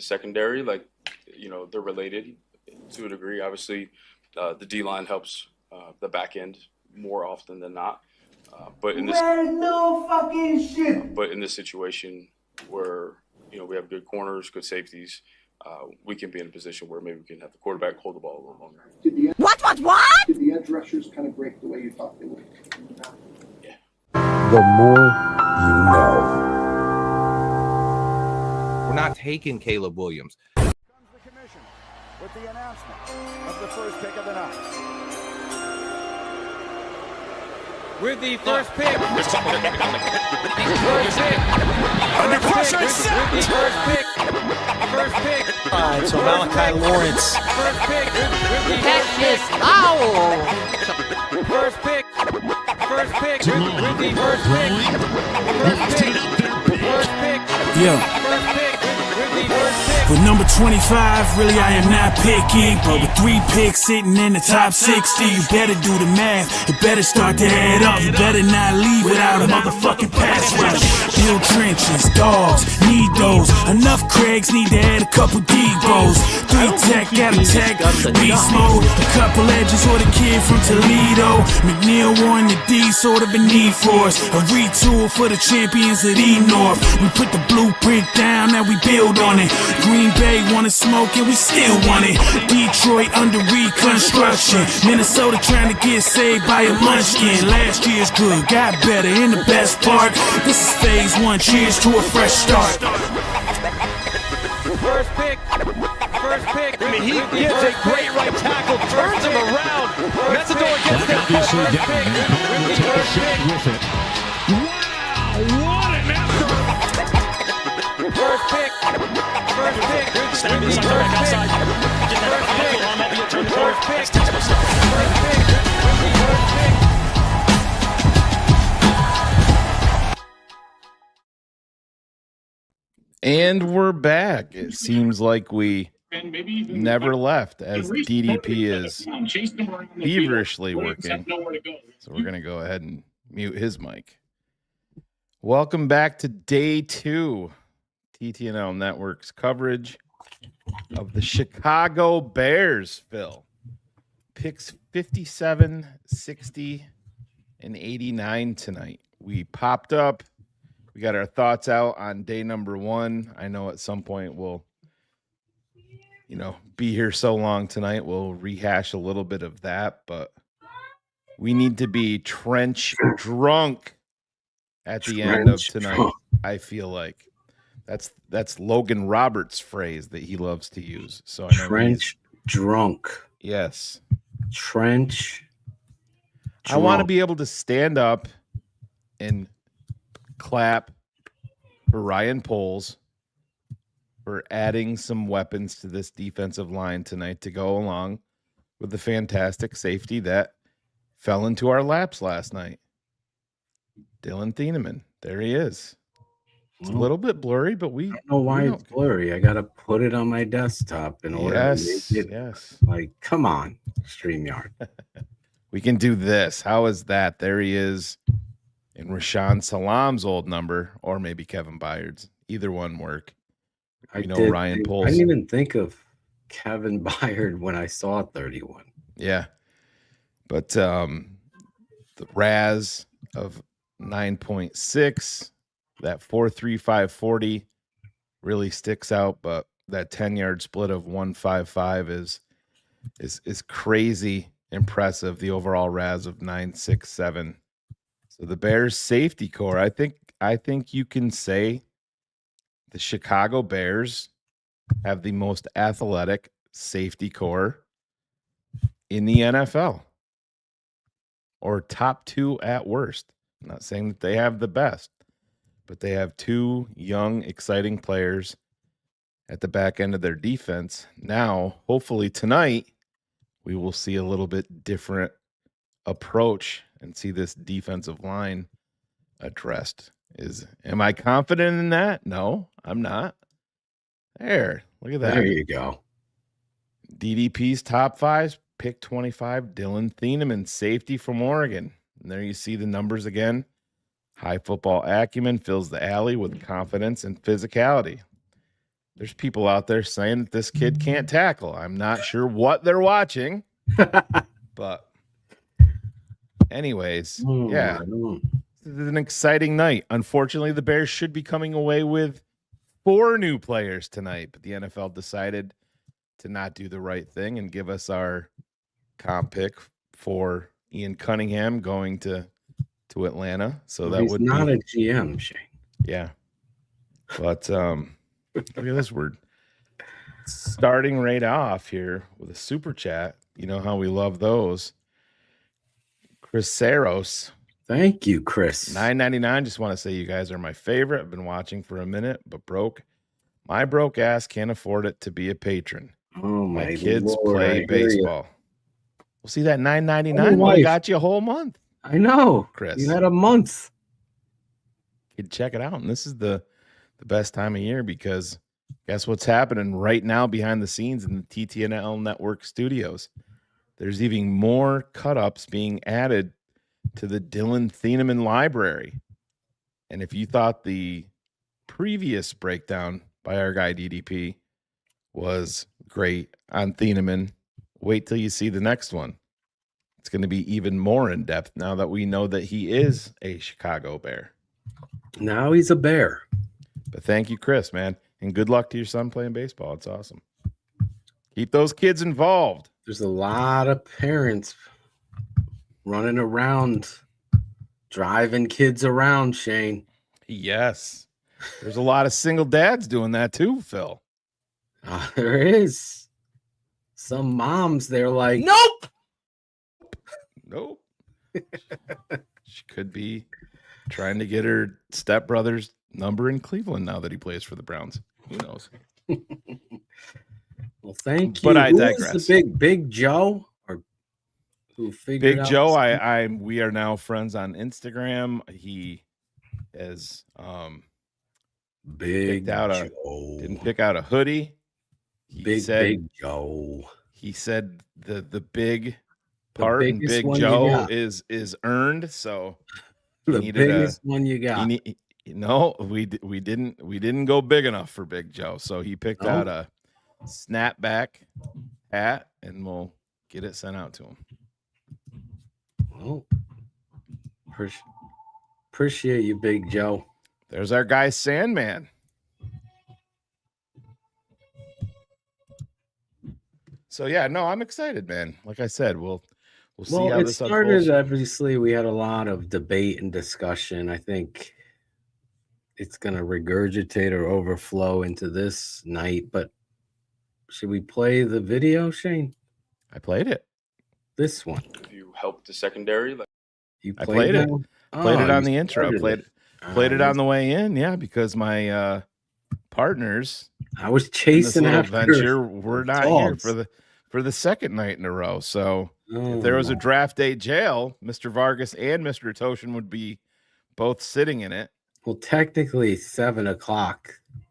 secondary. Like, they're related to a degree. Obviously, the D-line helps the back end more often than not. But in this situation where we have good corners, good safeties, we can be in a position where maybe we can have the quarterback hold the ball a little longer. What? Did the edge rushers kind of break the way you thought they would? Yeah. The more you know. We're not taking Caleb Williams. Comes the commission with the announcement of the first pick of the night. With the first pick. Under pressure, set! First pick. All right, so Malachi Lawrence. First pick. Catch this owl. First pick. With the first pick. First pick. Yeah. First pick. With the first pick. With number 25, really I am not picky, but with 3 picks sitting in the top 60, you better do the math, it better start to add up, you better not leave without a motherfucking pass rush. Build trenches, dogs, need those, enough Craigs need to add a couple Debos, 3 tech, got a tech, beast mode, a couple edges or the kid from Toledo, McNeil won the D, sort of a need for us, a retool for the champions of the North, we put the blueprint down, now we build on it. Green Bay wanna smoke and we still want it. Detroit under reconstruction. Minnesota trying to get saved by a munchkin. Last year's good, got better, and the best part, this is phase 1, cheers to a fresh start. First pick. I mean, he gets a great right tackle, turns him around. Metador gets that first pick. With it. Wow, what an effort! First pick. Step inside the back outside. Get that ankle on that. Turn the corner. That's textbook stuff. And we're back. It seems like we never left, as DDP is feverishly working. So we're going to go ahead and mute his mic. Welcome back to day 2, TTNL Network's coverage of the Chicago Bears, Phil. Picks 57, 60, and 89 tonight. We popped up. We got our thoughts out on day number 1. I know at some point we'll, be here so long tonight. We'll rehash a little bit of that, but we need to be trench drunk at the end of tonight. I feel like that's Logan Roberts' phrase that he loves to use. So I know Trench drunk. Yes. Trench drunk. I want to be able to stand up and clap for Ryan Poles for adding some weapons to this defensive line tonight to go along with the fantastic safety that fell into our laps last night. Dylan Thieneman. There he is. It's a little bit blurry, but I don't know why it's blurry. I got to put it on my desktop in order to make it. Yes. Like, come on, StreamYard. We can do this. How is that? There he is in Rashawn Salam's old number, or maybe Kevin Byard's. Either one work. Ryan Poles. I didn't even think of Kevin Byard when I saw 31. Yeah. But the RAS of 9.6, that 4.3540 really sticks out, but that 10-yard split of 1.55 is crazy impressive. The overall RAS of 9.67. So the Bears safety core, I think you can say the Chicago Bears have the most athletic safety core in the NFL, or top 2 at worst. I'm not saying that they have the best, but they have 2 young, exciting players at the back end of their defense. Now, hopefully tonight, we will see a little bit different approach and see this defensive line addressed. Am I confident in that? No, I'm not. There, look at that. There you go. DDP's top 5, pick 25, Dylan Thieneman, safety from Oregon. And there you see the numbers again. High football acumen, fills the alley with confidence and physicality. there's people out there saying that this kid can't tackle. I'm not sure what they're watching, but anyways, yeah, this is an exciting night. Unfortunately, the Bears should be coming away with 4 new players tonight, but the NFL decided to not do the right thing and give us our comp pick for Ian Cunningham going to Atlanta. So that would not be a GM, Shane. Yeah. But look at this. We're starting right off here with a super chat. You know how we love those. Chris Saros. Thank you, Chris. $9.99. Just want to say you guys are my favorite. I've been watching for a minute, but my broke ass can't afford it to be a patron. Oh my kids Lord, play baseball. Well, see that $9.99 would have got you a whole month. I know, Chris. You had a month. You'd check it out, and this is the best time of year because guess what's happening right now behind the scenes in the TTNL Network studios? There's even more cut-ups being added to the Dylan Thieneman library. And if you thought the previous breakdown by our guy DDP was great on Thieneman, wait till you see the next one. It's going to be even more in depth now that we know that he is a Chicago Bear. Now he's a Bear. But thank you, Chris, man. And good luck to your son playing baseball. It's awesome. Keep those kids involved. There's a lot of parents running around, driving kids around, Shane. Yes. There's a lot of single dads doing that too, Phil. There is. Some moms, they're like, nope. She could be trying to get her stepbrother's number in Cleveland now that he plays for the Browns. Who knows? Well, thank you. But I digress. Who's the Big Joe, or who figured Big out Joe? We are now friends on Instagram. He is Big Joe. Didn't pick out a hoodie. Big Joe. He said the big part in Big Joe is earned. So the biggest one you got. No, we didn't go big enough for Big Joe. So he picked out a snapback hat, and we'll get it sent out to him. Well, appreciate you, Big Joe. There's our guy Sandman. So yeah, no, I'm excited, man. Like I said, we'll see how this started. Obviously, we had a lot of debate and discussion. I think it's going to regurgitate or overflow into this night. But should we play the video, Shane? I played it. This one. You helped the secondary. I played it. Played it on the intro. Played it on the way in. Yeah, because my partners. I was chasing after adventure. We're not here for the second night in a row. So if there was a draft day jail, Mr. Vargas and Mr. Toshin would be both sitting in it. Well, technically 7:00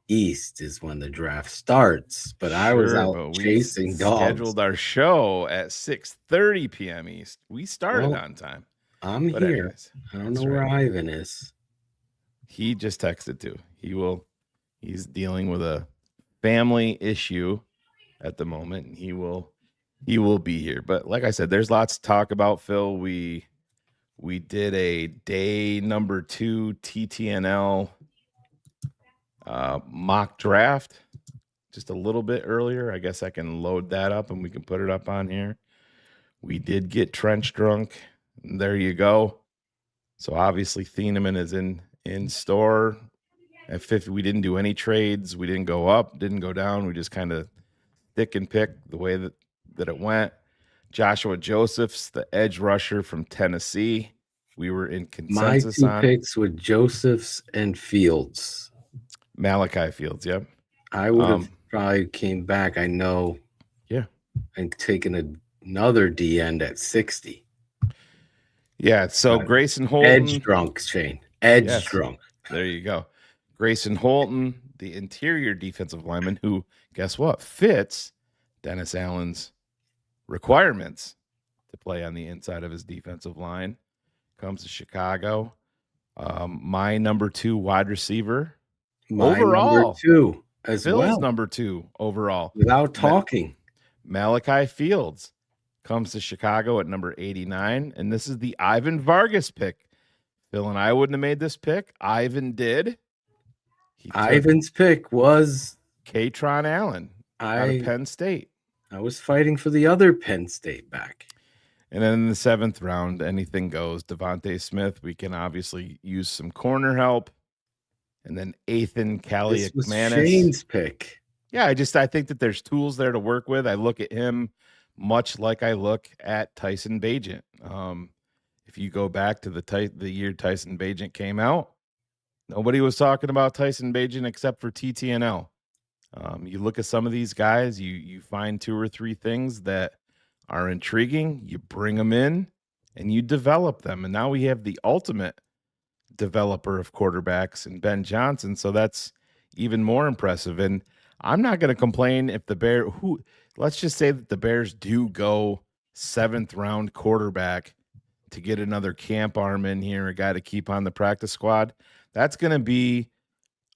East is when the draft starts, but I was out chasing dogs. Scheduled our show at 6:30 p.m. East. We started on time. I'm here. Anyways, I don't know where Ivan is. He just texted too. He's dealing with a family issue at the moment, and he will be here. But like I said, there's lots to talk about, Phil. We did a day number 2 TTNL mock draft just a little bit earlier. I guess I can load that up and we can put it up on here. We did get trench drunk. There you go. So obviously Thieneman is in store. At 50, we didn't do any trades. We didn't go up, didn't go down. We just kind of thick and pick the way that it went. Joshua Josephs, the edge rusher from Tennessee. We were in consensus on. My 2 picks with Josephs and Fields. Malachi Fields, yep. I would have probably came back, I know. Yeah. And taken another D end at 60. Yeah, so Grayson Holton. Edge drunk, Shane. Edge drunk. There you go. Grayson Holton, the interior defensive lineman, who, guess what, fits Dennis Allen's requirements to play on the inside of his defensive line, comes to Chicago. My number 2 wide receiver. My number 2. as Phil's well number 2 overall. without talking. Malachi Fields comes to Chicago at number 89, and this is the Ivan Vargas pick. Phil and I wouldn't have made this pick. Ivan did. Ivan's pick was Katron Allen out of Penn State. I was fighting for the other Penn State back. And then in the 7th round, anything goes. Devontae Smith, we can obviously use some corner help. And then Ethan This was Kaliakmanis. Shane's pick. Yeah, I think that there's tools there to work with. I look at him much like I look at Tyson Bagent. If you go back to the year Tyson Bagent came out, nobody was talking about Tyson Bagent except for TTNL. You look at some of these guys, you find 2 or 3 things that are intriguing, you bring them in, and you develop them. And now we have the ultimate developer of quarterbacks in Ben Johnson, so that's even more impressive. And I'm not going to complain if let's just say that the Bears do go 7th round quarterback to get another camp arm in here, a guy to keep on the practice squad. That's going to be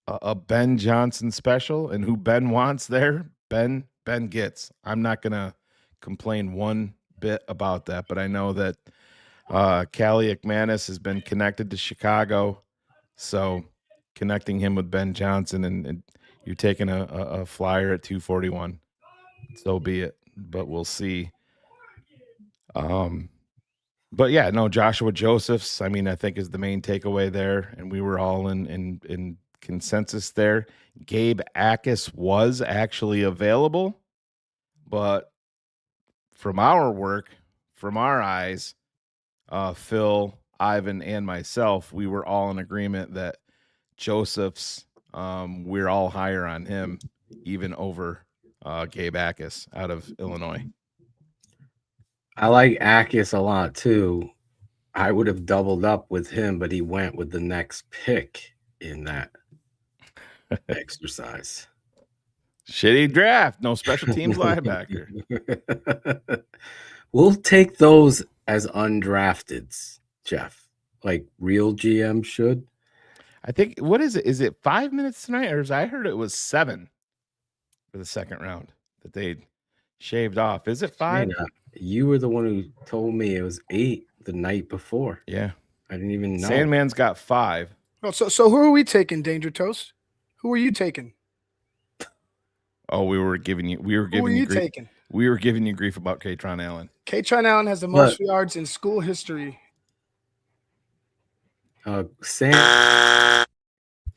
a Ben Johnson special, and who Ben wants there, Ben gets. I'm not going to complain one bit about that, but I know that Kaliakmanis has been connected to Chicago, so connecting him with Ben Johnson, and you're taking a flyer at 241. So be it, but we'll see. But yeah, no, Joshua Josephs, I mean, I think is the main takeaway there, and we were all in consensus there. Gabe Akis was actually available, but from our work, from our eyes, Phil, Ivan, and myself, we were all in agreement that Josephs, we're all higher on him, even over Gabe Akis out of Illinois. I like Akis a lot too. I would have doubled up with him, but he went with the next pick in that exercise. Shitty draft. No special teams linebacker. We'll take those as undrafteds, Jeff, like real GM should. I think, what is it? Is it 5 minutes tonight? Or I heard it was 7 for the 2nd round that they shaved off. Is it 5? You were the one who told me it was 8 the night before. Yeah. I didn't even know. Sandman's got 5. Oh, so who are we taking, Danger Toast? Who are you taking? Oh, we were giving you grief. We were giving you grief about Katron Allen. Katron Allen has the most yards in school history.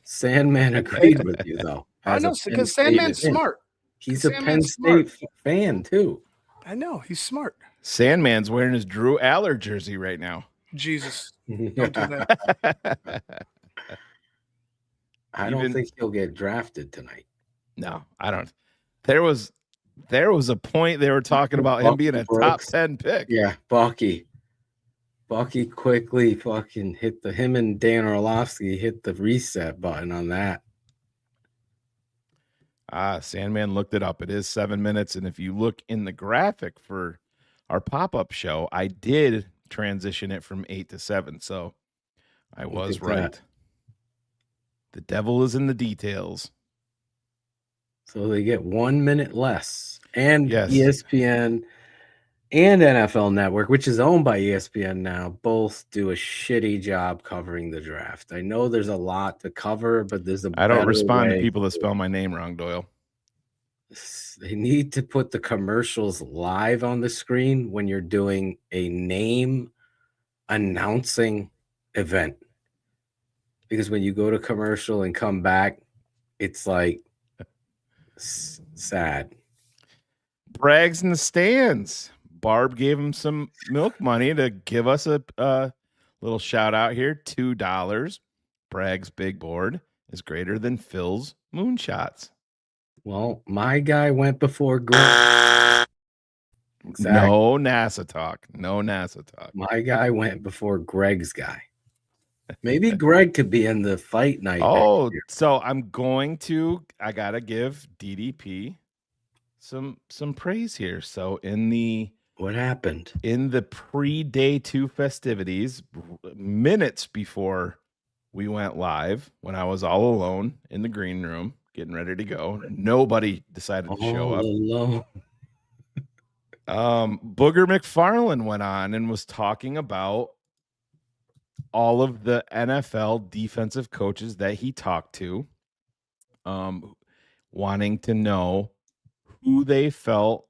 Sandman agreed with you though. I know, because Sandman's smart. He's a Penn State fan too. I know, he's smart. Sandman's wearing his Drew Aller jersey right now. Jesus. Don't do that. I don't think he'll get drafted tonight. No, I don't. There was a point they were talking about him being a top 10 pick. Yeah, Bucky quickly fucking him and Dan Orlovsky hit the reset button on that. Sandman looked it up. It is 7 minutes. And if you look in the graphic for our pop-up show, I did transition it from 8 to 7. So I was right. The devil is in the details. So they get 1 minute less. And yes. ESPN and NFL Network, which is owned by ESPN now, both do a shitty job covering the draft. I know there's a lot to cover, but there's I don't respond to people that spell my name wrong, Doyle. They need to put the commercials live on the screen when you're doing a name announcing event. Because when you go to commercial and come back, it's like sad. Bragg's in the stands. Barb gave him some milk money to give us a little shout out here. $2. Bragg's big board is greater than Phil's moonshots. Well, my guy went before Greg. Exactly. No NASA talk. No NASA talk. My guy went before Greg's guy. Maybe Greg could be in the fight night. Oh, so I gotta give DDP some praise here. So what happened? In the pre-day 2 festivities, minutes before we went live, when I was all alone in the green room, getting ready to go. Nobody decided to show All up. alone. Booger McFarland went on and was talking about all of the NFL defensive coaches that he talked to, wanting to know who they felt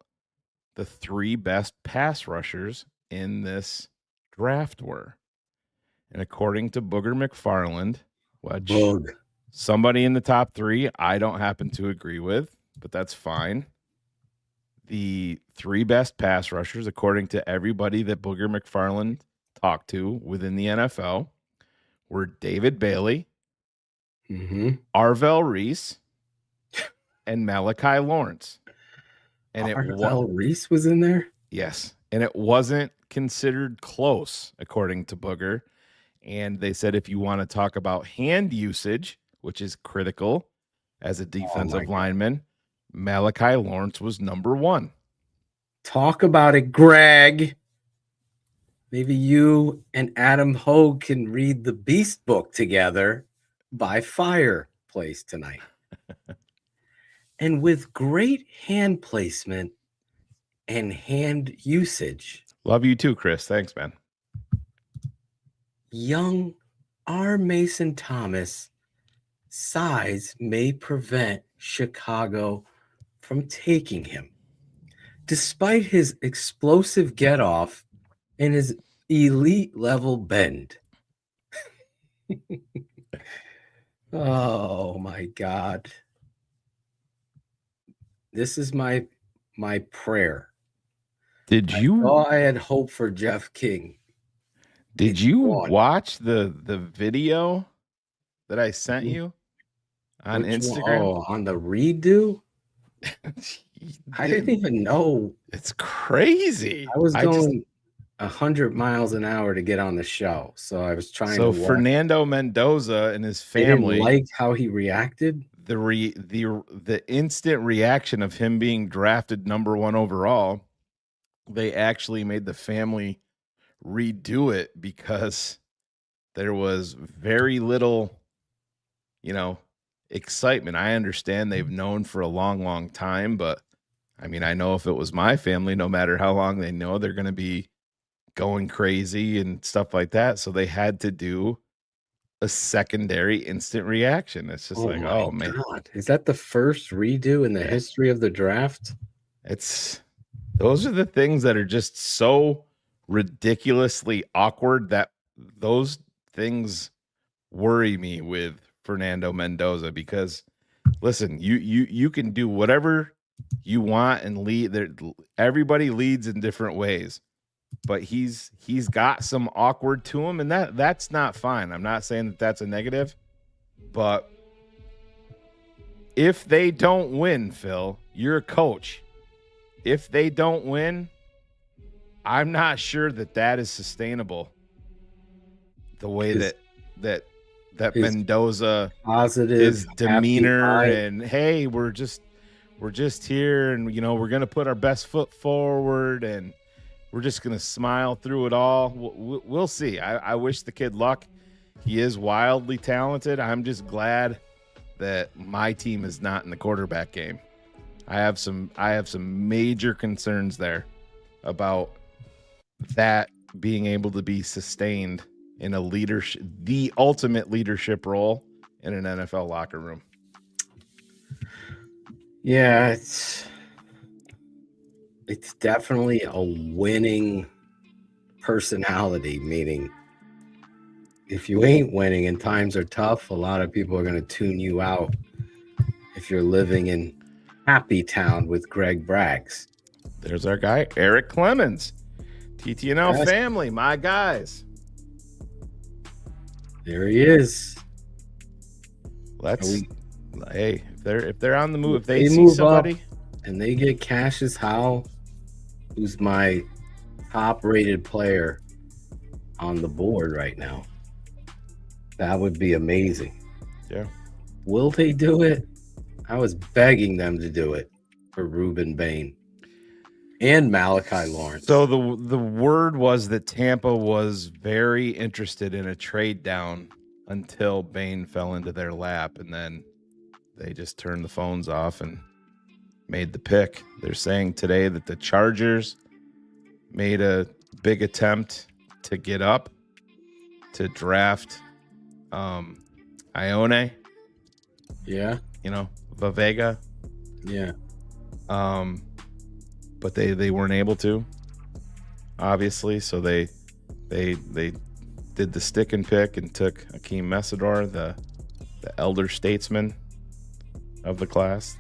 the 3 best pass rushers in this draft were. And according to Booger McFarland, which somebody in the top 3 I don't happen to agree with, but that's fine. The 3 best pass rushers, according to everybody that Booger McFarland talked to within the NFL, were David Bailey, Arvell Reese, and Malachi Lawrence. And Arvell Reese was in there? Yes. And it wasn't considered close, according to Booger. And they said if you want to talk about hand usage, which is critical as a defensive lineman, Malachi Lawrence was number 1. Talk about it, Greg. Maybe you and Adam Hogue can read the Beast book together by fireplace tonight. And with great hand placement and hand usage. Love you too, Chris. Thanks, man. Young R. Mason Thomas size may prevent Chicago from taking him. Despite his explosive get-off and his elite level bend. Oh my God. This is my prayer. I had hope for Jeff King. Did you watch the video that I sent you on Instagram? Oh, on the redo? I didn't even know. It's crazy. I was going 100 miles an hour to get on the show, so I was trying to watch. Fernando Mendoza and his family liked how he reacted. The instant reaction of him being drafted number 1 overall, they actually made the family redo it because there was very little, excitement. I understand they've known for a long, long time, but I mean, I know if it was my family, no matter how long they know, they're going to be going crazy and stuff like that. So they had to do a secondary instant reaction. It's just man, is that the first redo in the history of the draft? Those are the things that are just so ridiculously awkward that those things worry me with Fernando Mendoza, because listen, you can do whatever you want and lead. Everybody leads in different ways, but he's got some awkward to him, and that's not fine. I'm not saying that that's a negative, but if they don't win, Phil, you're a coach. If they don't win, I'm not sure that is sustainable. The way that Mendoza positive, his demeanor and hey, we're just here, and we're gonna put our best foot forward, and we're just gonna smile through it all. We'll see. I wish the kid luck. He is wildly talented. I'm just glad that my team is not in the quarterback game. I have some major concerns there about that being able to be sustained in the ultimate leadership role in an NFL locker room. Yeah, it's definitely a winning personality, meaning if you ain't winning and times are tough, a lot of people are going to tune you out if you're living in Happy Town with Greg Braggs. There's our guy, Eric Clemens. TTNL family, my guys. There he is. Hey, if they're on the move, if they see move somebody up and they get Cassius Howell, who's my top-rated player on the board right now, that would be amazing. Yeah. Will they do it? I was begging them to do it for Ruben Bain and Malachi Lawrence. So the word was that Tampa was very interested in a trade down until Bain fell into their lap, and then they just turned the phones off and made the pick. They're saying today that the Chargers made a big attempt to get up to draft Ione. Yeah. Vavega. Yeah. But they weren't able to, obviously. So they did the stick and pick and took Akeem Messidor, the elder statesman of the class.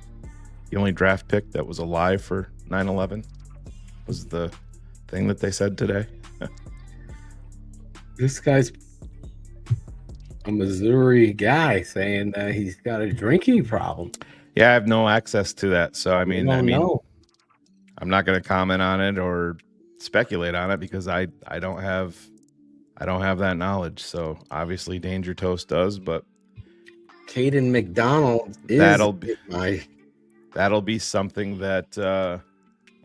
The only draft pick that was alive for 9/11 was the thing that they said today. This guy's a Missouri guy saying that he's got a drinking problem. Yeah, I have no access to that. So I mean, know. I'm not going to comment on it or speculate on it because I don't have that knowledge. So obviously Danger Toast does, but Caden McDonald is that'll be something that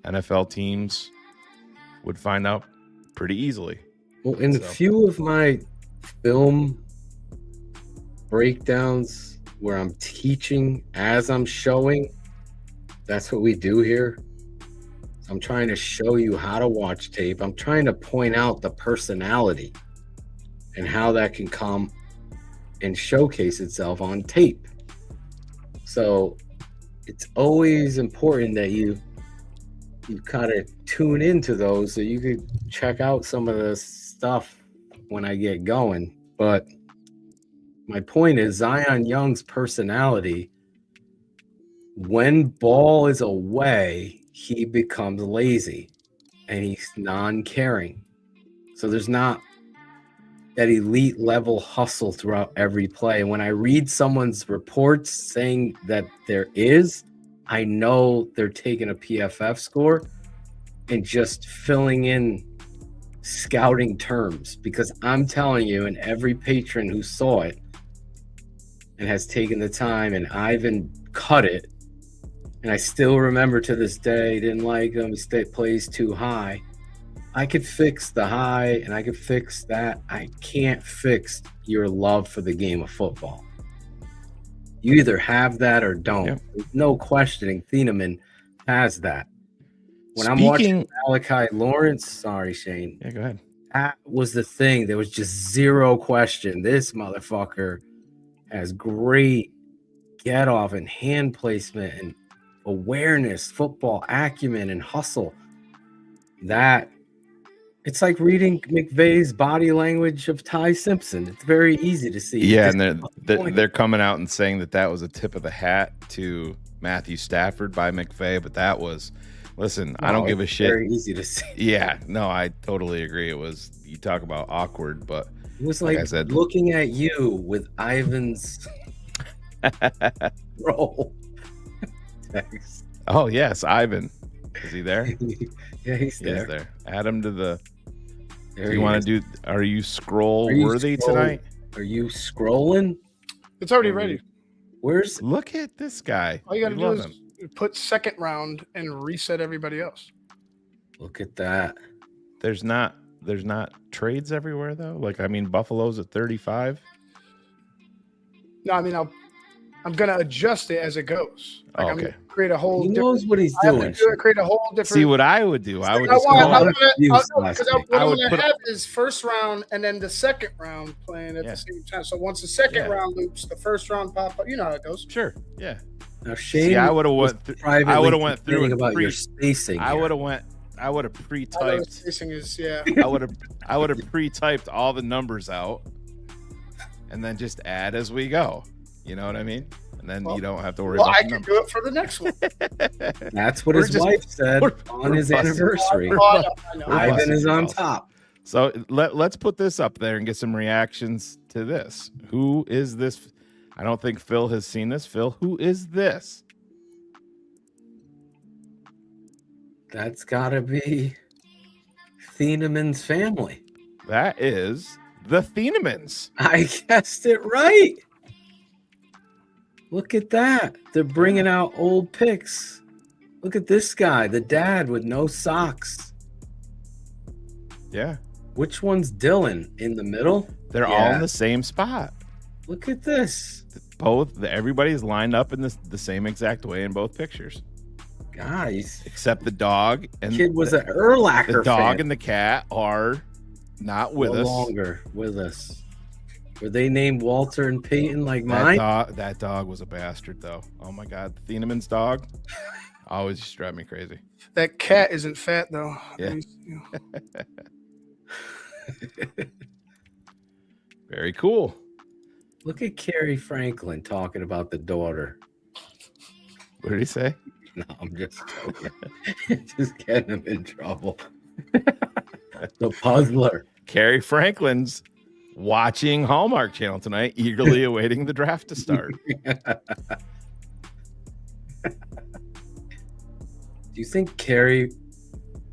NFL teams would find out pretty easily. Well, in a few of my film breakdowns where I'm teaching as I'm showing, that's what we do here. I'm trying to show you how to watch tape. I'm trying to point out the personality and how that can come and showcase itself on tape. So it's always important that you kind of tune into those so you could check out some of the stuff when I get going. But my point is Zion Young's personality, when ball is away, he becomes lazy and he's non-caring. So there's not that elite level hustle throughout every play. And when I read someone's reports saying that there is, I know they're taking a PFF score and just filling in scouting terms, because I'm telling you, and every patron who saw it and has taken the time, and Ivan cut it, and I still remember to this day, didn't like him, plays too high. I could fix the high and I could fix that. I can't fix your love for the game of football. You either have that or don't. Yep. There's no questioning. Thieneman has that. When I'm watching Malachi Lawrence, sorry, Shane. Yeah, go ahead. That was the thing. There was just zero question. This motherfucker has great get off and hand placement and awareness, football acumen, and hustle. That it's like reading McVay's body language of Ty Simpson. It's very easy to see. Yeah, and they're coming out and saying that was a tip of the hat to Matthew Stafford by McVay, but that was, listen, I don't give a shit. Very easy to see. Yeah, no, I totally agree. It was, you talk about awkward, but it was like I said, looking at you with Ivan's role. Oh yes, Ivan. Is he there? Yeah, he's there. Add him to the. There do you want to do? Are you worthy tonight? Are you scrolling? It's already ready. Look at this guy. All you got to do is put second round and reset everybody else. Look at that. There's not trades everywhere though. Like, I mean, Buffalo's at 35. No, I mean, I'm gonna adjust it as it goes. Like, okay. I'm gonna create a whole. He knows what he's doing. Create a whole different. See what I would do. I would. What I'm gonna have is first round and then the second round playing at the same time. So once the second round loops, the first round pop up. You know how it goes. Sure. Yeah. Now, Shane, I would have went through it about your spacing. I would have pre-typed. Spacing is I would have pre-typed all the numbers out, and then just add as we go. You know what I mean? And then you don't have to worry about I can do it for the next one. That's what his wife said on his anniversary. Ivan is on top. So let's put this up there and get some reactions to this. Who is this? I don't think Phil has seen this. Phil, who is this? That's got to be Thieneman's family. That is the Thienemans. I guessed it right. Look at that. They're bringing out old pics. Look at this guy, the dad with no socks. Yeah. Which one's Dylan? In the middle? They're all in the same spot. Look at this. both. Everybody's lined up in the same exact way in both pictures, Guys, except the dog and kid was an Urlacher the dog fan. and the cat are not with No us. longer with us. Were they named Walter and Peyton like mine? That dog was a bastard, though. Oh my God, Thienemann's dog always used to drive me crazy. That cat isn't fat though. Yeah. Very cool. Look at Carrie Franklin talking about the daughter. What did he say? No, I'm just joking. Just getting him in trouble. The puzzler. Carrie Franklin's watching Hallmark Channel tonight, eagerly awaiting the draft to start. Do you think Carrie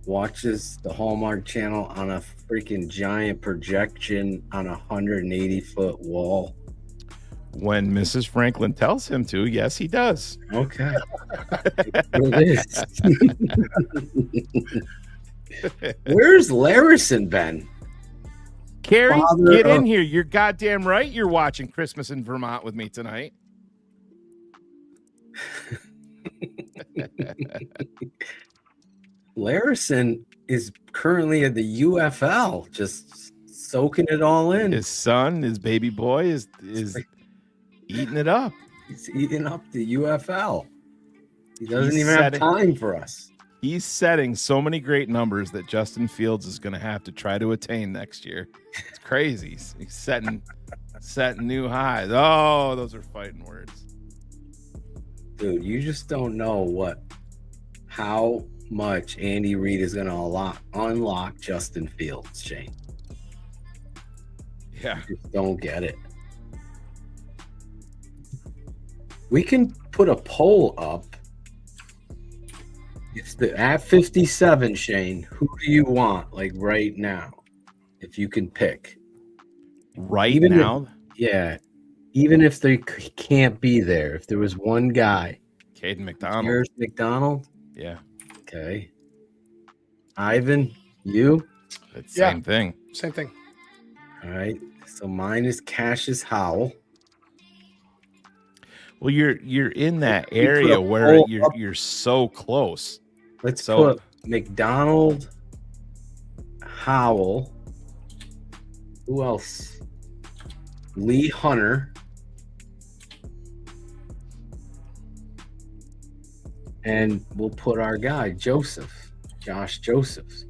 watches the Hallmark Channel on a freaking giant projection on a 180-foot wall? When Mrs. Franklin tells him to, yes, he does. Okay. It is. Where's Larison been? Carrie, Father get in of- here. You're goddamn right. You're watching Christmas in Vermont with me tonight. Larison is currently at the UFL, just soaking it all in. His son, his baby boy, is eating it up. He's eating up the UFL. He doesn't He's even have setting- time for us. He's setting so many great numbers that Justin Fields is going to have to try to attain next year. It's crazy. He's setting new highs. Oh, those are fighting words. Dude, you just don't know how much Andy Reid is going to unlock Justin Fields, Shane. Yeah. You just don't get it. We can put a poll up. It's at 57, Shane. Who do you want, like right now, if you can pick? Right Even now? Yeah. Even if they can't be there, if there was one guy. Caden McDonald. Here's McDonald. Yeah. Okay. Ivan, you? It's the same thing. Same thing. All right. So mine is Cassius Howell. Well, you're in that We put area a where poll you're up. you're so close. Let's So- put McDonald, Howell. Who else? Lee Hunter. And we'll put our guy, Josh Josephs.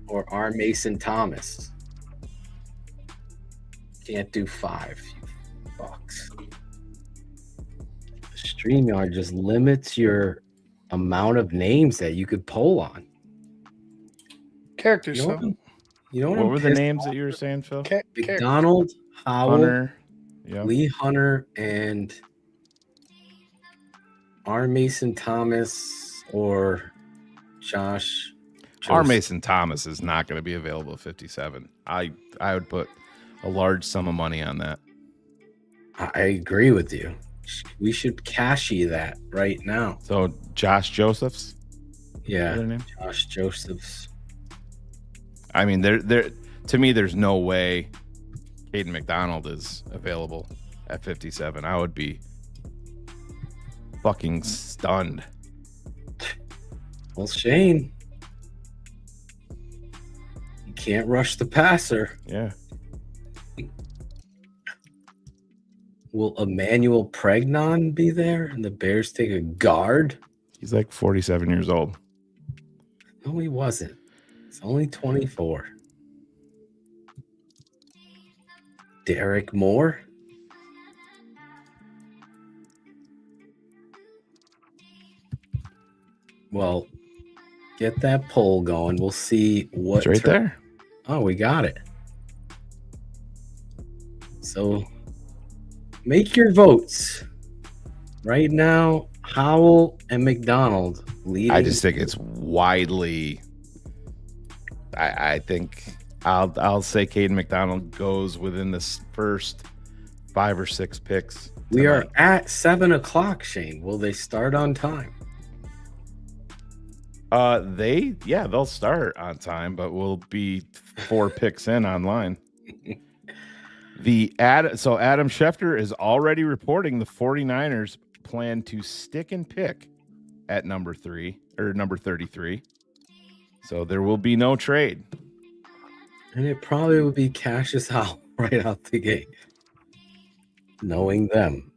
Or R. Mason Thomas. Can't do 5, you fucks. StreamYard just limits your amount of names that you could poll on. Characters. You know, So. you know What I'm were the pissed names off that you were with? saying, Phil? McDonald, Howell, Hunter. Yeah. Lee Hunter, and R. Mason Thomas or Josh. R. Joseph. Mason Thomas is not going to be available at 57. I would put a large sum of money on that. I agree with you. We should cashy that right now. So Josh Josephs. Yeah, Their name? Josh Josephs. I mean, there to me, there's no way Caden McDonald is available at 57. I would be fucking stunned. Well, Shane, you can't rush the passer. Yeah. Will Emmanuel Pregnon be there and the Bears take a guard? He's like 47 years old. No, he wasn't. It's only 24. Derek Moore? Well, get that poll going. We'll see what. It's right there. Oh, we got it. So make your votes. Right now, Howell and McDonald leading. I just think it's widely. I think I'll say Caden McDonald goes within this first 5 or 6 picks. We are tonight. at 7:00, Shane. Will they start on time? They'll start on time, but we'll be 4 picks in online. So Adam Schefter is already reporting the 49ers plan to stick and pick at number 33. So there will be no trade. And it probably would be Cassius Howell right out the gate. Knowing them.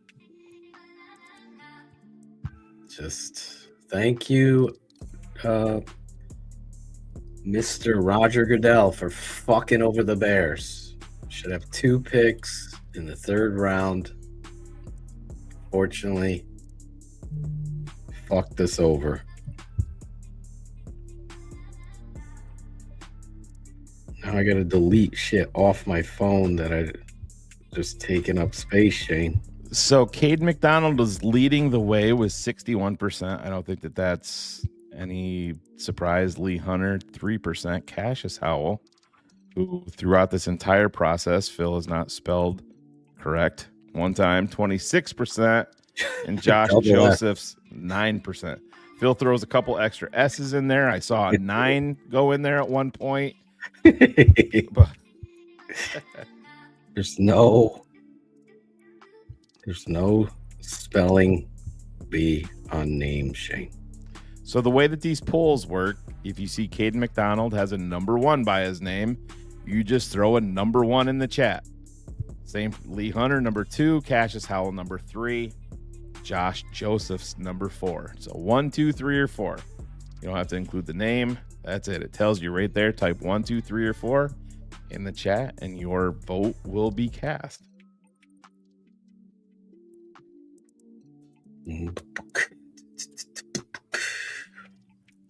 Just thank you, Mr. Roger Goodell, for fucking over the Bears. Should have 2 picks in the 3rd round. Fortunately, fucked us over. Now I gotta delete shit off my phone that I just taken up space, Shane. So Cade McDonald is leading the way with 61%. I don't think that's any surprise. Lee Hunter, 3%. Cassius Howell, who throughout this entire process, Phil has not spelled correct one time, 26%. And Josh Joseph's 9%. Phil throws a couple extra S's in there. I saw a 9 go in there at one point. But There's no spelling bee on name, Shane. So the way that these polls work, if you see Caden McDonald has a number 1 by his name, you just throw a number 1 in the chat. Same for Lee Hunter, number 2, Cassius Howell, number 3, Josh Joseph's number 4. So 1, 2, 3, or 4. You don't have to include the name. That's it. It tells you right there. Type 1, 2, 3, or 4 in the chat, and your vote will be cast.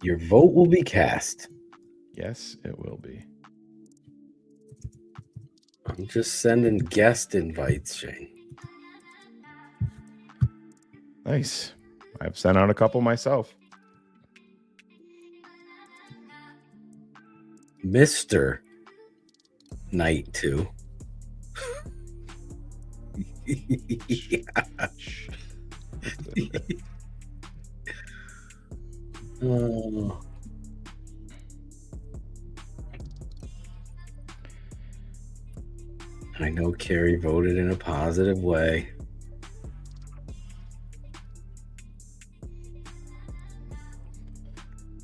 Your vote will be cast. Yes, it will be. I'm just sending guest invites, Shane. Nice. I've sent out a couple myself. Mr. Night 2. Oh. I know Carrie voted in a positive way.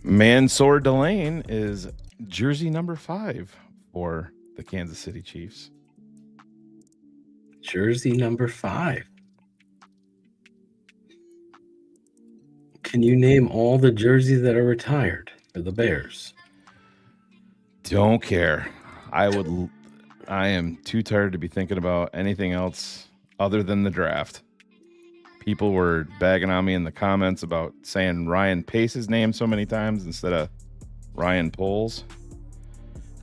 Mansour Delane is jersey number 5 for the Kansas City Chiefs. Jersey number 5. Can you name all the jerseys that are retired for the Bears? Don't care. I am too tired to be thinking about anything else other than the draft. People were bagging on me in the comments about saying Ryan Pace's name so many times instead of Ryan Poles.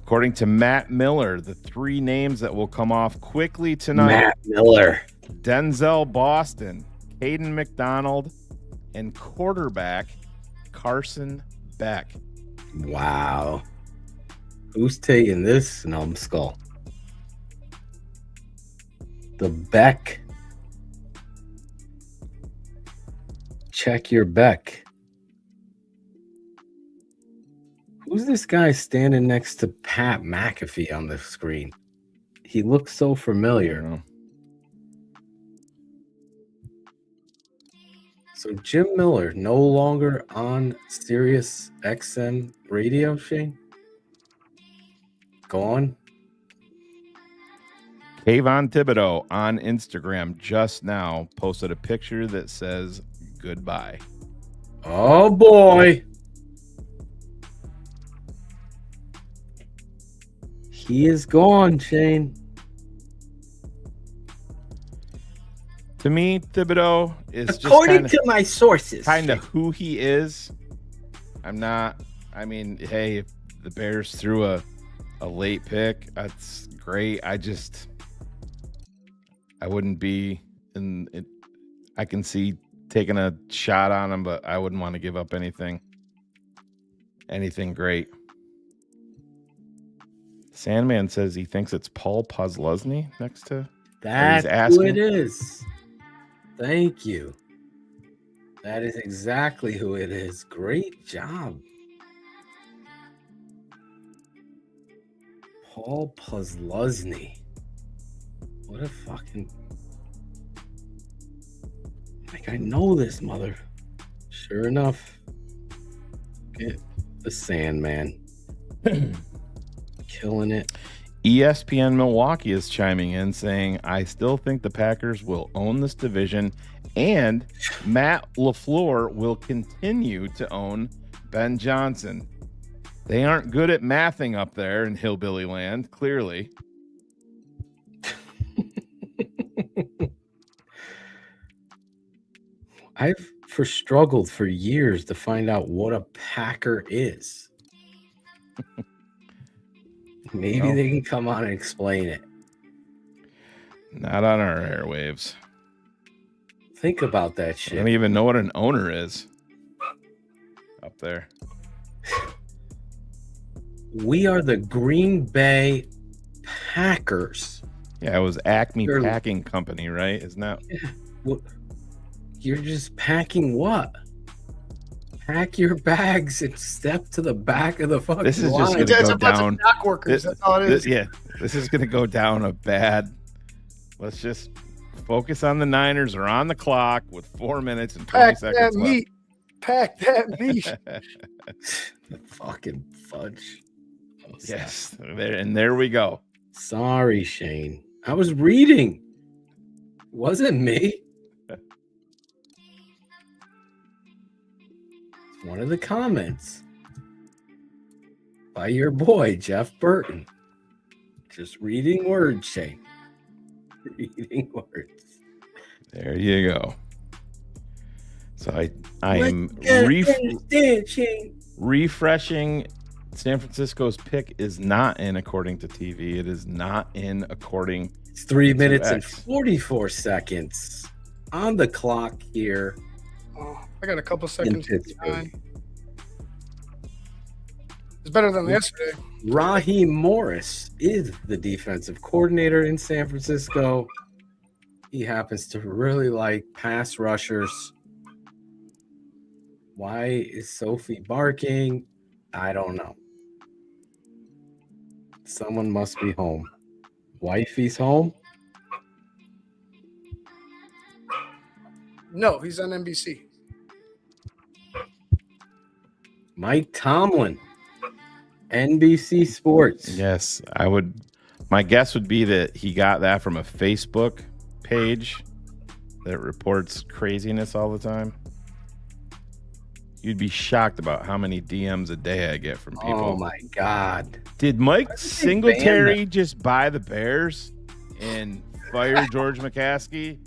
According to Matt Miller, the 3 names that will come off quickly tonight: Matt Miller, Denzel Boston, Caden McDonald, and quarterback Carson Beck. Wow. Who's taking this numbskull? The Beck. Check your Beck. Who's this guy standing next to Pat McAfee on the screen? He looks so familiar. So Jim Miller no longer on Sirius XM radio, Shane? Gone? Kayvon Thibodeau on Instagram just now posted a picture that says goodbye. Oh boy. He is gone, Shane. To me, Thibodeau is just according to my sources, kind of who he is. Hey, if the Bears threw a late pick, that's great. I wouldn't be in it. I can see taking a shot on him, but I wouldn't want to give up anything great. Sandman says he thinks it's Paul Posluszny next to. That's who it is. Thank you. That is exactly who it is. Great job. Paul Posluszny. What a fucking... Like, I know this mother. Sure enough. Get the Sandman. Killing it. ESPN Milwaukee is chiming in saying, I still think the Packers will own this division and Matt LaFleur will continue to own Ben Johnson. They aren't good at mathing up there in Hillbilly Land, clearly. I've struggled for years to find out what a Packer is. Maybe they can come on and explain it. Not on our airwaves. Think about that shit. I don't even know what an owner is up there. We are the Green Bay Packers. Yeah, it was Acme Packing Company, right? Isn't that? Yeah. Well, you're just packing what? Pack your bags and step to the back of the fucking This is line. just going to go down. Dock workers. That's all it is. This is going to go down a bad. Let's just focus on the Niners. Are on the clock with 4 minutes and 20 seconds left. Pack that meat. Fucking fudge. Yes, there we go. Sorry, Shane. I was reading. Wasn't me. One of the comments by your boy Jeff Burton. Just reading words, Shane. Reading words. There you go. So I am refreshing. San Francisco's pick is not in according to TV. It is not in according. It's 3 minutes and 44 seconds on the clock here. Oh, I got a couple seconds. It's better than yesterday. Raheem Morris is the defensive coordinator in San Francisco. He happens to really like pass rushers. Why is Sophie barking? I don't know. Someone must be home. Wifey's home? No, he's on NBC. Mike Tomlin, NBC Sports. Yes, I would. My guess would be that he got that from a Facebook page that reports craziness all the time. You'd be shocked about how many DMs a day I get from people. Oh my God. Did Mike Singletary just buy the Bears and fire George McCaskey?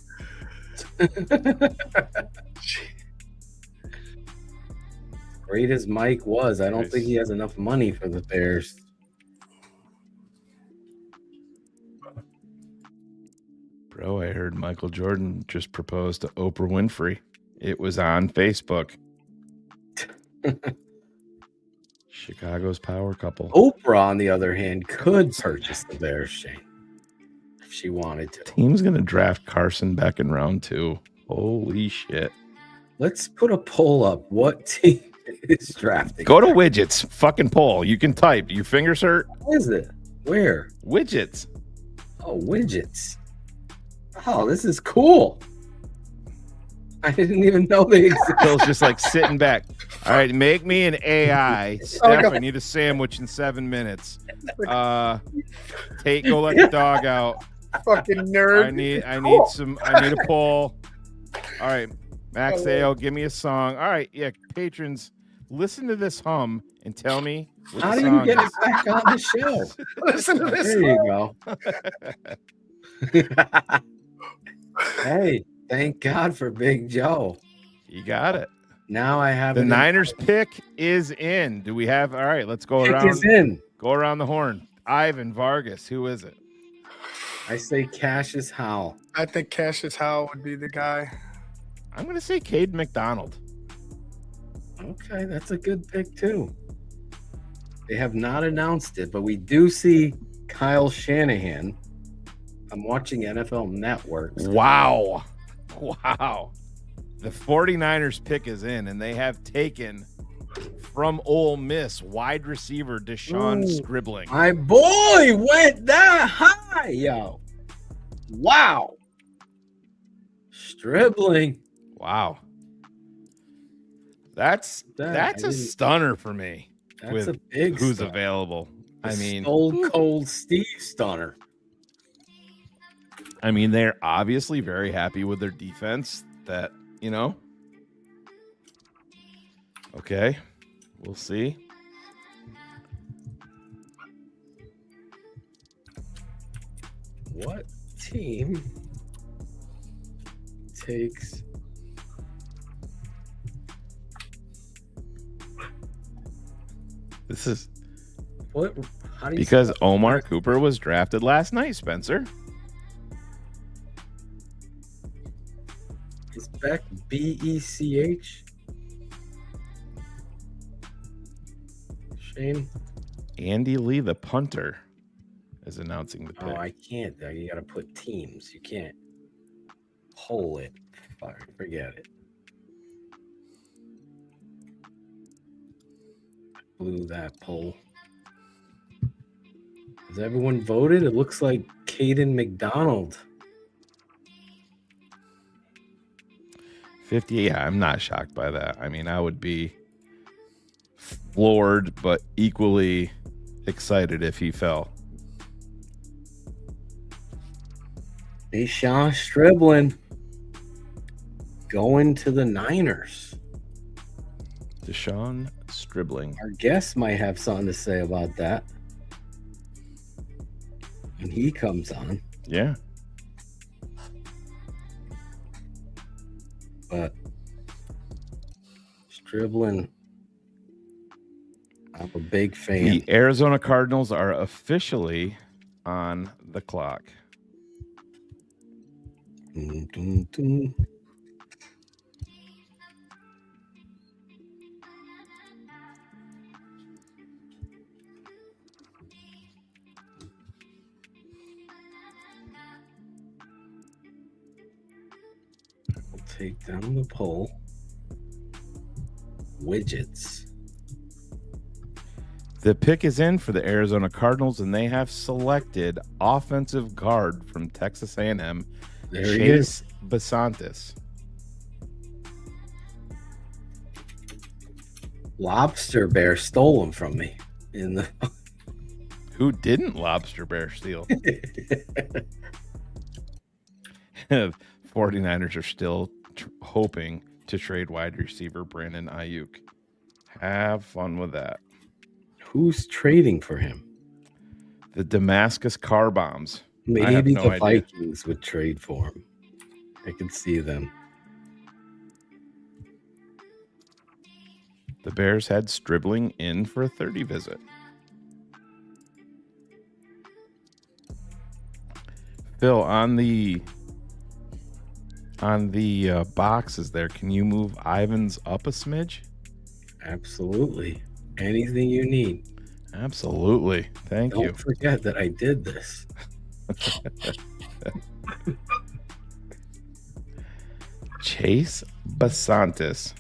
Great as Mike was, I don't think he has enough money for the Bears. Bro, I heard Michael Jordan just proposed to Oprah Winfrey. It was on Facebook. Chicago's power couple. Oprah, on the other hand, could purchase the Bears, Shane, if she wanted to. Team's going to draft Carson Beck in round 2. Holy shit. Let's put a poll up. What team is drafting? Go to widgets. Fucking poll. You can type. Your fingers hurt? What is it? Where? Widgets. Oh, widgets. Oh, this is cool. I didn't even know they existed. Phil's just like sitting back. All right, make me an AI. Steph, I need a sandwich in 7 minutes. Tate, go let the dog out. Fucking nerd. I need a poll. All right, Max AO, give me a song. All right, yeah, patrons, listen to this hum and tell me what How the do song you get is. it back on the show? Listen to this. There you go. Hey, thank God for Big Joe. You got it. Now I have the Niners pick is in. Do we have? All right, let's go around. Is in. Go around the horn. Ivan Vargas. Who is it? I say Cassius Howell. I think Cassius Howell would be the guy. I'm going to say Cade McDonald. Okay, that's a good pick too. They have not announced it, but we do see Kyle Shanahan. I'm watching NFL Network. Wow. The 49ers pick is in, and they have taken from Ole Miss wide receiver Deshaun Scribbling. My boy went that high, yo. Wow. Stribling. Wow. That's a stunner for me. That's with a big who's stunner. available. I mean, Stone Cold Steve stunner. I mean, they're obviously very happy with their defense. That, you know. Okay, we'll see. What team takes This is what? How do you because spell Omar that? Cooper was drafted last night, Spencer. Is Beck Bech? Shane? Andy Lee, the punter, is announcing the pick. Oh, I can't. You got to put teams. You can't poll it. Forget it. Blew that poll. Has everyone voted? It looks like Caden McDonald. 50. Yeah, I'm not shocked by that. I mean, I would be floored, but equally excited if he fell. Deshaun Stribling going to the Niners. Deshaun Stribling. Our guest might have something to say about that when he comes on. Yeah. But Stribling, I'm a big fan. The Arizona Cardinals are officially on the clock. Dun, dun, dun. We'll take down the poll. Widgets. The pick is in for the Arizona Cardinals, and they have selected offensive guard from Texas A&M, There he is. Chase Basantis. Lobster Bear stole him from me in the Who didn't Lobster Bear steal? 49ers are still hoping to trade wide receiver Brandon Ayuk. Have fun with that. Who's trading for him? The Damascus car bombs. I have Maybe no the idea. Vikings would trade for him. I can see them. The Bears had Stribling in for a 30 visit. Phil, on the boxes there, can you move Ivan's up a smidge? Absolutely. Anything you need. Absolutely. Thank you. Don't forget that I did this. Chase Basantis.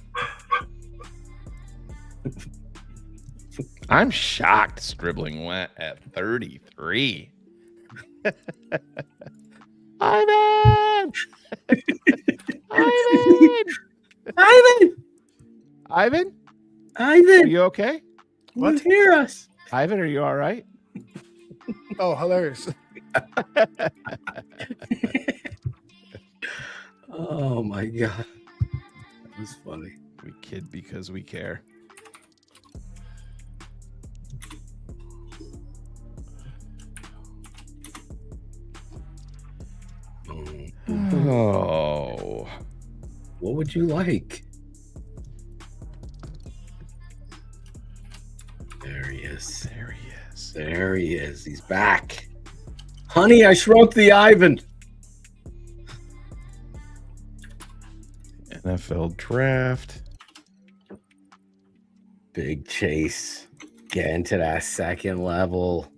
I'm shocked Stribling went at 33. Ivan! Ivan! Ivan? Are Ivan! you okay? You hear us? Ivan, are you all right? Oh, hilarious. Oh my god. That was funny. We kid because we care. Oh. What would you like? There he is. There he is. There he is. He's back. Honey, I shrunk the Ivan. NFL draft. Big Chase. Getting to that second level.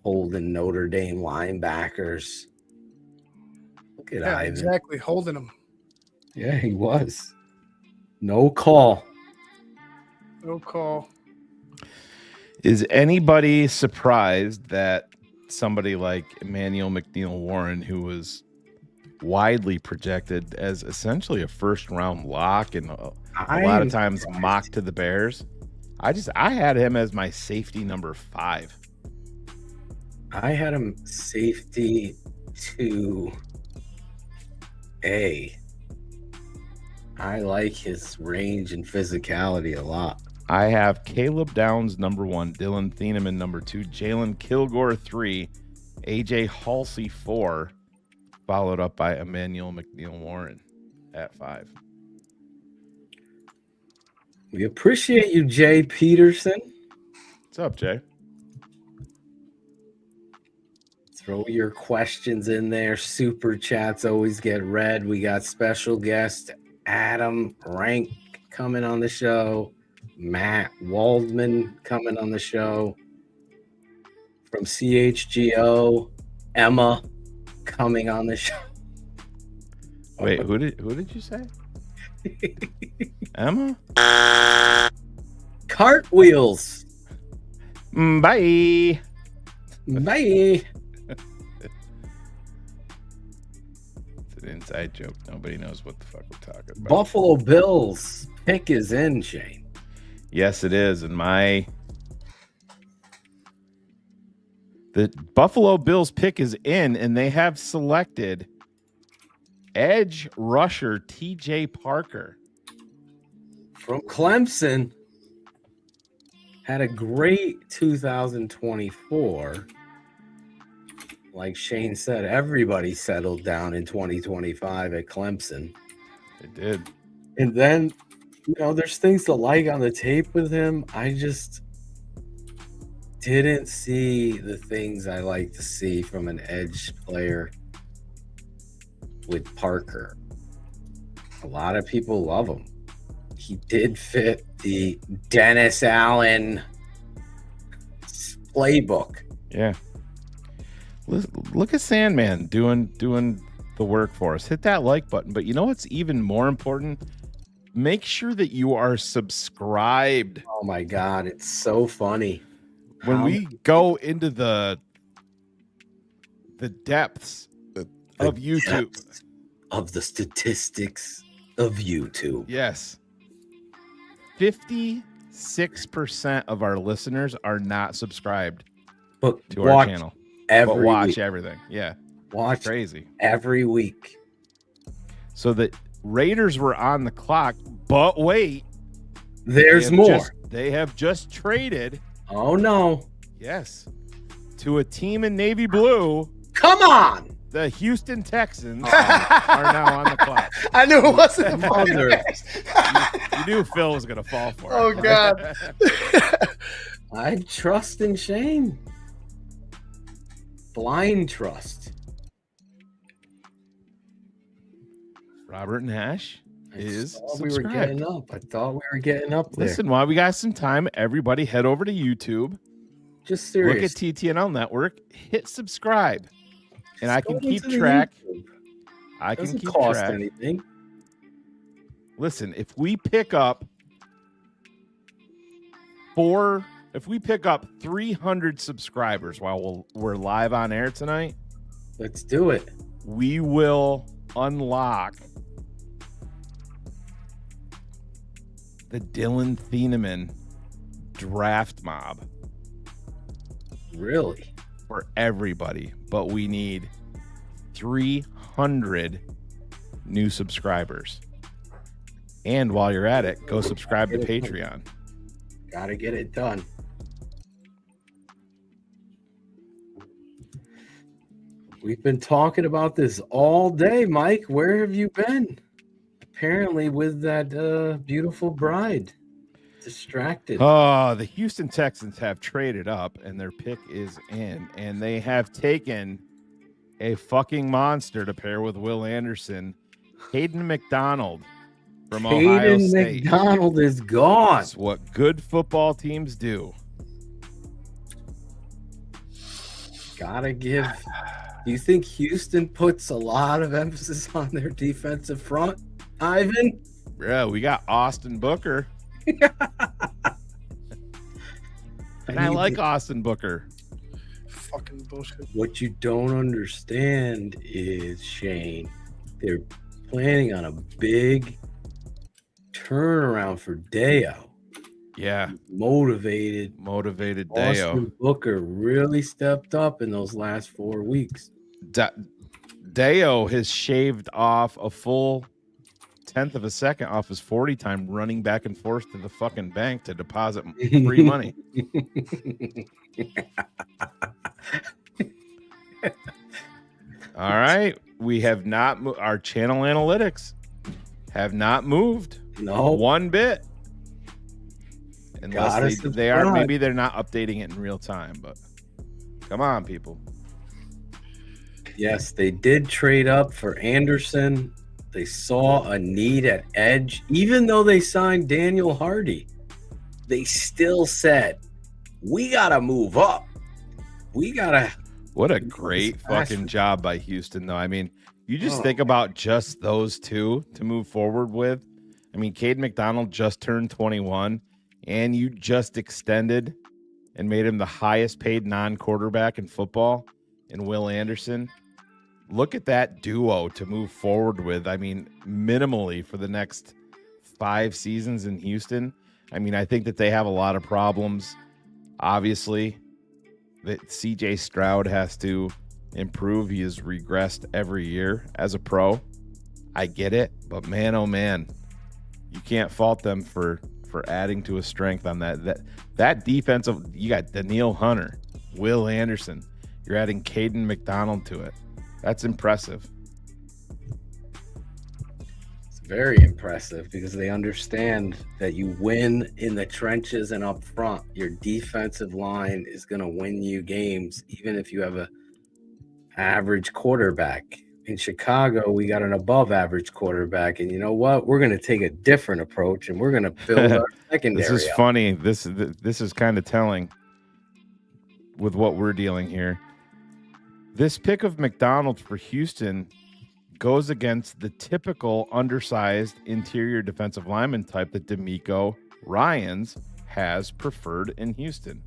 Holding Notre Dame linebackers. Look at Yeah, Ivan. exactly. Holding him. Yeah, he was. No call. No call. Is anybody surprised that somebody like Emmanuel McNeil Warren, who was widely projected as essentially a first-round lock and a lot of times mocked to the Bears. I had him as my safety number 5. I had him safety 2A. I like his range and physicality a lot. I have Caleb Downs number 1, Dylan Thieneman number 2, Jalen Kilgore 3, AJ Halsey 4, followed up by Emmanuel McNeil Warren at 5. We appreciate you, Jay Peterson. What's up, Jay? Throw your questions in there. Super chats always get read. We got special guest Adam Rank coming on the show. Matt Waldman coming on the show. From CHGO, Emma coming on the show. Wait, who did you say? Emma? Cartwheels. Bye. Bye. It's an inside joke. Nobody knows what the fuck we're talking about. Buffalo Bills pick is in, Shane. Yes, it is. And the Buffalo Bills pick is in, and they have selected edge rusher TJ Parker from Clemson. Had a great 2024. Like Shane said, everybody settled down in 2025 at Clemson. It did. And then, there's things to like on the tape with him. I just didn't see the things I like to see from an edge player with Parker. A lot of people love him. He did fit the Dennis Allen playbook. Yeah. Look at Sandman doing the work for us. Hit that like button. But you know what's even more important? Make sure that you are subscribed. Oh my God, it's so funny. When we go into the depths of YouTube. Depths of the statistics of YouTube. Yes. 56% of our listeners are not subscribed to our channel. But watch everything. Yeah. Watch crazy. Every week. So the Raiders were on the clock, but wait. There's more. They have just traded. Oh, no. Yes. To a team in navy blue. Come on. The Houston Texans are now on the clock. I knew it wasn't you knew Phil was going to fall for it. Oh, God. I trust in Shane. Blind trust. Robert Nash is subscribed. We were getting up. I thought we were getting up there. Listen, while we got some time, everybody head over to YouTube. Just serious. Look at TTNL Network. Hit subscribe. And I can keep track. I can keep cost track. Anything. Listen, if we pick up 300 subscribers while we're live on air tonight, let's do it. We will unlock the Dylan Thieneman draft mob. Really? For everybody, but we need 300 new subscribers. And while you're at it, go subscribe to Patreon. Gotta get it done. We've been talking about this all day, Mike. Where have you been? Apparently with that beautiful bride. Distracted. Oh, the Houston Texans have traded up and their pick is in, and they have taken a fucking monster to pair with Will Anderson. Hayden McDonald from Ohio State. Hayden McDonald is gone. That's what good football teams do. Gotta give. Do you think Houston puts a lot of emphasis on their defensive front, Ivan? Yeah, we got Austin Booker. And I like Austin Booker. fucking bullshit. What you don't understand is, Shane, they're planning on a big turnaround for Deo. Yeah. Motivated Deo. Austin Booker really stepped up in those last 4 weeks. Deo has shaved off a full 1/10 of a second off his 40 time running back and forth to the fucking bank to deposit free money. All right. We have not our channel analytics have not moved. No. One bit. Unless they are, maybe they're not updating it in real time, but come on, people. Yes, they did trade up for Anderson. They saw a need at edge. Even though they signed Daniel Hardy, they still said, we got to move up. We got to. What a great fucking job by Houston, though. I mean, you just think about just those two to move forward with. I mean, Cade McDonald just turned 21, and you just extended and made him the highest paid non-quarterback in football in Will Anderson. Look at that duo to move forward with. I mean, minimally for the next 5 seasons in Houston. I mean, I think that they have a lot of problems. Obviously, that CJ Stroud has to improve. He has regressed every year as a pro. I get it, but man, oh man, you can't fault them for adding to a strength on that defensive. You got Daniil Hunter, Will Anderson. You're adding Caden McDonald to it. That's impressive. It's very impressive because they understand that you win in the trenches and up front. Your defensive line is going to win you games, even if you have an average quarterback. In Chicago, we got an above average quarterback. And you know what? We're going to take a different approach, and we're going to build our secondary. This is funny. This is kind of telling with what we're dealing here. This pick of McDonald for Houston goes against the typical undersized interior defensive lineman type that DeMeco Ryans has preferred in Houston.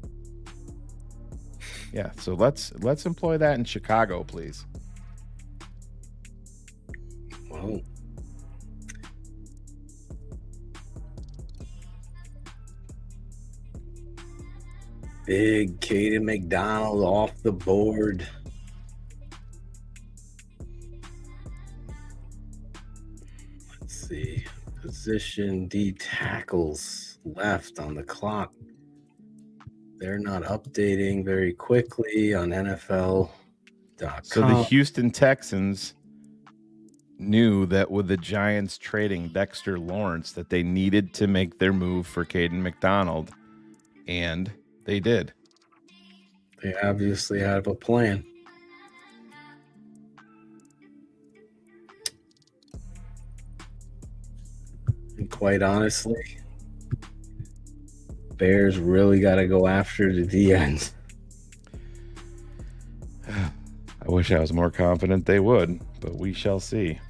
Yeah, so let's employ that in Chicago, please. Well, big Caden McDonald off the board. See, position D tackles left on the clock. They're not updating very quickly on NFL.com. So the Houston Texans knew that with the Giants trading Dexter Lawrence that they needed to make their move for Caden McDonald, and they did. They obviously have a plan. And quite honestly, Bears really got to go after the DNs. I wish I was more confident they would, but we shall see.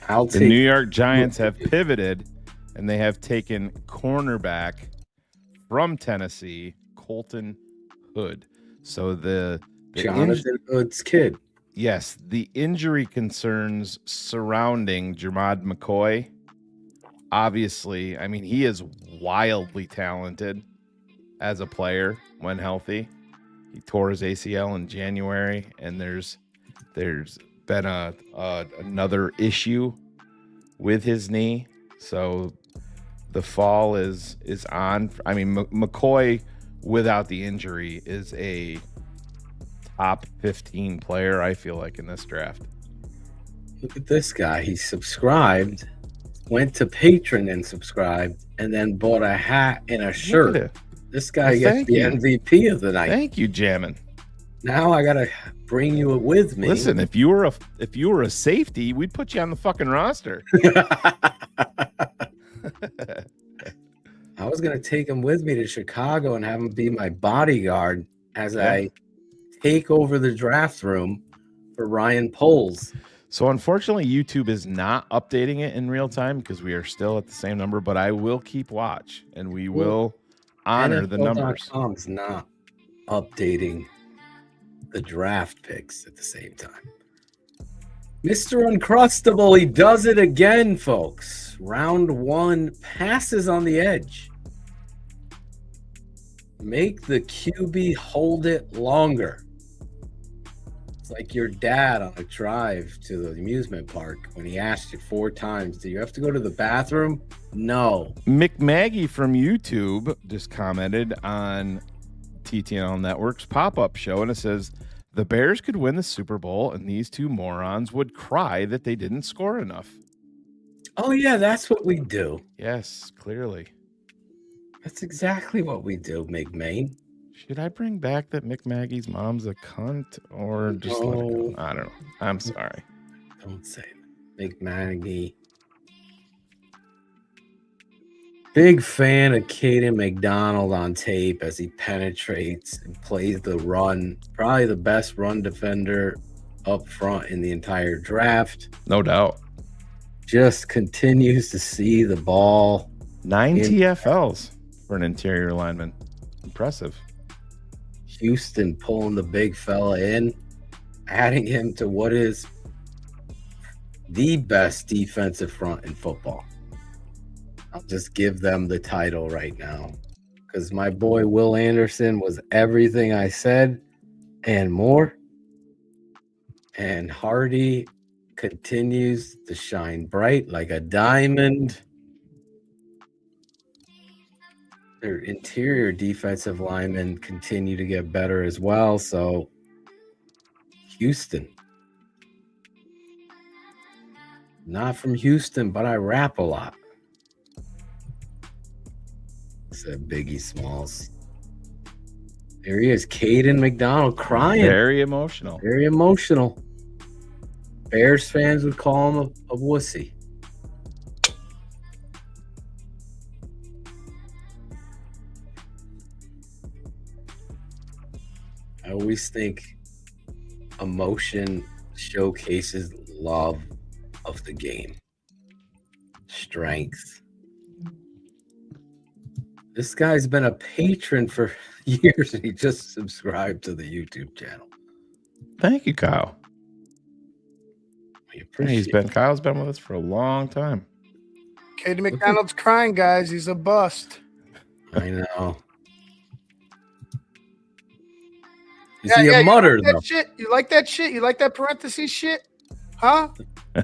The New York Giants have pivoted, and they have taken cornerback from Tennessee, Colton Hood. So the Jonathan Hood's kid. Yes, the injury concerns surrounding Jermod McCoy. Obviously, I mean, he is wildly talented as a player when healthy. He tore his ACL in January, and there's been another issue with his knee. So the fall is on. I mean, McCoy without the injury is a top 15 player, I feel like, in this draft. Look at this guy. He subscribed, went to Patreon and subscribed, and then bought a hat and a shirt. This guy gets the MVP of the night. Thank you, Jammin. Now I gotta bring you with me. Listen, if you were a safety, we'd put you on the fucking roster. I was gonna take him with me to Chicago and have him be my bodyguard as I take over the draft room for Ryan Poles. So unfortunately, YouTube is not updating it in real time because we are still at the same number, but I will keep watch and we will honor the numbers. NFL.com's not updating the draft picks at the same time. Mr. Uncrustable, he does it again, folks. Round 1, passes on the edge. Make the QB hold it longer. It's like your dad on a drive to the amusement park when he asked you 4 times, do you have to go to the bathroom? No. McMaggie from YouTube just commented on TTNL Network's pop-up show, and it says, the Bears could win the Super Bowl, and these 2 morons would cry that they didn't score enough. Oh, yeah, that's what we do. Yes, clearly. That's exactly what we do, McMain. Should I bring back that McMaggie's mom's a cunt or just let it go? I don't know. I'm sorry. Don't say it. McMaggie. Big fan of Caden McDonald on tape as he penetrates and plays the run. Probably the best run defender up front in the entire draft. No doubt. Just continues to see the ball. 9 TFLs for an interior lineman. Impressive. Houston pulling the big fella in, adding him to what is the best defensive front in football. I'll just give them the title right now because my boy Will Anderson was everything I said and more. And Hardy continues to shine bright like a diamond. Their interior defensive linemen continue to get better as well. So, Houston. Not from Houston, but I rap a lot. Said Biggie Smalls. There he is, Caden McDonald crying. Very emotional. Very emotional. Bears fans would call him a wussy. I always think emotion showcases love of the game. Strength. This guy's been a patron for years and he just subscribed to the YouTube channel. Thank you, Kyle. We appreciate Kyle's been with us for a long time. Katie McDonald's crying, guys. He's a bust. I know. Is he a mutter, though? You like that shit? You like that parentheses shit? Huh?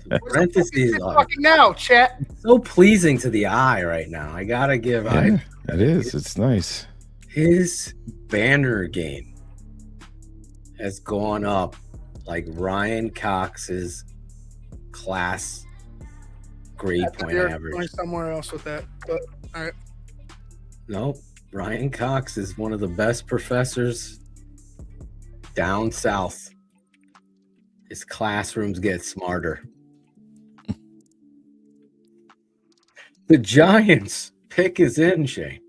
Parentheses fucking now, chat. So pleasing to the eye right now. I gotta give it is. It's nice. His banner game has gone up like Ryan Cox's class grade point average. Going somewhere else with that, but all right. No, Ryan Cox is one of the best professors down south. His classrooms get smarter. The Giants pick is in, Shane.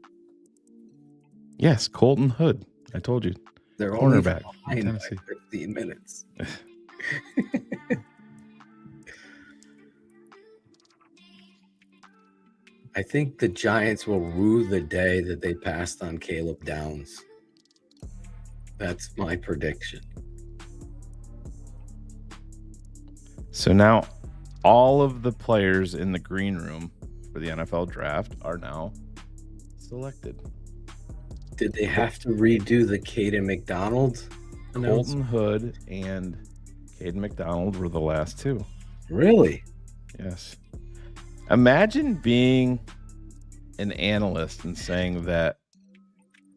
Yes, Colton Hood. I told you. They're cornerback. Only by 15 minutes. I think the Giants will rue the day that they passed on Caleb Downs. That's my prediction. So now all of the players in the green room for the NFL draft are now selected. Did they have to redo the Caden McDonald? Colton Hood and Caden McDonald were the last 2. Really? Yes. Imagine being an analyst and saying that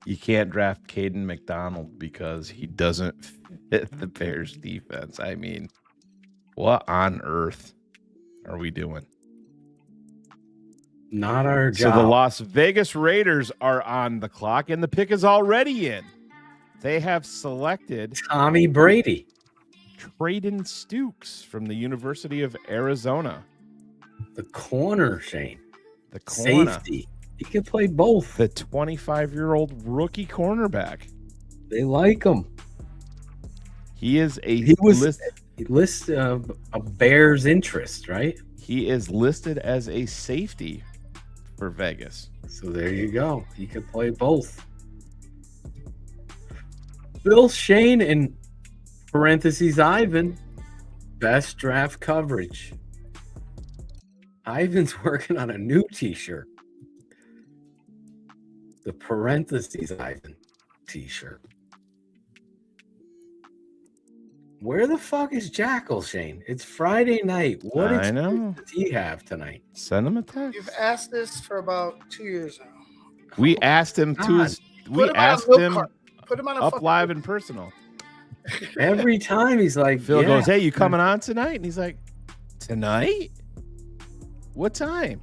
you can't draft Caden McDonald because he doesn't fit the Bears defense. I mean, what on earth are we doing? Not our job. So the Las Vegas Raiders are on the clock, and the pick is already in. They have selected Tommy Brady. Traden Stukes from the University of Arizona. The corner, Shane. The corner. Safety. He can play both. The 25-year-old rookie cornerback. They like him. He is a He lists a Bears interest, right? He is listed as a safety for Vegas. So there you go. He could play both. Bill Shane in parentheses Ivan, best draft coverage. Ivan's working on a new t-shirt. The parentheses Ivan t-shirt. Where the fuck is Jackal, Shane? It's Friday night. What I know. does he have tonight? Send him a text. You've asked this for about 2 years now. We asked him to his. We Put him on a asked milk him cart. Put him on a up fucking live and personal. Every time he's like, Phil yeah. goes, "Hey, you coming on tonight?" And he's like, "Tonight? What time?"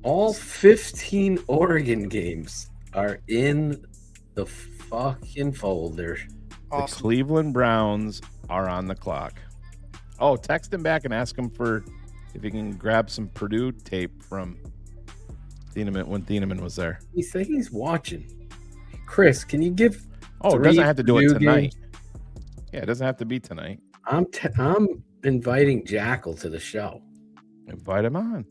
All 15 Oregon games are in the fucking folder. The Cleveland Browns are on the clock. Oh, text him back and ask him for if he can grab some Purdue tape from Thieneman when Thieneman was there. He said he's watching. Chris, can you give? Oh, it doesn't have to do it Purdue tonight. games? Yeah, it doesn't have to be tonight. I'm inviting Jackal to the show. Invite him on.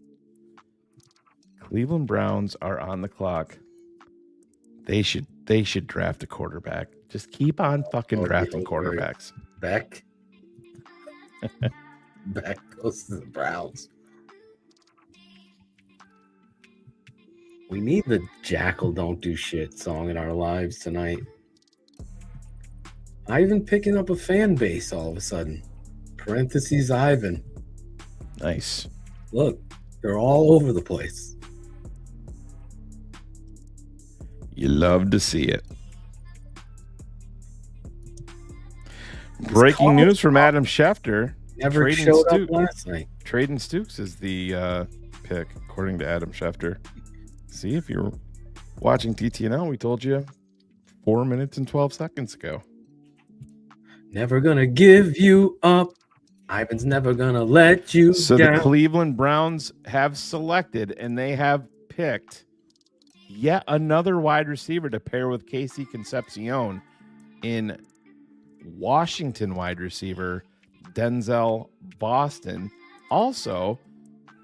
Cleveland Browns are on the clock. They should draft a quarterback. Just keep on fucking drafting quarterbacks. Beck goes to the Browns. We need the Jackal Don't Do Shit song in our lives tonight. Ivan picking up a fan base all of a sudden. Parentheses Ivan. Nice. Look, they're all over the place. You love to see it. Breaking news from Adam Schefter. Never Traden showed up last night. Traden Stukes is the pick, according to Adam Schefter. See, if you're watching TTNL, we told you 4 minutes and 12 seconds ago. Never gonna give you up. Ivan's never gonna let you So down. the Cleveland Browns have selected and they have picked yet another wide receiver to pair with Casey Concepcion in Washington wide receiver Denzel Boston, also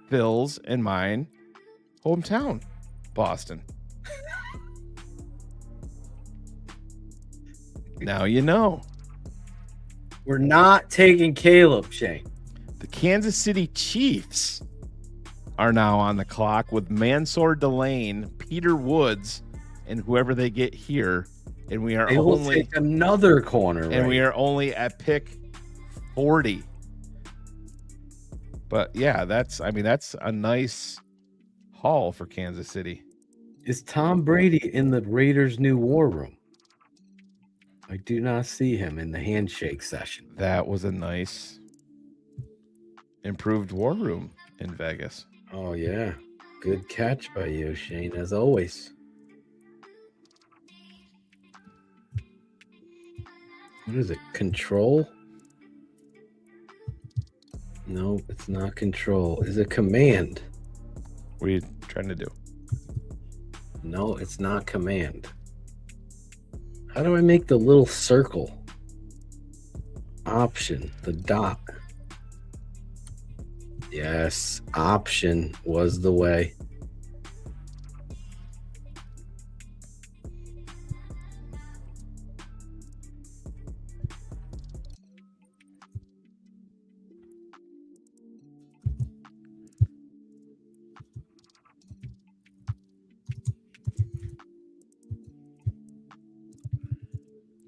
Phil's and mine hometown, Boston. Now you know. We're not taking Caleb, Shane. The Kansas City Chiefs are now on the clock with Mansour Delane, Peter Woods, and whoever they get here. And we are They will only take another corner. and we are only at pick 40. But yeah, that's a nice haul for Kansas City. Is Tom Brady in the Raiders' new war room? I do not see him in the handshake session. That was a nice improved war room in Vegas. Oh, yeah. Good catch by you, Shane, as always. What is it? Control? No, it's not control. Is it command? What are you trying to do? No, it's not command. How do I make the little circle? Option, the dot. Yes, option was the way.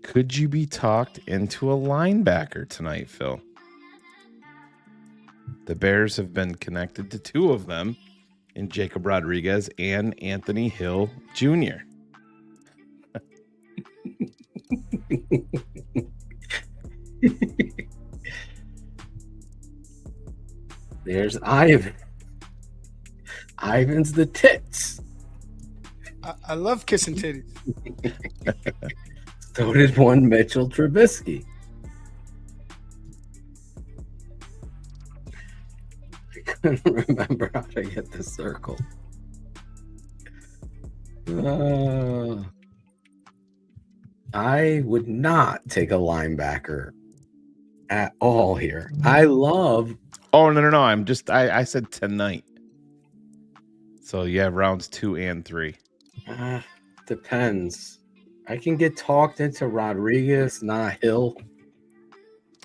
Could you be talked into a linebacker tonight, Phil? The Bears have been connected to two of them in Jacob Rodriguez and Anthony Hill Jr. There's Ivan. Ivan's the tits. I love kissing titties. So did one Mitchell Trubisky. I couldn't remember how to get the circle. I would not take a linebacker at all here. I love. Oh no! I said tonight. So you have rounds 2 and 3. Depends. I can get talked into Rodriguez, not Hill.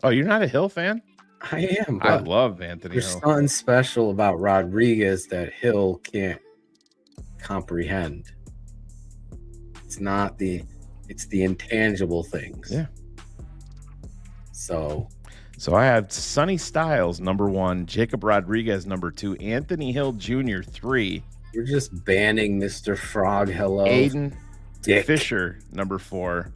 Oh, you're not a Hill fan? I am. I love Anthony There's Hill. something special about Rodriguez that Hill can't comprehend. It's the intangible things. Yeah. So I have Sonny Styles number 1, Jacob Rodriguez number 2, Anthony Hill Jr. 3. You're just banning Mr. Frog. Hello, Aiden Dick Fisher number 4,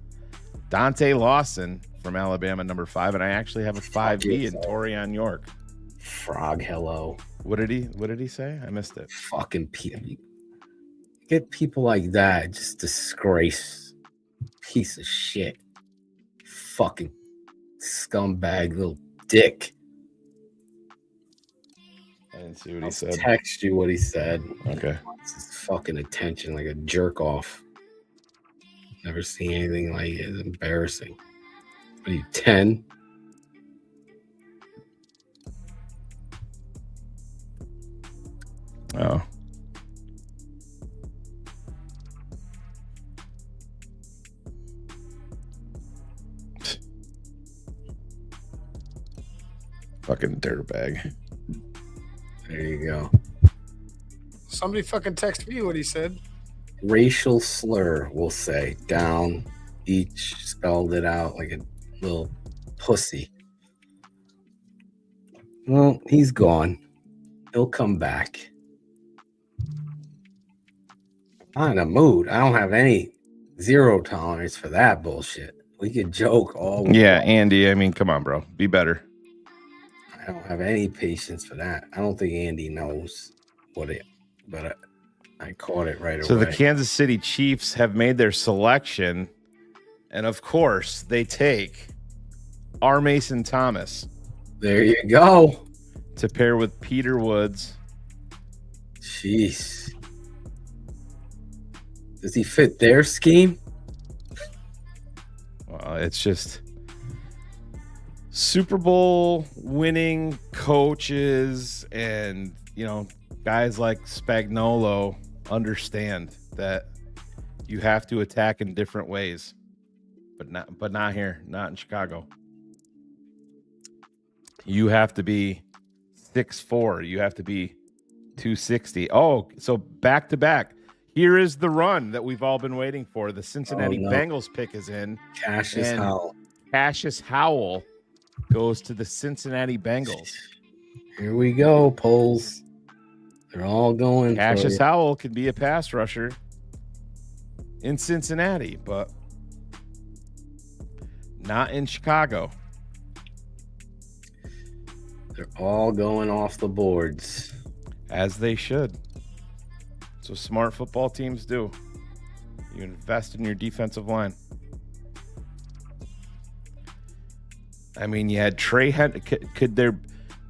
Dante Lawson from Alabama number 5, and I actually have a 5B in Torian York. Frog. Hello. What did he say? I missed it. Fucking get people like that. Just disgrace. Piece of shit. Fucking scumbag little dick. I didn't see what he said. Text you what he said. Okay. Wants his fucking attention like a jerk off. Never seen anything like it. It's embarrassing. What are you, 10? Oh. Fucking dirtbag. There you go. Somebody fucking text me what he said. Racial slur, we'll say. Down. Each spelled it out like a little pussy. Well, he's gone. He'll come back. I'm not in a mood. I don't have any zero tolerance for that bullshit. We could joke all. Yeah, Andy. I mean, come on, bro. Be better. I don't have any patience for that. I don't think Andy knows but I caught it right away. So the Kansas City Chiefs have made their selection, and of course, they take R. Mason Thomas. There you go. To pair with Peter Woods. Jeez. Does he fit their scheme? Well, it's just Super Bowl winning coaches and, guys like Spagnuolo understand that you have to attack in different ways, but not here, not in Chicago. You have to be 6'4". You have to be 260. Oh, so back to back. Here is the run that we've all been waiting for. The Cincinnati Bengals pick is in. Cassius Howell goes to the Cincinnati Bengals. Here we go, polls. They're all going. Cassius Howell can be a pass rusher in Cincinnati, but not in Chicago. They're all going off the boards. As they should. So smart football teams do. You invest in your defensive line. I mean, you had Trey. Could there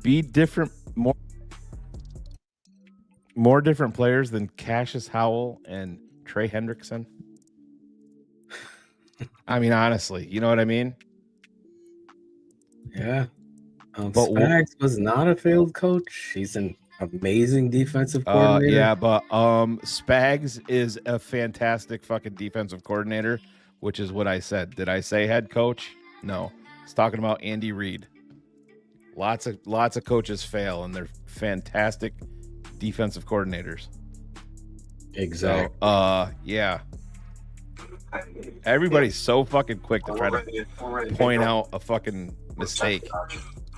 be more different players than Cassius Howell and Trey Hendrickson? I mean, honestly, you know what I mean? Yeah. Spags was not a failed coach. He's an amazing defensive coordinator. Yeah, but Spags is a fantastic fucking defensive coordinator, which is what I said. Did I say head coach? No. I was talking about Andy Reid. Lots of coaches fail, and they're fantastic defensive coordinators. Exactly. So, yeah. Everybody's so fucking quick to try to point out a fucking mistake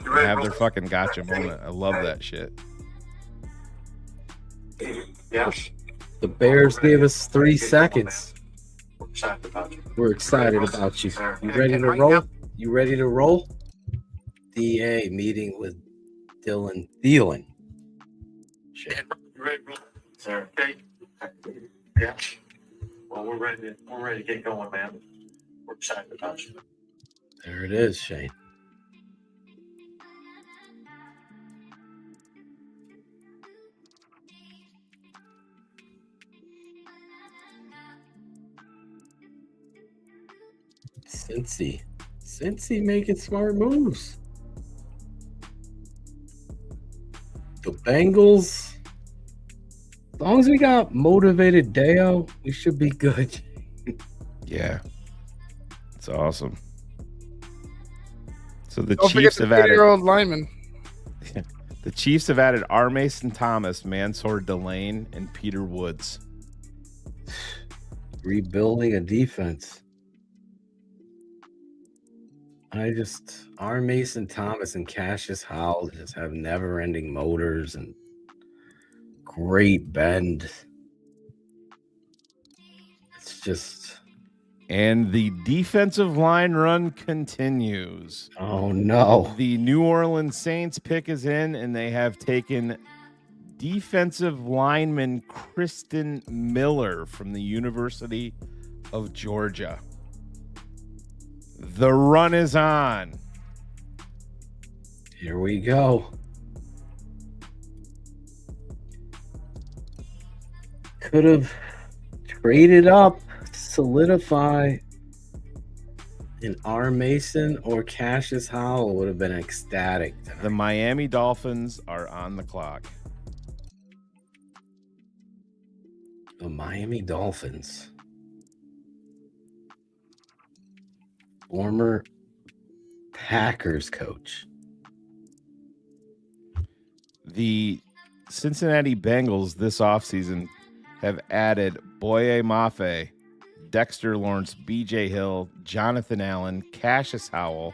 and have their fucking gotcha moment. I love that shit. The Bears gave us 3 seconds. We're excited about you. You ready to roll? You ready to roll? DA meeting with Dylan Thielen. Shit. Sir, okay. Yeah. Well, we're ready to get going, man. We're excited about you. There it is, Shane. Cincy making smart moves. The Bengals, as long as we got motivated Deo, we should be good. Yeah. It's awesome. So the Don't Chiefs forget have the 30-year-old lineman. The Chiefs have added R. Mason Thomas, Mansour Delane, and Peter Woods. Rebuilding a defense. R. Mason Thomas and Cassius Howell just have never-ending motors and great bend. It's just... And the defensive line run continues. Oh, no. The New Orleans Saints pick is in, and they have taken defensive lineman Kristen Miller from the University of Georgia. The run is on. Here we go. Could have traded up, solidify an R. Mason or Cassius Howell would have been ecstatic tonight. The Miami Dolphins are on the clock. The Miami Dolphins. Former Packers coach. The Cincinnati Bengals this offseason have added Boye Mafe, Dexter Lawrence, BJ Hill, Jonathan Allen, Cassius Howell,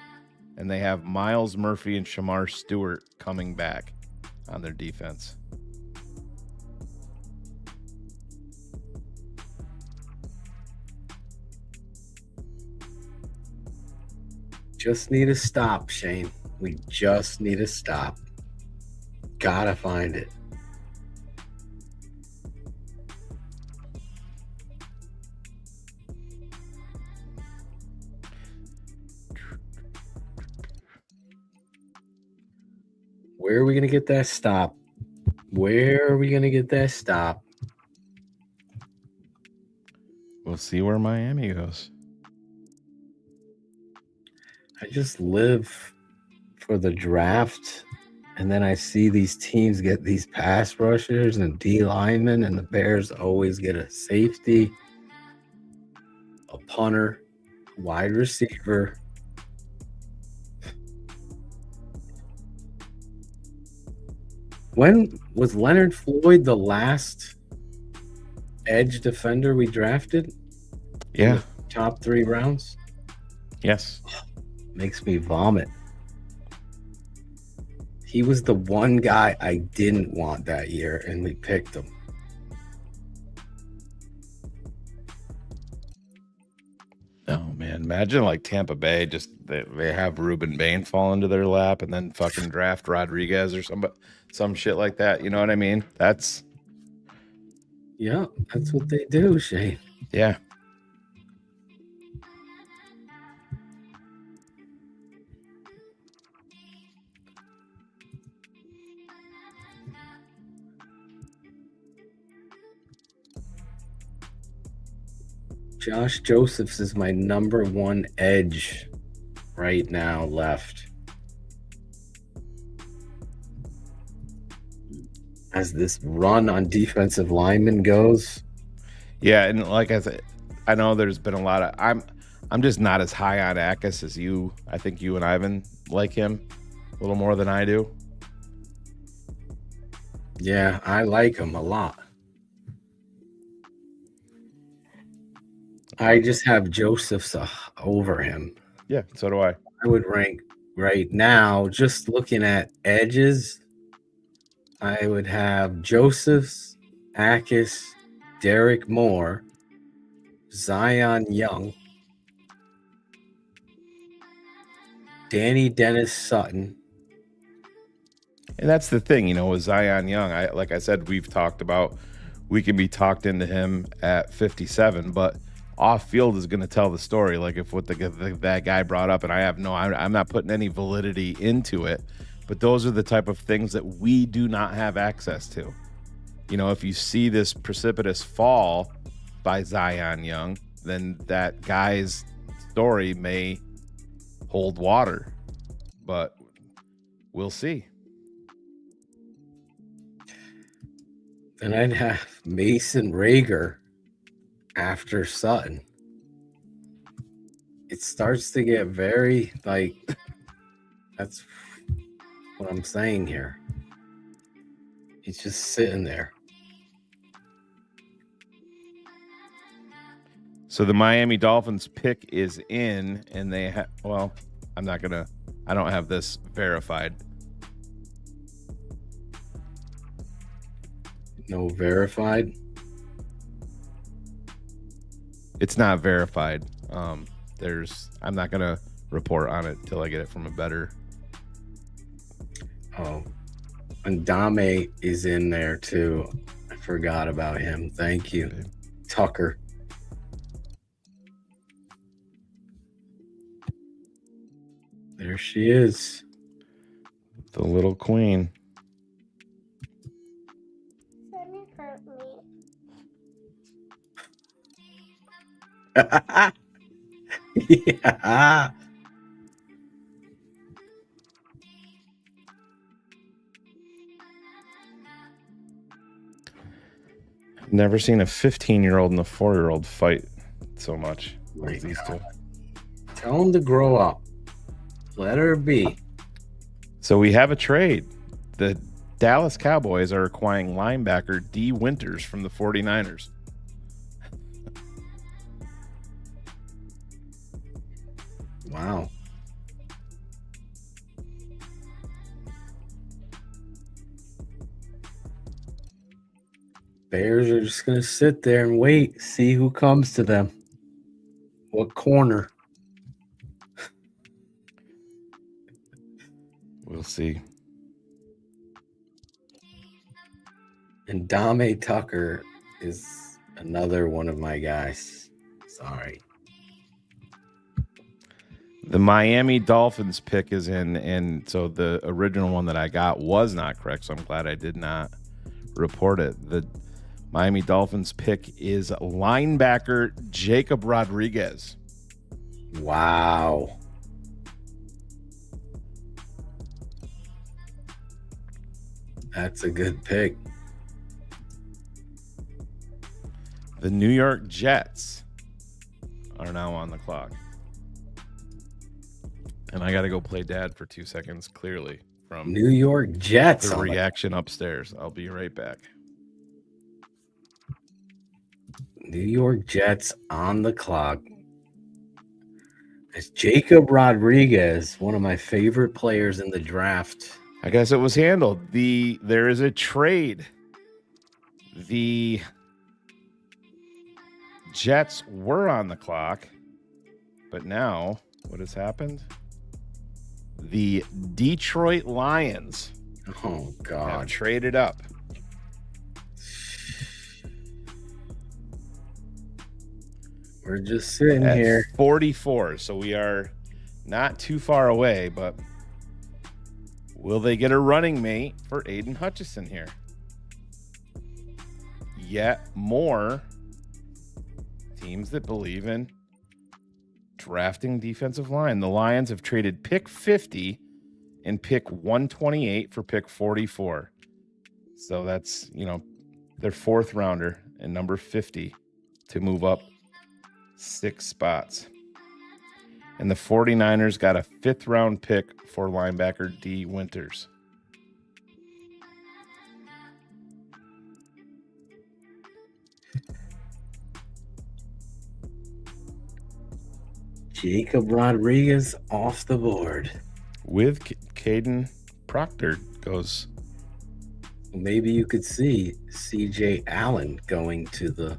and they have Miles Murphy and Shamar Stewart coming back on their defense. Just need a stop, Shane. We just need a stop. Gotta find it. Where are we going to get that stop? Where are we going to get that stop? We'll see where Miami goes. I just live for the draft, and then I see these teams get these pass rushers and D linemen, and the Bears always get a safety, a punter, wide receiver. When was Leonard Floyd the last edge defender we drafted? Yeah. Top 3 rounds? Yes. Makes me vomit. He was the one guy I didn't want that year, and we picked him. Oh, man. Imagine like Tampa Bay, just they have Ruben Bain fall into their lap and then fucking draft Rodriguez or some shit like that. You know what I mean? Yeah, that's what they do, Shane. Yeah. Josh Josephs is my number 1 edge right now left. As this run on defensive linemen goes. Yeah, and like I said, I know there's been a lot of I'm just not as high on Akis as you. I think you and Ivan like him a little more than I do. Yeah, I like him a lot. I just have Josephs over him. Yeah, so do I. I would rank right now, just looking at edges, I would have Josephs, Akis, Derek Moore, Zion Young, Danny Dennis Sutton. And that's the thing, with Zion Young. Like I said, we've talked about we can be talked into him at 57, but off field is going to tell the story. Like if what that guy brought up, and I'm not putting any validity into it, but those are the type of things that we do not have access to. If you see this precipitous fall by Zion Young, then that guy's story may hold water, but we'll see. And I'd have Mason Rager after Sutton. It starts to get very, like, that's what I'm saying here. He's just sitting there. So the Miami Dolphins pick is in, and they have, well, I don't have this verified. No verified? It's not verified. I'm not going to report on it till I get it from a better. Oh, and Dame is in there too. I forgot about him. Thank you. Okay. Tucker. There she is. The little queen. Yeah. Never seen a 15-year-old and a 4-year-old fight so much as these two. Tell them to grow up. Let her be. So we have a trade. The Dallas Cowboys are acquiring linebacker D. Winters from the 49ers. Wow. Bears are just going to sit there and wait, see who comes to them. What corner? We'll see. And Dame Tucker is another one of my guys. Sorry. The Miami Dolphins pick is in, and so the original one that I got was not correct, so I'm glad I did not report it. The Miami Dolphins pick is linebacker Jacob Rodriguez. Wow. That's a good pick. The New York Jets are now on the clock. And I got to go play dad for 2 seconds, clearly, from New York Jets. The reaction upstairs. I'll be right back. New York Jets on the clock. It's Jacob Rodriguez, one of my favorite players in the draft. I guess it was handled. There is a trade. The Jets were on the clock, but now what has happened? The Detroit Lions have traded up. We're just sitting at here. 44, so we are not too far away, but will they get a running mate for Aiden Hutchinson here? Yet more teams that believe in drafting defensive line. The Lions have traded pick 50 and pick 128 for pick 44. So that's, their fourth rounder and number 50 to move up 6 spots. And the 49ers got a 5th round pick for linebacker D. Winters. Jacob Rodriguez off the board. With Caden Proctor goes. Maybe you could see CJ Allen going to the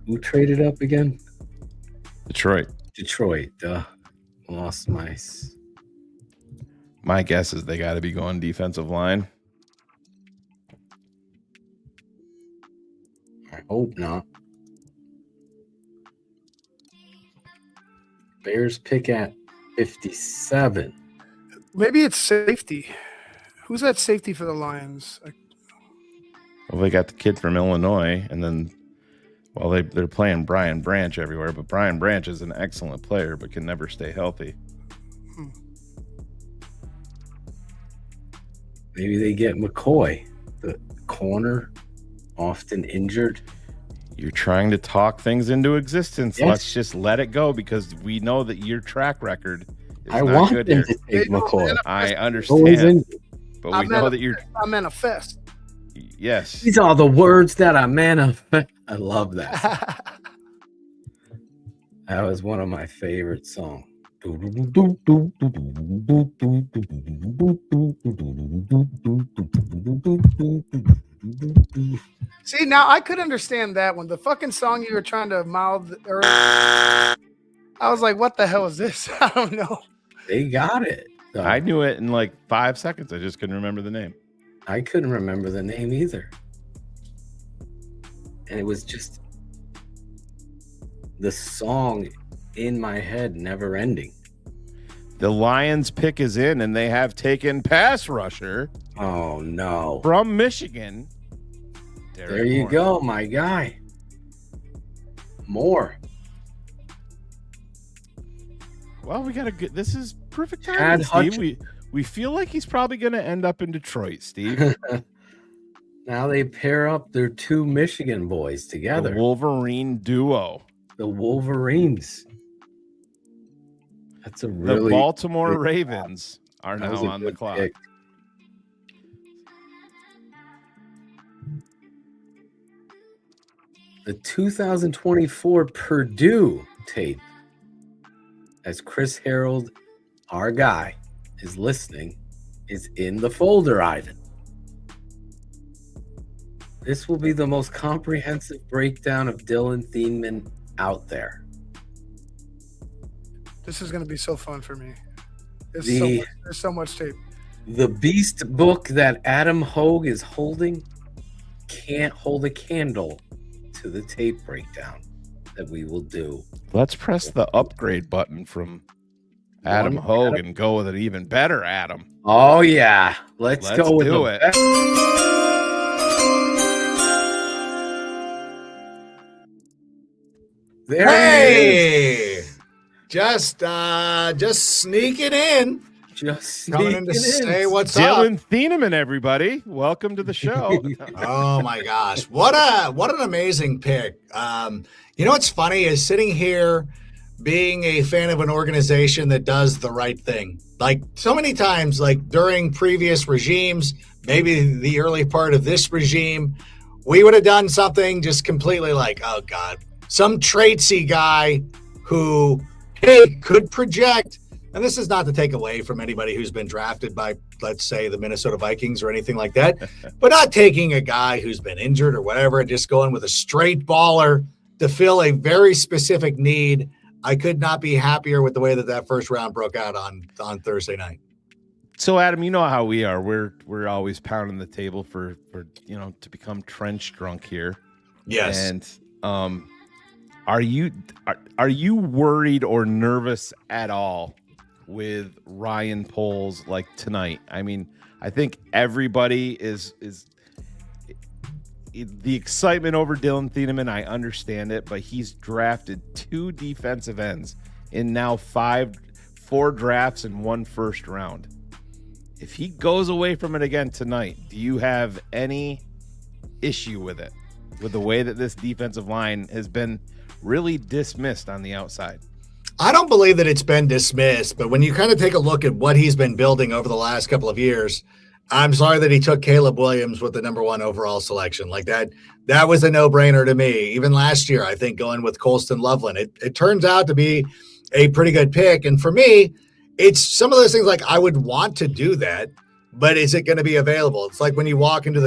who traded up again? Detroit. Lost my. My guess is they got to be going defensive line. I hope not. Bears pick at 57. Maybe it's safety. Who's that safety for the Lions? Well, they got the kid from Illinois, and then Well, they're playing Brian Branch everywhere, but Brian Branch is an excellent player, but can never stay healthy. Maybe they get McCoy, the corner, often injured. You're trying to talk things into existence. Yes. Let's just let it go because we know that your track record is I not want good them here. to take McCoy. I Always understand, injured. but we know that you're. I manifest. Yes. These are the words that I manifest. I love that. That was one of my favorite songs. See, now I could understand that one. The fucking song you were trying to mouth earlier, I was like, what the hell is this? I don't know. They got it. though. I knew it in like 5 seconds. I just couldn't remember the name. I couldn't remember the name either. And it was just the song in my head, never ending. The Lions pick is in, and they have taken pass rusher. Oh, no. From Michigan. There you go, my guy. More. Well, we got a good. This is perfect Chad timing, Steve. Hutchinson. We feel like he's probably going to end up in Detroit, Steve. Now they pair up their two Michigan boys together. The Wolverine duo. The Wolverines. That's a really the Baltimore good Ravens are That was now a on the good clock. pick. The 2024 Purdue tape, as Chris Harold, our guy, is listening, is in the folder, Ivan. This will be the most comprehensive breakdown of Dylan Thieneman out there. This is going to be so fun for me. There's so much tape. The beast book that Adam Hogue is holding can't hold a candle to the tape breakdown that we will do. Let's press the upgrade button from Adam Hogue and go with an even better Adam. Oh, yeah. Let's go with do it. There Hey! Just sneak it in. Just coming in to say what's Dylan up. Thieneman, everybody. Welcome to the show. Oh my gosh. What an amazing pick. You know what's funny is sitting here being a fan of an organization that does the right thing. Like so many times, like during previous regimes, maybe the early part of this regime, we would have done something just completely like, oh God, some traitsy guy who, hey, could project. And this is not to take away from anybody who's been drafted by, let's say, the Minnesota Vikings or anything like that, but not taking a guy who's been injured or whatever and just going with a straight baller to fill a very specific need. I could not be happier with the way that first round broke out on Thursday night. So, Adam, you know how we are. We're always pounding the table for to become trench drunk here. Yes. And are you worried or nervous at all with Ryan Poles like tonight? I mean, I think everybody is the excitement over Dylan Thieneman. I understand it, but he's drafted 2 defensive ends in now 4 drafts and 1 first round. If he goes away from it again tonight, do you have any issue with it, with the way that this defensive line has been really dismissed on the outside? I don't believe that it's been dismissed, but when you kind of take a look at what he's been building over the last couple of years, I'm sorry that he took Caleb Williams with the number 1 overall selection. Like that was a no-brainer to me. Even last year, I think going with Colston Loveland, it turns out to be a pretty good pick. And for me, it's some of those things like I would want to do that, but is it going to be available? It's like when you walk into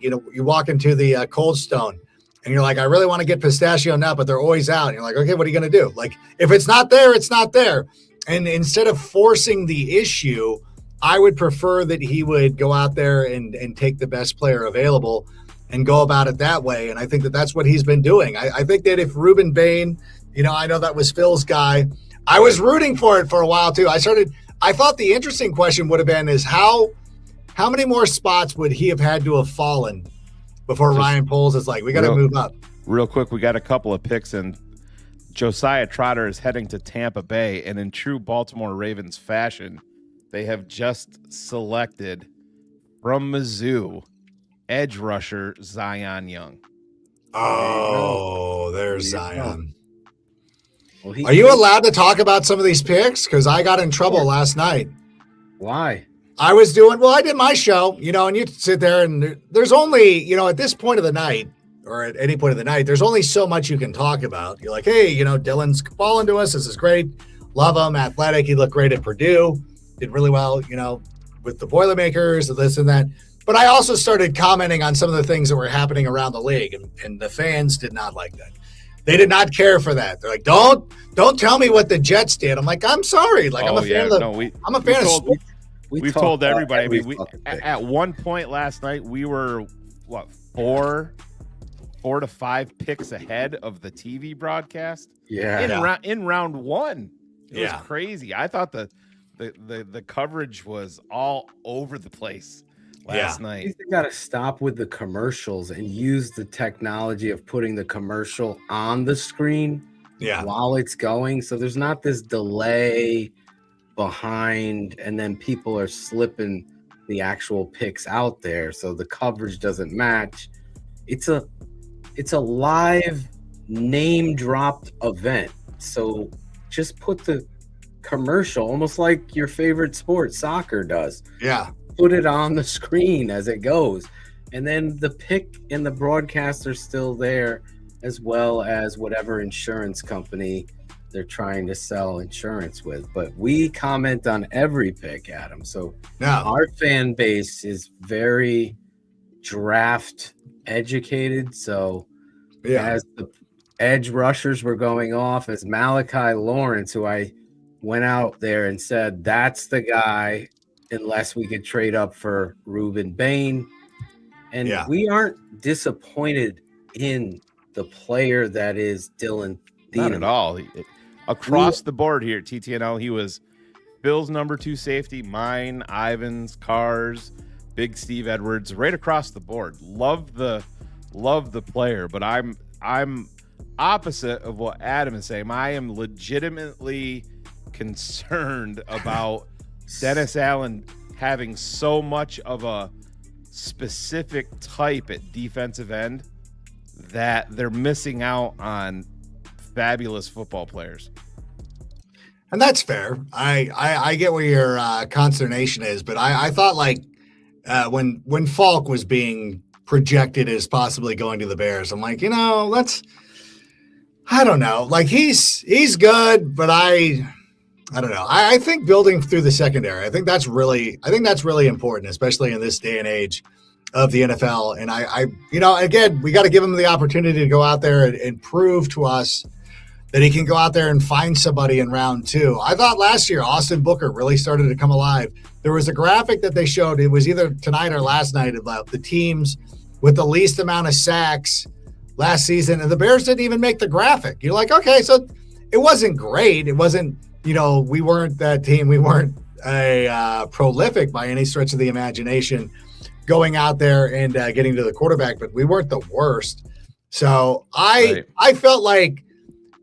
you walk into the Cold Stone and you're like, I really want to get pistachio nut, but they're always out. And you're like, okay, what are you going to do? Like if it's not there, it's not there. And instead of forcing the issue, I would prefer that he would go out there and take the best player available and go about it that way. And I think that that's what he's been doing. I think that if Ruben Bain, I know that was Phil's guy. I was rooting for it for a while too. I thought the interesting question would have been is how many more spots would he have had to have fallen before Ryan Poles is like, we got to move up. Real quick, we got a couple of picks, and Josiah Trotter is heading to Tampa Bay, and in true Baltimore Ravens fashion, they have just selected from Mizzou edge rusher Zion Young. Oh, there's Zion. Well, Are you allowed to talk about some of these picks? Because I got in trouble last night. Why? I did my show, and you sit there and there's only, at this point of the night or at any point of the night, there's only so much you can talk about. You're like, hey, Dylan's falling to us. This is great. Love him. Athletic. He looked great at Purdue. Did really well, with the Boilermakers and this and that. But I also started commenting on some of the things that were happening around the league, and the fans did not like that. They did not care for that. They're like, don't tell me what the Jets did. I'm like, I'm sorry. Like, I'm a fan of sports. We've told everybody. I mean, at one point last night, we were, 4 to 5 picks ahead of the TV broadcast? Yeah. In round one. It was crazy. I thought the coverage was all over the place last night. They got to stop with the commercials and use the technology of putting the commercial on the screen while it's going. So there's not this delay behind, and then people are slipping the actual picks out there, so the coverage doesn't match. It's a live name dropped event, so just put the commercial almost like your favorite sport, soccer, does. Put it on the screen as it goes, and then the pick and the broadcast are still there, as well as whatever insurance company they're trying to sell insurance with. But we comment on every pick, Adam. So our fan base is very draft educated. So as the edge rushers were going off, as Malachi Lawrence, who I went out there and said, that's the guy, unless we could trade up for Reuben Bain. And we aren't disappointed in the player that is Dylan Thieneman. Not at all. Across the board here at TTNL, he was Bill's number 2 safety, mine, Ivan's, Carr's, Big Steve Edwards, right across the board. Love the player, but I'm opposite of what Adam is saying. I am legitimately concerned about Dennis Allen having so much of a specific type at defensive end that they're missing out on fabulous football players. And that's fair. I get where your consternation is, but I thought when Falk was being projected as possibly going to the Bears, I'm like, I don't know. Like he's good, but I don't know. I think building through the secondary, I think that's really important, especially in this day and age of the NFL. And I again, we got to give him the opportunity to go out there and prove to us that he can go out there and find somebody in round 2. I thought last year Austin Booker really started to come alive. There was a graphic that they showed, it was either tonight or last night, about the teams with the least amount of sacks last season, and the Bears didn't even make the graphic. You're like, okay, so it wasn't great. It wasn't, we weren't that team. We weren't prolific by any stretch of the imagination going out there and getting to the quarterback, but we weren't the worst. So I felt like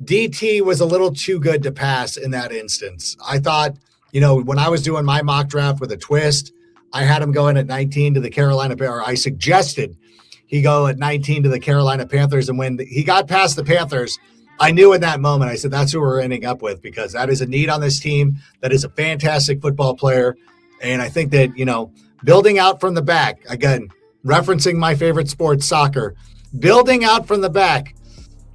DT was a little too good to pass in that instance. I thought, when I was doing my mock draft with a twist, I had him going at 19 to the Carolina Bears. I suggested he go at 19 to the Carolina Panthers. And when he got past the Panthers, I knew in that moment, I said, that's who we're ending up with, because that is a need on this team. That is a fantastic football player. And I think that, building out from the back, again, referencing my favorite sport, soccer, building out from the back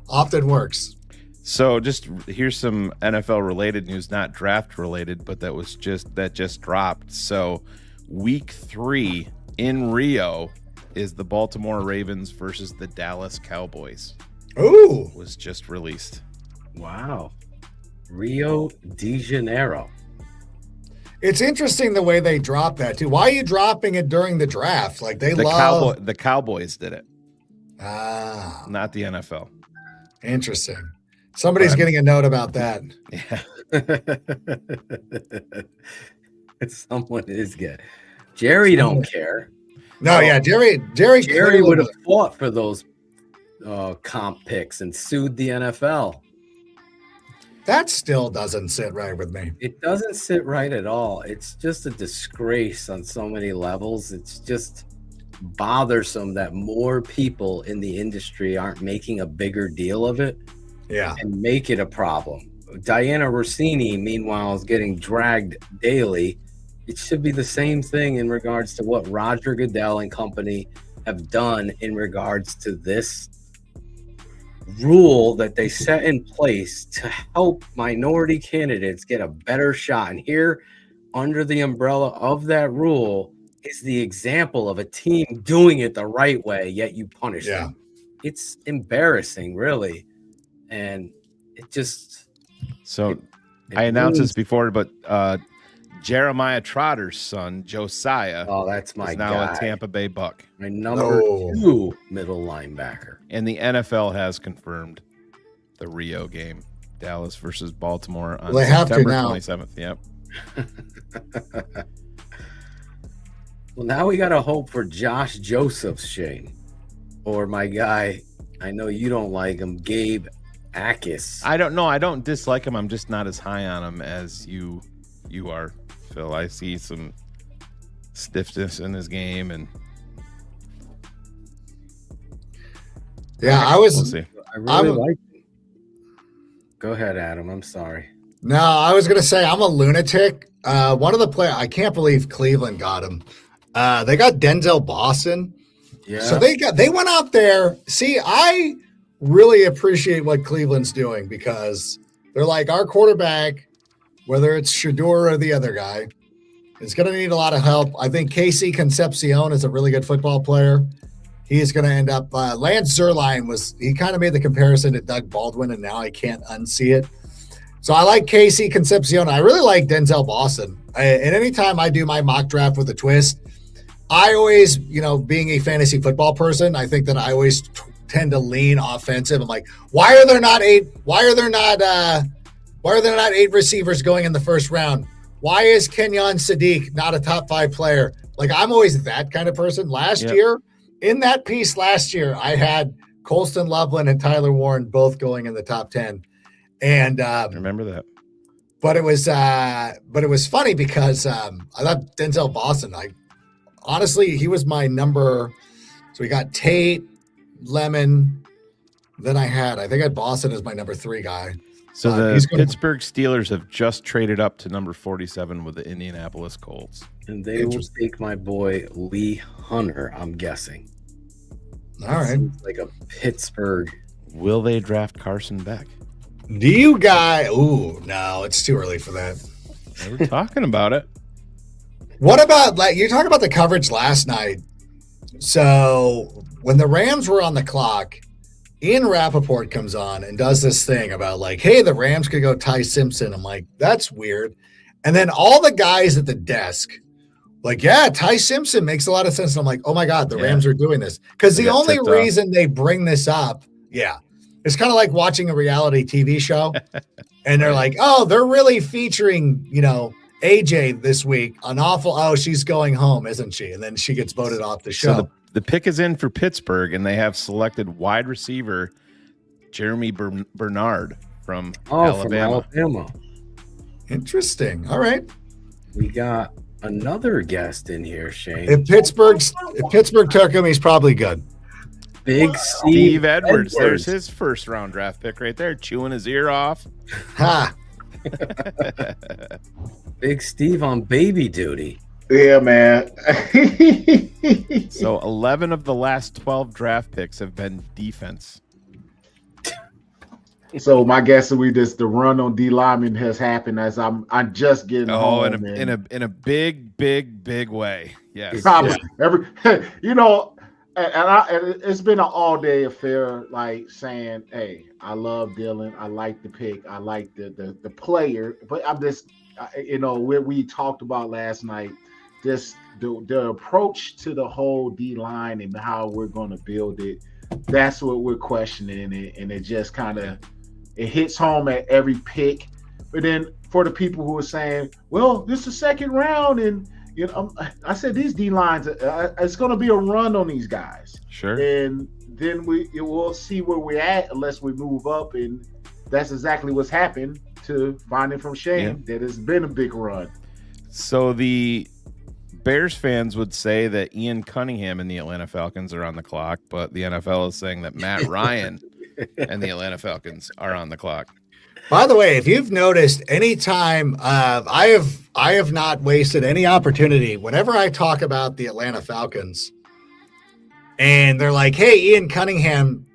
often works. So just here's some NFL related news, not draft related, but that just dropped. So week 3 in Rio is the Baltimore Ravens versus the Dallas Cowboys. Ooh. Was just released. Wow. Rio de Janeiro. It's interesting the way they drop that too. Why are you dropping it during the draft? Like the Cowboys did it. Not the NFL. Interesting. Somebody's getting a note about that. Yeah. Someone is good. Jerry don't care. No, yeah, Jerry would have fought for those comp picks and sued the NFL. That still doesn't sit right with me. It doesn't sit right at all. It's just a disgrace on so many levels. It's just bothersome that more people in the industry aren't making a bigger deal of it. Yeah. And make it a problem. Diana Rossini, meanwhile, is getting dragged daily. It should be the same thing in regards to what Roger Goodell and company have done in regards to this rule that they set in place to help minority candidates get a better shot. And here, under the umbrella of that rule, is the example of a team doing it the right way, yet you punish them. It's embarrassing, really. And it just... So I announced this before, but Jeremiah Trotter's son, Josiah, that's my is now guy. a Tampa Bay Buck. My number 2 middle linebacker. And the NFL has confirmed the Rio game, Dallas versus Baltimore on September 27th. Yep. Well, now we got to hope for Josh Josephs, Shane. Or my guy, I know you don't like him, Gabe Akis. I don't know. I don't dislike him. I'm just not as high on him as you are, Phil. I see some stiffness in his game, and we'll see. I really like him. Go ahead, Adam. I'm sorry. No, I was gonna say I'm a lunatic. One of the players, I can't believe Cleveland got him. They got Denzel Boston. Yeah. So they went out there. See, I really appreciate what Cleveland's doing because they're like, our quarterback, whether it's Shador or the other guy, is going to need a lot of help. I think Casey Concepcion is a really good football player. He is going to end up Lance Zierlein he kind of made the comparison to Doug Baldwin, and now I can't unsee it. So I like Casey Concepcion. I really like Denzel Boston. And anytime I do my mock draft with a twist, I always, being a fantasy football person, I think that I always tend to lean offensive. I'm like, why are there not 8 receivers going in the first round? Why is Kenyon Sadiq not a top 5 player? Like, I'm always that kind of person. Last year, in that piece last year, I had Colston Loveland and Tyler Warren both going in the top 10. And I remember that. But it was funny because I thought Denzel Boston, honestly, he was my number. So we got Tate, Lemon. Then I think I had Boston as my number 3 guy. So the Pittsburgh Steelers have just traded up to number 47 with the Indianapolis Colts. And they will take my boy Lee Hunter, I'm guessing. All right. Seems like a Pittsburgh. Will they draft Carson Beck? Do you guys? Ooh, no, it's too early for that. We're talking about it. What about, you're talking about the coverage last night. So when the Rams were on the clock, Ian Rappaport comes on and does this thing about hey, the Rams could go Ty Simpson. I'm like, that's weird. And then all the guys at the desk, Ty Simpson makes a lot of sense. And I'm like, oh my God, the Rams are doing this. Because the only reason they bring this up, it's kind of like watching a reality TV show. And they're like, oh, they're really featuring, AJ this week. She's going home, isn't she? And then she gets voted off the show. So the pick is in for Pittsburgh, and they have selected wide receiver Jeremy Bernard from Alabama. Interesting. All right. We got another guest in here, Shane. If Pittsburgh took him, he's probably good. Big Steve Edwards. There's his first round draft pick right there, chewing his ear off. Ha. Big Steve on baby duty. Yeah, man. So 11 of the last 12 draft picks have been defense. So my guess is the run on D lineman has happened as I'm just getting home. in a big way. Yes. Probably and it's been an all day affair, saying, hey, I love Dylan. I like the pick. I like the player. But I'm just, what we talked about last night, just the approach to the whole D line and how we're going to build it. That's what we're questioning it. And it just kind of, it hits home at every pick. But then for the people who are saying, well, this is the second round and, I said these D lines, it's going to be a run on these guys. Sure. And then we'll see where we're at unless we move up, and that's exactly what's happened to Finding from Shame. That has been a big run. So the Bears fans would say that Ian Cunningham and the Atlanta Falcons are on the clock, but the NFL is saying that Matt Ryan and the Atlanta Falcons are on the clock. By the way, if you've noticed, anytime I have not wasted any opportunity whenever I talk about the Atlanta Falcons, and they're like, "Hey, Ian Cunningham,"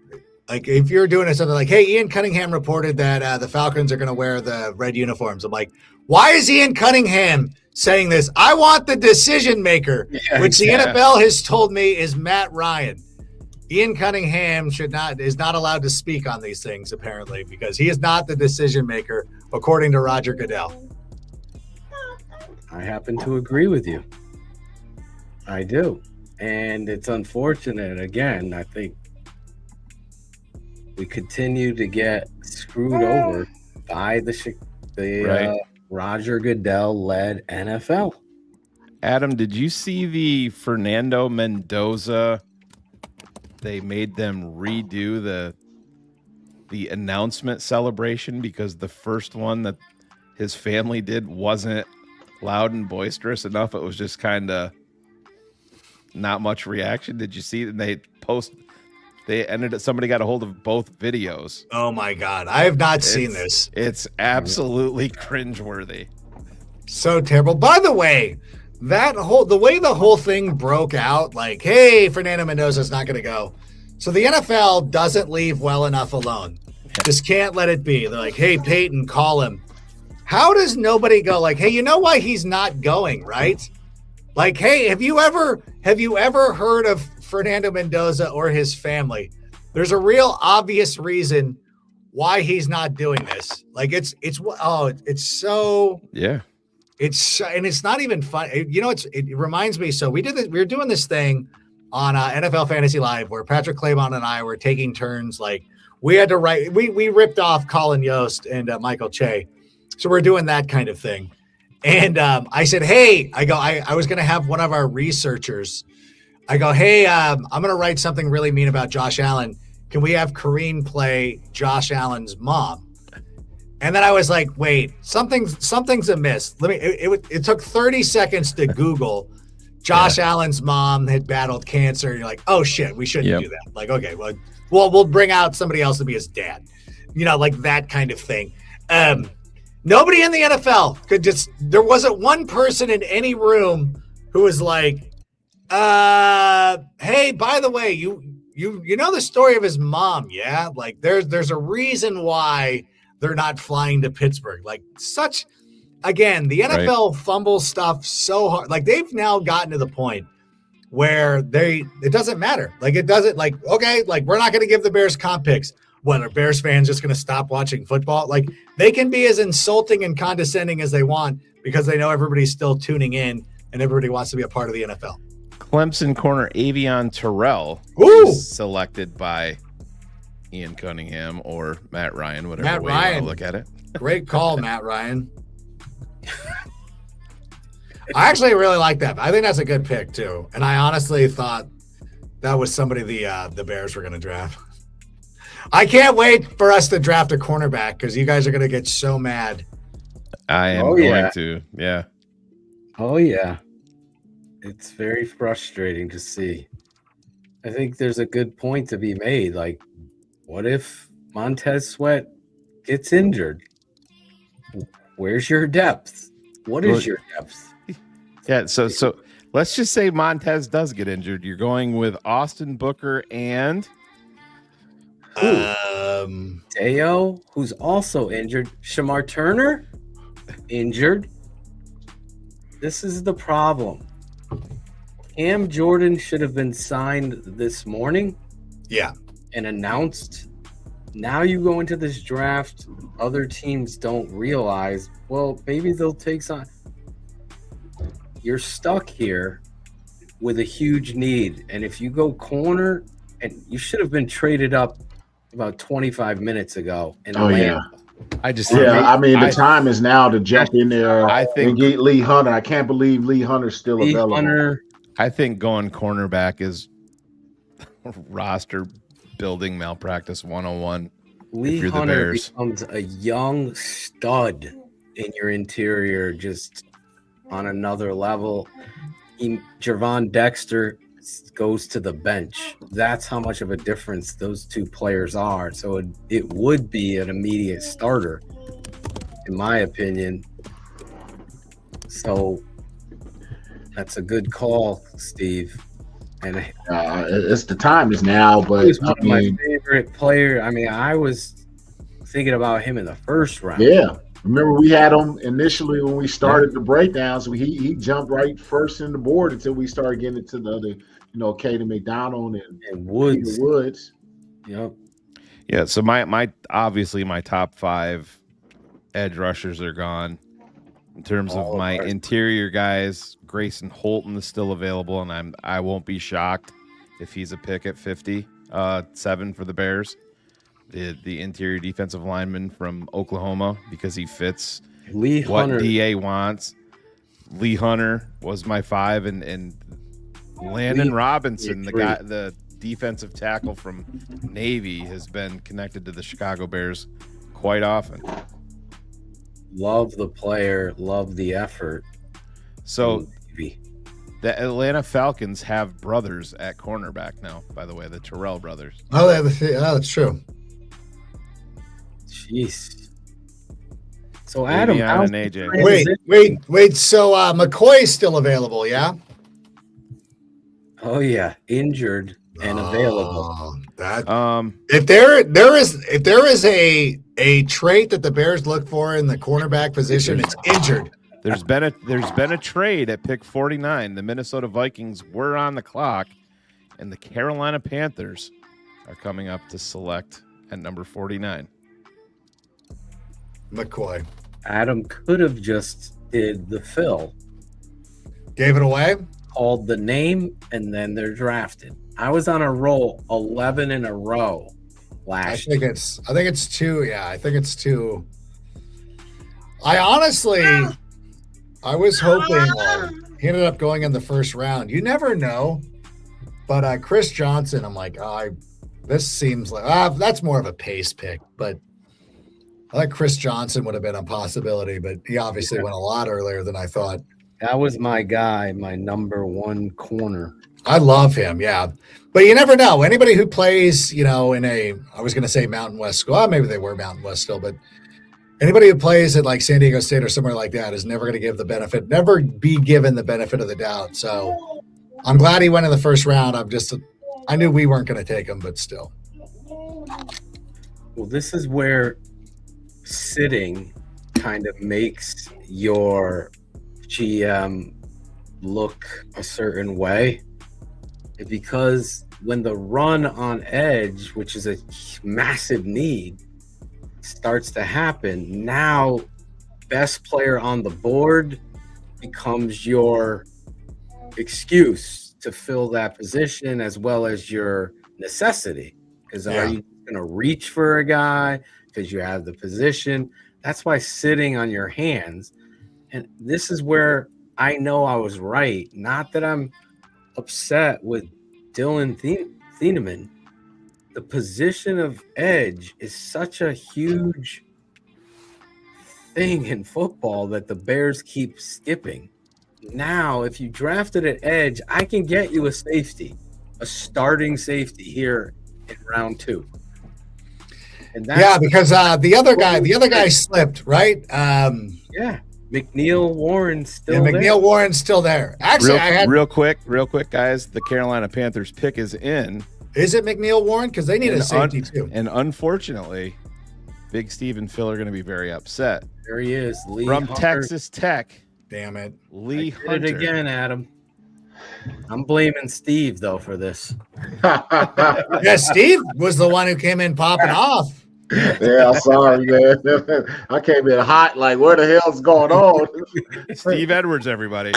like if you're doing something like, "Hey, Ian Cunningham reported that the Falcons are going to wear the red uniforms." I'm like, "Why is Ian Cunningham saying this? I want the decision maker," which the NFL has told me is Matt Ryan. Ian Cunningham is not allowed to speak on these things, apparently, because he is not the decision maker, according to Roger Goodell. I happen to agree with you. I do. And it's unfortunate. Again, I think we continue to get screwed over by the Roger Goodell-led NFL. Adam, did you see the Fernando Mendoza? They made them redo the announcement celebration because the first one that his family did wasn't loud and boisterous enough. It was just kind of not much reaction. Did you see it? And somebody got a hold of both videos. Oh my God. I have not seen this. It's absolutely cringeworthy. So terrible. By the way, the way the whole thing broke out, like, hey, Fernando Mendoza's not going to go. So the NFL doesn't leave well enough alone. Just can't let it be. They're like, hey, Peyton, call him. How does nobody go like, hey, you know why he's not going, right? Like, hey, have you ever heard of Fernando Mendoza or his family? There's a real obvious reason why he's not doing this. Like it's so it's not even fun. You know, it reminds me. So we were doing this thing on NFL Fantasy Live where Patrick Claybon and I were taking turns. Like we had to write. We ripped off Colin Yost and Michael Che. So we're doing that kind of thing. And I said, hey, I was going to have one of our researchers. I go, hey, I'm going to write something really mean about Josh Allen. Can we have Kareen play Josh Allen's mom? And then I was like, wait, something's amiss. It took 30 seconds to Google Josh Allen's mom had battled cancer. And you're like, oh shit, we shouldn't do that. Like, okay, well, we'll bring out somebody else to be his dad. You know, like that kind of thing. Nobody in the NFL there wasn't one person in any room who was like, hey, by the way, you know the story of his mom, yeah? Like there's a reason why they're not flying to Pittsburgh. Like again, the NFL fumbles stuff so hard. Like they've now gotten to the point where it doesn't matter. Like it doesn't okay, like we're not going to give the Bears comp picks. What, are Bears fans just going to stop watching football? Like they can be as insulting and condescending as they want because they know everybody's still tuning in and everybody wants to be a part of the NFL. Clemson corner Avion Terrell is selected by Ian Cunningham or Matt Ryan, whatever way you want to look at it. Great call, Matt Ryan. I actually really like that. I think that's a good pick too. And I honestly thought that was somebody the Bears were going to draft. I can't wait for us to draft a cornerback because you guys are going to get so mad. I am going to. Yeah. Oh, yeah. It's very frustrating to see. I think there's a good point to be made. Like, what if Montez Sweat gets injured? Where's your depth? What is your depth? Yeah, so let's just say Montez does get injured. You're going with Austin Booker and Deo, who's also injured. Shamar Turner, injured. This is the problem. Cam Jordan should have been signed this morning. Yeah. And announced. Now you go into this draft, other teams don't realize, well, maybe they'll take some. You're stuck here with a huge need. And if you go corner, and you should have been traded up about 25 minutes ago. I mean, the time is now to jump in there and get Lee Hunter. I can't believe Lee Hunter's still available. I think going cornerback is roster building malpractice 101. Lee if you're the Hunter Bears. becomes a young stud in your interior, just on another level. Javon Dexter goes to the bench. That's how much of a difference those two players are. So it would be an immediate starter, in my opinion. So that's a good call, Steve. And it's the time is now, but he was one of my favorite players. I mean, I was thinking about him in the first round. Yeah. Remember, we had him initially when we started the breakdowns. He jumped right first in the board until we started getting into the other, Caden McDonald and Woods. Woods. Yep. Yeah. So my obviously my top 5 edge rushers are gone. In terms of my interior guys, Grayson Holton is still available, and I won't be shocked if he's a pick at 57 for the Bears. The interior defensive lineman from Oklahoma, because he fits what DA wants. Lee Hunter was my 5, and Landon Robinson, the defensive tackle from Navy, has been connected to the Chicago Bears quite often. Love the player, love the effort. So the Atlanta Falcons have brothers at cornerback now, by the way, the Terrell brothers. Oh, that's true. Jeez. So Adam, and AJ. Wait. So McCoy's still available, yeah? Oh yeah, injured and available. If there is a trait that the Bears look for in the cornerback position, it's injured. There's been a trade at pick 49. The Minnesota Vikings were on the clock, and the Carolina Panthers are coming up to select at number 49. McCoy. Adam could have just did the fill. Gave it away? Called the name, and then they're drafted. I was on a roll 11 in a row last year. I think it's 2. Yeah, I think it's 2. I honestly, I was hoping he ended up going in the first round. You never know. But Chris Johnson, I'm like, this seems like that's more of a pace pick. But I think Chris Johnson would have been a possibility, but he obviously went a lot earlier than I thought. That was my guy, my number 1 corner. I love him, yeah. But you never know. Anybody who plays, in I was going to say Mountain West school. Oh, maybe they were Mountain West still, but anybody who plays at like San Diego State or somewhere like that is never going to never be given the benefit of the doubt. So I'm glad he went in the first round. I knew we weren't going to take him, but still. Well, this is where sitting kind of makes your GM look a certain way, because when the run on edge, which is a massive need, starts to happen, now best player on the board becomes your excuse to fill that position, as well as your necessity. Because are you going to reach for a guy because you have the position? That's why sitting on your hands. And this is where I know I was right. Not that I'm upset with Dylan Thieneman. The position of edge is such a huge thing in football that the Bears keep skipping. Now, if you drafted at edge, I can get you a safety, a starting safety here in round 2. And that's because the other guy slipped, right? McNeil Warren's still there. McNeil Warren's still there. Actually, real quick, guys. The Carolina Panthers pick is in. Is it McNeil Warren? Because they need a safety too. And unfortunately, Big Steve and Phil are going to be very upset. There he is, Lee from Hunter. Texas Tech. Damn it, Lee I did it Hunter. again, Adam. I'm blaming Steve though for this. Yeah, Steve was the one who came in popping off. Yeah, sorry, man. I came in hot, like, where the hell's going on? Steve Edwards, everybody.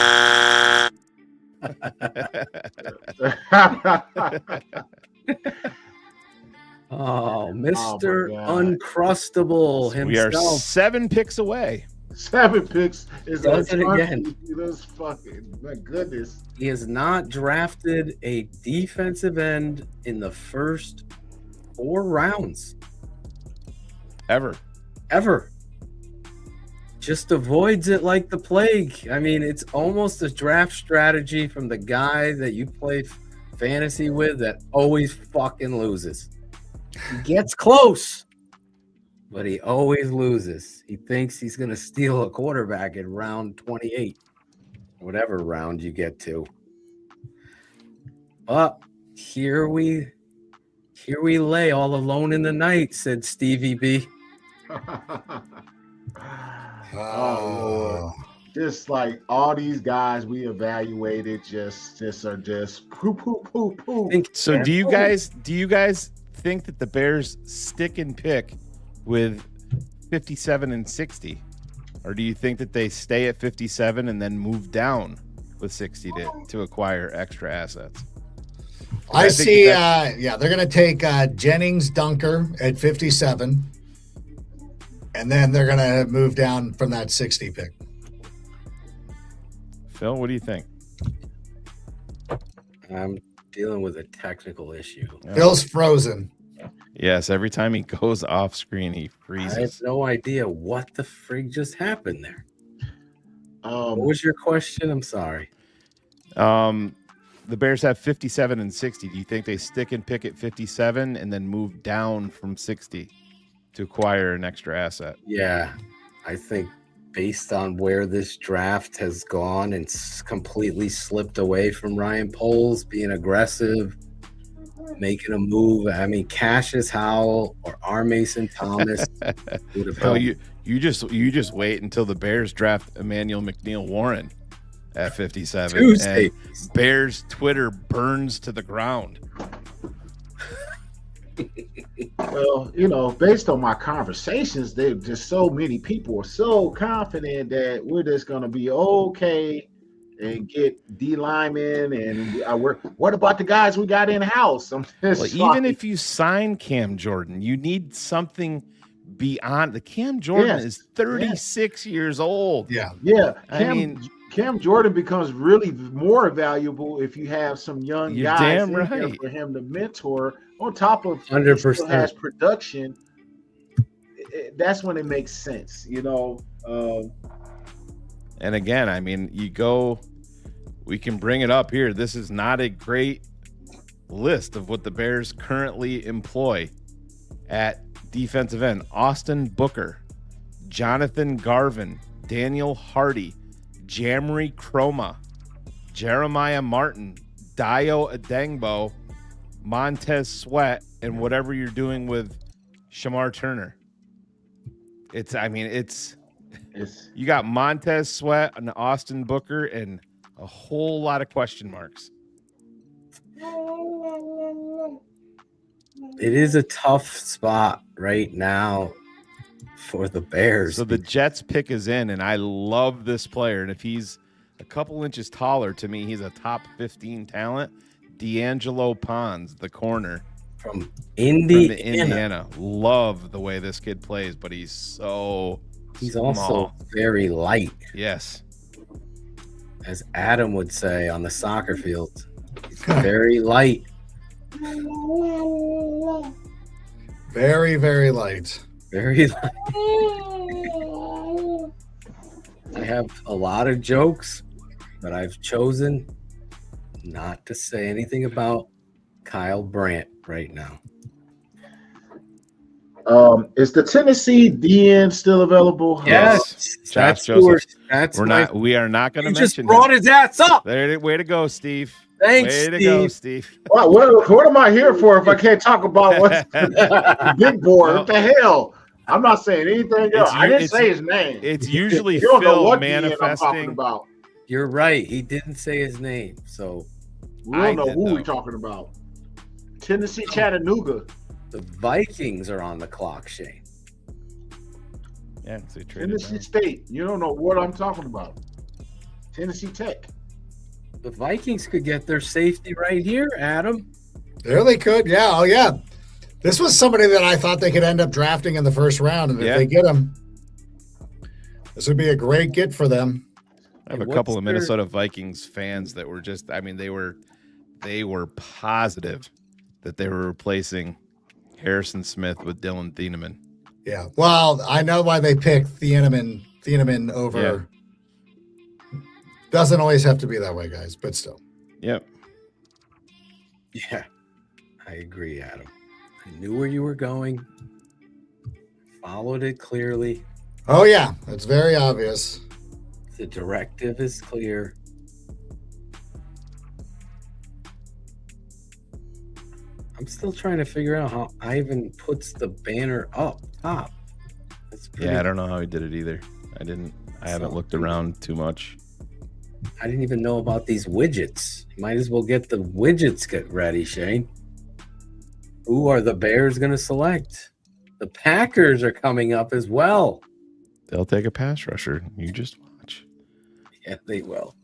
Oh, Mr. Uncrustable himself. We are 7 picks away. 7 picks is does it again. This fucking, my goodness. He has not drafted a defensive end in the first 4 rounds ever. Just avoids it like the plague. I mean, it's almost a draft strategy from the guy that you play fantasy with that always fucking loses. He gets close, but he always loses. He thinks he's going to steal a quarterback in round 28, whatever round you get to. But here we lay all alone in the night, said Stevie B. Oh Lord. Just like all these guys we evaluated just are just poo. So do you guys think that the Bears stick and pick with 57 and 60? Or do you think that they stay at 57 and then move down with 60 to acquire extra assets? I see they're going to take Jennings Dunker at 57. And then they're going to move down from that 60 pick. Phil, what do you think? I'm dealing with a technical issue. Phil's frozen. Yes, every time he goes off screen, he freezes. I have no idea what the frig just happened there. What was your question? I'm sorry. The Bears have 57 and 60. Do you think they stick and pick at 57 and then move down from 60 to acquire an extra asset? Yeah, I think based on where this draft has gone and completely slipped away from Ryan Poles being aggressive, making a move. I mean, Cassius Howell or R. Mason Thomas would have helped. You just wait until the Bears draft Emmanuel McNeil Warren at 57. Tuesday. And Bears Twitter burns to the ground. Well, based on my conversations, there's just so many people are so confident that we're just going to be okay and get D linemen. And what about the guys we got in house? Even if you sign Cam Jordan, you need something beyond. The Cam Jordan is 36 years old. Yeah. Cam Jordan becomes really more valuable if you have some young guys in there for him to mentor. On top of 100% has production, that's when it makes sense, And again, I mean, we can bring it up here. This is not a great list of what the Bears currently employ at defensive end. Austin Booker, Jonathan Garvin, Daniel Hardy, Jamry Chroma, Jeremiah Martin, Dio Adengbo, Montez Sweat, and whatever you're doing with Shamar Turner. You got Montez Sweat and Austin Booker and a whole lot of question marks. It is a tough spot right now for the Bears. So the Jets pick is in, and I love this player. And if he's a couple inches taller, to me, he's a top 15 talent. D'Angelo Pons, the corner from Indiana. Indiana. Love the way this kid plays, but he's small. Also very light. Yes. As Adam would say on the soccer field, he's very light. Very, very light. Very light. I have a lot of jokes, but I've chosen not to say anything about Kyle Brandt right now. Is the Tennessee DN still available? Yes. Josh Joseph. We are not going to mention just brought his ass up. Way to go, Steve. Thanks, Way Steve. to go, Steve. What am I here for if I can't talk about what's the big board? What the hell? I'm not saying anything else. I didn't say his name. It's usually you don't know Phil what manifesting. DN I'm talking about. You're right. He didn't say his name, so we don't know who we're talking about. Tennessee Chattanooga. The Vikings are on the clock, Shane. Yeah, so traded Tennessee State. You don't know what I'm talking about. Tennessee Tech. The Vikings could get their safety right here, Adam. There they could. Yeah. Oh, yeah. This was somebody that I thought they could end up drafting in the first round. And if they get him, this would be a great get for them. I have a couple of Minnesota Vikings fans that were just, they were positive that they were replacing Harrison Smith with Dylan Thieneman. Yeah. Well, I know why they picked Thieneman over. Yeah. Doesn't always have to be that way, guys, but still. Yep. Yeah, I agree, Adam. I knew where you were going. Followed it clearly. Oh, yeah. That's very obvious. The directive is clear. I'm still trying to figure out how Ivan puts the banner up top. Yeah, I don't know how he did it either. I haven't looked around too much. I didn't even know about these widgets. Might as well get the widgets get ready, Shane. Who are the Bears going to select? The Packers are coming up as well. They'll take a pass rusher. You just watch. Yeah, they will.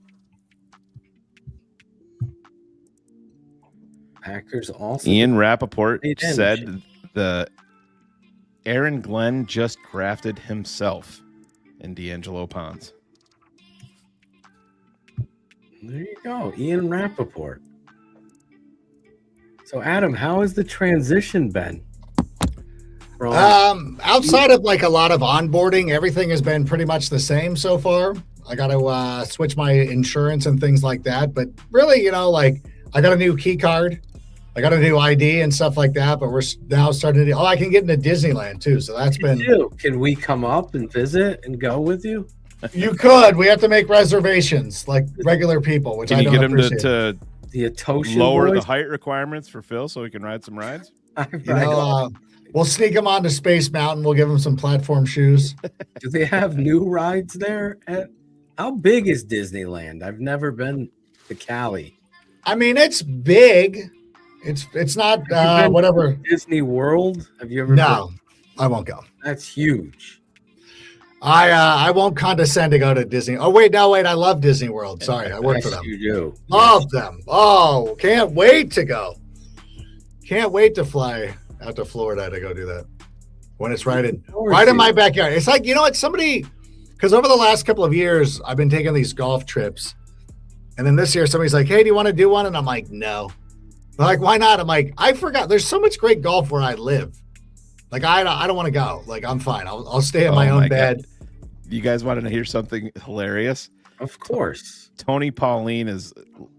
Packers also. Ian Rappaport said the Aaron Glenn just drafted himself in D'Angelo Ponds. There you go, Ian Rappaport. So, Adam, how has the transition been? Outside of like a lot of onboarding, everything has been pretty much the same so far. I got to switch my insurance and things like that. But really, like I got a new key card. I got a new ID and stuff like that. But we're now starting to I can get into Disneyland too. So that's been. Can we come up and visit and go with you? You could. We have to make reservations like regular people, which Can I you don't get him appreciate. to the Atoshan lower boys? the height requirements for Phil so he can ride some rides? We'll sneak him onto Space Mountain. We'll give him some platform shoes. Do they have new rides there? How big is Disneyland? I've never been to Cali. I mean, it's big. It's not whatever. Disney World? Have you ever? No, I won't go. That's huge. I won't condescend to go to Disney. Oh wait, I love Disney World. Sorry, I work for them. You do. Love them. Oh, can't wait to go. Can't wait to fly out to Florida to go do that when it's right in my backyard. It's like, what, because over the last couple of years I've been taking these golf trips, and then this year somebody's like, hey, do you want to do one? And I'm like, no. They're like, why not? I'm like, I forgot there's so much great golf where I live. Like, I don't want to go. Like, I'm fine. I'll stay in my own bed. God. You guys want to hear something hilarious? Of course. Tony Pauline is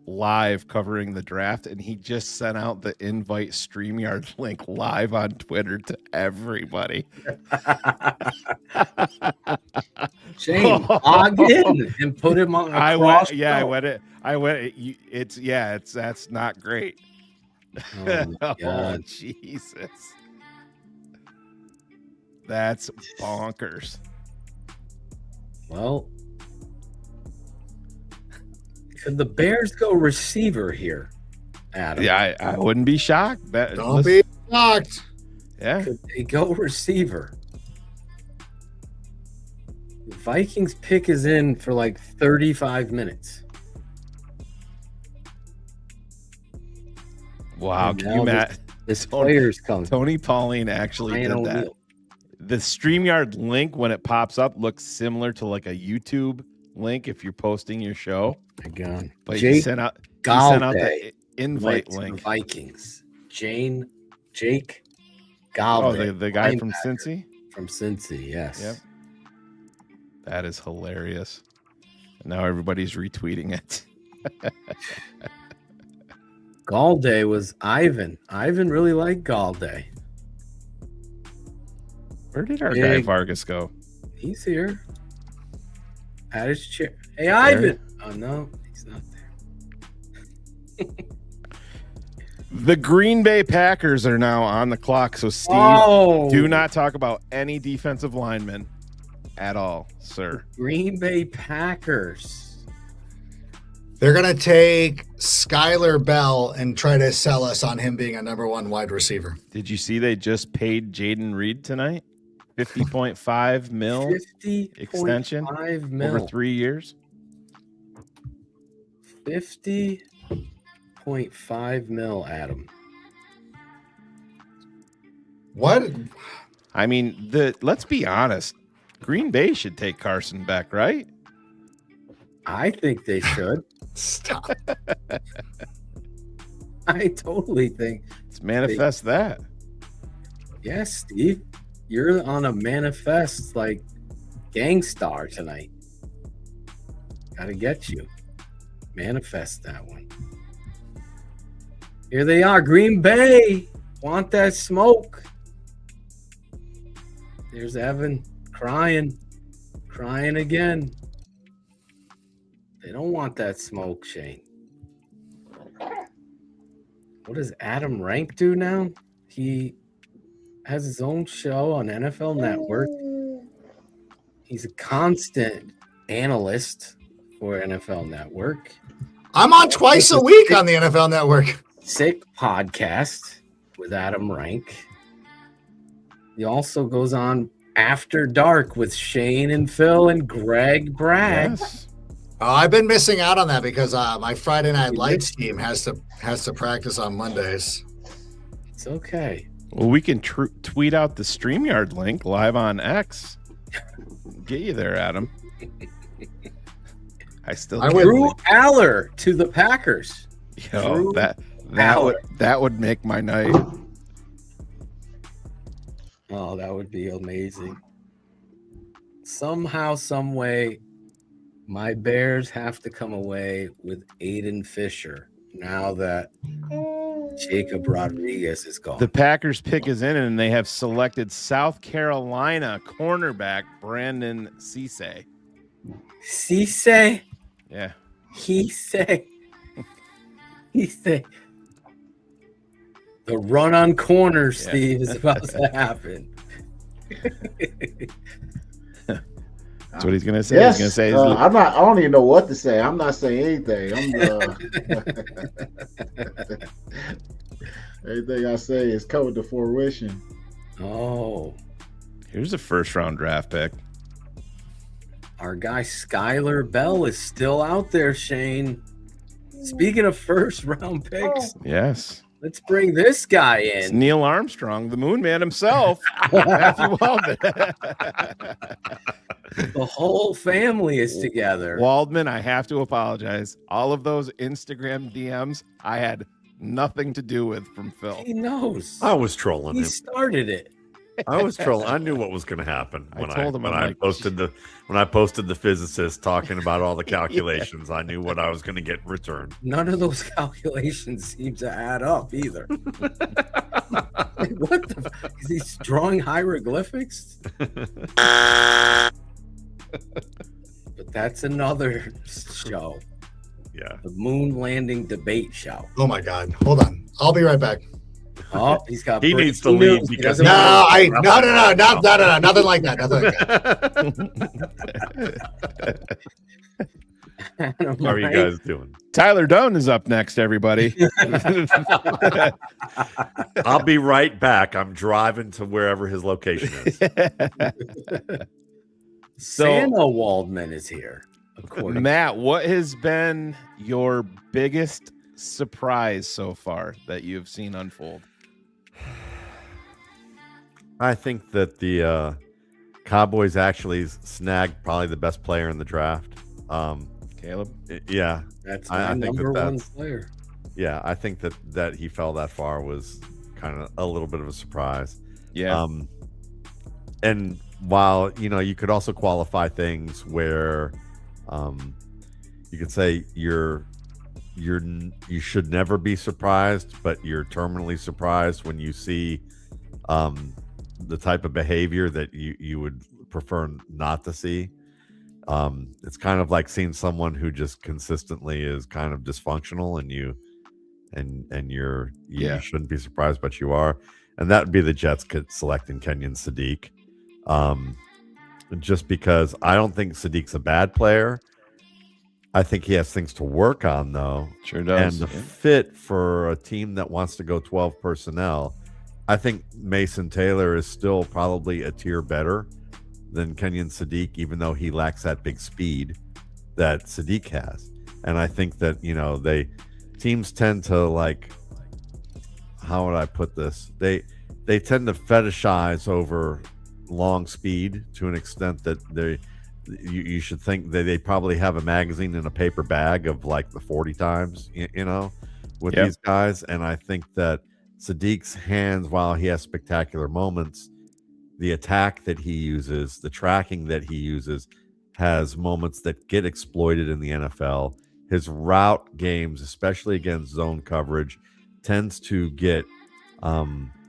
live covering the draft, and he just sent out the invite StreamYard link live on Twitter to everybody. Shane, log in and put him on. I went. That's not great. Oh, God. Jesus. That's bonkers. Well, could the Bears go receiver here, Adam? Yeah, I wouldn't be shocked. Don't be shocked. Yeah. Could they go receiver? The Vikings pick is in for like 35 minutes. Wow. And Can you imagine? This player's coming. Tony Pauline actually did that. The StreamYard link, when it pops up, looks similar to like a YouTube link if you're posting your show. My God. But Jake he sent out the invite to link. the Vikings. Jake Galvin. Oh, the guy from Cincy? From Cincy, yes. Yep. That is hilarious. And now everybody's retweeting it. Galday was Ivan. Ivan really liked Galday. Where did our guy Vargas go? He's here. At his chair. Hey, Ivan. Oh, no, he's not there. The Green Bay Packers are now on the clock. So, Steve, do not talk about any defensive linemen at all, sir. Green Bay Packers. They're going to take Skylar Bell and try to sell us on him being a number one wide receiver. Did you see they just paid Jaden Reed tonight? $50.5 mil extension over 3 years. $50.5 mil, Adam. What? I mean, let's be honest. Green Bay should take Carson back, right? I think they should. Stop. I totally think. Let's manifest that. Yes, Steve. You're on a manifest like gangstar tonight. Gotta get you. Manifest that one. Here they are, Green Bay. Want that smoke? There's Evan crying again. They don't want that smoke, Shane. What does Adam Rank do now? He has his own show on NFL Network. He's a constant analyst for NFL Network. I'm on twice a week on the NFL Network. Sick podcast with Adam Rank. He also goes on After Dark with Shane and Phil and Greg Bragg. Yes. Oh, I've been missing out on that because my Friday Night Lights team has to practice on Mondays. It's okay. Well, we can tweet out the StreamYard link live on X. Get you there, Adam. Drew Aller to the Packers. Yo, that would make my night. Oh, that would be amazing. Somehow, some way, my Bears have to come away with Aiden Fisher now that Jacob Rodriguez is gone. The Packers pick is in, and they have selected South Carolina cornerback Brandon Cisse. Cisse? Yeah. He say. The run on corner, Steve, is about to happen. That's what he's gonna say. Yes. He's gonna say. I don't even know what to say. I'm not saying anything. Everything I say is coming to fruition. Oh, here's a first-round draft pick. Our guy Skylar Bell is still out there, Shane. Speaking of first-round picks, yes. Let's bring this guy in. It's Neil Armstrong, the Moon Man himself. Matthew Waldman. The whole family is together. Waldman, I have to apologize. All of those Instagram DMs I had nothing to do with from Phil. He knows. I was trolling He him. started it. I was trolling. I knew what was going to happen when I posted the physicist talking about all the calculations. I knew what I was going to get in return. None of those calculations seem to add up either. What the? Is he drawing hieroglyphics? But that's another show. Yeah. The moon landing debate show. Oh my God! Hold on, I'll be right back. Oh, he's got. He needs to leave because no, nothing like that. Nothing like that. How are you guys doing? Tyler Doan is up next, everybody. I'll be right back. I'm driving to wherever his location is. Santa Waldman is here. Matt, what has been your biggest surprise so far that you've seen unfold? I think that the Cowboys actually snagged probably the best player in the draft. Caleb? Yeah. That's my number one player. Yeah, I think that he fell that far was kind of a little bit of a surprise. Yeah. And while, you could also qualify things where you could say you should never be surprised, but you're terminally surprised when you see the type of behavior that you would prefer not to see. It's kind of like seeing someone who just consistently is kind of dysfunctional, and you shouldn't be surprised, but you are. And that would be the Jets selecting Kenyon Sadiq. Just because I don't think Sadiq's a bad player. I think he has things to work on, though. Sure does. And the fit for a team that wants to go 12 personnel, I think Mason Taylor is still probably a tier better than Kenyon Sadiq, even though he lacks that big speed that Sadiq has. And I think that, teams tend to how would I put this? They tend to fetishize over long speed to an extent that you should think that they probably have a magazine in a paper bag of the 40 times, with these guys. And I think that Sadiq's hands, while he has spectacular moments, the attack that he uses, the tracking that he uses, has moments that get exploited in the NFL. His route games, especially against zone coverage, tends to get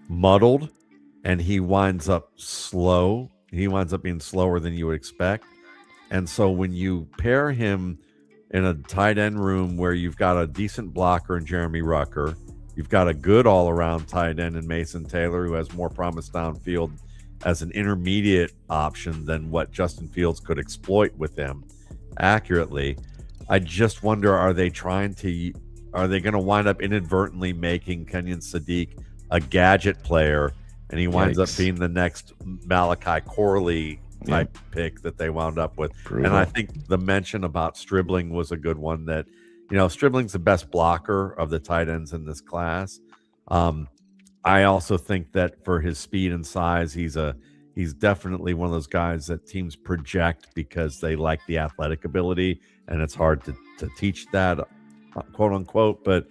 muddled, and he winds up slow. He winds up being slower than you would expect. And so when you pair him in a tight end room where you've got a decent blocker in Jeremy Rucker, you've got a good all-around tight end in Mason Taylor, who has more promise downfield as an intermediate option than what Justin Fields could exploit with him accurately. I just wonder, are they going to wind up inadvertently making Kenyon Sadiq a gadget player, and he winds up being the next Malachi Corley type pick that they wound up with? And I think the mention about Stribling was a good one. That, Stribling's the best blocker of the tight ends in this class. I also think that for his speed and size, he's definitely one of those guys that teams project because they like the athletic ability, and it's hard to teach that, quote unquote. But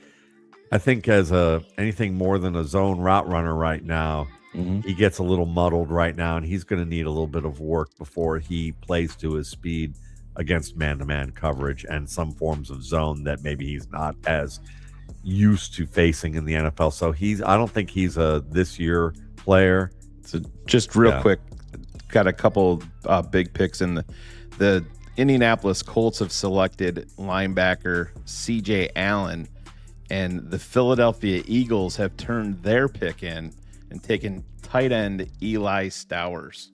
I think as anything more than a zone route runner right now, he gets a little muddled right now, and he's going to need a little bit of work before he plays to his speed against man-to-man coverage and some forms of zone that maybe he's not as used to facing in the NFL. So I don't think he's a this year player. So just real quick, got a couple big picks in the Indianapolis Colts have selected linebacker CJ Allen, and the Philadelphia Eagles have turned their pick in and taken tight end Eli Stowers.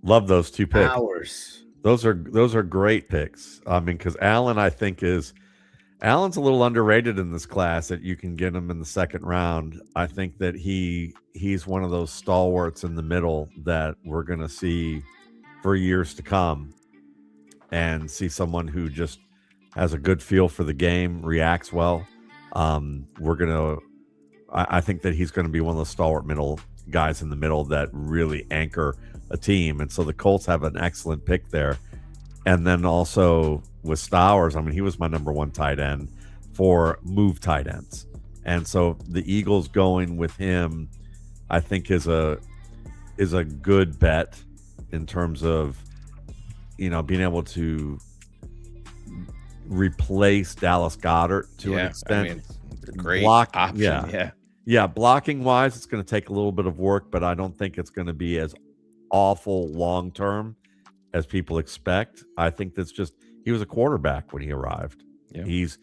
Love those two picks. Stowers. Those are great picks. I mean, because Allen, I think Allen's a little underrated in this class, that you can get him in the second round. I think that he's one of those stalwarts in the middle that we're going to see for years to come, and see someone who just has a good feel for the game, reacts well. I think that he's going to be one of those stalwart middle guys in the middle that really anchor a team. And so the Colts have an excellent pick there. And then also with Stowers, I mean, he was my number one tight end for move tight ends. And so the Eagles going with him, I think is a good bet in terms of, being able to replace Dallas Goedert to an extent. I mean, great option. Yeah. Blocking wise, it's going to take a little bit of work, but I don't think it's going to be as awful long term as people expect. I think that's just, he was a quarterback when he arrived. Yeah. He's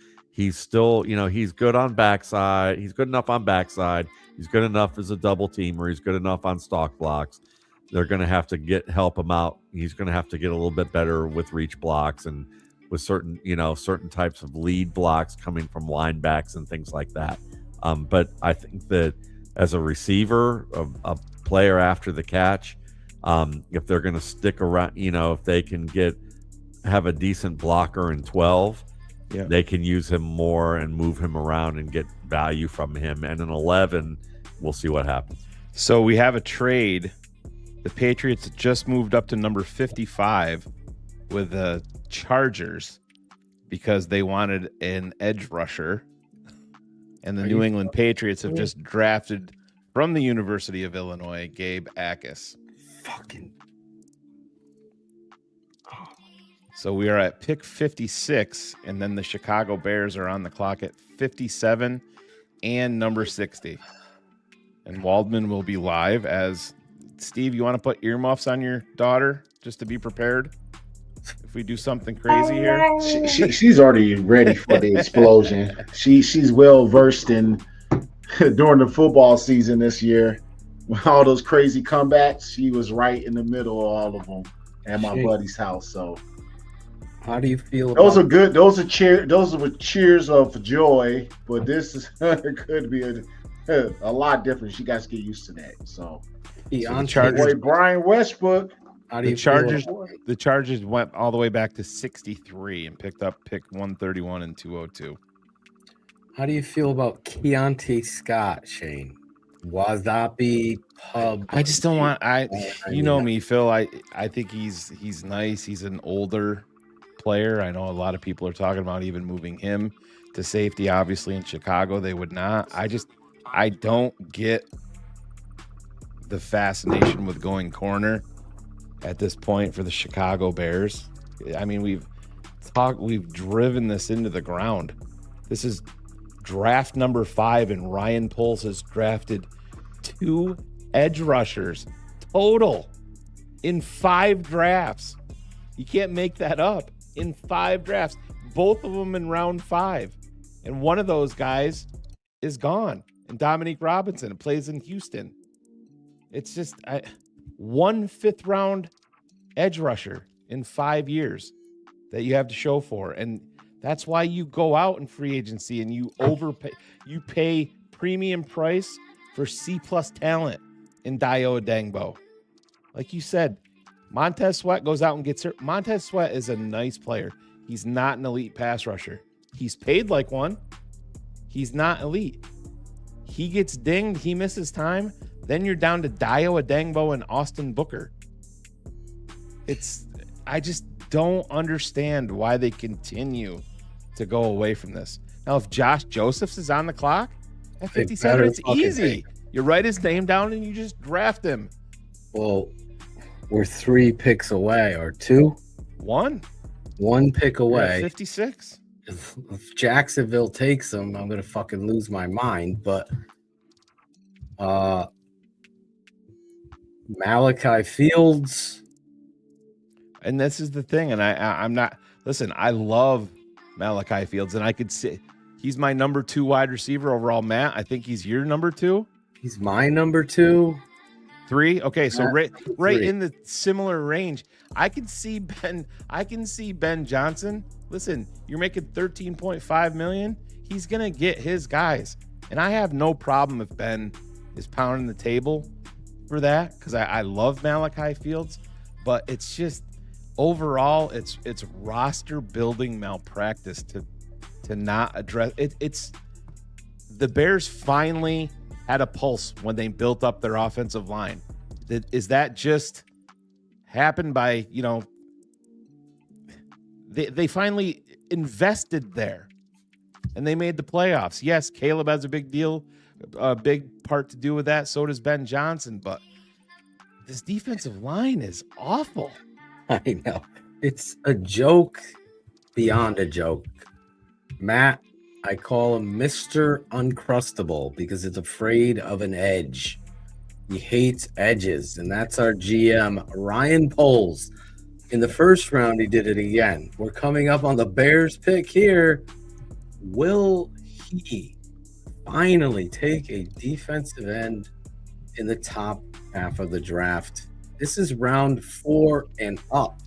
still, he's good on backside. He's good enough on backside. He's good enough as a double teamer. He's good enough on stock blocks. They're going to have to help him out. He's going to have to get a little bit better with reach blocks and with certain types of lead blocks coming from linebacks and things like that. But I think that as a receiver, a player after the catch, if they're going to stick around, if they can have a decent blocker in 12, they can use him more and move him around and get value from him. And in 11, we'll see what happens. So we have a trade. The Patriots just moved up to number 55 with the Chargers because they wanted an edge rusher. And the New England Patriots have just drafted from the University of Illinois, Gabe Akis. So we are at pick 56, and then the Chicago Bears are on the clock at 57 and number 60. And Waldman will be live as Steve. You want to put earmuffs on your daughter just to be prepared if we do something crazy here? She's already ready for the explosion. She's well versed in during the football season this year. With all those crazy comebacks, she was right in the middle of all of them at my buddy's house. So, how do you feel? Those are good. Those were cheers of joy. But this could be a lot different. She got to get used to that. So, Chargers, Brian Westbrook. The Chargers went all the way back to 63 and picked up pick 131 and 202. How do you feel about Keontae Scott, Shane? Wasabi Pub. I just don't want. You know me, Phil. I think he's nice. He's an older player. I know a lot of people are talking about even moving him to safety. Obviously, in Chicago, they would not. I don't get the fascination with going corner at this point for the Chicago Bears. I mean, we've driven this into the ground. This is draft number 5, and Ryan Poles has drafted 2 edge rushers total in 5 drafts. You can't make that up. In 5 drafts, both of them in round 5. And one of those guys is gone. And Dominique Robinson plays in Houston. It's just 1 5th-round edge rusher in 5 years that you have to show for. And that's why you go out in free agency and you overpay. You pay premium price for C-plus talent in Dio Adangbo. Like you said, Montez Sweat goes out and gets hurt. Montez Sweat is a nice player. He's not an elite pass rusher. He's paid like one. He's not elite. He gets dinged. He misses time. Then you're down to Dio Adangbo and Austin Booker. I just don't understand why they continue to go away from this. Now, if Josh Josephs is on the clock at 57, it's easy. You write his name down and you just draft him. Well, we're 3 picks away, or 2? 1 pick away. 56. If Jacksonville takes him, I'm gonna fucking lose my mind. But Malachi Fields, and this is the thing, and I'm not. Listen, I love Malachi Fields, and I could say he's my number 2 wide receiver overall. Matt, I think he's your number 2. He's my number 2. 3. Okay, so right 3. in the similar range. I can see Ben Johnson. Listen, you're making $13.5 million. He's gonna get his guys, and I have no problem if Ben is pounding the table for that, because I love Malachi Fields, but it's just overall it's roster building malpractice to not address it. It's the Bears finally had a pulse when they built up their offensive line. Is that just happened by, they finally invested there and they made the playoffs. Yes, Caleb has a big part to do with that. So does Ben Johnson, but this defensive line is awful. I know. It's a joke beyond a joke. Matt, I call him Mr. Uncrustable because it's afraid of an edge. He hates edges, and that's our GM, Ryan Poles. In the first round, he did it again. We're coming up on the Bears pick here. Will he finally take a defensive end in the top half of the draft? This is round 4 and up.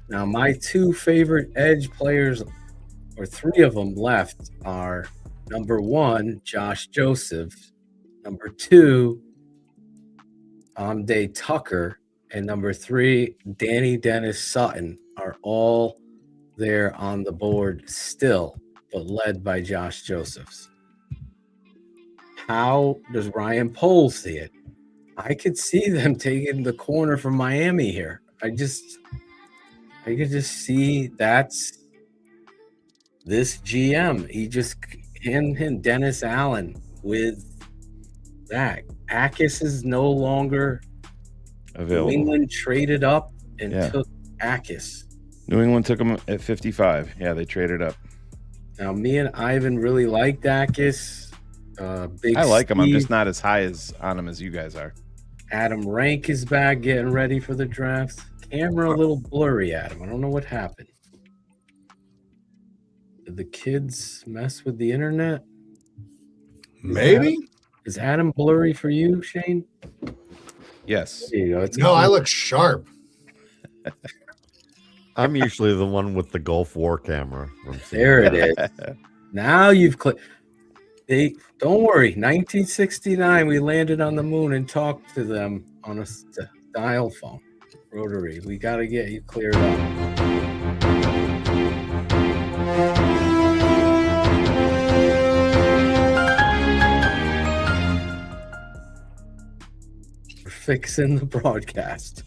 Now, my 2 favorite edge players, or 3 of them left, are number 1, Josh Joseph, number 2, Amde Tucker, and number 3, Danny Dennis Sutton, are all there on the board still, but led by Josh Josephs. How does Ryan Poles see it? I could see them taking the corner from Miami here. I could just see that's this GM. He just him Dennis Allen with that. Akis is no longer available. New England traded up and took Akis. New England took him at 55. Yeah, they traded up. Now, me and Ivan really liked Akis. I like him. I'm just not as high on him as you guys are. Adam Rank is back, getting ready for the draft. Camera a little blurry, Adam. I don't know what happened. Did the kids mess with the internet? Maybe. Is Adam blurry for you, Shane? Yes. There you go. No, I look sharp. I'm usually the one with the Gulf War camera. There it is. Now you've clicked. Don't worry. 1969, we landed on the moon and talked to them on a dial phone. Rotary. We got to get you cleared up. We're fixing the broadcast.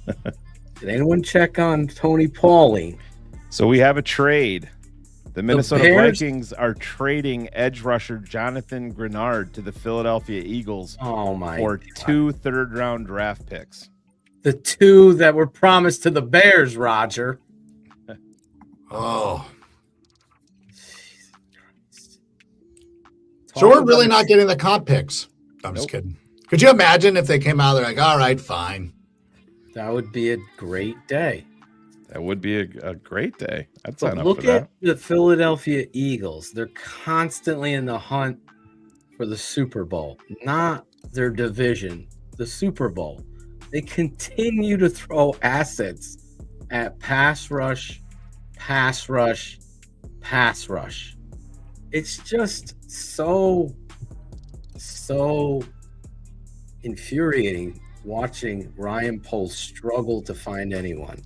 Did anyone check on Tony Pauling? So we have a trade The Minnesota Bears? Vikings are trading edge rusher Jonathan Grenard to the Philadelphia Eagles for 2 third-round draft picks. The 2 that were promised to the Bears, Roger. Oh. So we're really not getting the comp picks. I'm just kidding. Could you imagine if they came out, they're like, all right, fine. That would be a great day. That would be a great day. I'd sign up for Look that. at the Philadelphia Eagles. They're constantly in the hunt for the Super Bowl, not their division, the Super Bowl. They continue to throw assets at pass rush, pass rush, pass rush. It's just so infuriating watching Ryan Poles struggle to find anyone.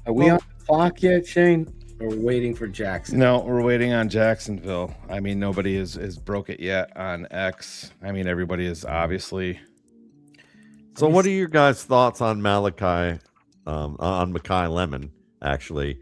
Are we on the clock yet, Shane? Or waiting for Jackson? No, we're waiting on Jacksonville. I mean, nobody has broke it yet on X. I mean, everybody is obviously. So, what are your guys' thoughts on Mackay Lemon actually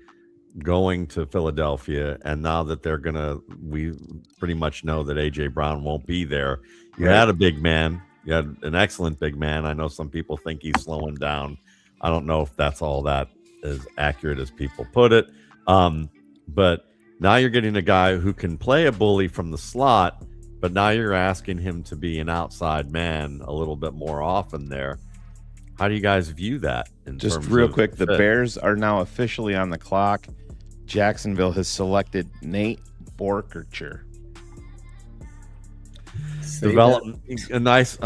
going to Philadelphia? And now that we pretty much know that AJ Brown won't be there. You had a big man. You had an excellent big man. I know some people think he's slowing down. I don't know if that's all that as accurate as people put it. But now you're getting a guy who can play a bully from the slot, but now you're asking him to be an outside man a little bit more often there. How do you guys view that? Just real quick, the Bears are now officially on the clock. Jacksonville has selected Nate Borkercher. A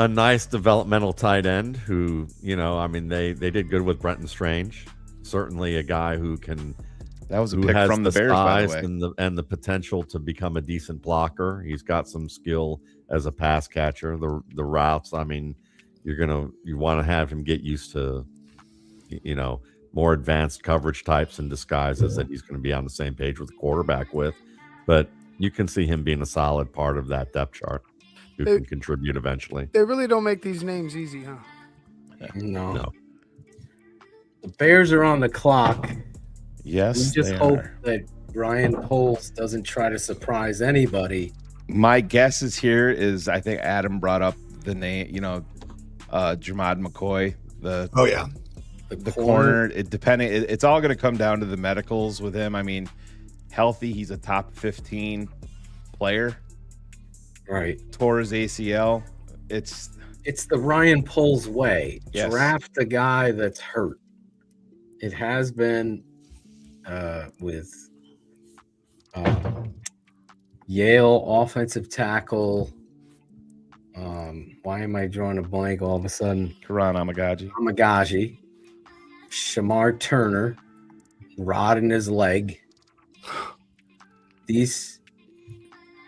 nice developmental tight end who, I mean, they did good with Brenton Strange. Certainly a guy who can. That was a pick from the Bears, by the way. And the potential to become a decent blocker. He's got some skill as a pass catcher. The routes, I mean, you want to have him get used to, more advanced coverage types and disguises that he's going to be on the same page with the quarterback with. But you can see him being a solid part of that depth chart who can contribute eventually. They really don't make these names easy, huh? No. The Bears are on the clock. Yes, we just hope that Ryan Poles doesn't try to surprise anybody. My guess is I think Adam brought up the name, Jamad McCoy. The corner. It's all going to come down to the medicals with him. I mean, healthy, he's a top 15 player. Right. Tore his ACL. It's the Ryan Poles way. Yes. Draft a guy that's hurt. It has been with Yale offensive tackle. Why am I drawing a blank all of a sudden? Karan Amagaji. Shamar Turner, rod in his leg. These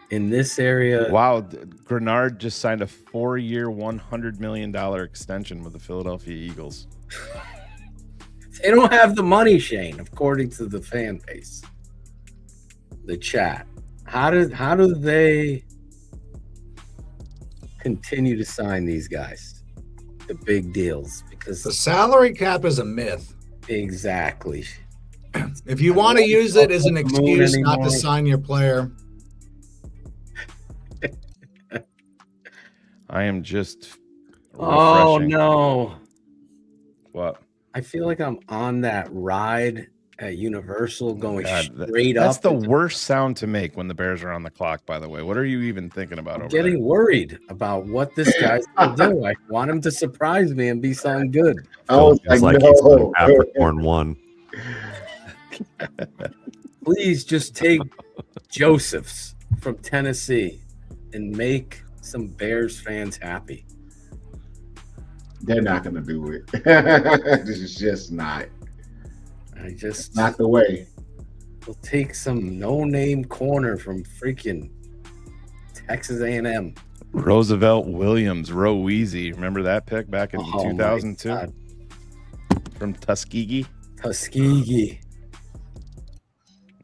in this area. Wow, Grenard just signed a 4-year, $100 million extension with the Philadelphia Eagles. They don't have the money, Shane, according to the fan base. The chat. How do they continue to sign these guys? The big deals, because the salary cap is a myth. Exactly. If you want to use it as an excuse not to sign your player. I am just Oh refreshing. no. What? I feel like I'm on that ride at Universal going straight That's up. the worst sound to make when the Bears are on the clock, by the way. What are you even thinking about over Getting worried about what this guy's going to do. I want him to surprise me and be something good. It's like he's on Capricorn 1. Please just take Joseph's from Tennessee and make some Bears fans happy. They're not going to do it. This is just not. Not the way. We'll take some no-name corner from freaking Texas A&M. Roosevelt Williams, Roweezy. Remember that pick back in 2002? From Tuskegee? Tuskegee.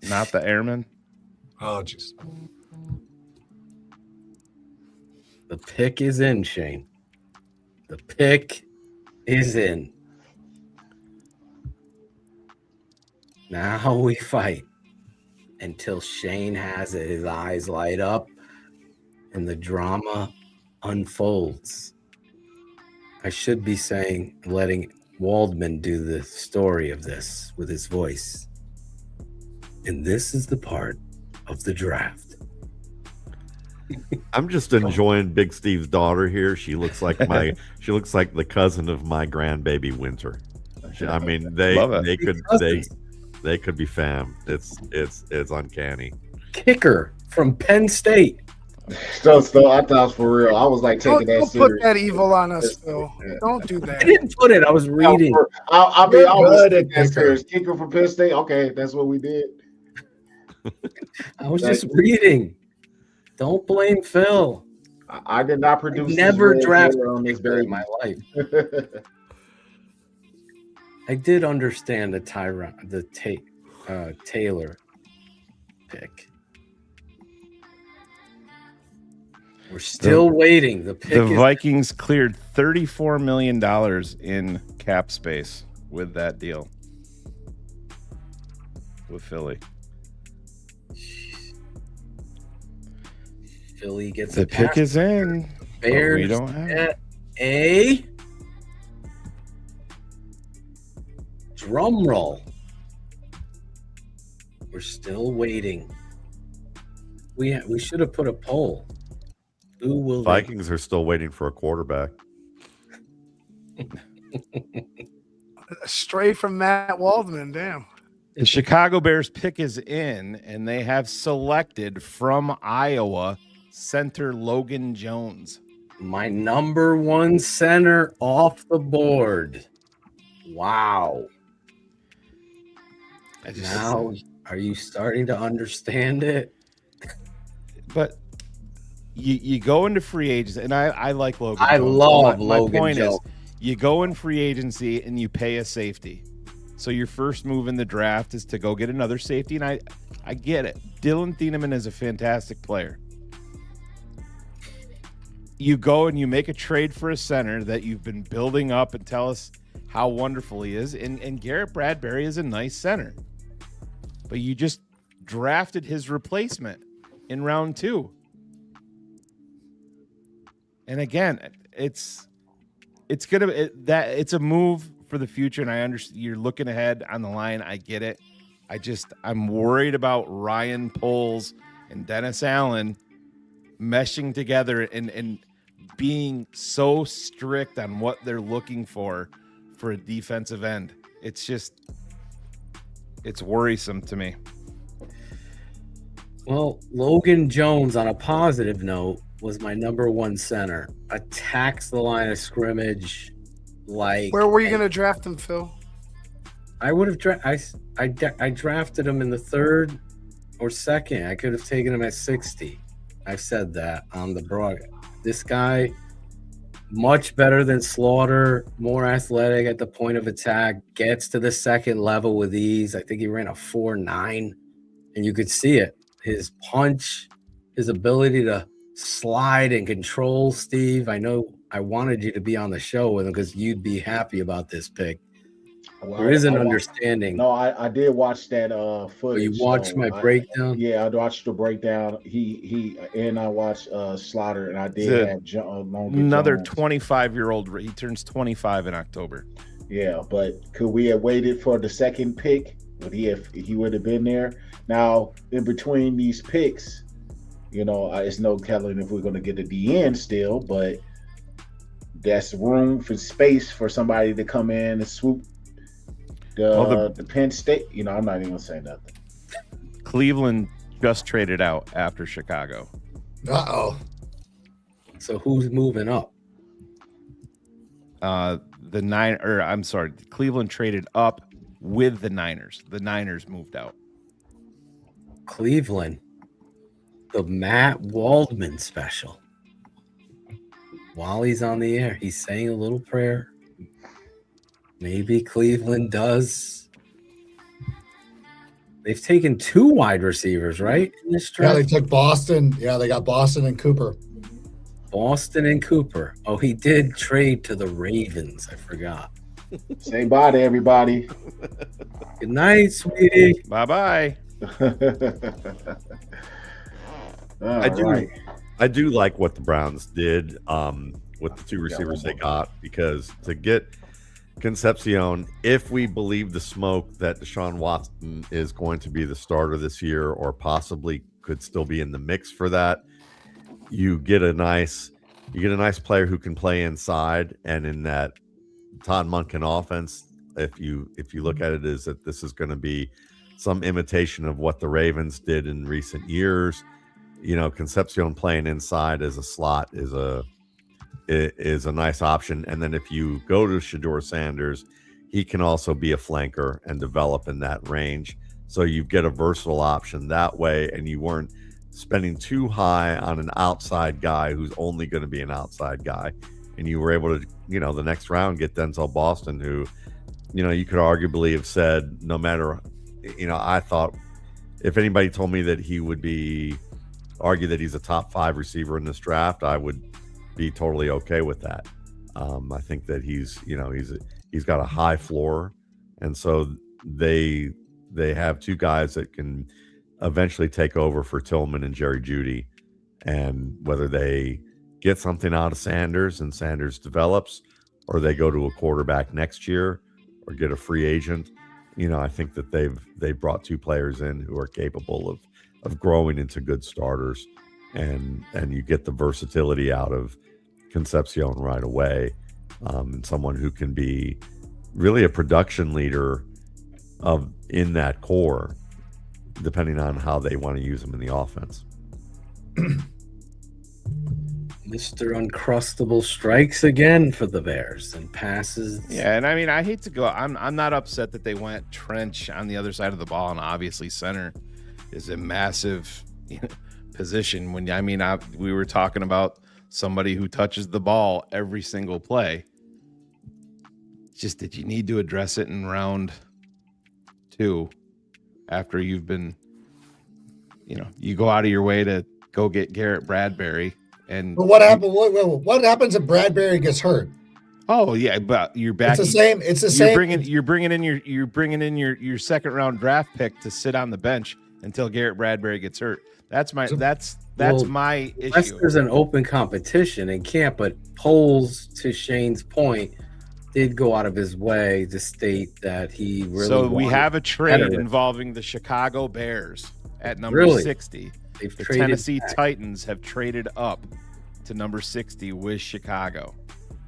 Not the Airman? Oh, jeez. The pick is in, Shane. The pick is in. Now we fight. until Shane has it. His eyes light up and the drama unfolds. I should be saying, letting Waldman do the story of this with his voice. And this is the part of the draft. I'm just enjoying Big Steve's daughter here. She looks like she looks like the cousin of my grandbaby Winter. I mean, they could be fam. It's uncanny. Kicker from Penn State. So I thought it was for real. I was like taking that Don't serious. put that evil on us, Phil. Don't do that. I didn't put it. I was reading. I mean, You're I was good at taking that kicker. serious. Kicker from Penn State. Okay, that's what we did. I was just reading. Don't blame Phil. I did not produce. I never this drafted on this kicker in baby. my life. I did understand the Taylor pick. We're still waiting. The pick The is Vikings cleared $34 million in cap space with that deal with Philly. Philly gets The a pick pass. is in. but Bears we don't have it. get a drum roll. We're still waiting. We should have put a poll. Who will they- Vikings are still waiting for a quarterback. Straight from Matt Waldman, damn. The Chicago Bears pick is in, and they have selected from Iowa center Logan Jones. My number one center off the board. Wow. Now, are you starting to understand it? But you go into free agency, and I like Logan. I Jones. love my Logan point Jones. is, you go in free agency and you pay a safety. So your first move in the draft is to go get another safety, and I get it. Dylan Thieneman is a fantastic player. You go and you make a trade for a center that you've been building up and tell us how wonderful he is, and Garrett Bradbury is a nice center. But you just drafted his replacement in round 2. And again, it's a move for the future, and I understand you're looking ahead on the line. I get it. I'm worried about Ryan Poles and Dennis Allen meshing together and being so strict on what they're looking for a defensive end. It's worrisome to me. Well, Logan Jones, on a positive note, was my number one center. Attacks the line of scrimmage. Like, Where were you going to draft him, Phil? I would have I drafted him in the 3rd or 2nd. I could have taken him at 60. I've said that on the broad. This guy, much better than Slaughter, more athletic at the point of attack, gets to the 2nd level with ease. I think he ran a 4.9, and you could see it. His punch, his ability to slide and control, Steve. I know I wanted you to be on the show with him because you'd be happy about this pick. Well, there is an understanding. No, I did watch that footage. You watched my breakdown? Yeah, I watched the breakdown. He and I watched Slaughter, and I did have another 25-year-old. He turns 25 in October. Yeah, but could we have waited for the 2nd pick? He would have been there? Now, in between these picks, it's no telling if we're going to get a DN still, but that's room for space for somebody to come in and swoop the Penn State. I'm not even going to say nothing. Cleveland just traded out after Chicago. Uh-oh. So who's moving up? Cleveland traded up with the Niners. The Niners moved out. Cleveland. The Matt Waldman special. While he's on the air, he's saying a little prayer. Maybe Cleveland does. They've taken 2 wide receivers, right? In this Yeah, draft? they took Boston. Yeah, they got Boston and Cooper. Boston and Cooper. Oh, he did trade to the Ravens. I forgot. Say bye to everybody. Good night, sweetie. Bye-bye. I do like what the Browns did with the two receivers they got, because to get Concepcion, if we believe the smoke that Deshaun Watson is going to be the starter this year, or possibly could still be in the mix for that, you get a nice player who can play inside, and in that Todd Monken offense, if you look at it, is that this is going to be some imitation of what the Ravens did in recent years. You know, Concepcion playing inside as a slot is a nice option. And then if you go to Shedeur Sanders, he can also be a flanker and develop in that range. So you get a versatile option that way, and you weren't spending too high on an outside guy who's only going to be an outside guy. And you were able to, the next round get Denzel Boston, who, you could arguably have said, no matter, I thought if anybody told me that he would argue that he's a top 5 receiver in this draft, I would be totally okay with that. I think that he's got a high floor, and so they have two guys that can eventually take over for Tillman and Jerry Jeudy, and whether they get something out of Sanders and Sanders develops, or they go to a quarterback next year or get a free agent, I think that they've brought two players in who are capable of growing into good starters, and you get the versatility out of Concepcion right away, and someone who can be really a production leader in that core, depending on how they want to use him in the offense. Mr. Uncrustable strikes again for the Bears and passes. Yeah, and I mean, I hate to go. I'm not upset that they went trench on the other side of the ball, and obviously center is a massive position. We were talking about somebody who touches the ball every single play. Just that you need to address it in round 2 after you've been, you go out of your way to go get Garrett Bradbury. And but what happened? What happens if Bradbury gets hurt? Oh yeah, but you're back. It's the same. You're bringing in your second round draft pick to sit on the bench until Garrett Bradbury gets hurt. That's my my issue. Unless there's an open competition in camp, but Poles, to Shane's point, did go out of his way to state that he really. So we have a trade involving the Chicago Bears at number 60. The Tennessee Titans have traded up to number 60 with Chicago.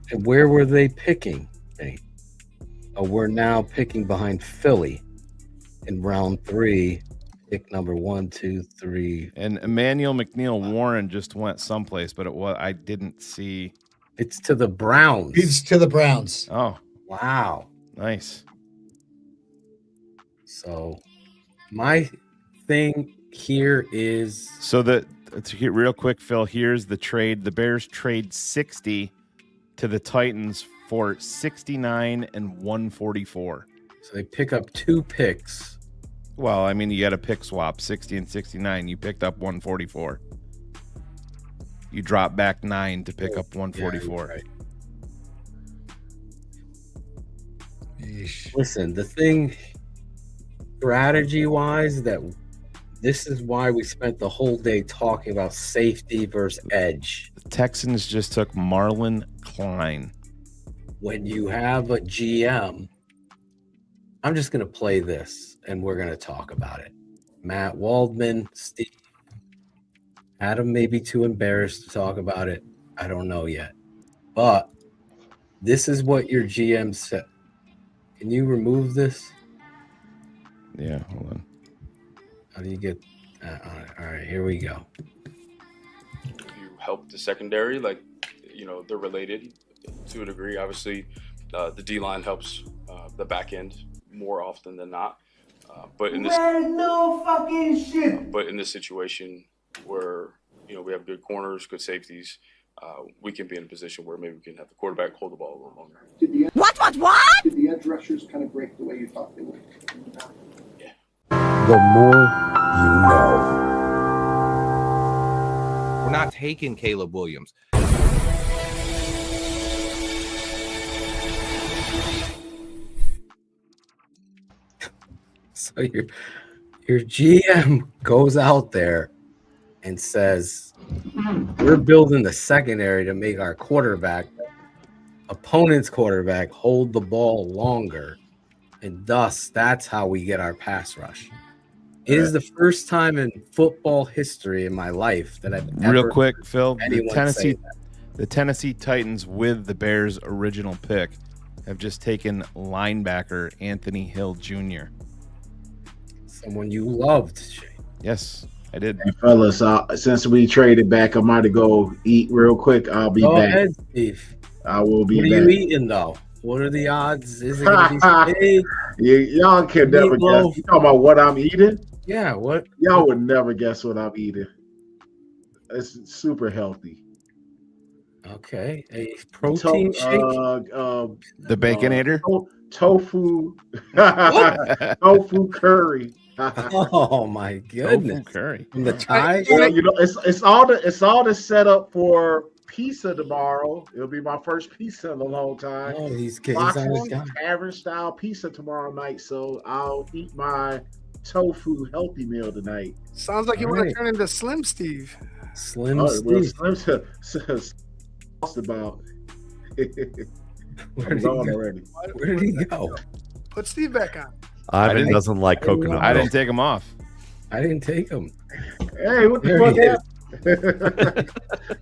And where were they picking? We're now picking behind Philly in round 3. Pick number 1, 2, 3. And Emmanuel McNeil Warren just went someplace, but I didn't see. It's to the Browns. It's to the Browns. Oh, wow. Nice. So my thing here is real quick, Phil, here's the trade. The Bears trade 60 to the Titans for 69 and 144. So they pick up 2 picks. Well, I mean, you got a pick swap, 60 and 69. You picked up 144. You drop back 9 to pick up 144. Yeah, right. Listen, the thing, strategy-wise, this is why we spent the whole day talking about safety versus edge. The Texans just took Marlon Klein. When you have a GM, I'm just going to play this, and we're going to talk about it. Matt Waldman, Steve, Adam may be too embarrassed to talk about it. I don't know yet. But this is what your GM said. Can you remove this? Yeah, hold on. How do you get all right, here we go. You help the secondary, they're related to a degree. Obviously, the D-line helps the back end more often than not. But in this situation where we have good corners, good safeties, we can be in a position where maybe we can have the quarterback hold the ball a little longer. What? Did the edge rushers kind of break the way you thought they would? The more you know. We're not taking Caleb Williams. So Your GM goes out there and says, we're building the secondary to make our opponent's quarterback, hold the ball longer. And thus, that's how we get our pass rush. It is the first time in football history in my life that I've Real ever quick, heard Phil, anyone say that. the Tennessee Titans with the Bears' original pick have just taken linebacker Anthony Hill Jr. Someone you loved, Shane. Yes, I did. Hey, fellas, since we traded back, I might go eat real quick. I'll be Go back. ahead, Steve. I will be What back. are you eating, though? What are the odds? Is it going to be steak? Y'all can never guess. You talking about what I'm eating? Yeah, what? Y'all would never guess what I'm eating. It's super healthy. Okay, a protein shake. The Baconator. Tofu. Tofu curry. Oh my goodness! Tofu curry. From the Thai. Well, you know, it's all the setup for pizza tomorrow. It'll be my first pizza in a long time. Oh, he's Fox's Tavern style pizza tomorrow night. So I'll eat my tofu healthy meal tonight. Sounds like you want to turn into Slim Steve. Slim Well, Steve. Slim's about. Where did he go? Already. Where did he go? Put Steve back on. Ivan doesn't like coconut. I milk. didn't take him off. I didn't take him. Hey, what the There fuck he is. happened?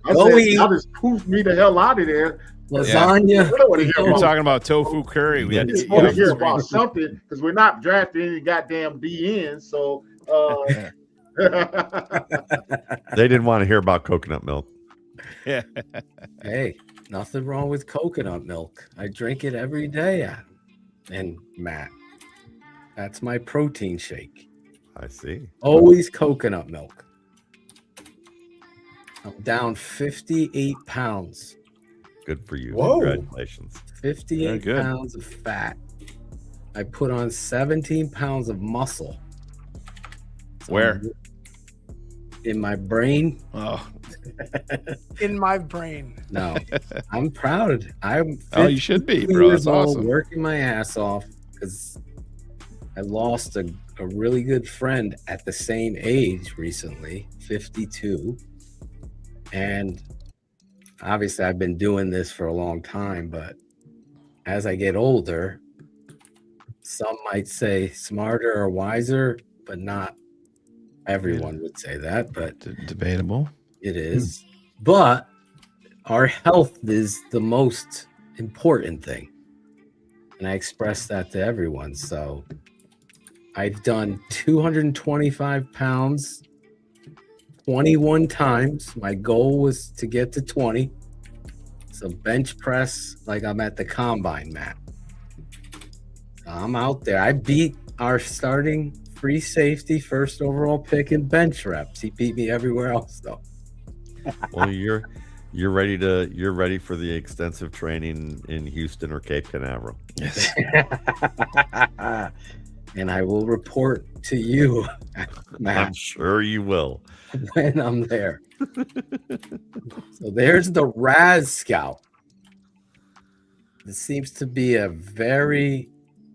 I Go said, eat. y'all just poofed me the hell out of there. Lasagna. We don't want to hear We're about talking about tofu curry. We had to We want to hear about something because we're not drafting any goddamn DN. So, They didn't want to hear about coconut milk. Yeah. Hey, nothing wrong with coconut milk. I drink it every day. And Matt, that's my protein shake. I see. Always coconut milk. I'm down 58 pounds. Good for you. Whoa. Congratulations. 58 good. pounds of fat. I put on 17 pounds of muscle. So Where? In my brain. Oh, In my brain. No, I'm proud. I'm oh, you should be, 52 bro. years That's old, awesome. working my ass off because I lost a really good friend at the same age recently, 52. And obviously I've been doing this for a long time, but as I get older, some might say smarter or wiser, but not everyone would say that, but Debatable. it is. But our health is the most important thing. And I express that to everyone. So I've done 225 pounds 21 times. My goal was to get to 20. So bench press like I'm at the combine, Matt. I'm out there. I beat our starting free safety first overall pick in bench reps. He beat me everywhere else though. Well, you're ready for the extensive training in Houston or Cape Canaveral. Yes. And I will report to you, Matt, I'm sure you will. when I'm there. So there's the Raz Scout. This seems to be a very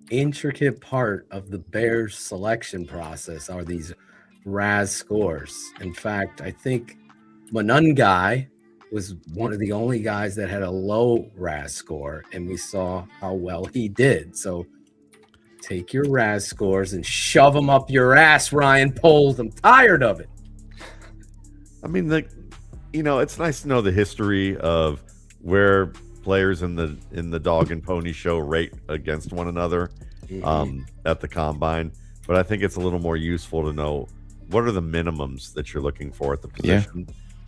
intricate part of the Bears selection process are these Raz scores. In fact, I think Manungai was one of the only guys that had a low Raz score, and we saw how well he did. So take your Raz scores and shove them up your ass, Ryan Poles. I'm tired of it. I mean, it's nice to know the history of where players in the dog and pony show rate against one another at the combine. But I think it's a little more useful to know what are the minimums that you're looking for at the position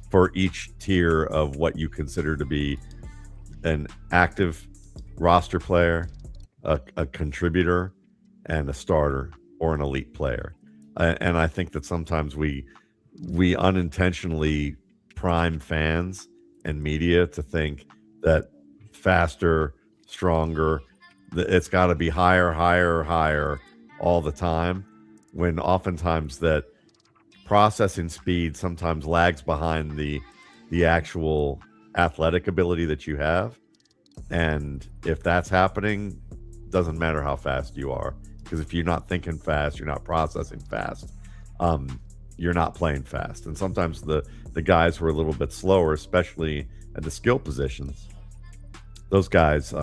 for each tier of what you consider to be an active roster player, a contributor, and a starter or an elite player. And I think that sometimes we unintentionally prime fans and media to think that faster, stronger, it's got to be higher all the time, when oftentimes that processing speed sometimes lags behind the actual athletic ability that you have. And if that's happening, doesn't matter how fast you are, because if you're not thinking fast, you're not processing fast, you're not playing fast. And sometimes the guys who are a little bit slower, especially at the skill positions, those guys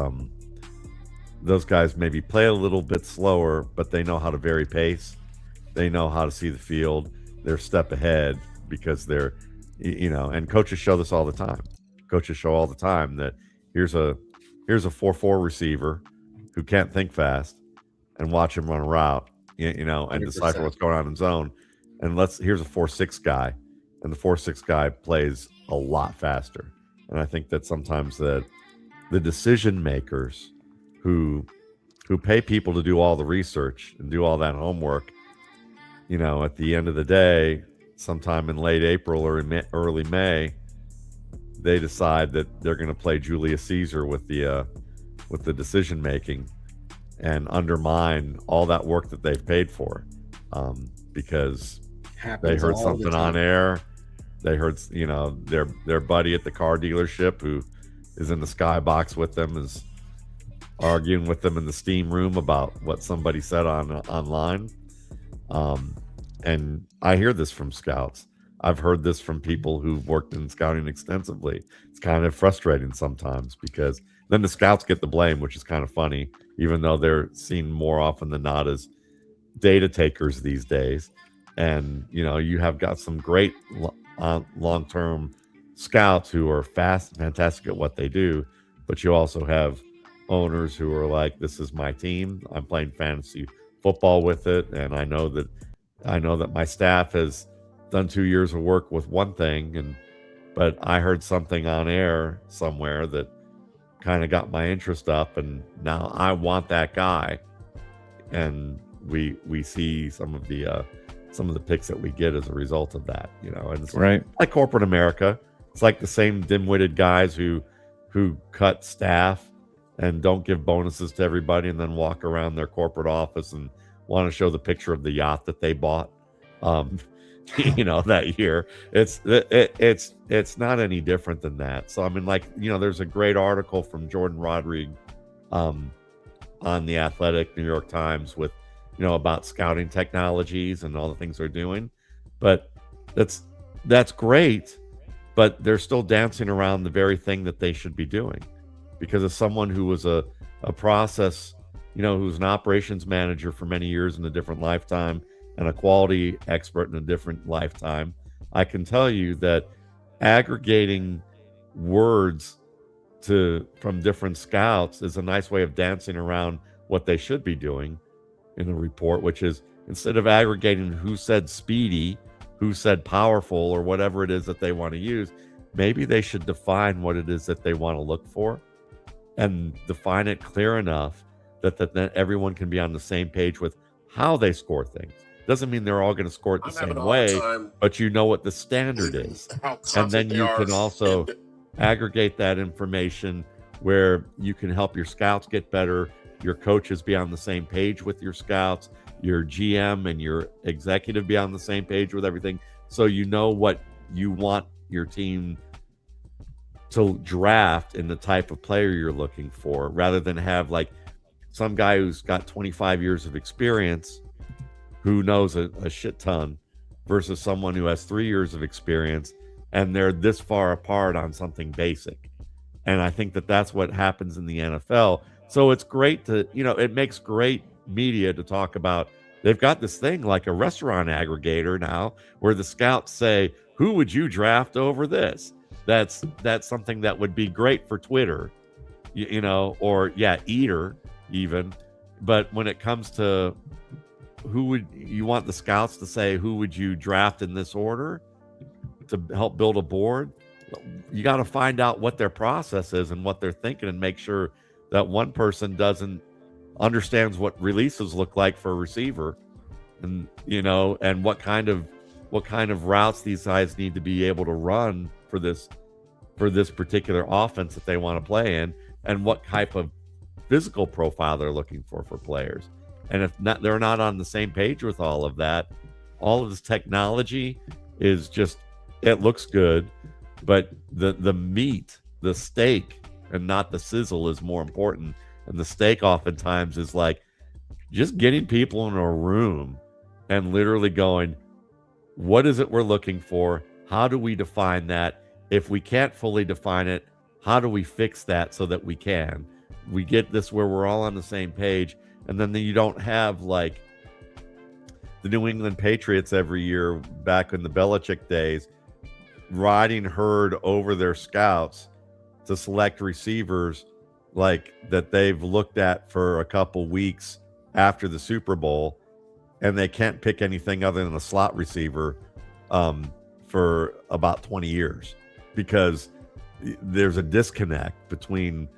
maybe play a little bit slower, but they know how to vary pace. They know how to see the field. They're a step ahead because they're, and coaches show this all the time. Coaches show all the time that here's a 4-4 receiver who can't think fast, and watch him run a route, and 100%. Decipher what's going on in zone. And here's a 4-6 guy, and the 4-6 guy plays a lot faster. And I think that sometimes that the decision makers who pay people to do all the research and do all that homework, at the end of the day, sometime in late April or early May, they decide that they're going to play Julius Caesar with the decision making and undermine all that work that they've paid for, because they heard something on air. They heard, their buddy at the car dealership who is in the skybox with them is arguing with them in the steam room about what somebody said online. And I hear this from scouts. I've heard this from people who've worked in scouting extensively. It's kind of frustrating sometimes because then the scouts get the blame, which is kind of funny, even though they're seen more often than not as data takers these days. And, you have got some great long-term scouts who are fantastic at what they do, but you also have owners who are like, this is my team. I'm playing fantasy football with it. And I know that my staff has done 2 years of work with one thing, but I heard something on air somewhere that kind of got my interest up, and now I want that guy. And we see some of the picks that we get as a result of that, and it's right. Like corporate America. It's like the same dim-witted guys who cut staff and don't give bonuses to everybody and then walk around their corporate office and want to show the picture of the yacht that they bought that year. It's not any different than that. So I mean, there's a great article from Jordan Rodriguez on the Athletic, New York Times, with about scouting technologies and all the things they're doing. But that's great, but they're still dancing around the very thing that they should be doing. Because as someone who was a process, who was an operations manager for many years in a different lifetime and a quality expert in a different lifetime, I can tell you that aggregating words from different scouts is a nice way of dancing around what they should be doing in a report, which is, instead of aggregating who said speedy, who said powerful, or whatever it is that they want to use, maybe they should define what it is that they want to look for and define it clear enough that everyone can be on the same page with how they score things. Doesn't mean they're all going to score it the same way, but you know what the standard is. And then you can also aggregate that information where you can help your scouts get better, your coaches be on the same page with your scouts, your GM and your executive be on the same page with everything, so you know what you want your team to draft and the type of player you're looking for, rather than have some guy who's got 25 years of experience who knows a shit ton versus someone who has 3 years of experience and they're this far apart on something basic. And I think that that's what happens in the NFL. So it's great to, it makes great media to talk about. They've got this thing like a restaurant aggregator now where the scouts say, who would you draft over this? That's something that would be great for Twitter, or Eater even. But when it comes to who would you want the scouts to say, who would you draft in this order to help build a board? You got to find out what their process is and what they're thinking, and make sure that one person understands what releases look like for a receiver, and and what kind of routes these guys need to be able to run for this particular offense that they want to play in, and what type of physical profile they're looking for players. And if they're not on the same page with all of that, all of this technology is just, it looks good, but the meat, the steak, and not the sizzle is more important. And the steak oftentimes is like just getting people in a room and literally going, what is it we're looking for? How do we define that? If we can't fully define it, how do we fix that so that we can? We get this where we're all on the same page, and then you don't have like the New England Patriots every year back in the Belichick days riding herd over their scouts to select receivers like that they've looked at for a couple weeks after the Super Bowl, and they can't pick anything other than a slot receiver for about 20 years because there's a disconnect between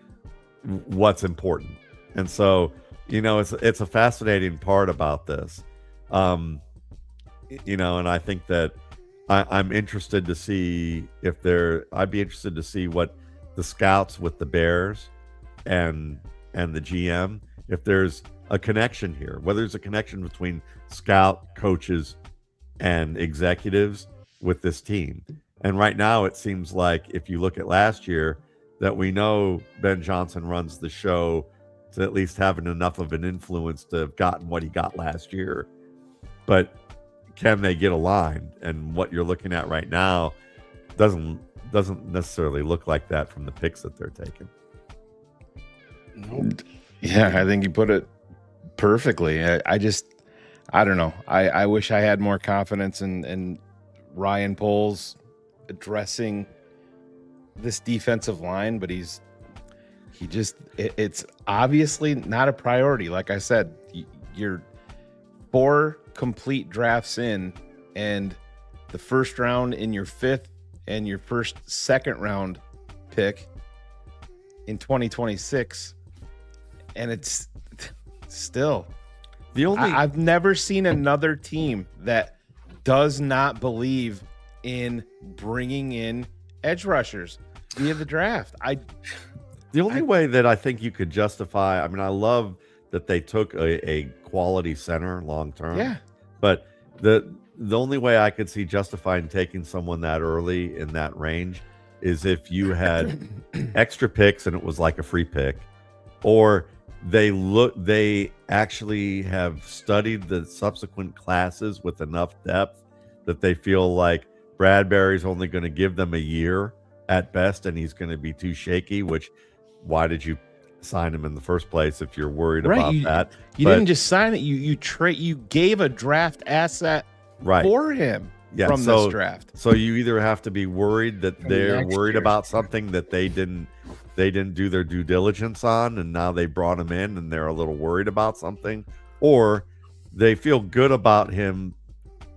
what's important. And so, it's a fascinating part about this. And I think that I'm interested to see I'd be interested to see what the scouts with the Bears and the GM, if there's a connection here, whether there's a connection between scout coaches and executives with this team. And right now it seems like if you look at last year that we know Ben Johnson runs the show to at least having enough of an influence to have gotten what he got last year. But can they get aligned? And what you're looking at right now doesn't necessarily look like that from the picks that they're taking. Nope. Yeah, I think you put it perfectly. I don't know. I wish I had more confidence in Ryan Poles addressing this defensive line, but it's obviously not a priority. Like I said, you're 4 complete drafts in, and the first round in your 5th and your second round pick in 2026, and it's still I've never seen another team that does not believe in bringing in edge rushers via the draft. The only way that I think you could justify, I love that they took a quality center long term. Yeah. But the only way I could see justifying taking someone that early in that range is if you had extra picks and it was like a free pick, or they actually have studied the subsequent classes with enough depth that they feel like Bradbury's only going to give them a year at best and he's going to be too shaky, which why did you sign him in the first place if you're worried about that? You didn't just sign it. You gave a draft asset for him from this draft. So you either have to be worried that they're worried about something that they didn't do their due diligence on, and now they brought him in and they're a little worried about something, or they feel good about him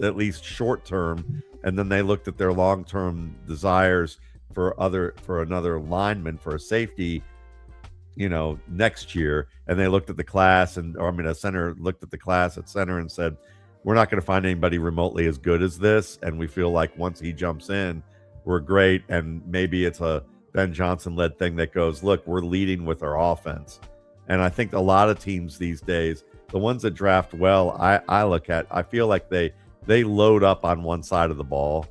at least short term, and then they looked at their long term desires for another lineman, for a safety, next year, and they looked at the class a center looked at the class at center and said, we're not going to find anybody remotely as good as this, and we feel like once he jumps in, we're great. And maybe it's a Ben Johnson led thing that goes, look, we're leading with our offense. And I think a lot of teams these days, the ones that draft well, I feel like they load up on one side of the ball,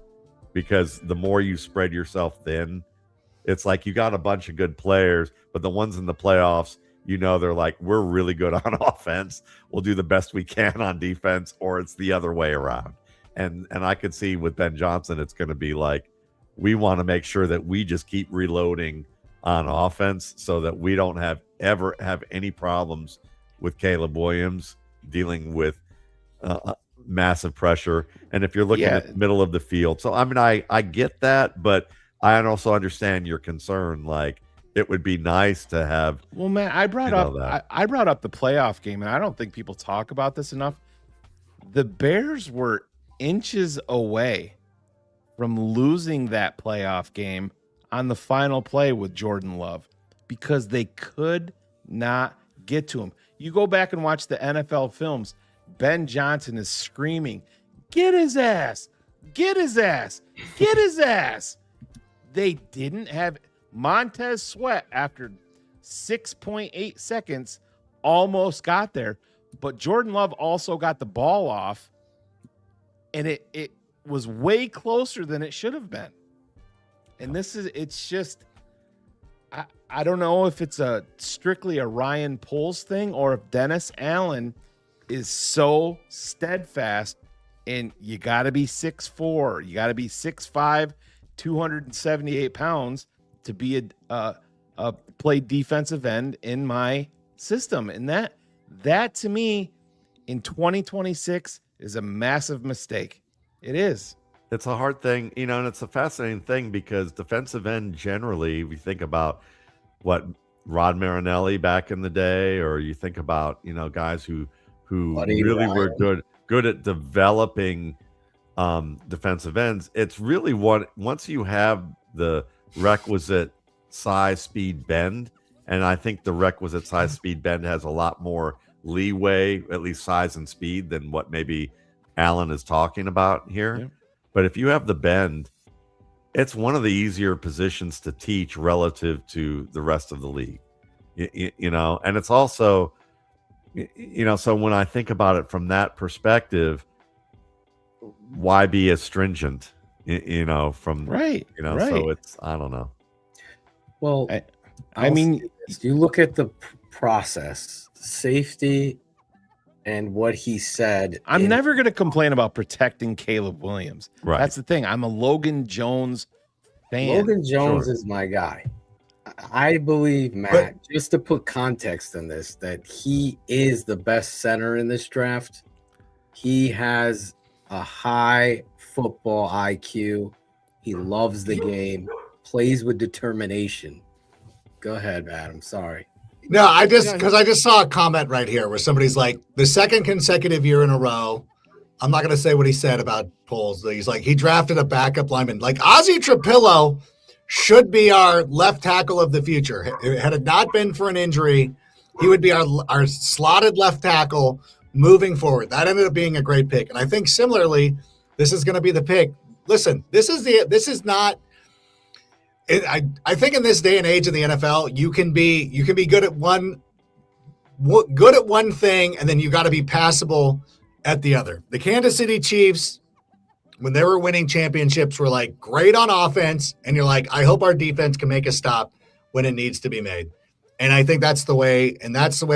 because the more you spread yourself thin, it's like you got a bunch of good players, but the ones in the playoffs, they're like, we're really good on offense. We'll do the best we can on defense, or it's the other way around. And I could see with Ben Johnson, it's going to be like, we want to make sure that we just keep reloading on offense so that we don't ever have any problems with Caleb Williams dealing with massive pressure. And if you're looking at the middle of the field, so I get that, but I also understand your concern. Like, it would be nice to have. Well, man, I brought up the playoff game, and I don't think people talk about this enough. The Bears were inches away from losing that playoff game on the final play with Jordan Love because they could not get to him. You go back and watch the NFL films. Ben Johnson is screaming, "Get his ass! Get his ass! Get his ass!" They didn't have Montez Sweat after 6.8 seconds almost got there, but Jordan Love also got the ball off, and it was way closer than it should have been. And it's just, I don't know if it's strictly a Ryan Poles thing or if Dennis Allen is so steadfast, and you got to be 6'4", you got to be 6'5", 278 pounds to be a play defensive end in my system, and that to me in 2026 is a massive mistake. It is. It's a hard thing, and it's a fascinating thing because defensive end generally, we think about what Rod Marinelli back in the day, or you think about guys who really were good at developing defensive ends. It's really once you have the requisite size, speed, bend, and I think the requisite size, speed, bend has a lot more leeway, at least size and speed, than what maybe Alan is talking about here. Yeah. But if you have the bend, it's one of the easier positions to teach relative to the rest of the league, and it's also, so when I think about it from that perspective, why be as stringent, from right. So it's, I don't know. Well, I mean, you look at the process, safety, and what he said. I'm never going to complain about protecting Caleb Williams. Right. That's the thing. I'm a Logan Jones fan. Logan Jones is my guy. I believe, Matt, just to put context in this, that he is the best center in this draft. He has a high football IQ. He loves the game, plays with determination. Go ahead, Adam. Sorry. No, I just saw a comment right here where somebody's like, the second consecutive year in a row. I'm not going to say what he said about Poles. He's like, he drafted a backup lineman. Like, Ozzie Trapillo should be our left tackle of the future. Had it not been for an injury, he would be our slotted left tackle moving forward. That ended up being a great pick. And I think similarly, this is going to be the pick. Listen, this is not. I think in this day and age in the NFL, you can be good at one thing, and then you got to be passable at the other. The Kansas City Chiefs, when they were winning championships, were like great on offense, and you're like, I hope our defense can make a stop when it needs to be made. And I think that's the way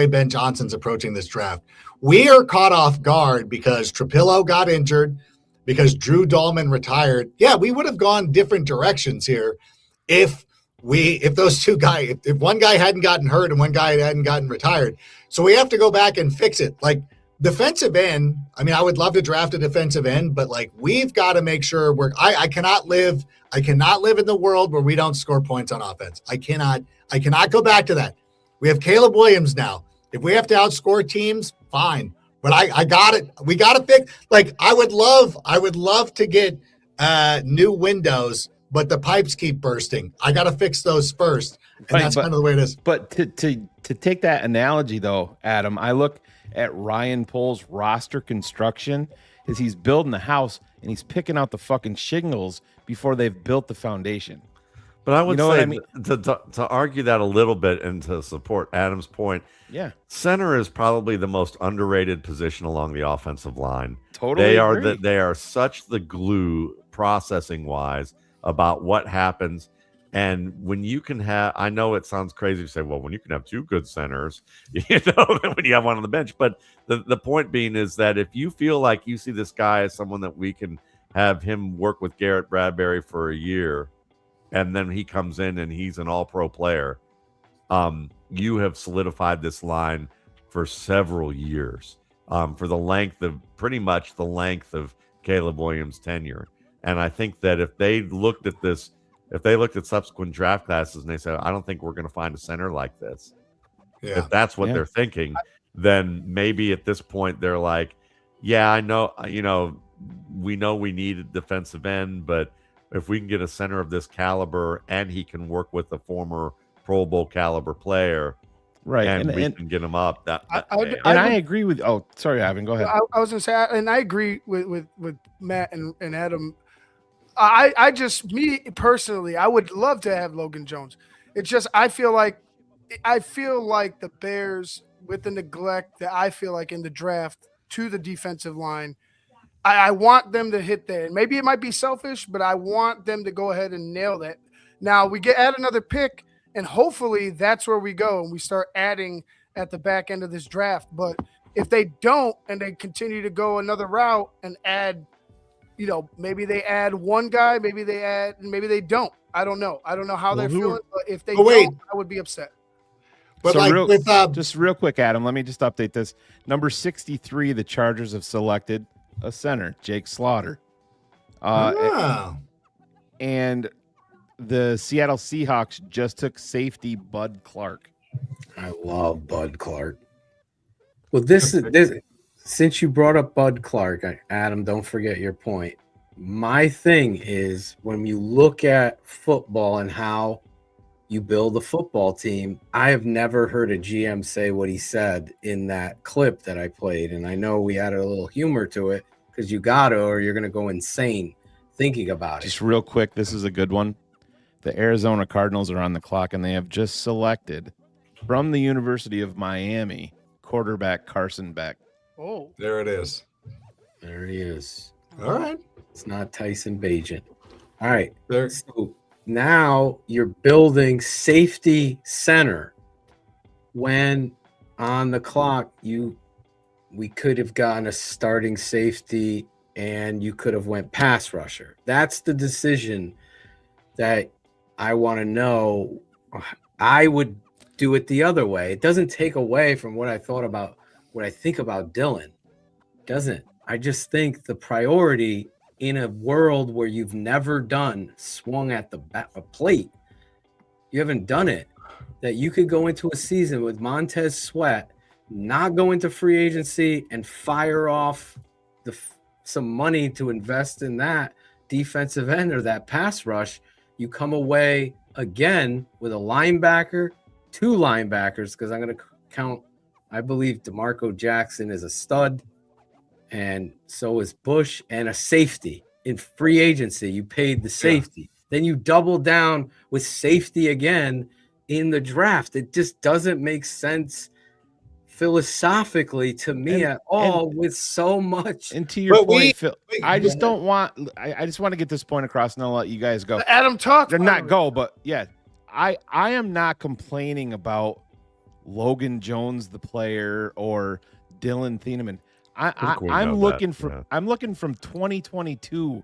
Ben Johnson's approaching this draft. We are caught off guard because Trapillo got injured, because Drew Dahlman retired. Yeah, we would have gone different directions here if those two guys, if one guy hadn't gotten hurt and one guy hadn't gotten retired. So we have to go back and fix it. Like defensive end, I mean, I would love to draft a defensive end, but like we've got to make sure I cannot live in the world where we don't score points on offense. I cannot go back to that. We have Caleb Williams now. If we have to outscore teams, fine. But I got it. We got to fix. Like I would love to get new windows, but the pipes keep bursting. I got to fix those first, and that's kind of the way it is. But to take that analogy though, Adam, I look at Ryan Poles' roster construction as he's building the house and he's picking out the fucking shingles before they've built the foundation. But I would say, what I mean? to argue that a little bit and to support Adam's point, yeah, center is probably the most underrated position along the offensive line. Totally, they are such the glue processing wise about what happens. And when you can have, I know it sounds crazy to say, well, when you can have two good centers, when you have one on the bench, but the point being is that if you feel like you see this guy as someone that we can have him work with Garrett Bradbury for a year, and then he comes in and he's an all-pro player, you have solidified this line for several years, for pretty much the length of Caleb Williams' tenure. And I think that if they looked at subsequent draft classes and they said, I don't think we're going to find a center like this. Yeah. If that's what they're thinking, then maybe at this point they're like, yeah, I know, we know we need a defensive end, but if we can get a center of this caliber and he can work with a former Pro Bowl caliber player, right, and we can get him up. I agree with. Oh, sorry, Ivan, go ahead. I was going to say, and I agree with Matt and Adam. I just, me personally, I would love to have Logan Jones. It's just I feel like the Bears, with the neglect that I feel like in the draft to the defensive line, I want them to hit there. Maybe it might be selfish, but I want them to go ahead and nail that. Now we add another pick, and hopefully that's where we go and we start adding at the back end of this draft. But If they don't, and they continue to go another route and add, maybe they add one guy, maybe they don't. I don't know. I don't know how they're feeling, but if they don't, I would be upset. But so just real quick, Adam, let me just update this. Number 63, the Chargers have selected a center, Jake Slaughter. And the Seattle Seahawks just took safety Bud Clark. I love Bud Clark. Well, this since you brought up Bud Clark, Adam, don't forget your point. My thing is when you look at football and how you build a football team, I have never heard a GM say what he said in that clip that I played. And I know we added a little humor to it because you got to, or you're going to go insane thinking about it. Just real quick, this is a good one. The Arizona Cardinals are on the clock, and they have just selected from the University of Miami quarterback Carson Beck. Oh, there it is. There he is. All right. It's not Tyson Bagent. All right. So now you're building safety center when on the clock we could have gotten a starting safety and you could have went pass rusher. That's the decision that I want to know. I would do it the other way. It doesn't take away from what I think about Dylan. It doesn't. I just think the priority in a world where you've never swung at the plate, you haven't done it, that you could go into a season with Montez Sweat, not go into free agency and fire off some money to invest in that defensive end or that pass rush. You come away again with a linebacker, 2 linebackers, because I'm going to count, I believe DeMarco Jackson is a stud, and so is Bush, and a safety. In free agency, you paid the safety. Then you double down with safety again in the draft. It just doesn't make sense philosophically to me at all with so much. And to your point, Phil, I just want to get this point across, and I'll let you guys go. Adam talk. They're not go, but yeah, I am not complaining about Logan Jones, the player, or Dylan Thieneman. I'm looking from 2022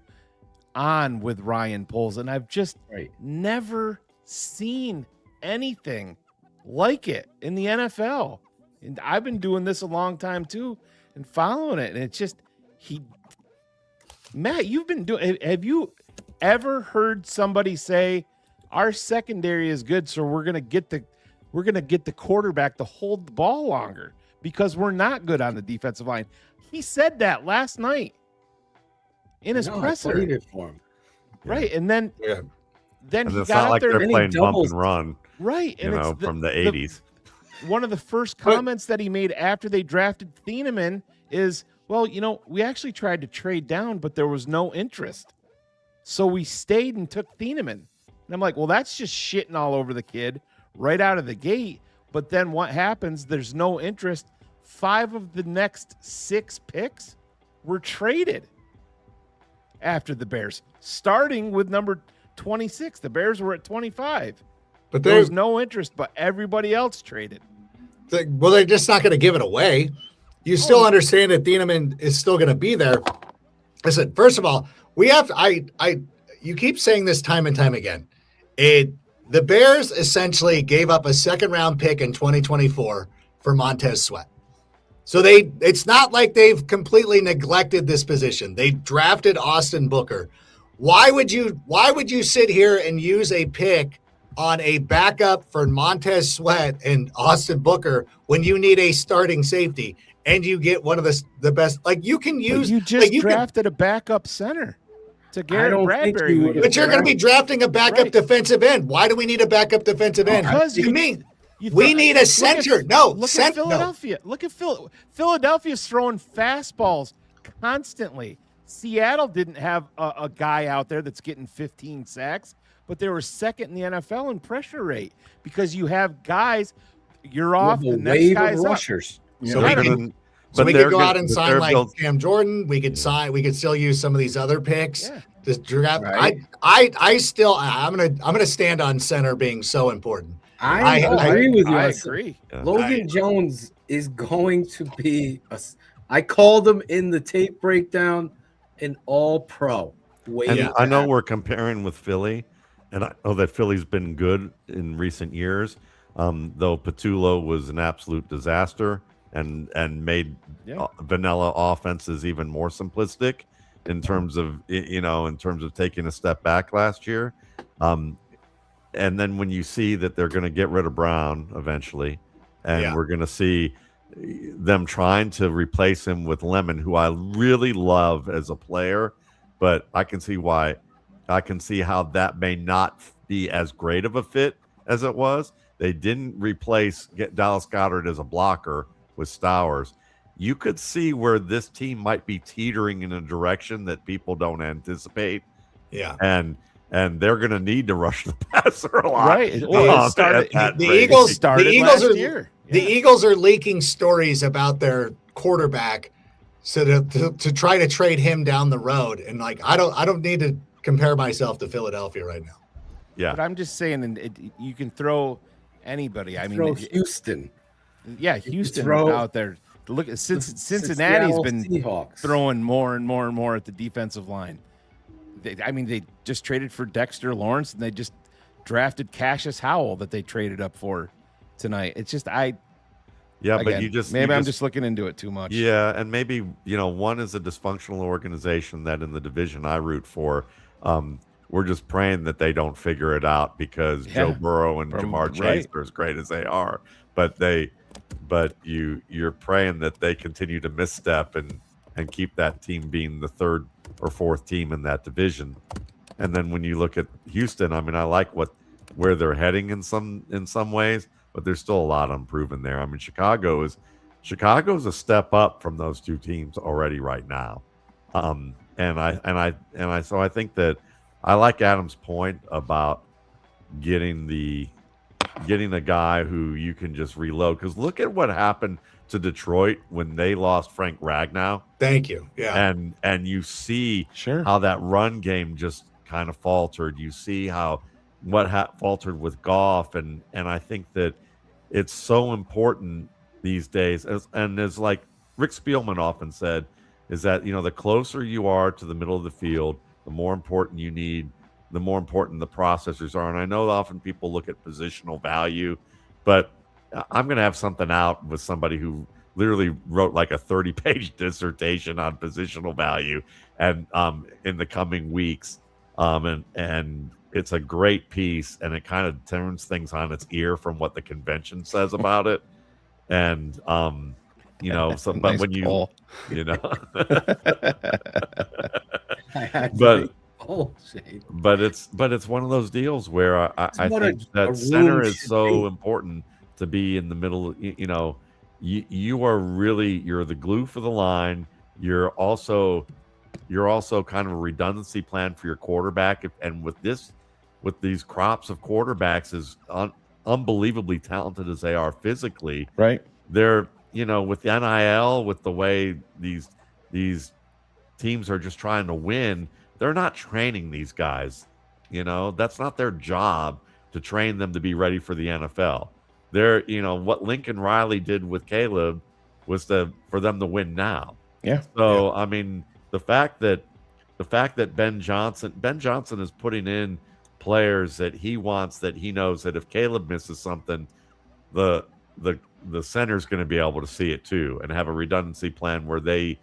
on with Ryan Poles, and I've just never seen anything like it in the NFL. And I've been doing this a long time too and following it. And it's just Matt, have you ever heard somebody say our secondary is good, so we're gonna get the quarterback to hold the ball longer because we're not good on the defensive line? He said that last night in his presser. I played it for him. Right. And then he it's got not up like there they're playing bump and run. Right. And from the 80s. One of the first comments that he made after they drafted Thieneman is, well, we actually tried to trade down, but there was no interest. So we stayed and took Thieneman. And I'm like, well, that's just shitting all over the kid right out of the gate. But then what happens? There's no interest. 5 of the next 6 picks were traded after the Bears, starting with number 26. The Bears were at 25. But there was no interest, but everybody else traded. Well, they're just not going to give it away. You still understand that Thieneman is still going to be there. Listen, first of all, we have you keep saying this time and time again. The Bears essentially gave up a 2nd-round pick in 2024 for Montez Sweat. So it's not like they've completely neglected this position. They drafted Austin Booker. Why would you sit here and use a pick on a backup for Montez Sweat and Austin Booker when you need a starting safety and you get one of the best? Like, you can use. But you just drafted a backup center to Garrett Bradbury. But you're going to be drafting a backup defensive end. Why do we need a backup defensive end? Because we need a center. Look at Philadelphia. Look at Philadelphia's throwing fastballs constantly. Seattle didn't have a guy out there that's getting 15 sacks, but they were 2nd in the NFL in pressure rate because you have guys. You're off. The next guy's rushers. So we could go out and sign like Cam Jordan. We could still use some of these other picks. Yeah. This draft. Right. I'm gonna stand on center being so important. I agree with you. I agree. Logan Jones is going to be I called him in the tape breakdown an all-pro. And I know we're comparing with Philly, and I know that Philly's been good in recent years, though Patullo was an absolute disaster and made vanilla offenses even more simplistic in terms of taking a step back last year. And then when you see that they're going to get rid of Brown eventually, and we're going to see them trying to replace him with Lemon, who I really love as a player, but I can see how that may not be as great of a fit as it was. They didn't get Dallas Goedert as a blocker with Stowers. You could see where this team might be teetering in a direction that people don't anticipate. Yeah. And they're going to need to rush the passer a lot. Right. Well, The Eagles are leaking stories about their quarterback, so to try to trade him down the road. And like, I don't need to compare myself to Philadelphia right now. Yeah. But I'm just saying, you can throw anybody. I mean, throw Houston. Yeah, Houston out there. Look at Cincinnati's been Seahawks throwing more and more and more at the defensive line. They just traded for Dexter Lawrence, and they just drafted Cassius Howell that they traded up for tonight. It's just but I'm just looking into it too much. Yeah, and maybe one is a dysfunctional organization that in the division I root for. We're just praying that they don't figure it out because Joe Burrow and Jamar Chase are as great as they are, but you're praying that they continue to misstep and keep that team being the third or fourth team in that division. And then when you look at Houston, I mean, I like where they're heading in some ways, but there's still a lot unproven there. I mean, Chicago's a step up from those two teams already right now. So I think that I like Adam's point about getting a guy who you can just reload, because look at what happened to Detroit when they lost Frank Ragnow. Thank you. Yeah. And you see how that run game just kind of faltered. You see how faltered with Goff, and I think that it's so important these days. As like Rick Spielman often said, is that the closer you are to the middle of the field, the more important the processors are. And I know often people look at positional value, but I'm going to have something out with somebody who literally wrote like a 30-page dissertation on positional value and in the coming weeks. And it's a great piece, and it kind of turns things on its ear from what the convention says about it. And but nice when pull. but it's one of those deals where I think that center is so important to be in the middle. You're the glue for the line. You're also kind of a redundancy plan for your quarterback. And with these crops of quarterbacks, as unbelievably talented as they are physically, right? They're with the NIL, with the way these teams are just trying to win, they're not training these guys. That's not their job to train them to be ready for the NFL. They're, what Lincoln Riley did with Caleb was for them to win now. Yeah. So, I mean, the fact that Ben Johnson is putting in players that he wants, that he knows that if Caleb misses something, the center's going to be able to see it too, and have a redundancy plan where they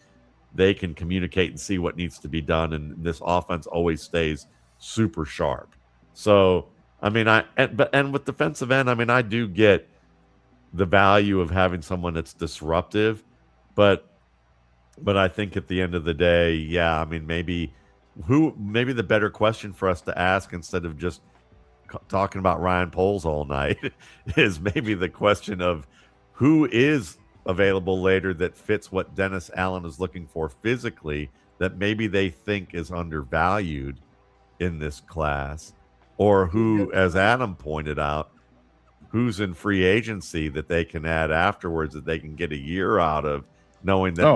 can communicate and see what needs to be done, and this offense always stays super sharp. So, I mean, and with defensive end, I mean, I do get the value of having someone that's disruptive, but I think at the end of the day, yeah, I mean, maybe the better question for us to ask, instead of just talking about Ryan Poles all night, is maybe the question of who is available later that fits what Dennis Allen is looking for physically, that maybe they think is undervalued in this class, or who, as Adam pointed out, who's in free agency that they can add afterwards, that they can get a year out of, knowing that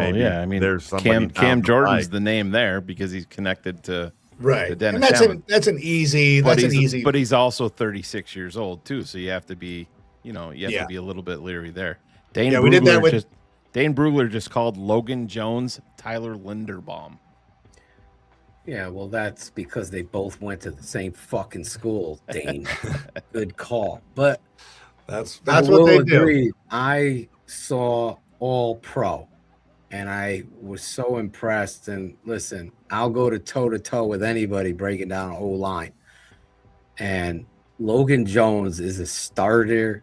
there's somebody. Cam Jordan's the name there because he's connected to Dennis and Allen. That's an easy. But he's also 36 years old too, so you have to be, to be a little bit leery there. Dane Yeah, we did that with Dane Brugler just called Logan Jones Tyler Linderbaum. Yeah, well, that's because they both went to the same fucking school, Dane. Good call. But that's I what will they agree. do. I saw All Pro, and I was so impressed. And listen, I'll go to toe with anybody breaking down a whole line. And Logan Jones is a starter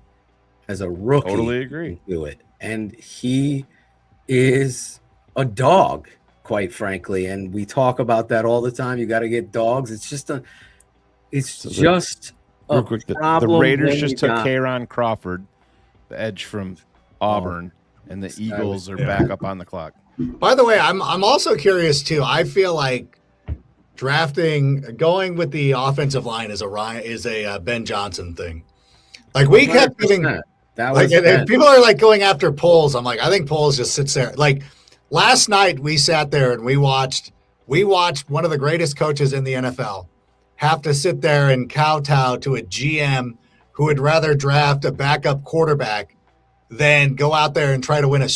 as a rookie. Totally agree. Do it, and he is a dog, quite frankly. And we talk about that all the time. You got to get dogs. It's just a Real quick, the Raiders just took K'Ron Crawford, the edge from Auburn, and the Eagles are back up on the clock. By the way, I'm also curious too. I feel like going with the offensive line is a Ben Johnson thing. Like we kept giving that like was if people are like going after Poles. I'm like, I think Poles just sits there. Like last night we sat there and we watched one of the greatest coaches in the NFL have to sit there and kowtow to a GM who would rather draft a backup quarterback than go out there and try to win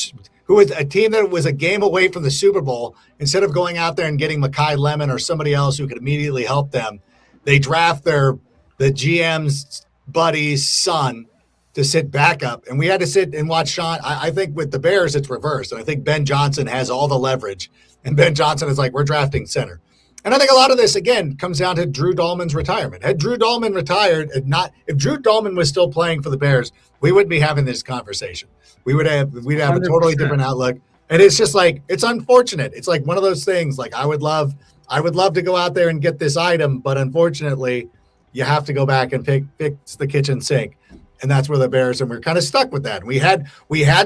who was a team that was a game away from the Super Bowl. Instead of going out there and getting Mekhi Lemon or somebody else who could immediately help them, they draft the GM's buddy's son to sit backup. And we had to sit and watch Sean. I think with the Bears, it's reversed. And I think Ben Johnson has all the leverage. And Ben Johnson is like, we're drafting center. And I think a lot of this, again, comes down to Drew Dahlman's retirement. Had Drew Dahlman retired, if Drew Dahlman was still playing for the Bears, we wouldn't be having this conversation. We'd have a totally 100%. different outlook. And it's just like, it's unfortunate. It's like one of those things. Like I would love to go out there and get this item, but unfortunately, you have to go back and fix the kitchen sink. And that's where the Bears, and we're kind of stuck with that. We had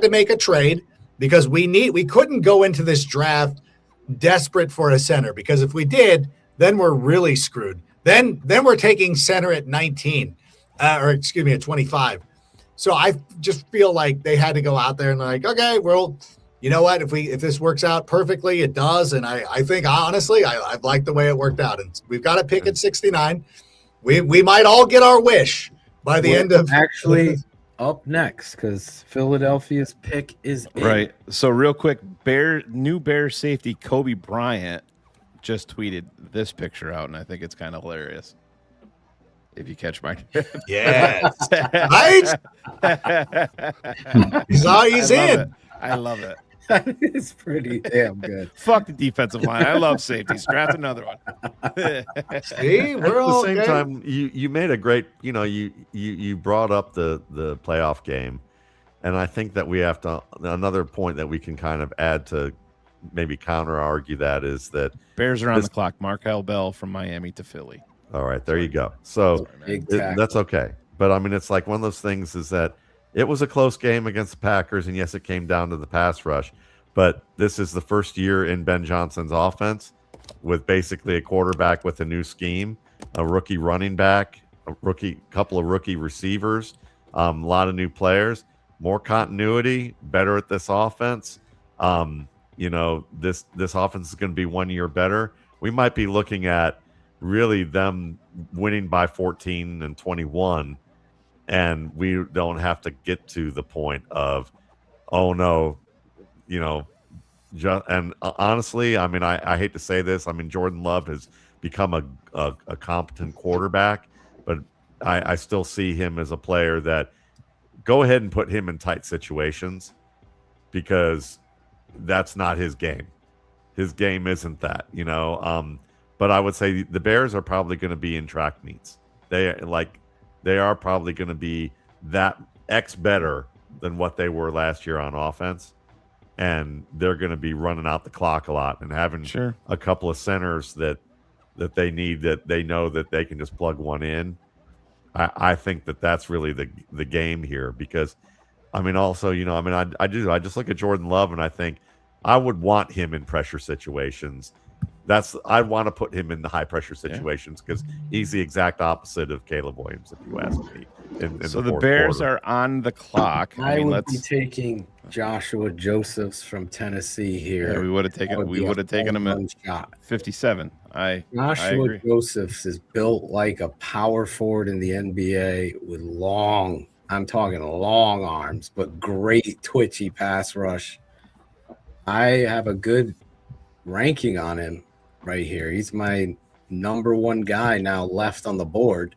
to make a trade because we couldn't go into this draft desperate for a center, because if we did, then we're really screwed. Then we're taking center at 19, at 25. So I just feel like they had to go out there and like, okay, well, you know what? If this works out perfectly, it does. And I think honestly, I like the way it worked out. And we've got a pick at 69. We might all get our wish by the end of actually up next, because Philadelphia's pick is in. Right. So real quick, new Bears safety Kobe Bryant just tweeted this picture out, and I think it's kind of hilarious. If you catch my yes, right? He's in. I love it. It's pretty damn good. Fuck the defensive line. I love safeties. Draft another one. See, we're At all the same good. time, you made a great, you brought up the playoff game, and I think that we have to, another point that we can kind of add to maybe counter argue that is that Bears are on the clock. Markel Bell from Miami to Philly. All right, there you go. So that's okay. But I mean, it's like one of those things is that it was a close game against the Packers, and yes, it came down to the pass rush. But this is the first year in Ben Johnson's offense with basically a quarterback with a new scheme, a rookie running back, couple of rookie receivers, a lot of new players, more continuity, better at this offense. This offense is going to be 1 year better. We might be looking at really them winning by 14 and 21, and we don't have to get to the point of, oh no, and honestly, I mean, I hate to say this. I mean, Jordan Love has become a competent quarterback, but I still see him as a player that go ahead and put him in tight situations, because that's not his game. His game isn't that, but I would say the Bears are probably going to be in track meets. They are probably going to be that X better than what they were last year on offense. And they're going to be running out the clock a lot and having a couple of centers that they need, that they know that they can just plug one in. I think that's really the game here, because I mean, also, I just look at Jordan Love and I think I would want him in pressure situations. I want to put him in the high pressure situations, because he's the exact opposite of Caleb Williams, if you ask me. So the Bears are on the clock. I would be taking Joshua Josephs from Tennessee here. Yeah, we would have taken him at 57. Joshua Josephs is built like a power forward in the NBA with long I'm talking long arms, but great twitchy pass rush. I have a good ranking on him right here. He's my number one guy now left on the board.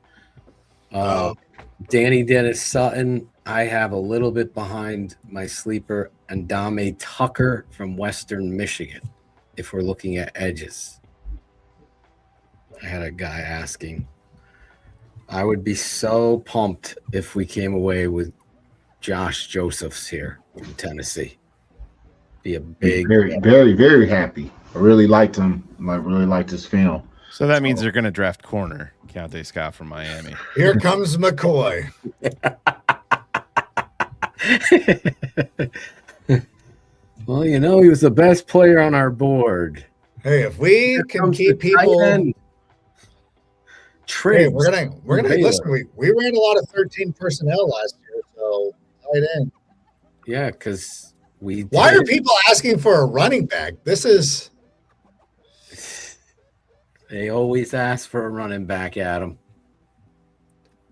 Danny Dennis Sutton, I have a little bit behind my sleeper, Andame Tucker from Western Michigan, if we're looking at edges. I had a guy asking. I would be so pumped if we came away with Josh Josephs here from Tennessee. Be a big, very, very, very happy. I really liked him. I really liked his film. So that means they're going to draft corner Keontae Scott from Miami. Here comes McCoy. Well, you know, he was the best player on our board. Hey, if we can keep people. Hey, we're gonna listen. We ran a lot of 13 personnel last year, so tight end. Yeah, because we. Why are people asking for a running back? This is. They always ask for a running back, Adam.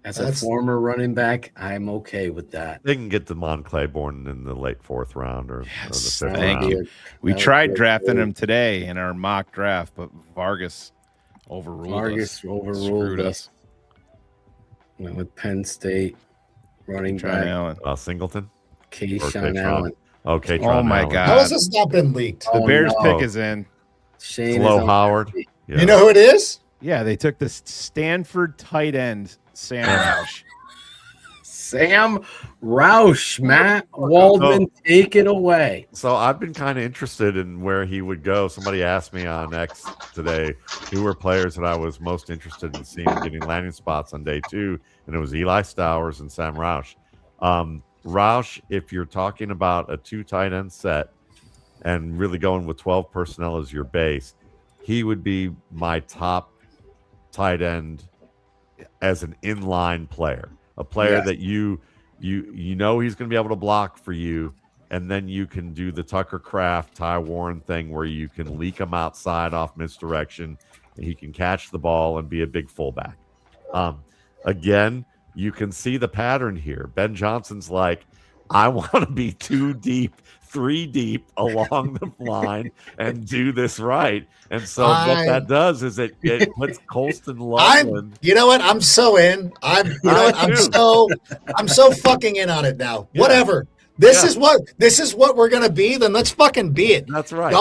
As a former running back, I'm okay with that. They can get Damon Claiborne in the late 4th round or the 5th Thank round. you. We tried drafting him today in our mock draft, but Vargas overruled us. Went with Penn State running back. Allen. Singleton? Keyshawn Allen. Okay. Oh, my God. How has this not been leaked? The Bears pick is in. Shane Flo Howard. Yeah. You know who it is? Yeah, they took the Stanford tight end, Sam Roush. Sam Roush, Matt Waldman, take it away. So I've been kind of interested in where he would go. Somebody asked me on X today who were players that I was most interested in seeing getting landing spots on day 2, and it was Eli Stowers and Sam Roush. Roush, if you're talking about a 2 tight end set and really going with 12 personnel as your base, he would be my top tight end as an inline player, a player that you know he's going to be able to block for you, and then you can do the Tucker Kraft, Ty Warren thing where you can leak him outside off misdirection, and he can catch the ball and be a big fullback. Again, you can see the pattern here. Ben Johnson's like, I want to be 2 deep, 3 deep along the line and do this right. And so what that does is it puts Colston Loveland. You know what? I'm so in. I'm so fucking in on it now. Yeah. Whatever. This is what we're gonna be. Then let's fucking be it. That's right.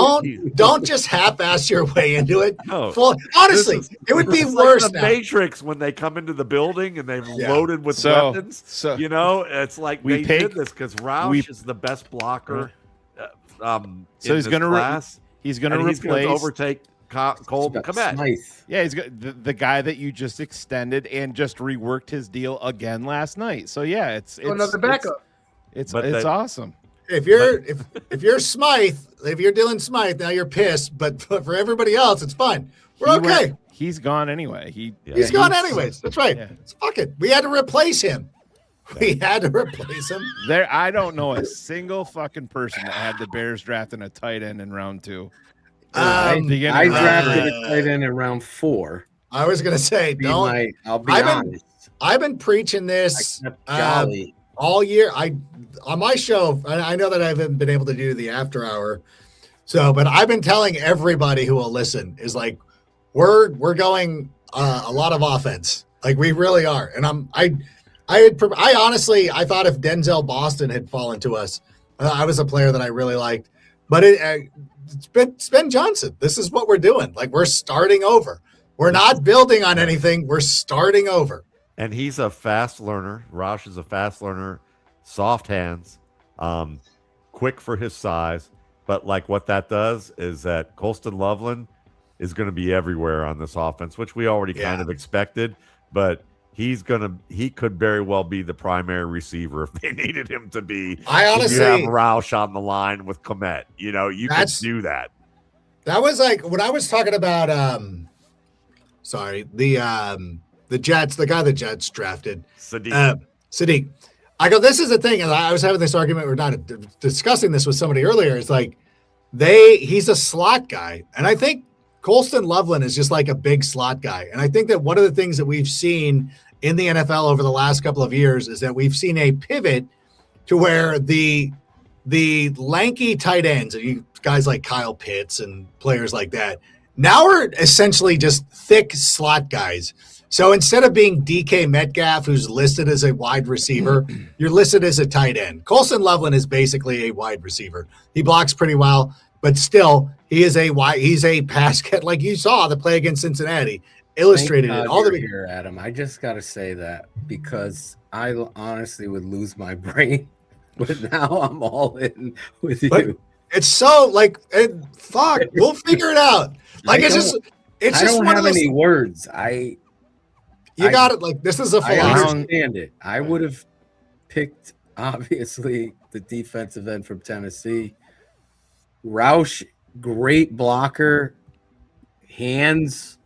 Don't just half-ass your way into it. No. Honestly, it would be worse like the now. Matrix when they come into the building and they've loaded with weapons. So you know, it's like they did this because Roush is the best blocker. So he's going to replace overtake Colton Kmet. Yeah, he's got the guy that you just extended and just reworked his deal again last night. So yeah, it's another backup. It's awesome. If you're Smythe, if you're Dylan Smythe, now you're pissed. But for everybody else, it's fine. We're okay. He's gone anyway. He's gone anyways. That's right. Yeah. Fuck it. We had to replace him. We had to replace him. I don't know a single fucking person that had the Bears drafting a tight end in round 2. I drafted a tight end in round 4. I was gonna say, I'll be honest. I've been preaching this all year. On my show, I know that I haven't been able to do the after hour. But I've been telling everybody who will listen is like, we're going a lot of offense. Like we really are. And I honestly thought if Denzel Boston had fallen to us, I was a player that I really liked. But it's Ben Johnson. This is what we're doing. Like we're starting over. We're not building on anything. We're starting over. And he's a fast learner. Roush is a fast learner, soft hands, quick for his size. But like what that does is that Colston Loveland is going to be everywhere on this offense, which we already kind of expected. But he could very well be the primary receiver if they needed him to be. I honestly you have Roush on the line with Kmet. You know, you could do that. That was like when I was talking about the Jets, the guy the Jets drafted. Sadiq. I go, this is the thing. And I was having this argument, we're not discussing this with somebody earlier. It's like he's a slot guy. And I think Colston Loveland is just like a big slot guy. And I think that one of the things that we've seen in the NFL over the last couple of years is that we've seen a pivot to where the lanky tight ends, you guys like Kyle Pitts and players like that, now are essentially just thick slot guys. So instead of being DK Metcalf, who's listed as a wide receiver, you're listed as a tight end. Colson Loveland is basically a wide receiver. He blocks pretty well, but still, he's a pass cat like you saw the play against Cincinnati. Illustrated it. All the here, Adam. I just got to say that because I honestly would lose my brain, but now I'm all in with you. It's so like, fuck. We'll figure it out. Like it's just don't one have of those any words. You got it. Like this is a philosophy. I understand it. I would have picked obviously the defensive end from Tennessee. Roush, great blocker, hands.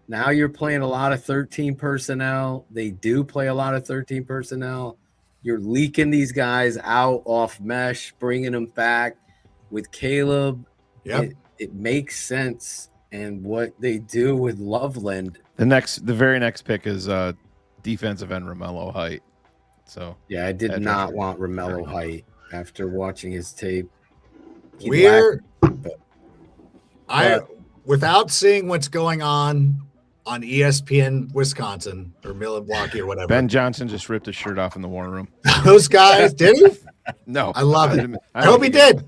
Now you're playing a lot of 13 personnel. They do play a lot of 13 personnel. You're leaking these guys out off mesh, bringing them back with Caleb. Yep. It makes sense. And what they do with Loveland. The very next pick is defensive end Romello Height. So yeah, I did not want Romello Height after watching his tape. Without seeing what's going on ESPN Wisconsin or Milwaukee or whatever. Ben Johnson just ripped his shirt off in the war room. Those guys did he? No, I love it. I hope he did.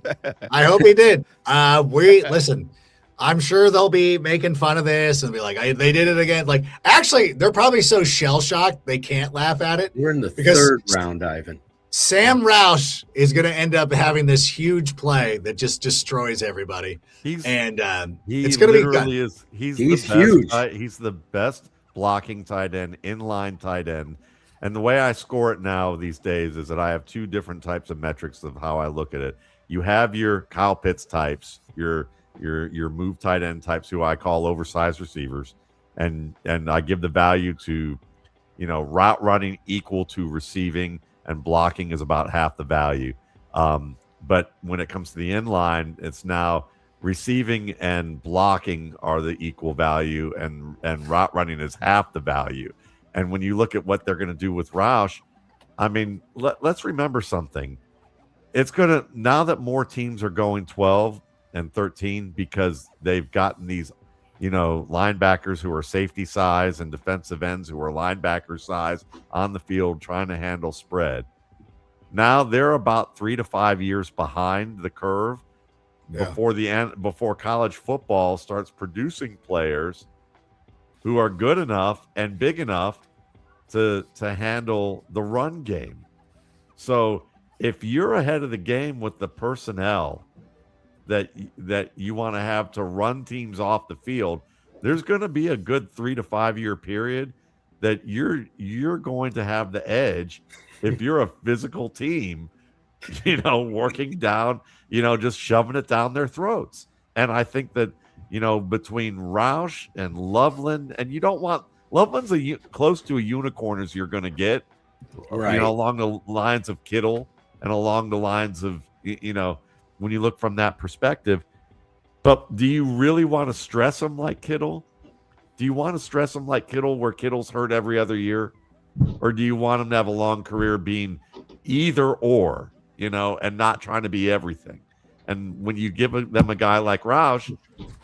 I hope he did. Listen. I'm sure they'll be making fun of this and be like, they did it again. Like, actually, they're probably so shell shocked they can't laugh at it. We're in the third round, Ivan. Sam Roush is going to end up having this huge play that just destroys everybody. It's going to be good. He's huge. He's the best blocking tight end, inline tight end. And the way I score it now these days is that I have two different types of metrics of how I look at it. You have your Kyle Pitts types, your move tight end types, who I call oversized receivers, and I give the value to, route running equal to receiving, and blocking is about half the value. But when it comes to the inline, it's now receiving and blocking are the equal value, and route running is half the value. And when you look at what they're going to do with Roush, I mean, let's remember something. It's going to, now that more teams are going 12 and 13 because they've gotten these, linebackers who are safety size and defensive ends who are linebacker size on the field trying to handle spread. Now they're about 3 to 5 years behind the curve before college football starts producing players who are good enough and big enough to handle the run game. So if you're ahead of the game with the personnel that you want to have to run teams off the field, there's going to be a good 3 to 5 year period that you're going to have the edge if you're a physical team, working down, just shoving it down their throats. And I think that, between Roush and Loveland, and you don't want Loveland's close to a unicorn as you're going to get, right? Along the lines of Kittle and along the lines of, when you look from that perspective. But do you really want to stress them like Kittle? Do you want to stress them like Kittle, where Kittle's hurt every other year? Or do you want him to have a long career being either or, and not trying to be everything? And when you give them a guy like Roush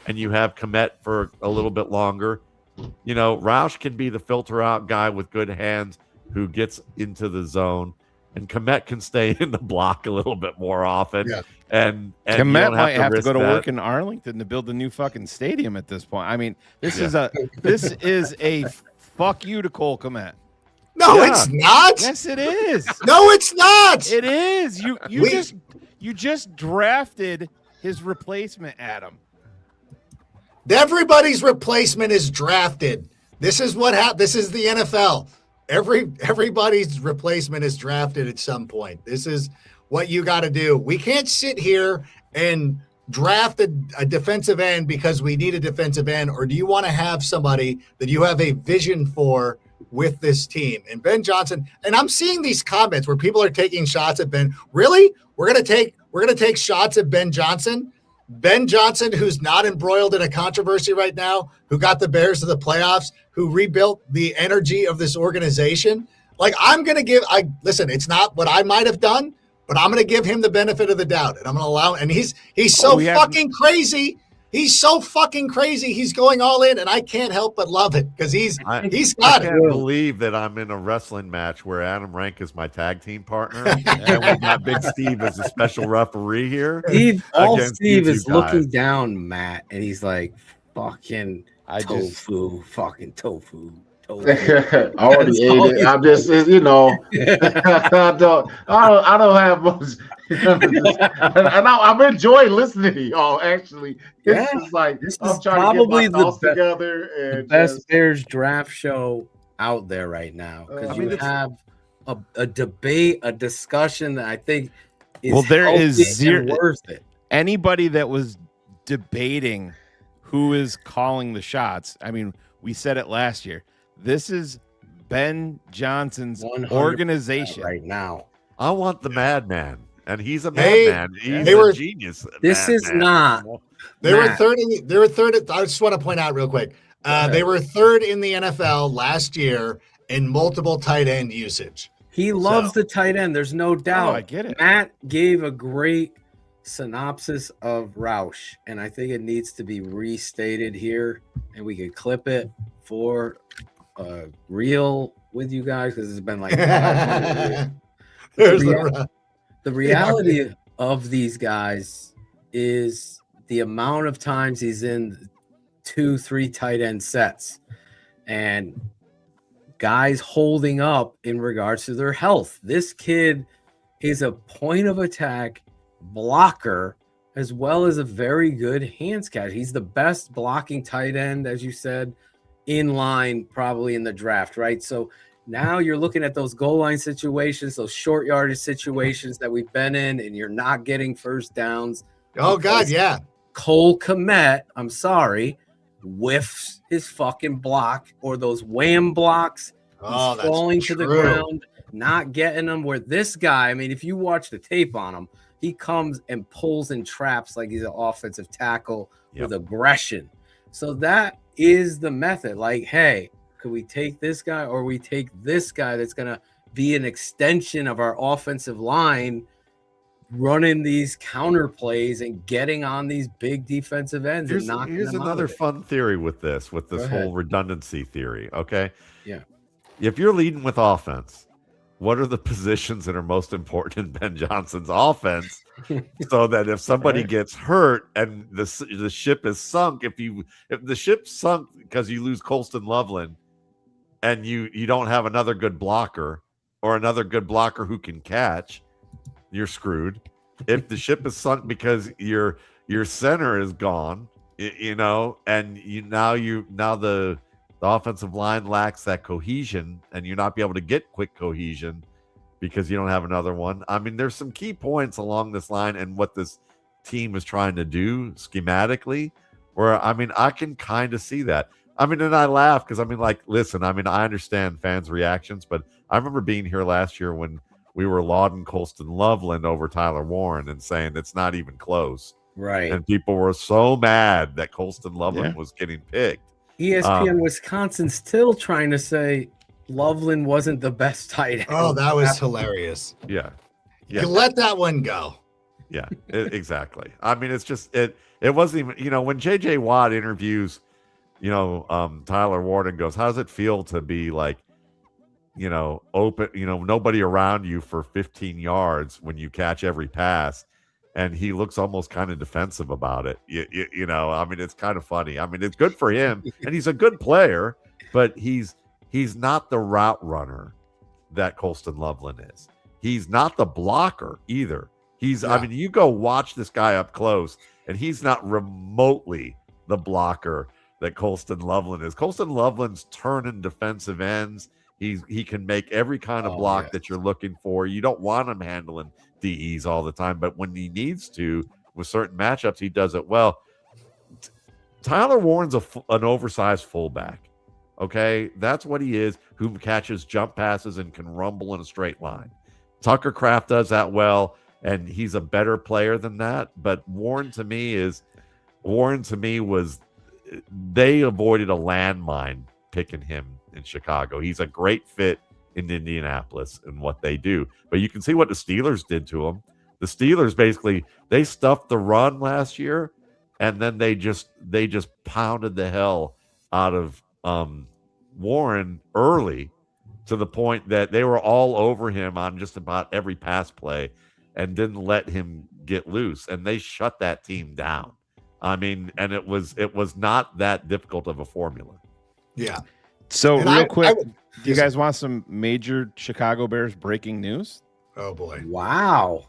and you have Kmet for a little bit longer, Roush can be the filter out guy with good hands who gets into the zone, and Kmet can stay in the block a little bit more often. Yeah. And Kmet might have to go to work in Arlington to build a new fucking stadium at this point. I mean, this is a fuck you to Cole Kmet. No, it's not. Yes, it is. No, it's not. It is. You just drafted his replacement, Adam. Everybody's replacement is drafted. This is what happened. This is the NFL. Everybody's replacement is drafted at some point. This is what you got to do. We can't sit here and draft a defensive end because we need a defensive end, or do you want to have somebody that you have a vision for with this team? And Ben Johnson, and I'm seeing these comments where people are taking shots at Ben. Really? We're gonna take shots at Ben Johnson? Ben Johnson, who's not embroiled in a controversy right now, who got the Bears to the playoffs, who rebuilt the energy of this organization. Like, listen, it's not what I might have done, but I'm going to give him the benefit of the doubt, and I'm going to allow, and he's so fucking crazy. He's so fucking crazy. He's going all in, and I can't help but love it because he's got it. I can't believe that I'm in a wrestling match where Adam Rank is my tag team partner, and we got Big Steve as a special referee here. Steve is looking down, Matt, and he's like, "Fucking tofu, fucking tofu." I already ate it. I'm just, I don't have much. And I'm enjoying listening to y'all. Actually, it's just like I'm trying to get my thoughts together. And the best Bears draft show out there right now because you have a debate, a discussion that I think is there is zero worth it. Anybody that was debating who is calling the shots. I mean, we said it last year. This is Ben Johnson's organization right now. I want the madman, and he's a madman. He's a genius. This is not. They were third. They were third. I just want to point out real quick. They were third in the NFL last year in multiple tight end usage. He loves the tight end. There's no doubt. I get it. Matt gave a great synopsis of Roush, and I think it needs to be restated here, and we could clip it for real with you guys because it's been like 500 years. The reality of these guys is the amount of times he's in 2-3 tight end sets and guys holding up in regards to their health. This kid is a point of attack blocker as well as a very good hands catch. He's the best blocking tight end, as you said, in line probably in the draft, right? So now you're looking at those goal line situations, those short yardage situations that we've been in, and you're not getting first downs. Oh, God, yeah. Cole Kmet, I'm sorry, whiffs his fucking block or those wham blocks. Oh, He's falling to the ground, not getting them. Where this guy, I mean, if you watch the tape on him, he comes and pulls and traps like he's an offensive tackle with aggression. So that is the method. Like, hey, could we take this guy or we take this guy that's going to be an extension of our offensive line, running these counter plays and getting on these big defensive ends and knocking them out. Here's another fun theory with this whole redundancy theory, okay? Yeah. If you're leading with offense, what are the positions that are most important in Ben Johnson's offense so that if somebody gets hurt and the ship is sunk, if the ship's sunk because you lose Colston Loveland and you don't have another good blocker or another good blocker who can catch, you're screwed. If the ship is sunk because your center is gone, and the offensive line lacks that cohesion, and you're not be able to get quick cohesion because you don't have another one. I mean, there's some key points along this line and what this team is trying to do schematically, where, I mean, I can kind of see that. I mean, and I laugh because, I mean, like, listen, I mean, I understand fans' reactions, but I remember being here last year when we were lauding Colston Loveland over Tyler Warren and saying it's not even close. Right. And people were so mad that Colston Loveland was getting picked. ESPN Wisconsin still trying to say Loveland wasn't the best tight end. Oh, that was hilarious. Yeah. You let that one go. Yeah, exactly. I mean, it's just it wasn't even, when JJ Watt interviews, Tyler Warren goes, how does it feel to be like, open, nobody around you for 15 yards when you catch every pass? And he looks almost kind of defensive about it. I mean, it's kind of funny. I mean, it's good for him, and he's a good player, but he's not the route runner that Colston Loveland is. He's not the blocker either. I mean, you go watch this guy up close, and he's not remotely the blocker that Colston Loveland is. Colston Loveland's turning defensive ends. He can make every kind of block that you're looking for. You don't want him handling DEs all the time, but when he needs to, with certain matchups, he does it well. Tyler Warren's an oversized fullback. Okay, that's what he is, who catches jump passes and can rumble in a straight line. Tucker Kraft does that well. and he's a better player than that. But Warren to me was they avoided a landmine picking him in Chicago. He's a great fit in Indianapolis and what they do. But you can see what the Steelers did to him. The Steelers basically they stuffed the run last year, and then they just pounded the hell out of Warren early to the point that they were all over him on just about every pass play and didn't let him get loose. And they shut that team down. I mean, and it was not that difficult of a formula. Yeah. So And real quick, would- do you guys want some major Chicago Bears breaking news? Oh boy. Wow.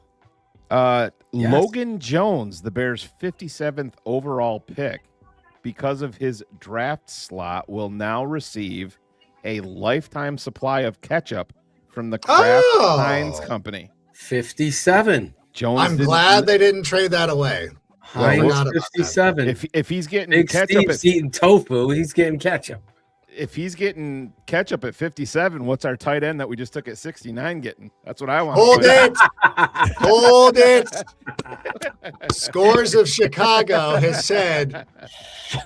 Yes. Logan Jones, the Bears' 57th overall pick, because of his draft slot, will now receive a lifetime supply of ketchup from the Kraft Heinz Company. 57. Jones. I'm glad they didn't trade that away. I Heinz forgot about that. 57. If he's getting Big ketchup, Steve's eating tofu. He's getting ketchup. if he's getting ketchup at 57, what's our tight end that we just took at 69 getting? That's what I want. Hold it. Hold it. Scores of Chicago has said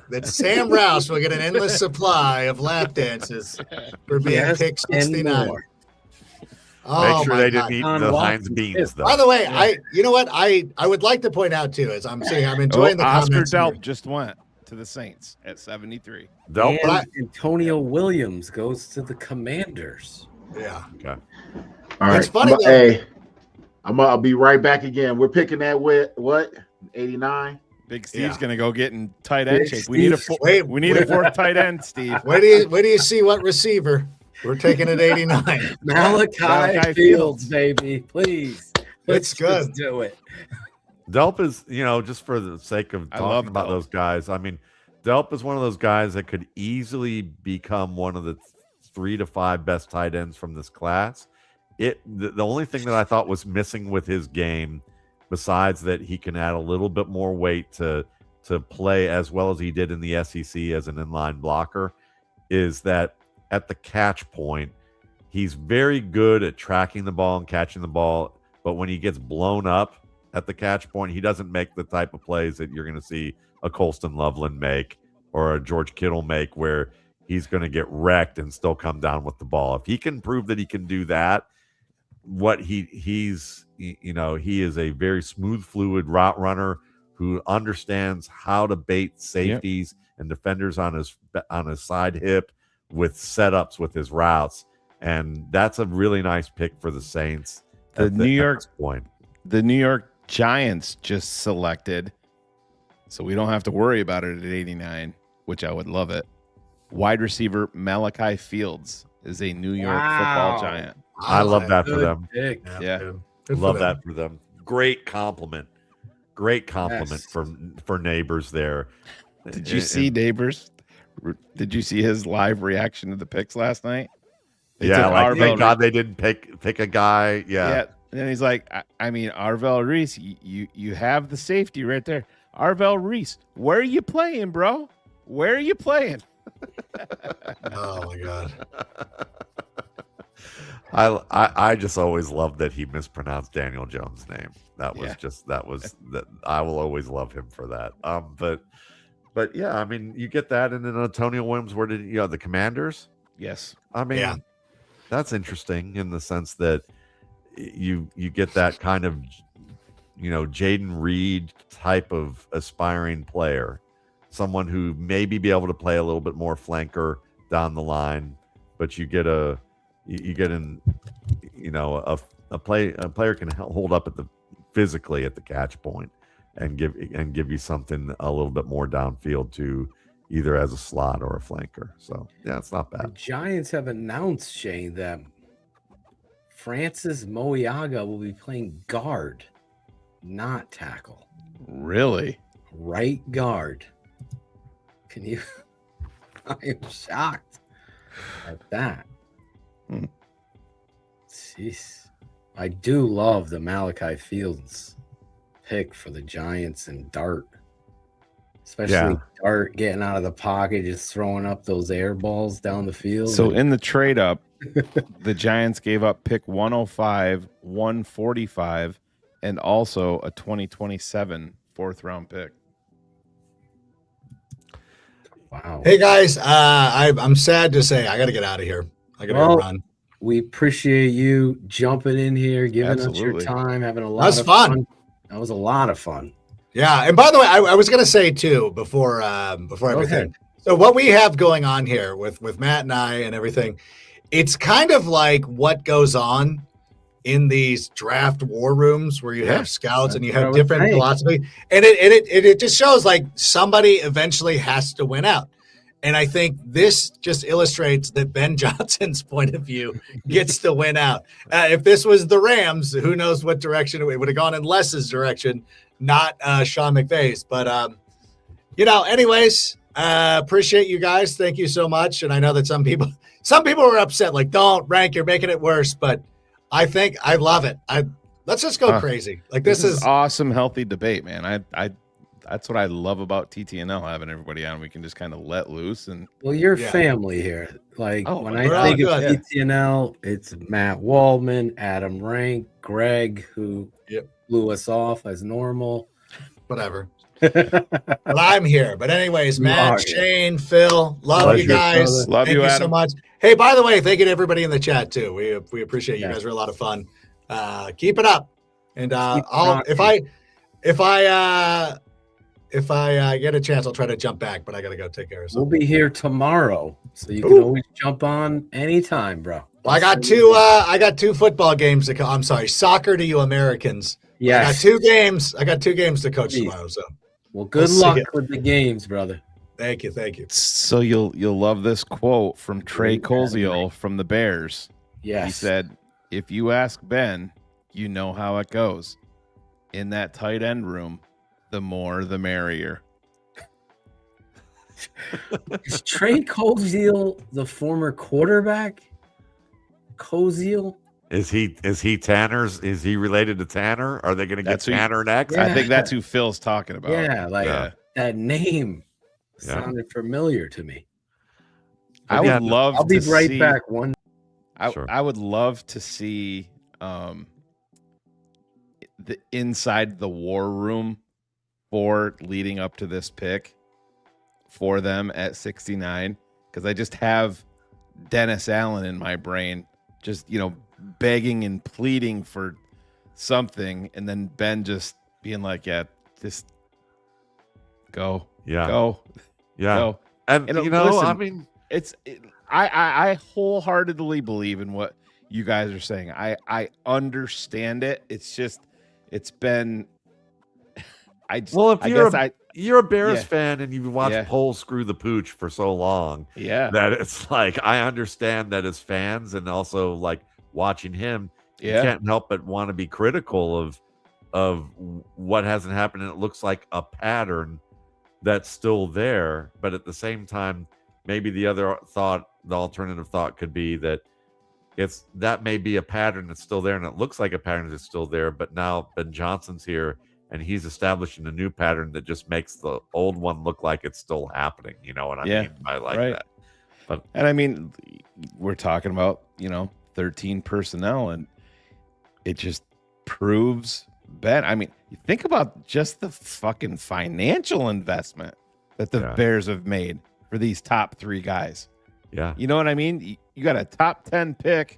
that Sam Rouse will get an endless supply of lap dances for being pick 69. Make sure they God. didn't eat the Heinz beans, though. By the way, you know what? I would like to point out too, as I'm saying, I'm enjoying the Oscar comments. Delp here. just went to the Saints at 73. And Antonio Williams goes to the Commanders. Yeah. Okay. All right. It's funny though. Hey, I'll be right back again. We're picking that with what? 89? Big Steve's gonna go get in tight end Big shape. We need a Steve. we need a fourth tight end, Steve. Where do you see what receiver? We're taking it 89. Malachi Fields, baby. Please. Let's good. just do it. Delp is, just for the sake of I love talking about Delp. those guys, I mean, Delp is one of those guys that could easily become one of the 3 to 5 best tight ends from this class. The only thing that I thought was missing with his game, besides that he can add a little bit more weight to play as well as he did in the SEC as an inline blocker, is that at the catch point, he's very good at tracking the ball and catching the ball, but when he gets blown up at the catch point, he doesn't make the type of plays that you're going to see a Colston Loveland make or a George Kittle make, where he's going to get wrecked and still come down with the ball. If he can prove that he can do that, he is a very smooth, fluid route runner who understands how to bait safeties and defenders on his side hip with setups with his routes, and that's a really nice pick for the Saints. The New York point. The New York Giants just selected, so we don't have to worry about it at 89, which I would love it. Wide receiver Malachi Fields is a New York football giant. I love that for them. Pick. Yeah. Love that for them. Great compliment. For Neighbors there. Did you see Neighbors? Did you see his live reaction to the picks last night? They took thank God they didn't pick a guy. Yeah. And he's like, I mean, Arvell Reese, you have the safety right there. Arvell Reese, where are you playing, bro? Where are you playing? Oh my God. I just always loved that he mispronounced Daniel Jones' name. That was I will always love him for that. But yeah, I mean, you get that, and then Antonio Williams. Where did the Commanders? Yes, I mean, that's interesting in the sense that you get that kind of Jaden Reed type of aspiring player, someone who maybe be able to play a little bit more flanker down the line, but you get a player can hold up physically at the catch point and give you something a little bit more downfield to either as a slot or a flanker. So yeah, it's not The bad. Giants have announced, Shane, that Francis Moiaga will be playing guard, not tackle. Really? Right guard. Can you? I am shocked at that. Jeez. I do love the Malachi Fields pick for the Giants and Dart. Especially Dart getting out of the pocket, just throwing up those air balls down the field. So in the trade up, the Giants gave up pick 105, 145, and also a 2027 4th-round pick. Wow. Hey guys, I'm sad to say I got to get out of here. I got to go run. We appreciate you jumping in here, giving us your Absolutely. time, having a lot That's of fun. That was a lot of fun. Yeah, and by the way, I was going to say too before everything. ahead. So what we have going on here with Matt and I and everything, it's kind of like what goes on in these draft war rooms where you have scouts and you have different philosophy, and it just shows like somebody eventually has to win out. And I think this just illustrates that Ben Johnson's point of view gets to win out. If this was the Rams, who knows what direction it would have gone in Les's direction, not Sean McVay's. But, anyways, appreciate you guys. Thank you so much. And I know that some people were upset, like, don't rank, you're making it worse. But I think I love it. Let's just go crazy. Like this is awesome, healthy debate, man. I that's what I love about TTNL, having everybody on. We can just kind of let loose and you're family here. Like when I we're think of all good. TTNL, it's Matt Waldman, Adam Rank, Greg, who blew us off as normal. Whatever. But I'm here. But anyways, You Matt, are Shane, Phil, love you guys. brother. Love thank you, you so Adam. much. Hey, by the way, thank you to everybody in the chat too. We appreciate you guys. Are a lot of fun. Keep it up. And if I get a chance, I'll try to jump back, but I got to go take care of something. We'll be here tomorrow, so you can always jump on anytime, bro. Well, I got two football games to come. I'm sorry, soccer to you Americans. Yes. I got two games. I got two games to coach tomorrow. So, well, good We'll luck see ya. with the games, brother. Thank you. So you'll love this quote from Trey Colziel from the Bears. Yes. He said, "If you ask Ben, you know how it goes. In that tight end room, the more the merrier." Is Trey Colziel the former quarterback? Colziel? Is he Tanner's? Is he related to Tanner? Are they going to get That's who you- Tanner next? I think that's who Phil's talking about. Yeah, that name sounded familiar to me. I would love. I'll be to right see- back. One. I would love to see the inside the war room for leading up to this pick for them at 69, because I just have Dennis Allen in my brain, just begging and pleading for something, and then Ben just being like, "Yeah, just go, go, go." And listen, I mean, I wholeheartedly believe in what you guys are saying. I understand it. It's been. You're a Bears fan and you've watched Pole screw the pooch for so long, that it's like I understand that as fans, and also like watching him, you can't help but want to be critical of what hasn't happened, and it looks like a pattern that's still there. But at the same time, maybe the alternative thought could be that that may be a pattern that's still there, and it looks like a pattern that's still there, but now Ben Johnson's here and he's establishing a new pattern that just makes the old one look like it's still happening. You know what I mean? I like that. But and I mean, we're talking about 13 personnel, and it just proves Ben. I mean, you think about just the fucking financial investment that the Bears have made for these top three guys. Yeah. You know what I mean? You got a top 10 pick,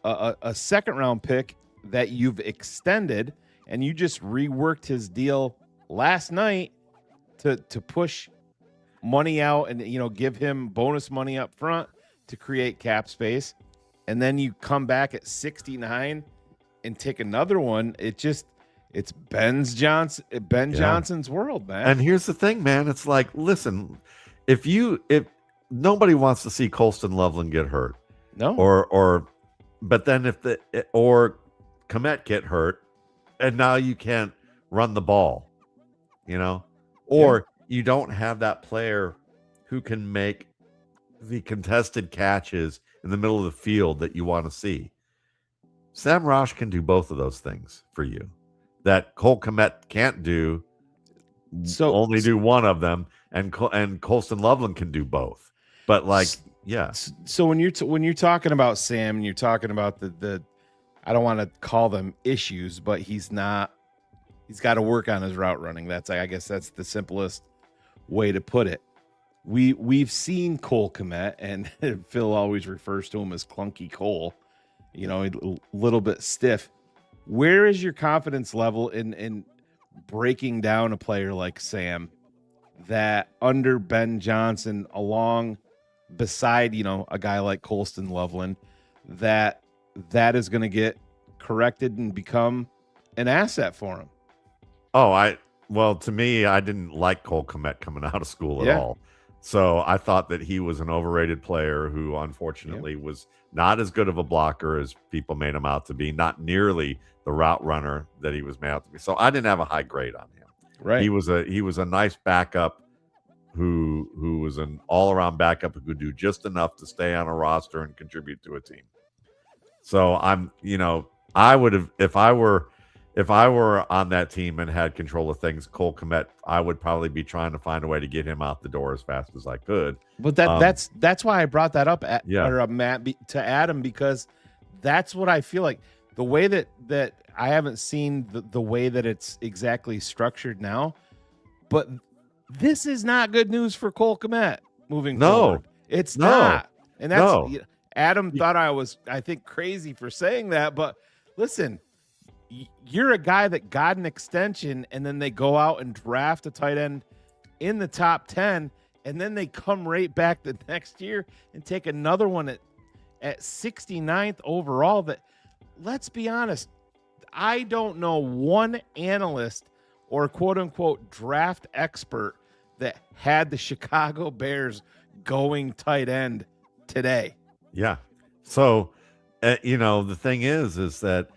a second round pick that you've extended, and you just reworked his deal last night to push money out and give him bonus money up front to create cap space. And then you come back at 69 and take another one. It's Ben Johnson's world, man. And here's the thing, man. It's like, listen, if nobody wants to see Colston Loveland get hurt. No. But then or Kmet get hurt, and now you can't run the ball, or you don't have that player who can make the contested catches in the middle of the field that you want to see. Sam Rosh can do both of those things for you that Cole Kmet can't do. So only do one of them, and Colston Loveland can do both. But So when you're talking about Sam, and you're talking about the I don't want to call them issues, but he's not he's got to work on his route running. I guess that's the simplest way to put it. We've seen Cole Kmet, and Phil always refers to him as Clunky Cole, a little bit stiff. Where is your confidence level in breaking down a player like Sam that under Ben Johnson, along beside, a guy like Colston Loveland, that is going to get corrected and become an asset for him? Well, to me, I didn't like Cole Kmet coming out of school at all. So I thought that he was an overrated player who unfortunately was not as good of a blocker as people made him out to be, not nearly the route runner that he was made out to be. So I didn't have a high grade on him. Right. He was a nice backup who was an all-around backup who could do just enough to stay on a roster and contribute to a team. So I would have, if I were on that team and had control of things, Cole Kmet, I would probably be trying to find a way to get him out the door as fast as I could. But that's why I brought that up Matt, to Adam, because that's what I feel like. The way that I haven't seen the way that it's exactly structured now, but this is not good news for Cole Kmet moving forward. It's not. And that's Adam thought I think crazy for saying that, but listen, you're a guy that got an extension and then they go out and draft a tight end in the top 10, and then they come right back the next year and take another one at 69th overall. That, let's be honest, I don't know one analyst or quote unquote draft expert that had the Chicago Bears going tight end today. Yeah. So, the thing is that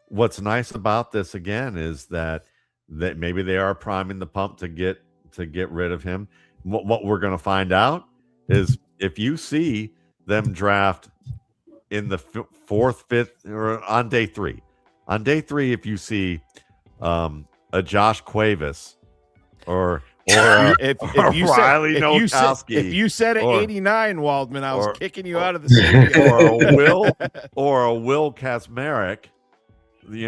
what's nice about this again is that maybe they are priming the pump to get rid of him. What we're going to find out is if you see them draft in the fourth, fifth, or on day three, if you see a Josh Cuevas or if you said at 89, Waldman, I was kicking you out of the studio. or a Will Kacmarek, the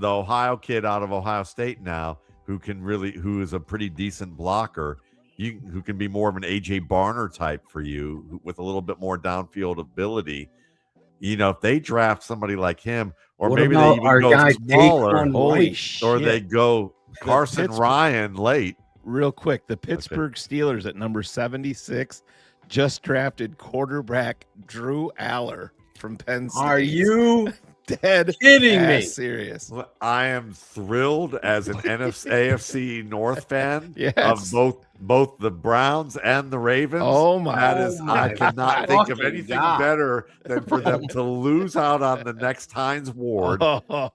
Ohio kid out of Ohio State now, who is a pretty decent blocker, who can be more of an AJ Barner type for you with a little bit more downfield ability. If they draft somebody like him, or what maybe they even go smaller, or they go Carson Ryan late. Real quick, the Pittsburgh Steelers at number 76 just drafted quarterback Drew Aller from Penn State. Are you dead kidding me? Serious. Well, I am thrilled as an AFC North fan of both the Browns and the Ravens. Oh my! I cannot think of anything better than for them to lose out on the next Hines Ward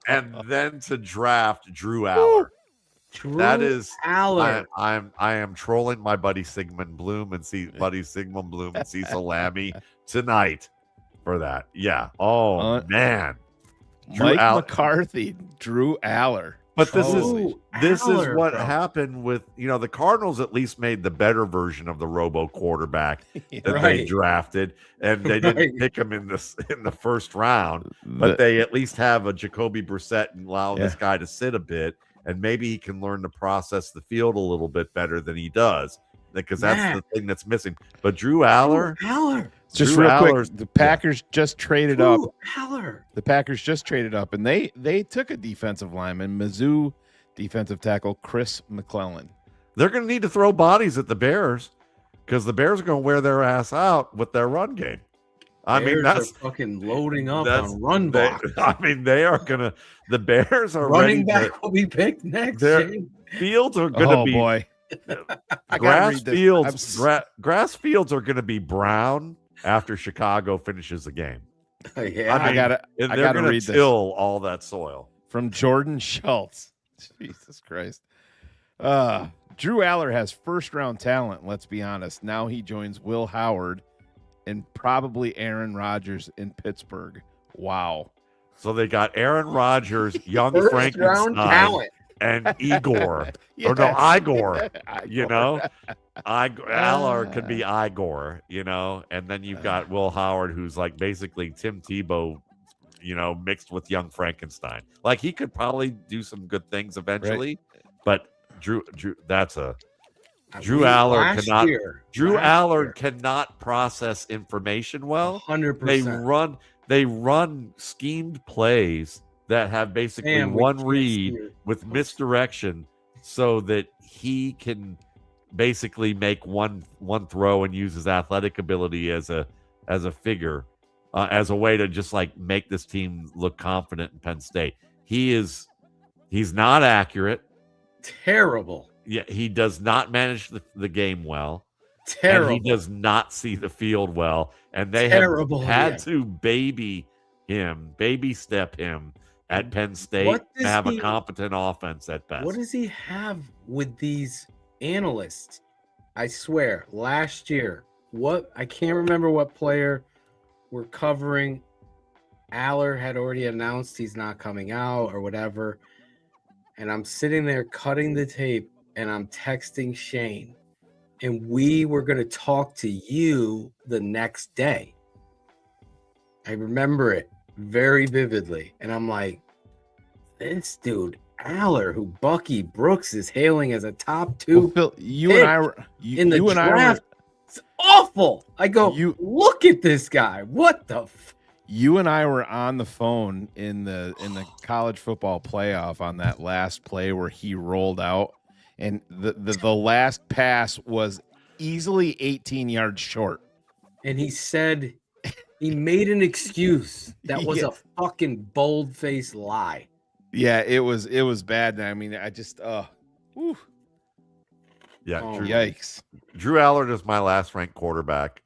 and then to draft Drew Aller. That is Aller. I am trolling my buddy Sigmund Bloom and Cecil Lammy tonight for that. Yeah. Oh man. Mike McCarthy, Drew Aller. But this is what happened with, the Cardinals at least made the better version of the robo quarterback that they drafted, and they didn't pick him in the first round, but they at least have a Jacoby Brissett and allow this guy to sit a bit, and maybe he can learn to process the field a little bit better than he does, because that's the thing that's missing. But Drew Aller. Just real quick, the Packers just traded up. The Packers just traded up, and they took a defensive lineman, Mizzou defensive tackle Chris McClellan. They're going to need to throw bodies at the Bears, because the Bears are going to wear their ass out with their run game. That's fucking loading up on run block. They are going to. The Bears are running back will be picked next. Their fields are going to be. Boy. Grass fields are going to be brown after Chicago finishes the game. Yeah, they're going to till all that soil. From Jordan Schultz. Jesus Christ. Drew Aller has first-round talent, let's be honest. Now he joins Will Howard and probably Aaron Rodgers in Pittsburgh. Wow. So they got Aaron Rodgers, young Frankenstein, and Igor. Or no, Igor. Aller could be Igor, and then you've got Will Howard, who's like basically Tim Tebow mixed with Young Frankenstein. Like he could probably do some good things eventually, but Drew Allard cannot process information well. 100%. They run schemed plays that have basically one read with misdirection so that he can basically make one throw and use his athletic ability as a figure, as a way to just like make this team look confident in Penn State. He's not accurate. Terrible. Yeah, he does not manage the game well. Terrible. And he does not see the field well. And they Terrible, have had to baby step him at Penn State to have a competent offense at best. What does he have with these analysts? I swear, last year, I can't remember what player we're covering. Allard had already announced he's not coming out or whatever. And I'm sitting there cutting the tape and I'm texting Shane. And we were going to talk to you the next day. I remember it very vividly. And I'm like, this dude, Allard, who Bucky Brooks is hailing as a top 2 Phil, you and I were in the draft. It's awful. I go, look at this guy. What the You and I were on the phone in the college football playoff on that last play where he rolled out, and the last pass was easily 18 yards short. And he said he made an excuse that was a fucking bold-faced lie. Yeah, it was bad. I mean, I just whew. Yeah, yikes. Drew Allard is my last ranked quarterback,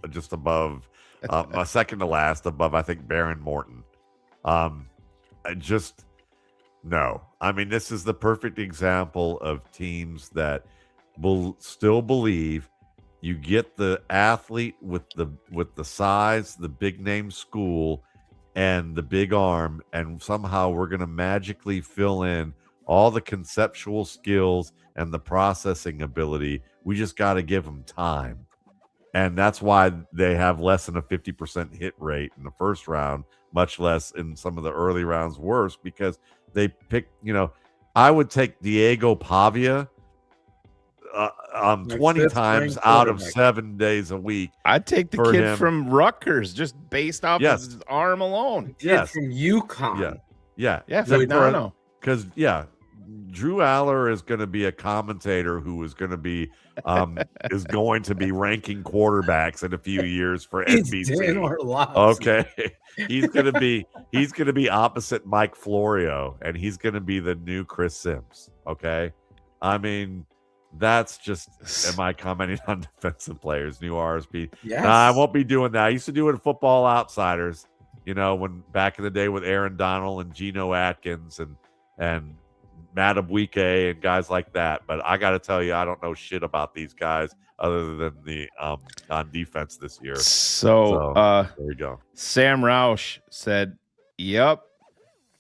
just above my second to last, above I think Baron Morton. No. I mean, this is the perfect example of teams that still believe you get the athlete with the size, the big name school, and the big arm, and somehow we're going to magically fill in all the conceptual skills and the processing ability. We just got to give them time. And that's why they have less than a 50% hit rate in the first round, much less in some of the early rounds worse, because they pick, I would take Diego Pavia 20 times out of 7 days a week. I'd take the kid from Rutgers just based off of his arm alone. Kid from UConn. Yeah. Phenomenal. Because, Drew Allard is going to be a commentator who is going to be is going to be ranking quarterbacks in a few years for NBC. Dan Orlovsky. Okay, he's going to be opposite Mike Florio, and he's going to be the new Chris Sims. Okay, I mean that's just. Am I commenting on defensive players? New RSP. Yes. No, I won't be doing that. I used to do it in Football Outsiders. When back in the day with Aaron Donald and Geno Atkins and Matt Abwike and guys like that. But I got to tell you, I don't know shit about these guys other than the on defense this year. So there you go. Sam Roush said, "Yep,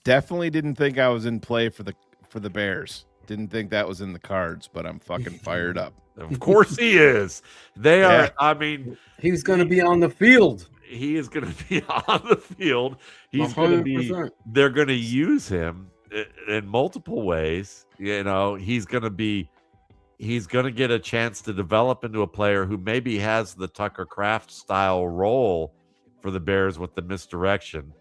definitely didn't think I was in play for the Bears. Didn't think that was in the cards, but I'm fucking fired up." Of course he is. They are. I mean, he's going to be on the field. He is going to be on the field. He's going to be. They're going to use him in multiple ways. He's going to get a chance to develop into a player who maybe has the Tucker Kraft style role for the Bears with the misdirection.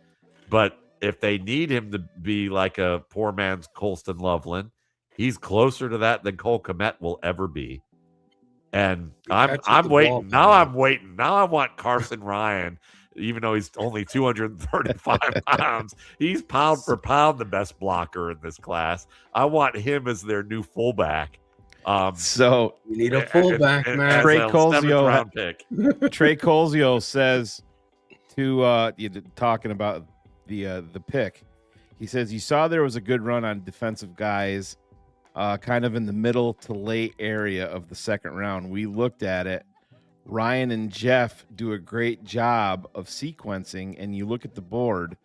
But if they need him to be like a poor man's Colston Loveland, he's closer to that than Cole Kmet will ever be. And I'm waiting. Now I'm waiting. Now I want Carson Ryan. Even though he's only 235 pounds, he's pound for pound the best blocker in this class. I want him as their new fullback. So you need a fullback, man. Trey Colzio says talking about the pick. He says you saw there was a good run on defensive guys, kind of in the middle to late area of the second round. We looked at it. Ryan and Jeff do a great job of sequencing, and you look at the board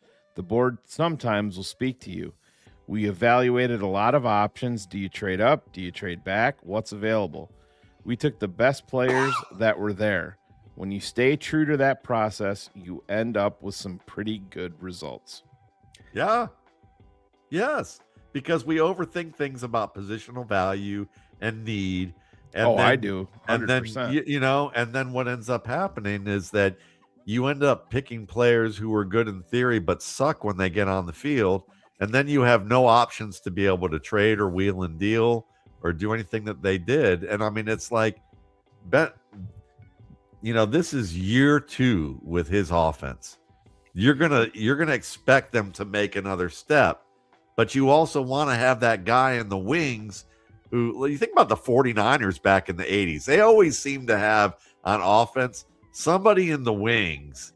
sometimes will speak to you. We evaluated a lot of options. Do you trade up? Do you trade back? What's available? We took the best players that were there. when you stay true to that process, you end up with some pretty good results. Yeah. Yes. Because we overthink things about positional value and need. And I do. 100%. And then, you know, and then what ends up happening is that you end up picking players who are good in theory but suck when they get on the field. And then you have no options to be able to trade or wheel and deal or do anything that they did. And I mean, it's like, you know, this is year 2 with his offense. You're gonna expect them to make another step, but you also want to have that guy in the wings who, you think about the 49ers back in the 80s. They always seem to have on offense somebody in the wings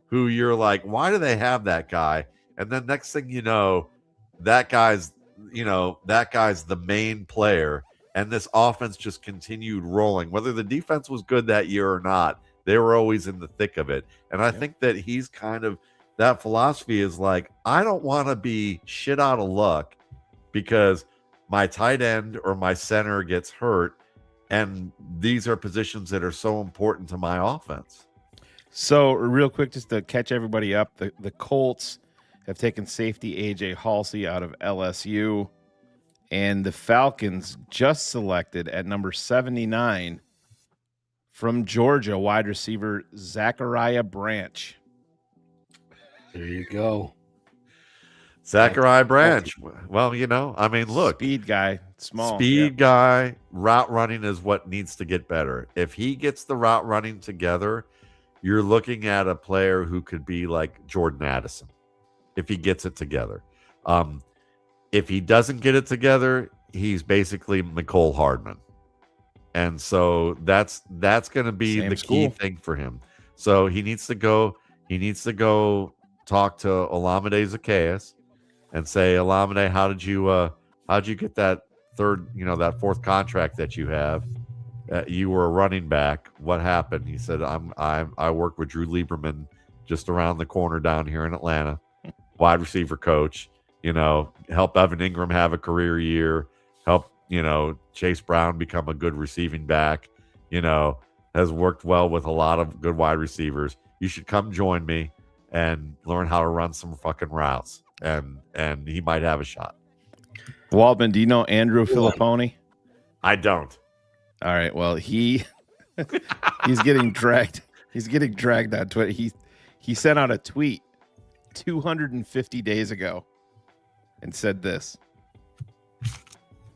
who you're like, why do they have that guy? And then next thing you know, that guy's the main player. And this offense just continued rolling. Whether the defense was good that year or not, they were always in the thick of it. And I think that he's kind of, that philosophy is like, I don't want to be shit out of luck because my tight end or my center gets hurt. And these are positions that are so important to my offense. So real quick, just to catch everybody up, the Colts have taken safety AJ Halsey out of LSU. And the Falcons just selected at number 79 from Georgia, wide receiver Zachariah Branch. There you go. Zachariah Branch. Well, you know, I mean, look. Speed guy, small. Speed guy, route running is what needs to get better. If he gets the route running together, you're looking at a player who could be like Jordan Addison if he gets it together. If he doesn't get it together, he's basically Mecole Hardman. And so that's going to be the key thing for him. So he needs to go talk to Olamide Zaccheaus and say, Olamide, how'd you get that that fourth contract that you have? You were a running back. What happened? He said, I work with Drew Lieberman just around the corner down here in Atlanta, wide receiver coach. You know, help Evan Ingram have a career year, help, Chase Brown become a good receiving back, has worked well with a lot of good wide receivers. You should come join me and learn how to run some fucking routes. And he might have a shot. Waldman, do you know Andrew Filipponi? I don't. All right. Well, he's getting dragged. He's getting dragged on Twitter. He sent out a tweet 250 days ago and said this: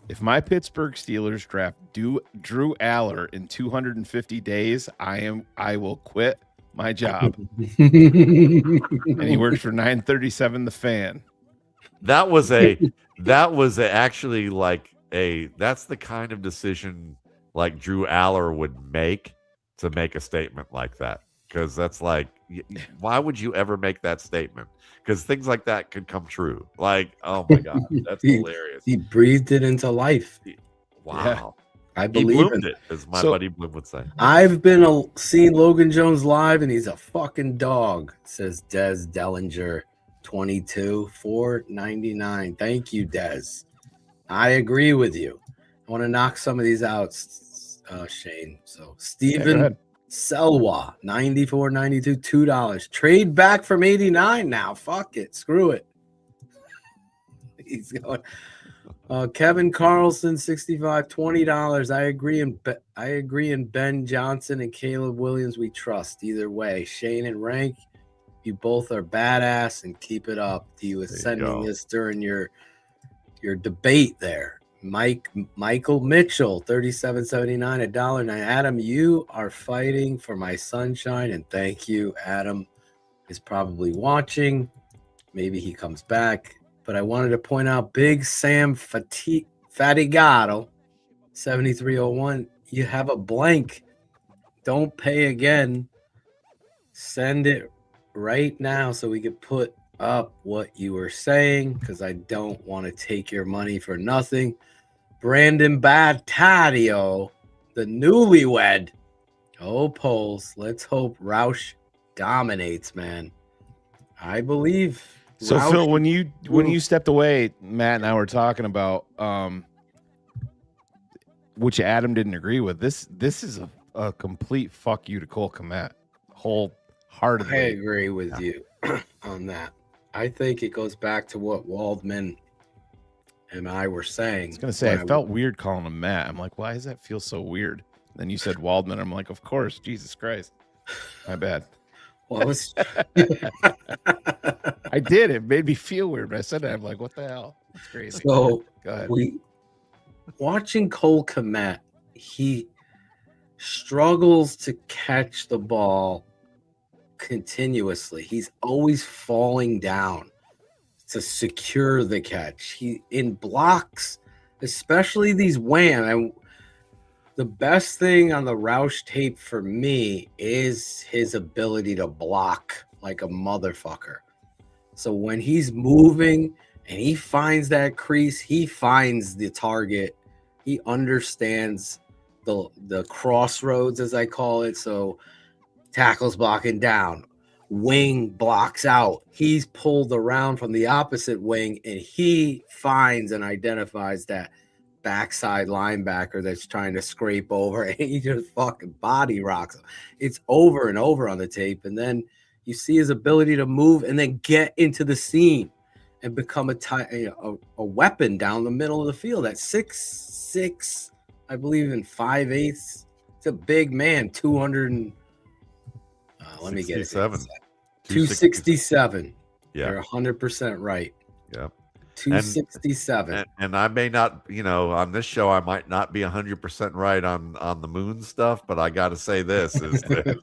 if my Pittsburgh Steelers draft Drew Aller in 250 days, I will quit my job. And he works for 937 The Fan. That's the kind of decision like Drew Aller would make to make a statement like that. Because that's like, why would you ever make that statement? Because things like that could come true. Like, oh my God, that's hilarious. He breathed it into life. Wow. Yeah, I He believe bloomed it, as my buddy Bloom would say. I've been seen Logan Jones live, and he's a fucking dog, says Des Dellinger, 22, $4.99. Thank you, Des. I agree with you. I want to knock some of these out, Shane. So Steven Selwa, 94.92, $2. Trade back from 89 now. Fuck it. Screw it. He's going. Kevin Carlson, 65, $20. I agree in Ben Johnson and Caleb Williams. We trust either way. Shane and Rank, you both are badass and keep it up. He was sending this during your debate there. Michael Mitchell, $37.79, $1.09. Adam, you are fighting for my sunshine, and thank you. Adam is probably watching. Maybe he comes back. But I wanted to point out Big Sam Fatigato, 7301. You have a blank. Don't pay again. Send it right now so we could put up what you were saying, because I don't want to take your money for nothing. Brandon Battadio, the newlywed. Oh, polls. Let's hope Roush dominates, man. I believe. So Roush, Phil, when you stepped away, Matt and I were talking about which Adam didn't agree with. This is a complete fuck you to Cole Kmet, I wholeheartedly. agree with you on that. I think it goes back to what Waldman and I were saying. I was gonna say I felt weird calling him Matt. I'm like, why does that feel so weird? Then you said Waldman. I'm like, of course, Jesus Christ, my bad. Well, I was. I did. It made me feel weird. But I said that. I'm like, what the hell? That's crazy. So go ahead. Watching Cole Kmet, he struggles to catch the ball continuously. He's always falling down to secure the catch. He in blocks, especially these wham. The best thing on the Roush tape for me is his ability to block like a motherfucker. So when he's moving and he finds that crease, he finds the target. He understands the crossroads, as I call it. So tackles blocking down, wing blocks out. He's pulled around from the opposite wing, and he finds and identifies that backside linebacker that's trying to scrape over, and he just fucking body rocks him. It's over and over on the tape, and then you see his ability to move and then get into the seam and become a weapon down the middle of the field at 6'6", I believe, in 5/8. It's a big man, 200. Let me get it. 267. Yeah, you're 100% right. Yeah. 267. And I may not, on this show, I might not be 100% right on the moon stuff, but I got to say this is that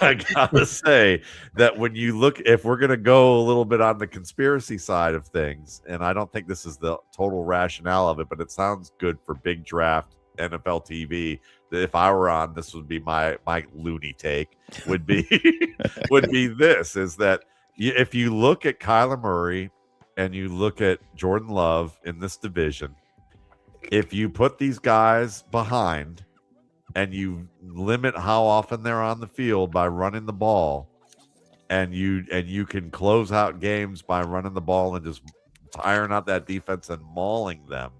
I got to say that when you look, if we're going to go a little bit on the conspiracy side of things, and I don't think this is the total rationale of it, but it sounds good for big draft NFL TV. That if I were on, this would be my loony take would be this is that if you look at Kyler Murray and you look at Jordan Love in this division, if you put these guys behind and you limit how often they're on the field by running the ball, and you can close out games by running the ball and just tiring out that defense and mauling them,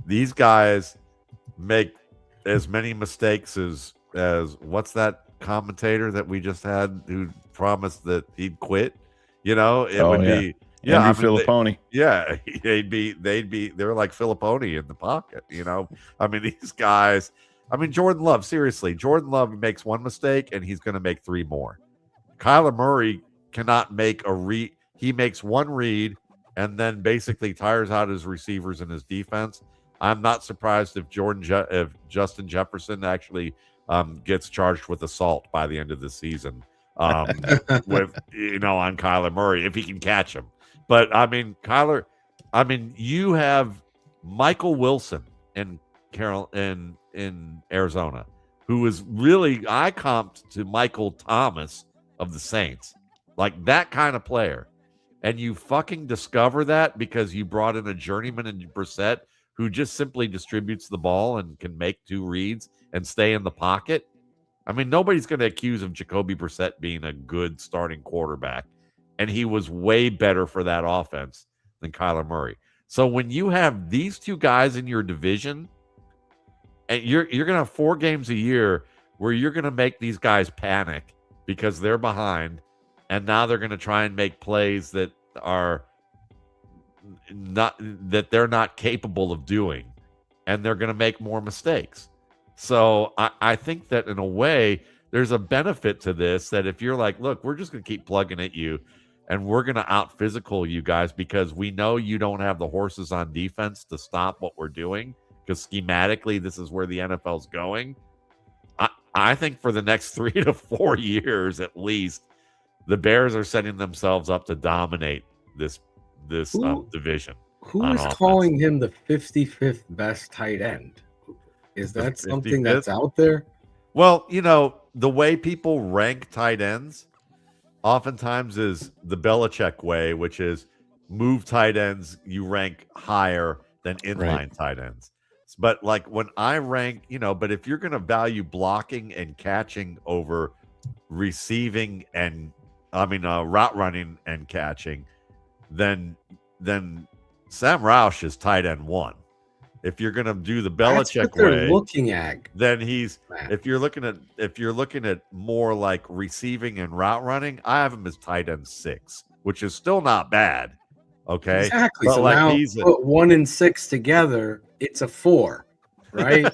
these guys make as many mistakes as what's that commentator that we just had who promised that he'd quit? They're like Filipponi in the pocket. These guys. Jordan Love. Seriously, Jordan Love makes one mistake and he's going to make three more. Kyler Murray cannot make a read. He makes one read and then basically tires out his receivers and his defense. I'm not surprised if Justin Jefferson actually gets charged with assault by the end of the season on Kyler Murray if he can catch him. But Kyler, you have Michael Wilson in Arizona, who is really I comped to Michael Thomas of the Saints, like that kind of player, and you fucking discover that because you brought in a journeyman in Brissett who just simply distributes the ball and can make two reads and stay in the pocket. Nobody's going to accuse of Jacoby Brissett being a good starting quarterback, and he was way better for that offense than Kyler Murray. So when you have these two guys in your division, and you're going to have 4 games a year where you're going to make these guys panic because they're behind, and now they're going to try and make plays that are they're not capable of doing, and they're going to make more mistakes. So I think that in a way there's a benefit to this, that if you're like, look, we're just going to keep plugging at you and we're going to out physical you guys because we know you don't have the horses on defense to stop what we're doing, because schematically this is where the NFL's going. I think for the next 3 to 4 years at least, the Bears are setting themselves up to dominate this division. Who is calling him the 55th best tight end? Is that something that's out there? Well, the way people rank tight ends oftentimes is the Belichick way, which is move tight ends, you rank higher than inline tight ends. But like when I rank, but if you're going to value blocking and catching over receiving and route running and catching, then Sam Roush is tight end 1. If you're going to do the That's Belichick what they're way, looking at. then he's Matt. if you're looking at more like receiving and route running, I have him as tight end 6, which is still not bad. Okay, Exactly. but So like now he's put 1 and 6 together, it's a 4, right?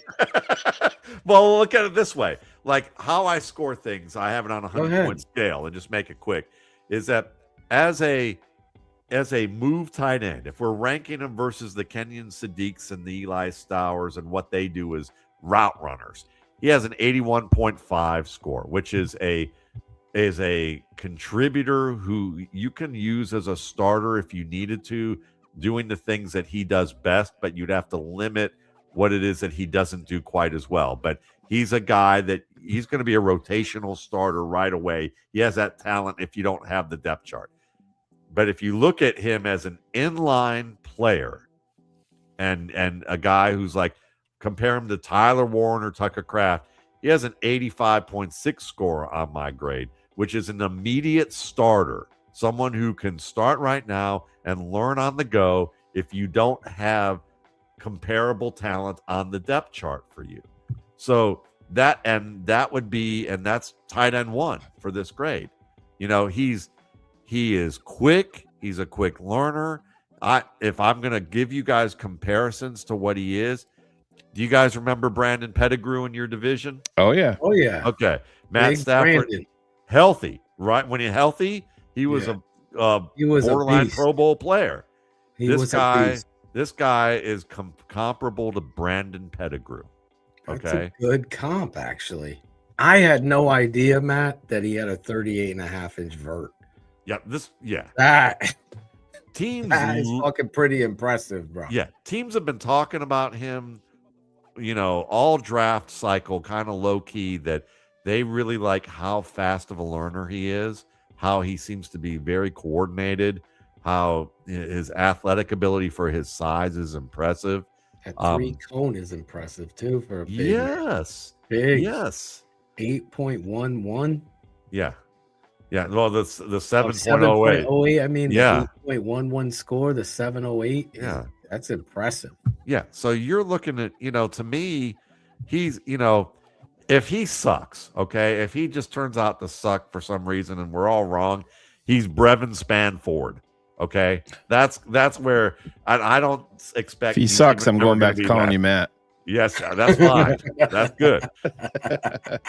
well, look at it this way: like how I score things, I have it on a Go 100-point ahead. scale, and just make it quick. Is that as a move tight end, if we're ranking them versus the Kenyon Sadiqs and the Eli Stowers and what they do as route runners, he has an 81.5 score, which is a contributor who you can use as a starter if you needed to, doing the things that he does best, but you'd have to limit what it is that he doesn't do quite as well. But he's a guy that he's going to be a rotational starter right away. He has that talent if you don't have the depth chart. But if you look at him as an inline player and a guy who's like, compare him to Tyler Warren or Tucker Kraft, he has an 85.6 score on my grade, which is an immediate starter, someone who can start right now and learn on the go if you don't have comparable talent on the depth chart for you. So that's tight end 1 for this grade. You know, he is quick. He's a quick learner. If I'm going to give you guys comparisons to what he is, do you guys remember Brandon Pettigrew in your division? Oh yeah. Oh yeah. Okay. Matt Big Stafford, Brandon. healthy, right? When he's healthy, he was Yeah. he was borderline a beast. Pro Bowl player. This guy is comparable to Brandon Pettigrew. That's Okay. a good comp, actually. I had no idea, Matt, that he had a 38.5-inch vert. Yeah. That Teams is fucking pretty impressive, bro. Yeah, teams have been talking about him, you know, all draft cycle, kind of low key, that they really like how fast of a learner he is, how he seems to be very coordinated, how his athletic ability for his size is impressive. That 3-cone is impressive too for a big man. Yes. Big. Yes. 8.11. Yeah. Yeah. Well, the 7.08. 7.08. I mean, yeah. The 8.11 score, the 7.08. Yeah. That's impressive. Yeah. So you're looking at, you know, to me, he's, you know, if he sucks, okay, if he just turns out to suck for some reason and we're all wrong, he's Brevin Spanford. Okay. That's where I don't expect. If he sucks, I'm going back to calling you Matt. Yes, that's fine. That's good.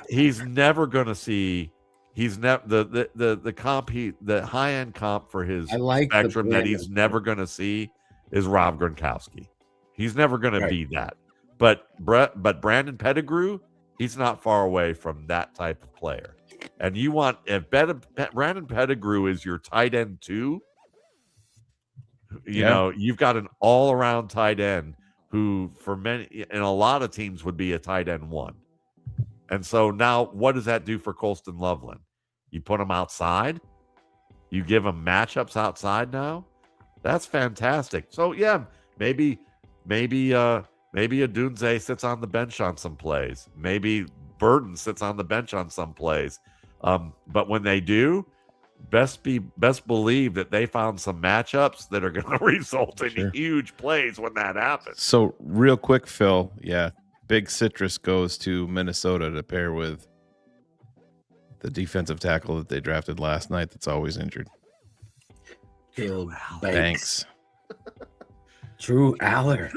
He's never going to see. He's never the comp. The high end comp for his spectrum that he's never going to see is Rob Gronkowski. He's never going to be that. But Brandon Pettigrew, he's not far away from that type of player. And you want if Brandon Pettigrew is your tight end 2, you know, you've got an all around tight end who for many and a lot of teams would be a tight end 1. And so now what does that do for Colston Loveland? You put him outside, you give him matchups outside now. That's fantastic. So yeah, maybe Adunze sits on the bench on some plays. Maybe Burton sits on the bench on some plays. But when they do, best believe that they found some matchups that are going to result in huge plays when that happens. So real quick, Phil, Big Citrus goes to Minnesota to pair with the defensive tackle that they drafted last night that's always injured. Caleb Banks. Drew Aller.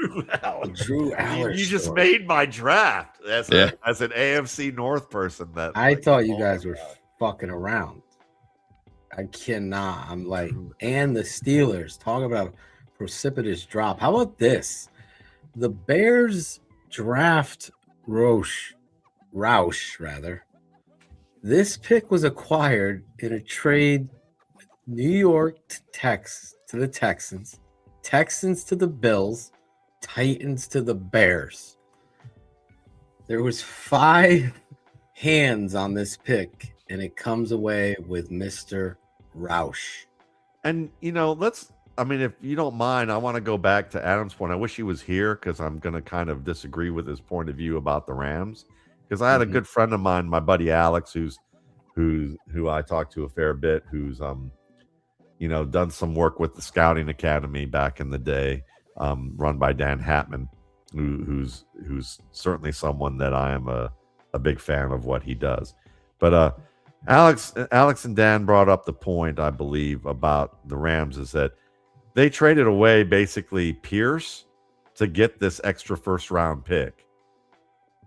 Drew Aller. You just made my draft as an AFC North person. That I thought you guys were fucking around. I cannot. I'm like, and the Steelers, talk about a precipitous drop. How about this? The Bears draft Roush, rather. This pick was acquired in a trade New York to the Texans, Texans to the Bills, Titans to the Bears. There was 5 hands on this pick, and it comes away with Mr. Roush. And, you know, if you don't mind, I want to go back to Adam's point. I wish he was here because I'm going to kind of disagree with his point of view about the Rams. Because I had a good friend of mine, my buddy Alex, who I talked to a fair bit, who's done some work with the Scouting Academy back in the day, run by Dan Hatman. who's certainly someone that I am a big fan of what he does. But Alex and Dan brought up the point, I believe, about the Rams is that they traded away basically Pierce to get this extra first round pick.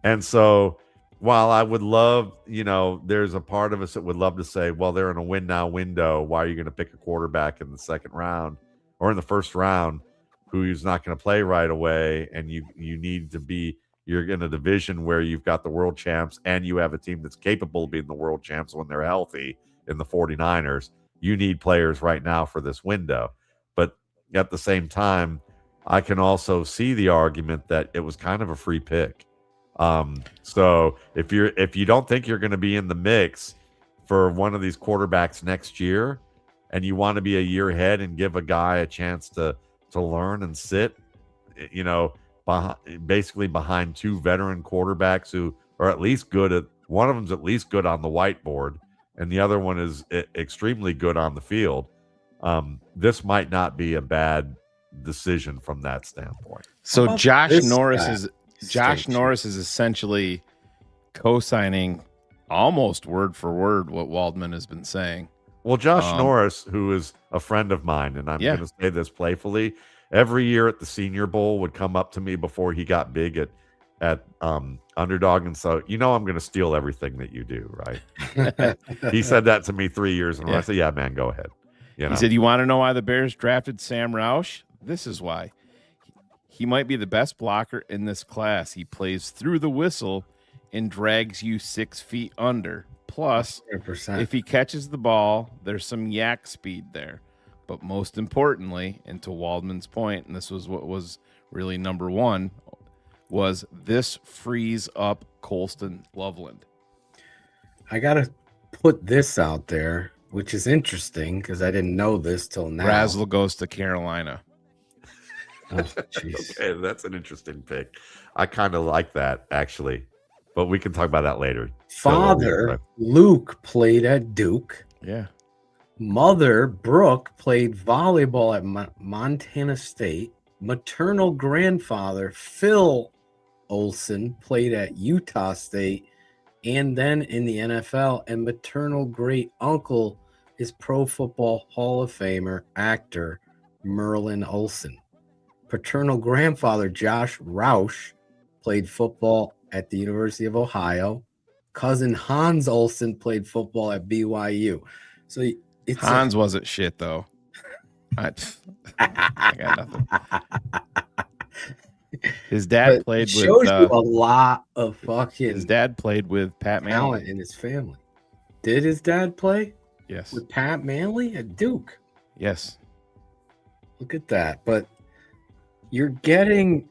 And so while I would love, there's a part of us that would love to say, well, they're in a win now window. Why are you going to pick a quarterback in the second round or in the first round who's not going to play right away? And you need to be, you're in a division where you've got the world champs and you have a team that's capable of being the world champs when they're healthy in the 49ers. You need players right now for this window. But at the same time, I can also see the argument that it was kind of a free pick. So if you don't think you're going to be in the mix for one of these quarterbacks next year, and you want to be a year ahead and give a guy a chance to learn and sit, basically behind two veteran quarterbacks who are at least good at, one of them's at least good on the whiteboard, and the other one is extremely good on the field. This might not be a bad decision from that standpoint. So Josh Norris is essentially co-signing almost word for word what Waldman has been saying. Well, Josh Norris, who is a friend of mine, and I'm going to say this playfully, every year at the Senior Bowl would come up to me before he got big at Underdog, and so I'm going to steal everything that you do, right? He said that to me 3 years in a row. I said, "Yeah, man, go ahead." He said, "You want to know why the Bears drafted Sam Roush? This is why. He might be the best blocker in this class. He plays through the whistle and drags you 6 feet under. Plus, 100%. If he catches the ball, there's some yak speed there. But most importantly, and to Waldman's point, and this was what was really number one, was this frees up Colston Loveland." I got to put this out there, which is interesting because I didn't know this till now. Razzle goes to Carolina. Oh, okay, that's an interesting pick. I kind of like that, actually. But we can talk about that later. Father, Luke, played at Duke. Yeah. Mother, Brooke, played volleyball at Montana State. Maternal grandfather, Phil Olson, played at Utah State and then in the NFL. And maternal great uncle is Pro Football Hall of Famer actor Merlin Olsen. Paternal grandfather, Josh Roush, played football at the University of Ohio. Cousin Hans Olsen played football at BYU. So Hans wasn't shit, though. I got nothing. His dad played with... shows you a lot of fucking... His dad played with Pat Manley. Talent in his family. Did his dad play? Yes. With Pat Manley at Duke? Yes. Look at that. But you're getting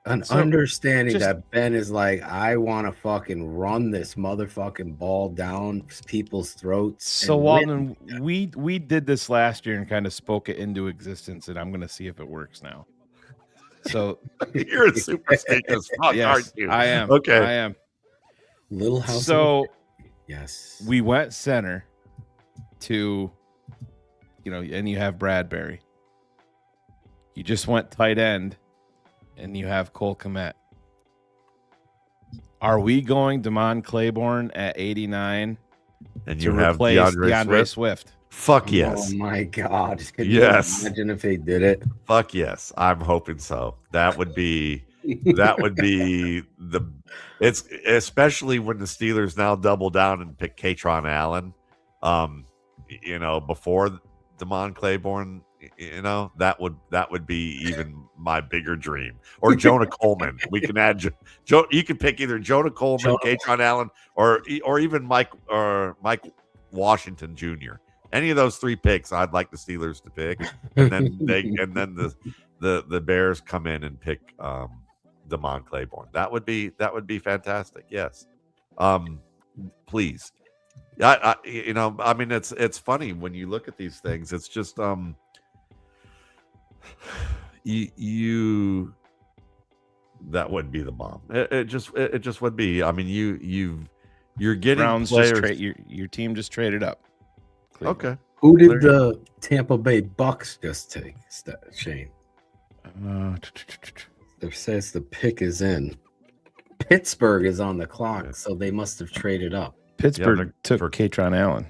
an understanding that Ben is like, I want to fucking run this motherfucking ball down people's throats. So Walden, we did this last year and kind of spoke it into existence, and I'm going to see if it works now. So you're a superstitious fuck, aren't you? I am. Okay. I am. Little house. So yes, we went center to, and you have Bradbury. You just went tight end, and you have Cole Kmet. Are we going Damon Claiborne at 89 and to you have replace DeAndre Swift? Fuck yes. Oh my God. Can yes. you imagine if they did it? Fuck yes. I'm hoping so. That would be it's especially when the Steelers now double down and pick Katron Allen. Before Damon Claiborne, that would be even my bigger dream. Or Jonah Coleman. We can add you can pick either Jonah Coleman, Katron Allen, or even Mike Washington Jr. Any of those three picks, I'd like the Steelers to pick, and then the Bears come in and pick Damon Claiborne. That would be fantastic. Yes, please. It's funny when you look at these things. It's just you that would be the bomb. It just would be. I mean, you're getting Browns players. Your team just traded up. Cleveland. Okay. Who did the Tampa Bay Bucks just take, Shane? It says the pick is in. Pittsburgh is on the clock, so they must have traded up. Pittsburgh took Katron Allen.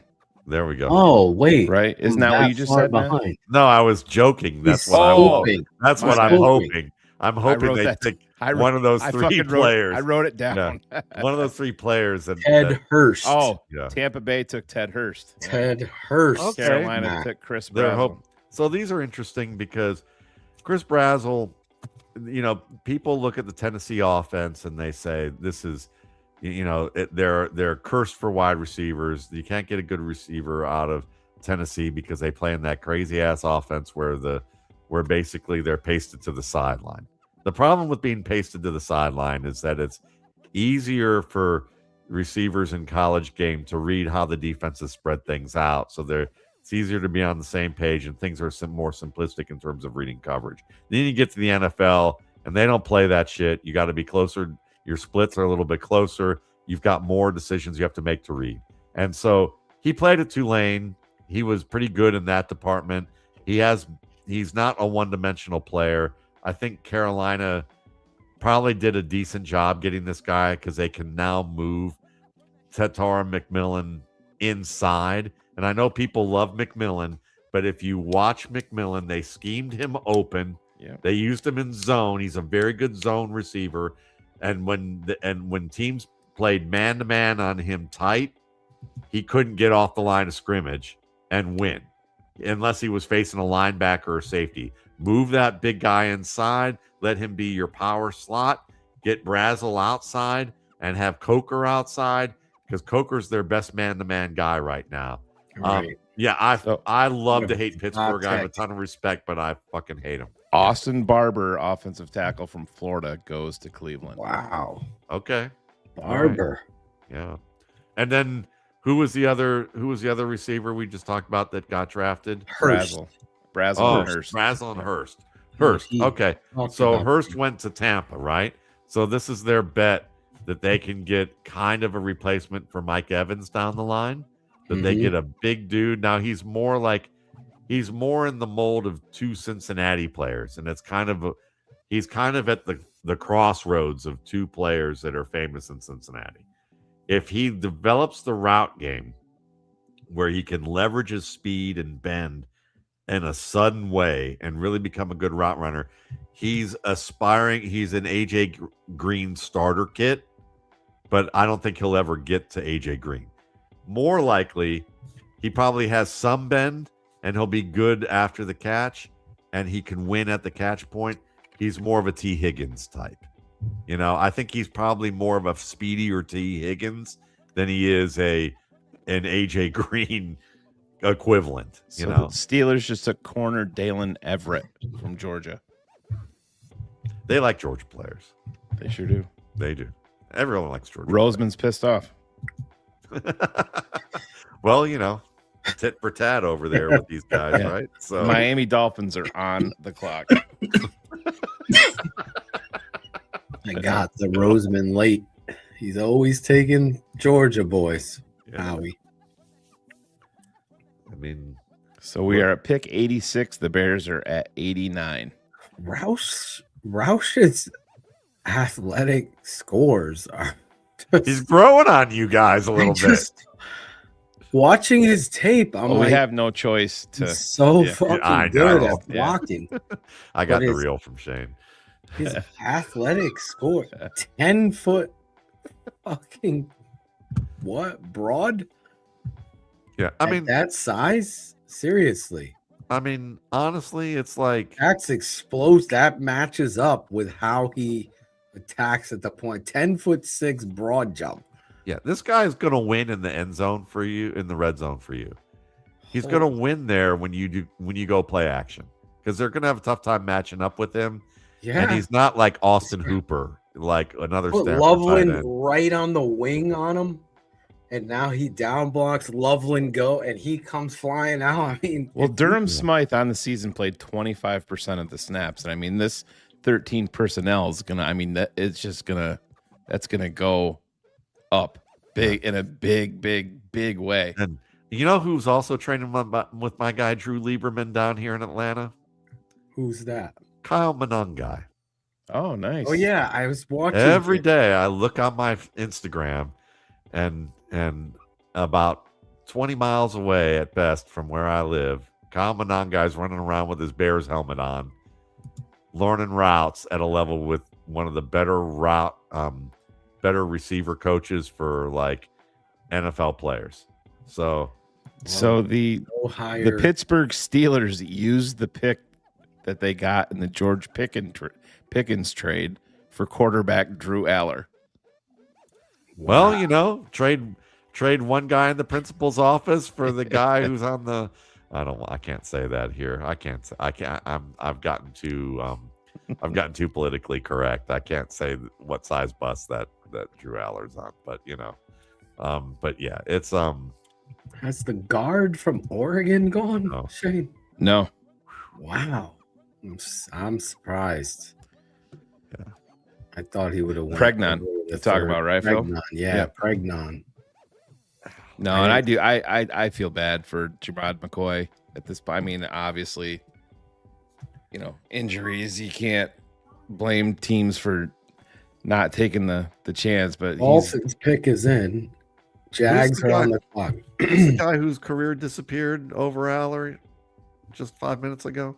There we go. Oh wait, Right? Isn't that what you just said, man? No, I was joking. That's He's what hoping. That's what I'm hoping. I'm hoping wrote they that- pick I wrote- one of those I three fucking wrote- players. I wrote it down. Yeah. One of those three players. Ted Hurst. Oh, Yeah. Tampa Bay took Ted Hurst. Ted Hurst. Okay. Carolina took Chris They're Brazzell. So these are interesting because Chris Brazzell, people look at the Tennessee offense and they say this is, they're cursed for wide receivers. You can't get a good receiver out of Tennessee because they play in that crazy ass offense where basically they're pasted to the sideline. The problem with being pasted to the sideline is that it's easier for receivers in college game to read how the defenses spread things out. So it's easier to be on the same page and things are more simplistic in terms of reading coverage. Then you get to the NFL and they don't play that shit. You got to be closer. Your splits are a little bit closer. You've got more decisions you have to make to read. And so he played at Tulane. He was pretty good in that department. He's not a one-dimensional player. I think Carolina probably did a decent job getting this guy because they can now move Tatar McMillan inside. And I know people love McMillan, but if you watch McMillan, they schemed him open. Yeah. They used him in zone. He's a very good zone receiver. And when teams played man-to-man on him tight, he couldn't get off the line of scrimmage and win unless he was facing a linebacker or safety. Move that big guy inside, let him be your power slot, get Brazzell outside, and have Coker outside because Coker's their best man-to-man guy right now. Right. I love to hate Pittsburgh. I have a ton of respect, but I fucking hate him. Austin Barber, offensive tackle from Florida, goes to Cleveland. Wow. Okay. Barber. Yeah. And then who was the other receiver we just talked about that got drafted? Hurst. Brazzell and Hurst. Brazzell and Hurst. Hurst. Okay. So Hurst went to Tampa, right? So this is their bet that they can get kind of a replacement for Mike Evans down the line. That they get a big dude. Now he's more in the mold of two Cincinnati players, and he's kind of at the crossroads of two players that are famous in Cincinnati. If he develops the route game where he can leverage his speed and bend in a sudden way and really become a good route runner, he's an AJ Green starter kit, but I don't think he'll ever get to AJ Green. More likely, he probably has some bend and he'll be good after the catch and he can win at the catch point. He's more of a T. Higgins type. I think he's probably more of a speedier T. Higgins than he is an AJ Green equivalent. So the Steelers just took corner Dalen Everett from Georgia. They like Georgia players. They sure do. They do. Everyone likes Georgia. Roseman's pissed off. Well, tit for tat over there with these guys, Yeah. right? So Miami Dolphins are on the clock. I got the Roseman late. He's always taking Georgia boys. Howie. I mean, so we are at pick 86. The Bears are at 89. Roush's athletic scores are he's growing on you guys a little bit. Watching his tape, I'm like, we have no choice to. He's so fucking good at blocking. I got the reel from Shane. His athletic score, 10-foot fucking broad? Yeah, I mean that size? Seriously. I mean, honestly, it's like that's explosive. That matches up with how he attacks at the point. 10'6" broad jump. Yeah, this guy is gonna win in the end zone for you, in the red zone for you. He's gonna win there when you go play action. Because they're gonna have a tough time matching up with him. Yeah. And he's not like Austin Hooper, like another Put Stanford Loveland tight end. right on the wing on him. And now he down blocks Loveland go and he comes flying out. I mean, well, Durham Smythe on the season played 25% of the snaps. And I mean, this 13 personnel is gonna, that's gonna go up big in a big way. And you know who's also training with my guy Drew Lieberman down here in Atlanta? Who's that? Kyle Monangai. Oh, nice. Oh yeah, I was watching Every day I look on my Instagram, and about 20 miles away at best from where I live, Kyle Monangai's running around with his Bears helmet on, learning routes at a level with one of the better receiver coaches for like NFL players. So the Pittsburgh Steelers used the pick that they got in the George Pickens trade for quarterback Drew Aller. Well, trade one guy in the principal's office for the guy who's on the. I can't say that here. I've gotten too politically correct. I can't say what size bus that Drew Aller's on, but but yeah, it's Has the guard from Oregon gone, Shane? No. Wow. I'm surprised. Yeah. I thought he would have won. Pregnon to talk about, right, Phil? Pregnon, yeah, Pregnon. No, and I do. I feel bad for Jamad McCoy at this point. I mean, obviously, injuries. You can't blame teams for not taking the chance. But Alston's pick is in. Jags are on the clock. Who's the guy whose career disappeared over Aller just 5 minutes ago?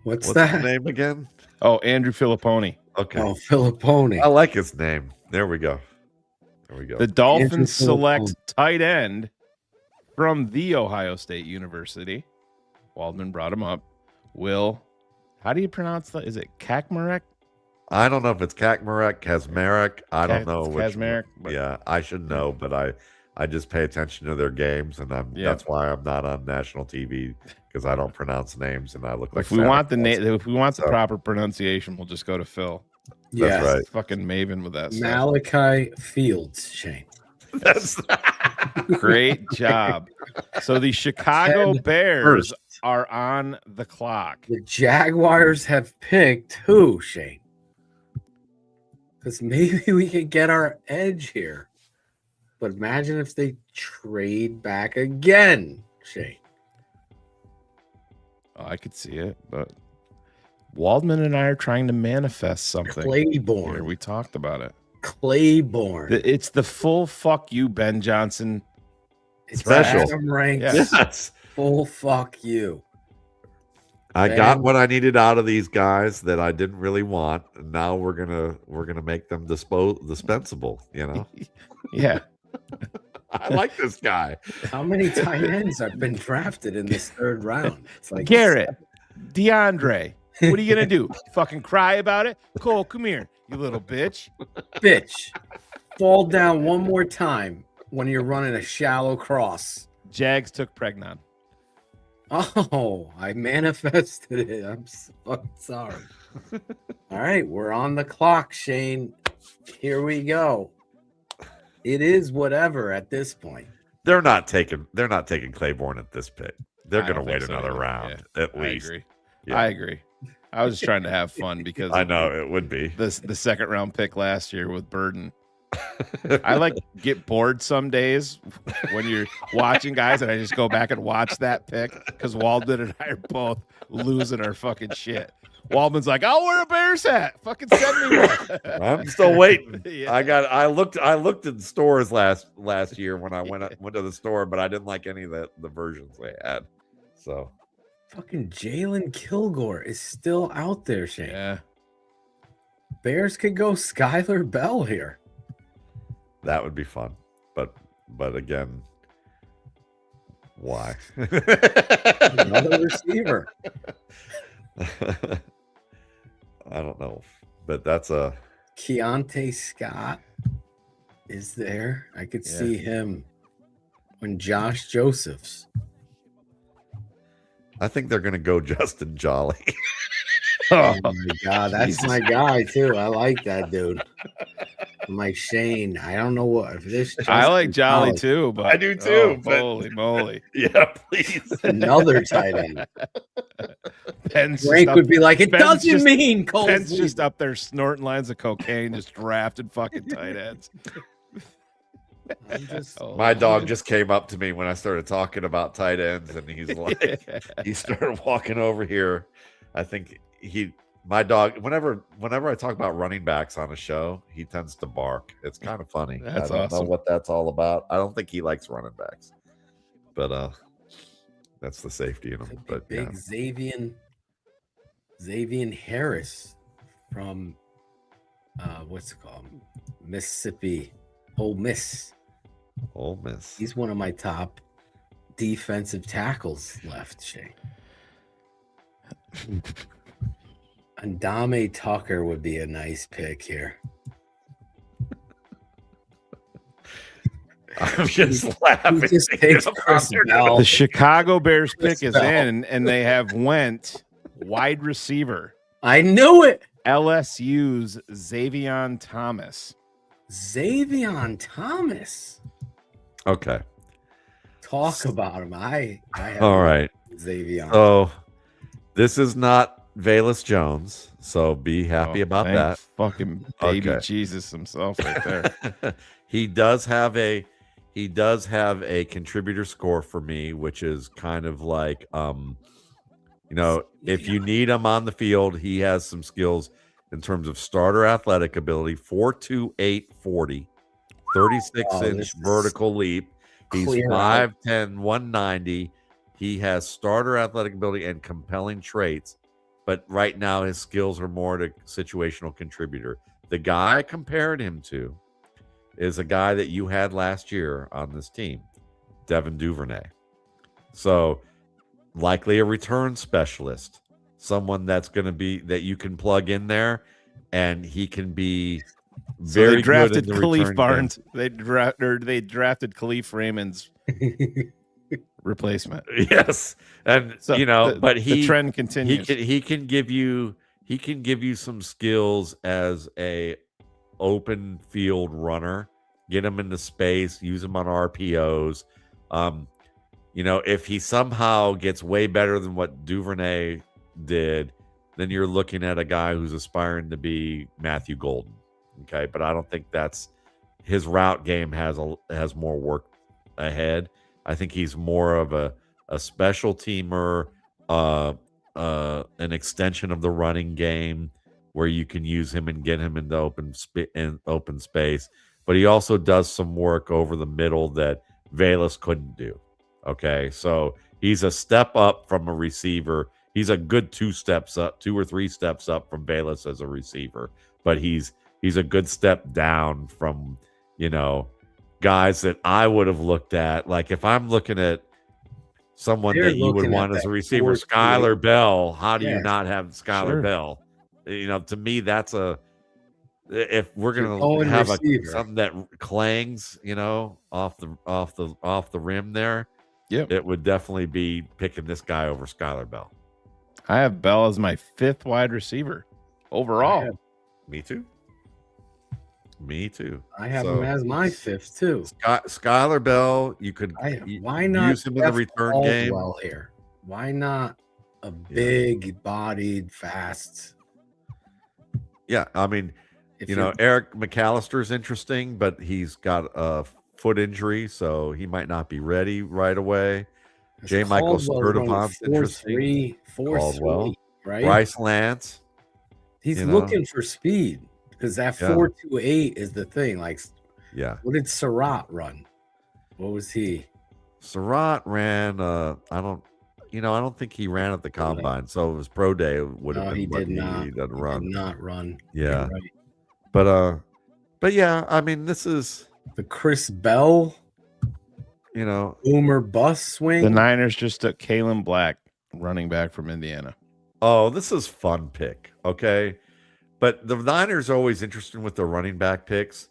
What's that? His name again? Oh, Andrew Filipponi. Okay. Oh, Filipponi. I like his name. There we go. The Dolphins select tight end from the Ohio State University. Waldman brought him up. How do you pronounce that? Is it Kakmarek? I don't know if it's Kasmarek. I don't know which. Kasmarek. Yeah, I should know, but I just pay attention to their games, and that's why I'm not on national TV, because I don't pronounce names, and I look like. If we want the proper pronunciation, we'll just go to Phil. That's right. Fucking maven with that stuff. Malachi Fields, Shane. That's great job. So the Chicago Bears are on the clock. The Jaguars have picked who, Shane? Because maybe we could get our edge here. But imagine if they trade back again, Shane. Oh, I could see it, but Waldman and I are trying to manifest something. Claiborne. Here, we talked about it. Claiborne. It's the full fuck you, Ben Johnson. It's special. Adam Ranks. Yes. Full fuck you. I got what I needed out of these guys that I didn't really want, and now we're gonna make them dispensable. Yeah. I like this guy. How many tight ends have been drafted in this third round? It's like Garrett, DeAndre. What are you gonna do? Fucking cry about it? Cole, come here, you little bitch. Fall down one more time when you're running a shallow cross. Jags took Pregnon. Oh, I manifested it. I'm so sorry. All right, we're on the clock, Shane. Here we go. It is whatever at this point. They're not taking Claiborne at this pick. They're going to wait another round at least. I agree. I was just trying to have fun because I know it would be the second round pick last year with Burden. I get bored some days when you're watching guys, and I just go back and watch that pick because Waldman and I are both losing our fucking shit. Waldman's like, I'll wear a Bears hat. Fucking send me one. I'm still waiting. Yeah. I looked at the stores last year when I went to the store, but I didn't like any of the versions they had. So fucking Jalen Kilgore is still out there, Shane. Yeah. Bears could go Skylar Bell here. That would be fun. But again, why? Another receiver. I don't know, but that's a Keontae Scott is there. I could see him when Josh Josephs. I think they're going to go Justin Jolly. Oh my God, that's my guy too. I like that dude. I'm like Shane. I don't know what if this. I like Jolly too, but I do too. But holy moly! Yeah, please. Another tight end. Ben's Frank would be like, it doesn't just, mean Cole. Ben's just up there snorting lines of cocaine, just drafting fucking tight ends. My dog just came up to me when I started talking about tight ends, and he's like, he started walking over here. I think My dog, whenever I talk about running backs on a show, he tends to bark. It's kind of funny. That's I don't know awesome. what that's all about. I don't think he likes running backs, but that's the safety in him. But Big Xavier Harris from what's it called? Mississippi, Ole Miss. Ole Miss. He's one of my top defensive tackles left, Shay. Andame Tucker would be a nice pick here. I'm just laughing. He just takes Chris Bell. The Chicago Bears Chris pick is Bell. in, and they have went wide receiver. I knew it. LSU's Xavier Thomas. Xavier Thomas. Okay. Talk about him. I have All right. Xavier. So this is not Valus Jones, so be happy about thank that. Fucking baby Okay. Jesus himself right there. He does have a contributor score for me, which is kind of like if you need him on the field, he has some skills in terms of starter athletic ability, 4.28 40, 36-inch vertical leap. He's 5'10, 190. He has starter athletic ability and compelling traits, but right now his skills are more to situational contributor. The guy I compared him to is a guy that you had last year on this team, Devin Duvernay. So likely a return specialist, someone that's going to be that you can plug in there, and he can be very they drafted good in the Khalif return Barnes. game. They drafted Khalif Raymond's replacement. Yes, and So but the trend continues. He can give you some skills as a open field runner. Get him into space, use him on RPOs. If he somehow gets way better than what Duvernay did, then you're looking at a guy who's aspiring to be Matthew Golden. Okay, but I don't think that's his route game has more work ahead. I think he's more of a special teamer, an extension of the running game where you can use him and get him into open space. But he also does some work over the middle that Valus couldn't do. Okay, so he's a step up from a receiver. He's a good 2 or 3 steps up from Valus as a receiver, but he's a good step down from guys that I would have looked at. Like if I'm looking at someone that you would want as a receiver, Skylar Bell. How do you not have Skylar Bell? To me, that's if we're gonna have something that clangs, off the rim there. Yep. It would definitely be picking this guy over Skylar Bell. I have Bell as my 5th wide receiver overall. Me too. I have him as my 5th too. Skylar Bell, you could why not use him in the return game. Here? Why not a big-bodied, fast? Yeah, I mean, Eric McAllister's interesting, but he's got a foot injury, so he might not be ready right away. J. Michael Sturdivant's interesting. 4.3, right? Bryce Lance. He's looking for speed because that 4.28 is the thing. Like, what did Surratt run? What was he? Surratt ran. I don't think he ran at the combine. So his pro day would have been. He did not. He didn't run. He did not run. Yeah, right. but yeah. I mean, this is the Chris Bell. Boomer bus swing. The Niners just took Kalen Black, running back from Indiana. Oh, this is fun pick. Okay. But the Niners are always interesting with their running back picks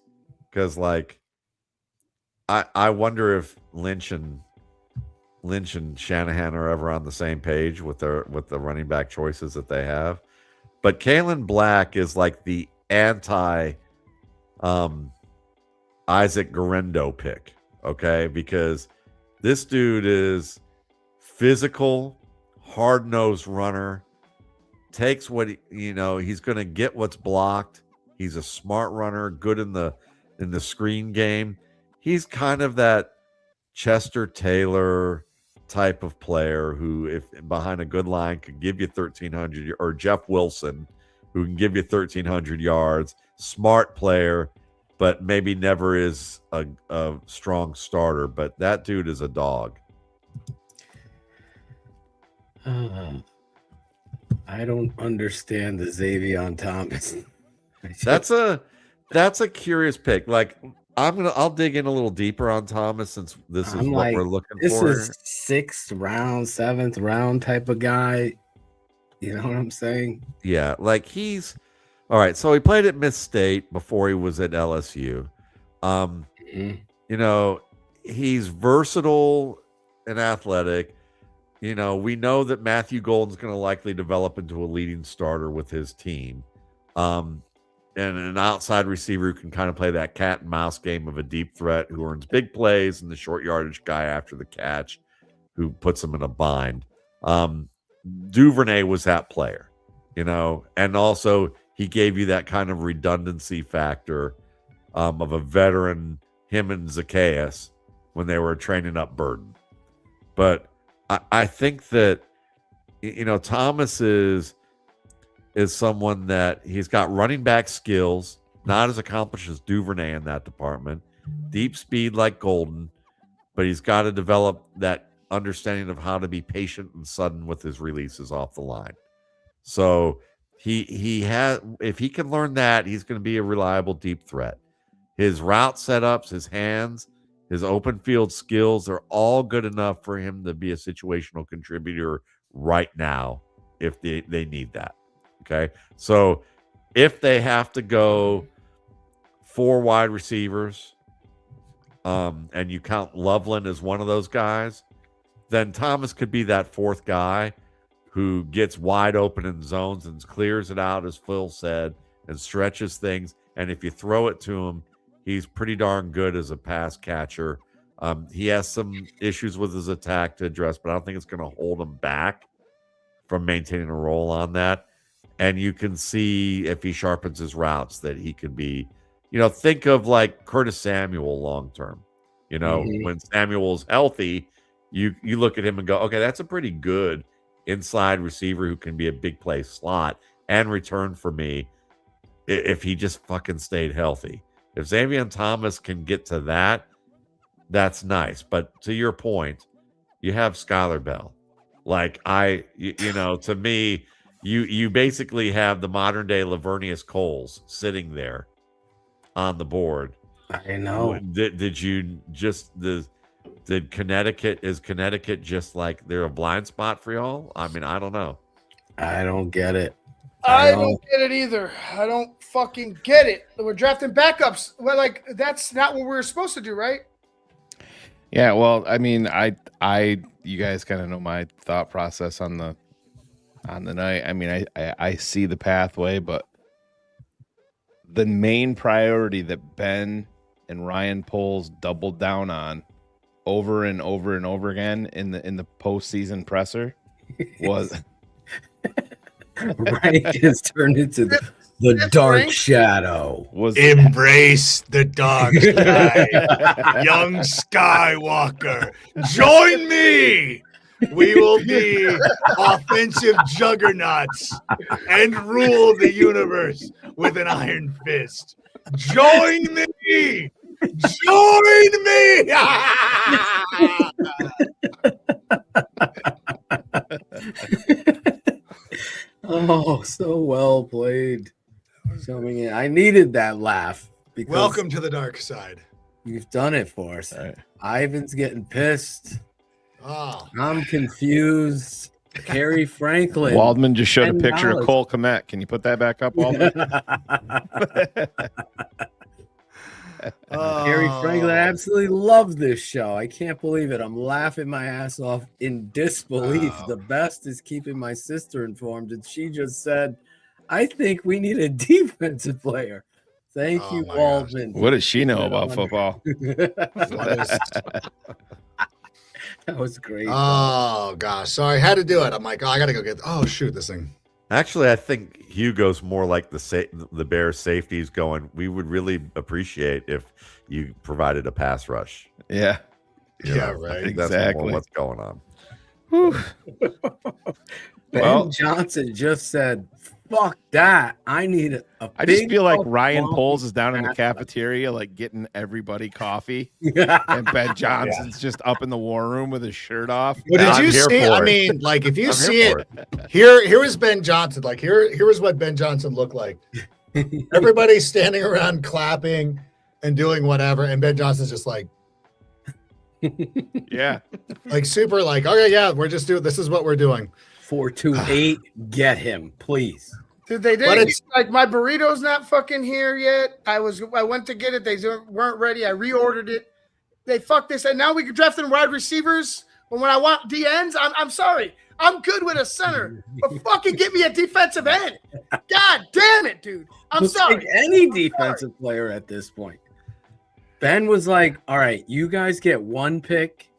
because, I wonder if Lynch and Shanahan are ever on the same page with the running back choices that they have. But Kalen Black is like the anti Isaac Guerrero pick, okay? Because this dude is physical, hard-nosed runner. Takes what he's going to get what's blocked. He's a smart runner, good in the screen game. He's kind of that Chester Taylor type of player who, if behind a good line, could give you 1,300, or Jeff Wilson, who can give you 1,300 yards, smart player, but maybe never is a strong starter. But that dude is a dog. I don't understand the Xavier Thomas. That's a curious pick. Like I'll dig in a little deeper on Thomas since this is what we're looking for. This is 6th round, 7th round type of guy. You know what I'm saying? Yeah, like he's all right. So he played at Miss State before he was at LSU. You know, he's versatile and athletic. You know, we know that Matthew Golden's going to likely develop into a leading starter with his team. And an outside receiver who can kind of play that cat and mouse game of a deep threat who earns big plays and the short yardage guy after the catch who puts him in a bind. Duvernay was that player, you know, and also he gave you that kind of redundancy factor of a veteran, him and Zacchaeus, when they were training up Burden. But I think that, you know, Thomas is someone that he's got running back skills, not as accomplished as Duvernay in that department, deep speed like Golden, but he's got to develop that understanding of how to be patient and sudden with his releases off the line. So he has, if he can learn that, he's going to be a reliable deep threat. His route setups, his hands, his open field skills are all good enough for him to be a situational contributor right now if they need that. Okay. So if they have to go 4 wide receivers, and you count Loveland as one of those guys, then Thomas could be that 4th guy who gets wide open in zones and clears it out, as Phil said, and stretches things. And if you throw it to him, he's pretty darn good as a pass catcher. He has some issues with his attack to address, but I don't think it's going to hold him back from maintaining a role on that. And you can see if he sharpens his routes that he could be, you know, think of like Curtis Samuel long term. You know, when Samuel's healthy, you look at him and go, okay, that's a pretty good inside receiver who can be a big play slot and return for me if he just fucking stayed healthy. If Xavier Thomas can get to that, that's nice. But to your point, you have Skylar Bell. Like you know, to me, you basically have the modern day Lavernius Coles sitting there on the board. I know. Did you just did Connecticut just like they're a blind spot for y'all? I mean, I don't know. I don't get it. I don't get it either. I don't fucking get it. We're drafting backups. Well, like that's not what we're supposed to do, right? Yeah, well, I mean, you guys kind of know my thought process on the night. I mean, I see the pathway, but the main priority that Ben and Ryan Poles doubled down on over and over and over again in the postseason presser was Ryan has turned into the dark shadow. Embrace the dark side, young Skywalker. Join me. We will be offensive juggernauts and rule the universe with an iron fist. Join me. Join me. Oh, so well played. I needed that laugh. Because welcome to the dark side. You've done it for us. Right. Ivan's getting pissed. Oh. I'm confused. Harry Franklin. Waldman just showed a picture of Cole Kmet. Can you put that back up, Waldman? Harry Franklin absolutely loves this show. I can't believe it. I'm laughing my ass off in disbelief. The best is keeping my sister informed. And she just said, I think we need a defensive player. Thank you, Waldman. What does she know about football? That was great. Oh, gosh. So I had to do it. I'm like, I got to go get. Oh, shoot, this thing. Actually, I think Hugo's more like the Bears safeties going, we would really appreciate if you provided a pass rush. Yeah. Yeah, right. right. I think that's Exactly. more what's going on. Ben Johnson just said, fuck that. I need a I just big feel like cup of Ryan coffee Poles is down in the fast. cafeteria, like getting everybody coffee, and Ben Johnson's just up in the war room with his shirt off. Well, did you see? I mean, like if you see it, here was Ben Johnson. Like here was what Ben Johnson looked like. Everybody's standing around clapping and doing whatever, and Ben Johnson's just like, yeah, like super, like, okay, yeah, we're just doing. This is what we're doing. 428, get him, please. Dude, they didn't like my burrito's not fucking here yet. I went to get it. They weren't ready. I reordered it. They fucked this, and now we can draft in wide receivers. When I want DNs, I'm sorry. I'm good with a center, but fucking give me a defensive end. God damn it, dude. I'm sorry. Take any defensive player at this point. Ben was like, all right, you guys get one pick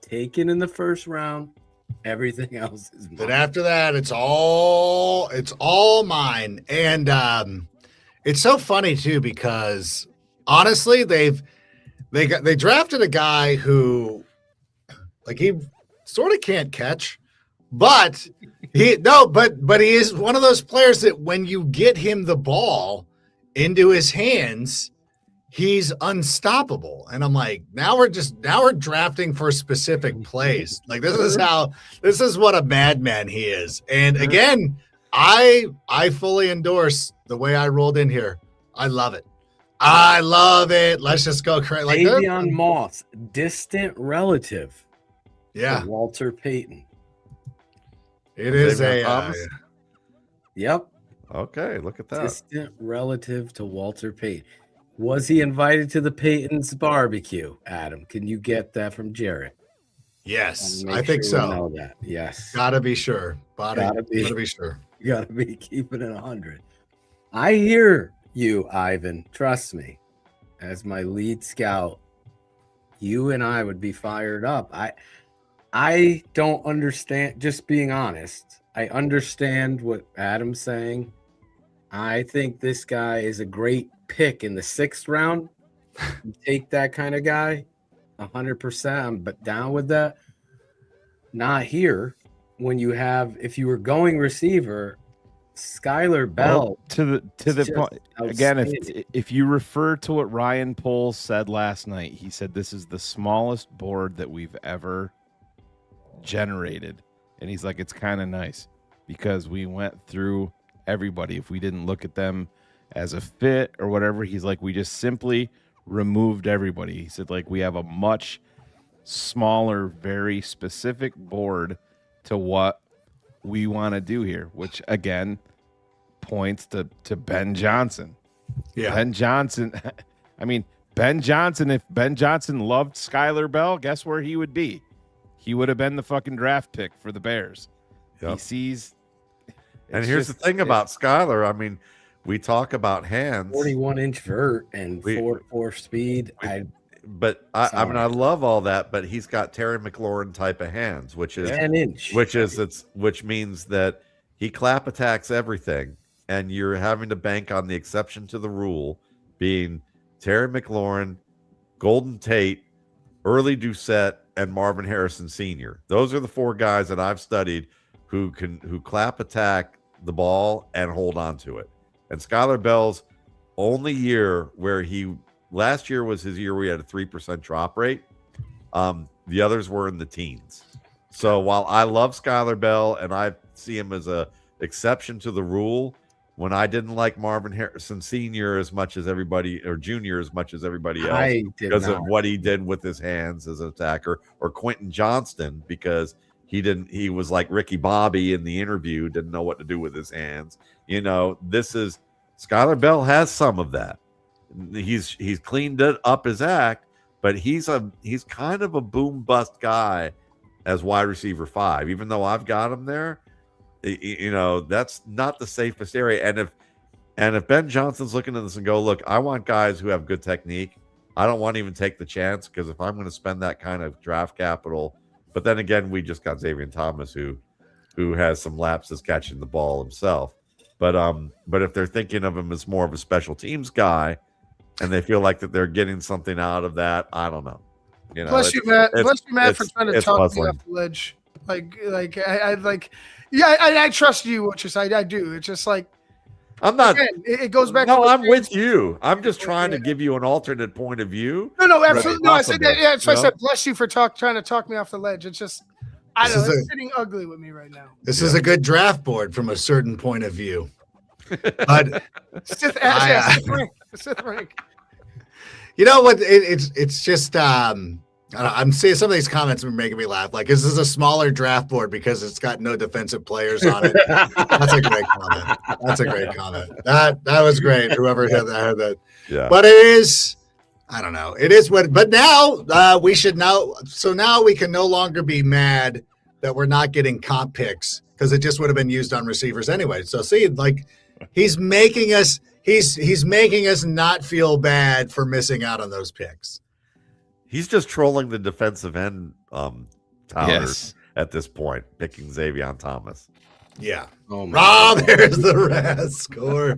taken in the first round. Everything else is mine. But after that, it's all mine. And it's so funny too, because honestly, they drafted a guy who, like, he sort of can't catch, but he is one of those players that when you get him the ball into his hands, he's unstoppable. And I'm like, now we're drafting for specific plays. Like this is what a madman he is. And again, I fully endorse the way I rolled in here. I love it. I love it. Let's just go crazy. Like Davion Moss, distant relative. Yeah. To Walter Payton. It is Yep. Okay, look at that. Distant relative to Walter Payton. Was he invited to the Payton's barbecue, Adam? Can you get that from Jarrett? Yes, I think so. Know that. Yes. Gotta be sure. Gotta be sure. You gotta be keeping it 100. I hear you, Ivan. Trust me. As my lead scout, you and I would be fired up. I don't understand, just being honest. I understand what Adam's saying. I think this guy is a great pick in the 6th round. You take that kind of guy 100%. I'm down with that. Not here. When you have, if you were going receiver, Skylar Bell. Well, to the point again, if you refer to what Ryan Poles said last night, he said this is the smallest board that we've ever generated, and he's like, it's kind of nice because we went through everybody. If we didn't look at them as a fit or whatever, he's like, we just simply removed everybody. He said, like, we have a much smaller, very specific board to what we want to do here, which again points to Ben Johnson. Yeah. Ben Johnson. I mean, Ben Johnson, if Ben Johnson loved Skylar Bell, guess where he would be? He would have been the fucking draft pick for the Bears. Yep. He sees. And here's the thing about Skylar. I mean, we talk about hands, 41-inch vert and 4 speed. I mean, I love all that, but he's got Terry McLaurin type of hands, which is 10-inch, which means that he clap attacks everything, and you're having to bank on the exception to the rule being Terry McLaurin, Golden Tate, Early Doucette, and Marvin Harrison Sr. Those are the 4 guys that I've studied who clap attack the ball and hold on to it. And Skylar Bell's only year where last year was his year where he had a 3% drop rate. The others were in the teens. So while I love Skylar Bell and I see him as a exception to the rule, when I didn't like Marvin Harrison Sr. as much as everybody, or Jr. as much as everybody else, because of what he did with his hands as an attacker, or Quentin Johnston, because he was like Ricky Bobby in the interview, didn't know what to do with his hands. You know, Skylar Bell has some of that. He's cleaned up his act, but he's kind of a boom bust guy as wide receiver 5. Even though I've got him there, you know, that's not the safest area. And if Ben Johnson's looking at this and go, look, I want guys who have good technique. I don't want to even take the chance, because if I'm going to spend that kind of draft capital, but then again, we just got Xavier Thomas who has some lapses catching the ball himself. But if they're thinking of him as more of a special teams guy, and they feel like that they're getting something out of that, I don't know. You know, Bless you, Matt. Bless you, Matt, for trying to talk me off the ledge. I trust you, which is I do. It's just like I'm not. Again, it goes back. No, to I'm with you. I'm just trying to give you an alternate point of view. No, absolutely. No, I said that. Yeah, so I know? said bless you for trying to talk me off the ledge. It's just I don't know. It's sitting ugly with me right now. This is a good draft board from a certain point of view. But Sith rank. You know what? It's just I'm seeing some of these comments are making me laugh. Like, this is a smaller draft board because it's got no defensive players on it. That's a great comment. That's a great comment. That was great. Whoever had that. Yeah. But it is, I don't know. It is what. But now we should know. So now we can no longer be mad that we're not getting comp picks because it just would have been used on receivers anyway. So see, like, he's making us not feel bad for missing out on those picks. He's just trolling the defensive end towers at this point, picking Xavier Thomas. Yeah. Rob, there's the Raz score.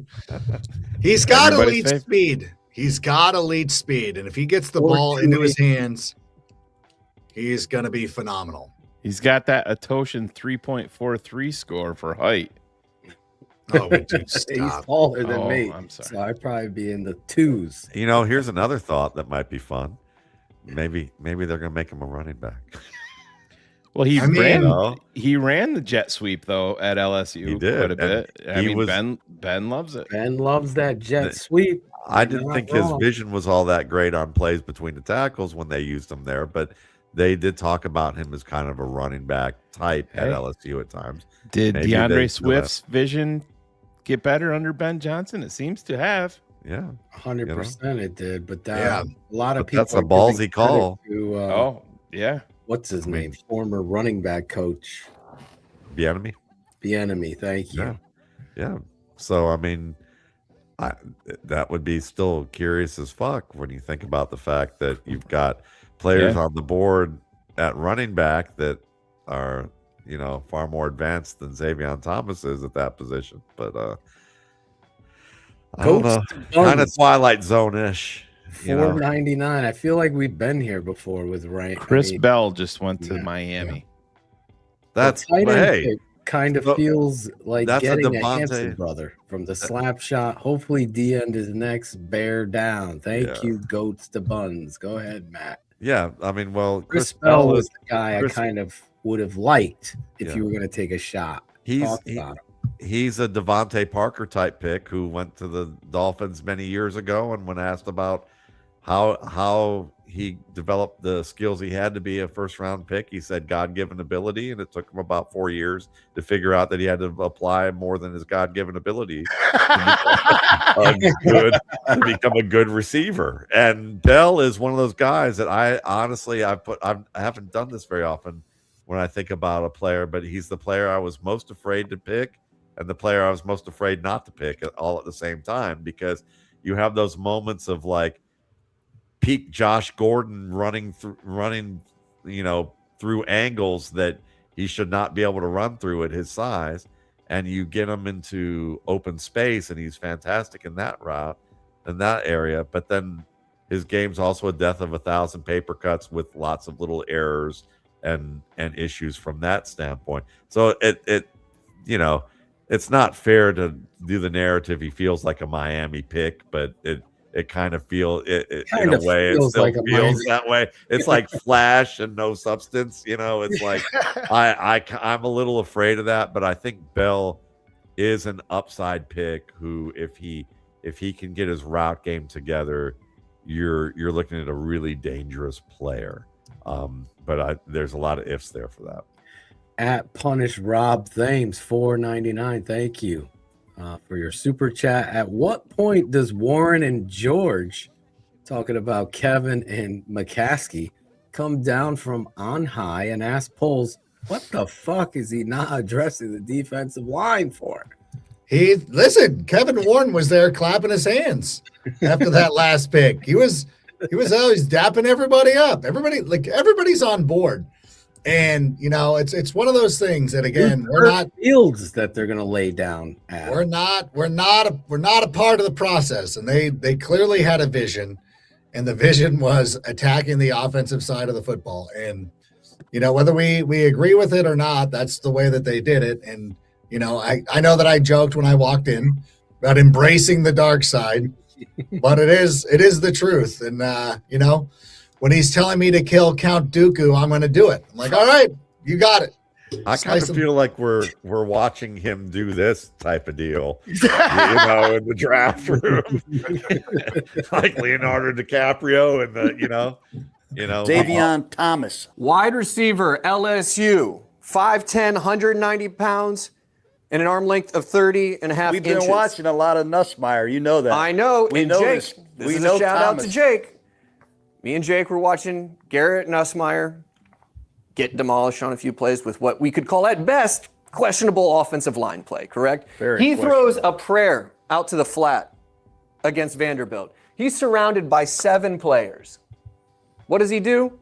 He's got elite speed. He's got elite speed. And if he gets the ball into his hands, he's going to be phenomenal. He's got that Atoshin 3.43 score for height. Oh, would you stop? He's taller than me. I'm sorry. So I'd probably be in the 2s. You know, here's another thought that might be fun. Maybe they're going to make him a running back. Well, he ran the jet sweep though at LSU. He did quite a bit. Ben loves it. Ben loves that jet sweep. I didn't think his vision was all that great on plays between the tackles when they used him there, but they did talk about him as kind of a running back type at LSU at times. Did Maybe DeAndre Swift's vision get better under Ben Johnson? It seems to have. Yeah, 100% it did. But a lot of people. That's a ballsy call. What's his name? Former running back coach. Bieniemy. Thank you. Yeah. So I mean, that would be still curious as fuck when you think about the fact that you've got players on the board at running back that are, far more advanced than Xavier Thomas is at that position. But I don't know, kind of Twilight Zone-ish. $4.99. I feel like we've been here before with Ryan. Chris Bell just went to Miami. That's kind of feels like getting a Hanson brother from the slap shot. Hopefully, D end is next. Bear down. Thank you, goats to buns. Go ahead, Matt. Yeah, I mean, well, Chris Bell was the guy I kind of would have liked if you were going to take a shot. He's a Devontae Parker type pick who went to the Dolphins many years ago, and when asked about how he developed the skills he had to be a first-round pick, he said God-given ability, and it took him about 4 years to figure out that he had to apply more than his God-given ability to become a good receiver. And Bell is one of those guys that I haven't done this very often when I think about a player, but he's the player I was most afraid to pick and the player I was most afraid not to pick all at the same time, because you have those moments of like peak Josh Gordon running through angles that he should not be able to run through at his size, and you get him into open space and he's fantastic in that route, in that area. But then his game's also a death of 1,000 paper cuts with lots of little errors and issues from that standpoint. So it's not fair to do the narrative he feels like a Miami pick, but it kind of feels in a way it still feels that way. It's like flash and no substance, it's like I'm a little afraid of that, but I think Bell is an upside pick who, if he can get his route game together, you're looking at a really dangerous player. But there's a lot of ifs there for that. At Punish Rob Thames, $4.99. Thank you for your super chat. At what point does Warren and George, talking about Kevin and McCaskey, come down from on high and ask Poles, what the fuck is he not addressing the defensive line for? Kevin Warren was there clapping his hands after that last pick. He was always dapping everybody up. Everybody's on board. And it's one of those things that, again, we're not fields that they're going to lay down at. We're not a part of the process, and they clearly had a vision. and the vision was attacking the offensive side of the football. And, whether we agree with it or not, that's the way that they did it. And, I know that I joked when I walked in about embracing the dark side, but it is the truth. And, when he's telling me to kill Count Dooku, I'm going to do it. I'm like, all right, you got it. I kind of feel like we're watching him do this type of deal, in the draft room, like Leonardo DiCaprio and Davion Thomas, Wide receiver, LSU, 5'10", 190 pounds, and an arm length of 30 and a half We've inches. been watching a lot of Nussmeier. You know that. I know. We and know Jake, this. this We is know a shout Thomas. out to Jake. Me and Jake were watching Garrett Nussmeier get demolished on a few plays with what we could call at best questionable offensive line play, correct? He throws a prayer out to the flat against Vanderbilt. He's surrounded by 7 players. What does he do?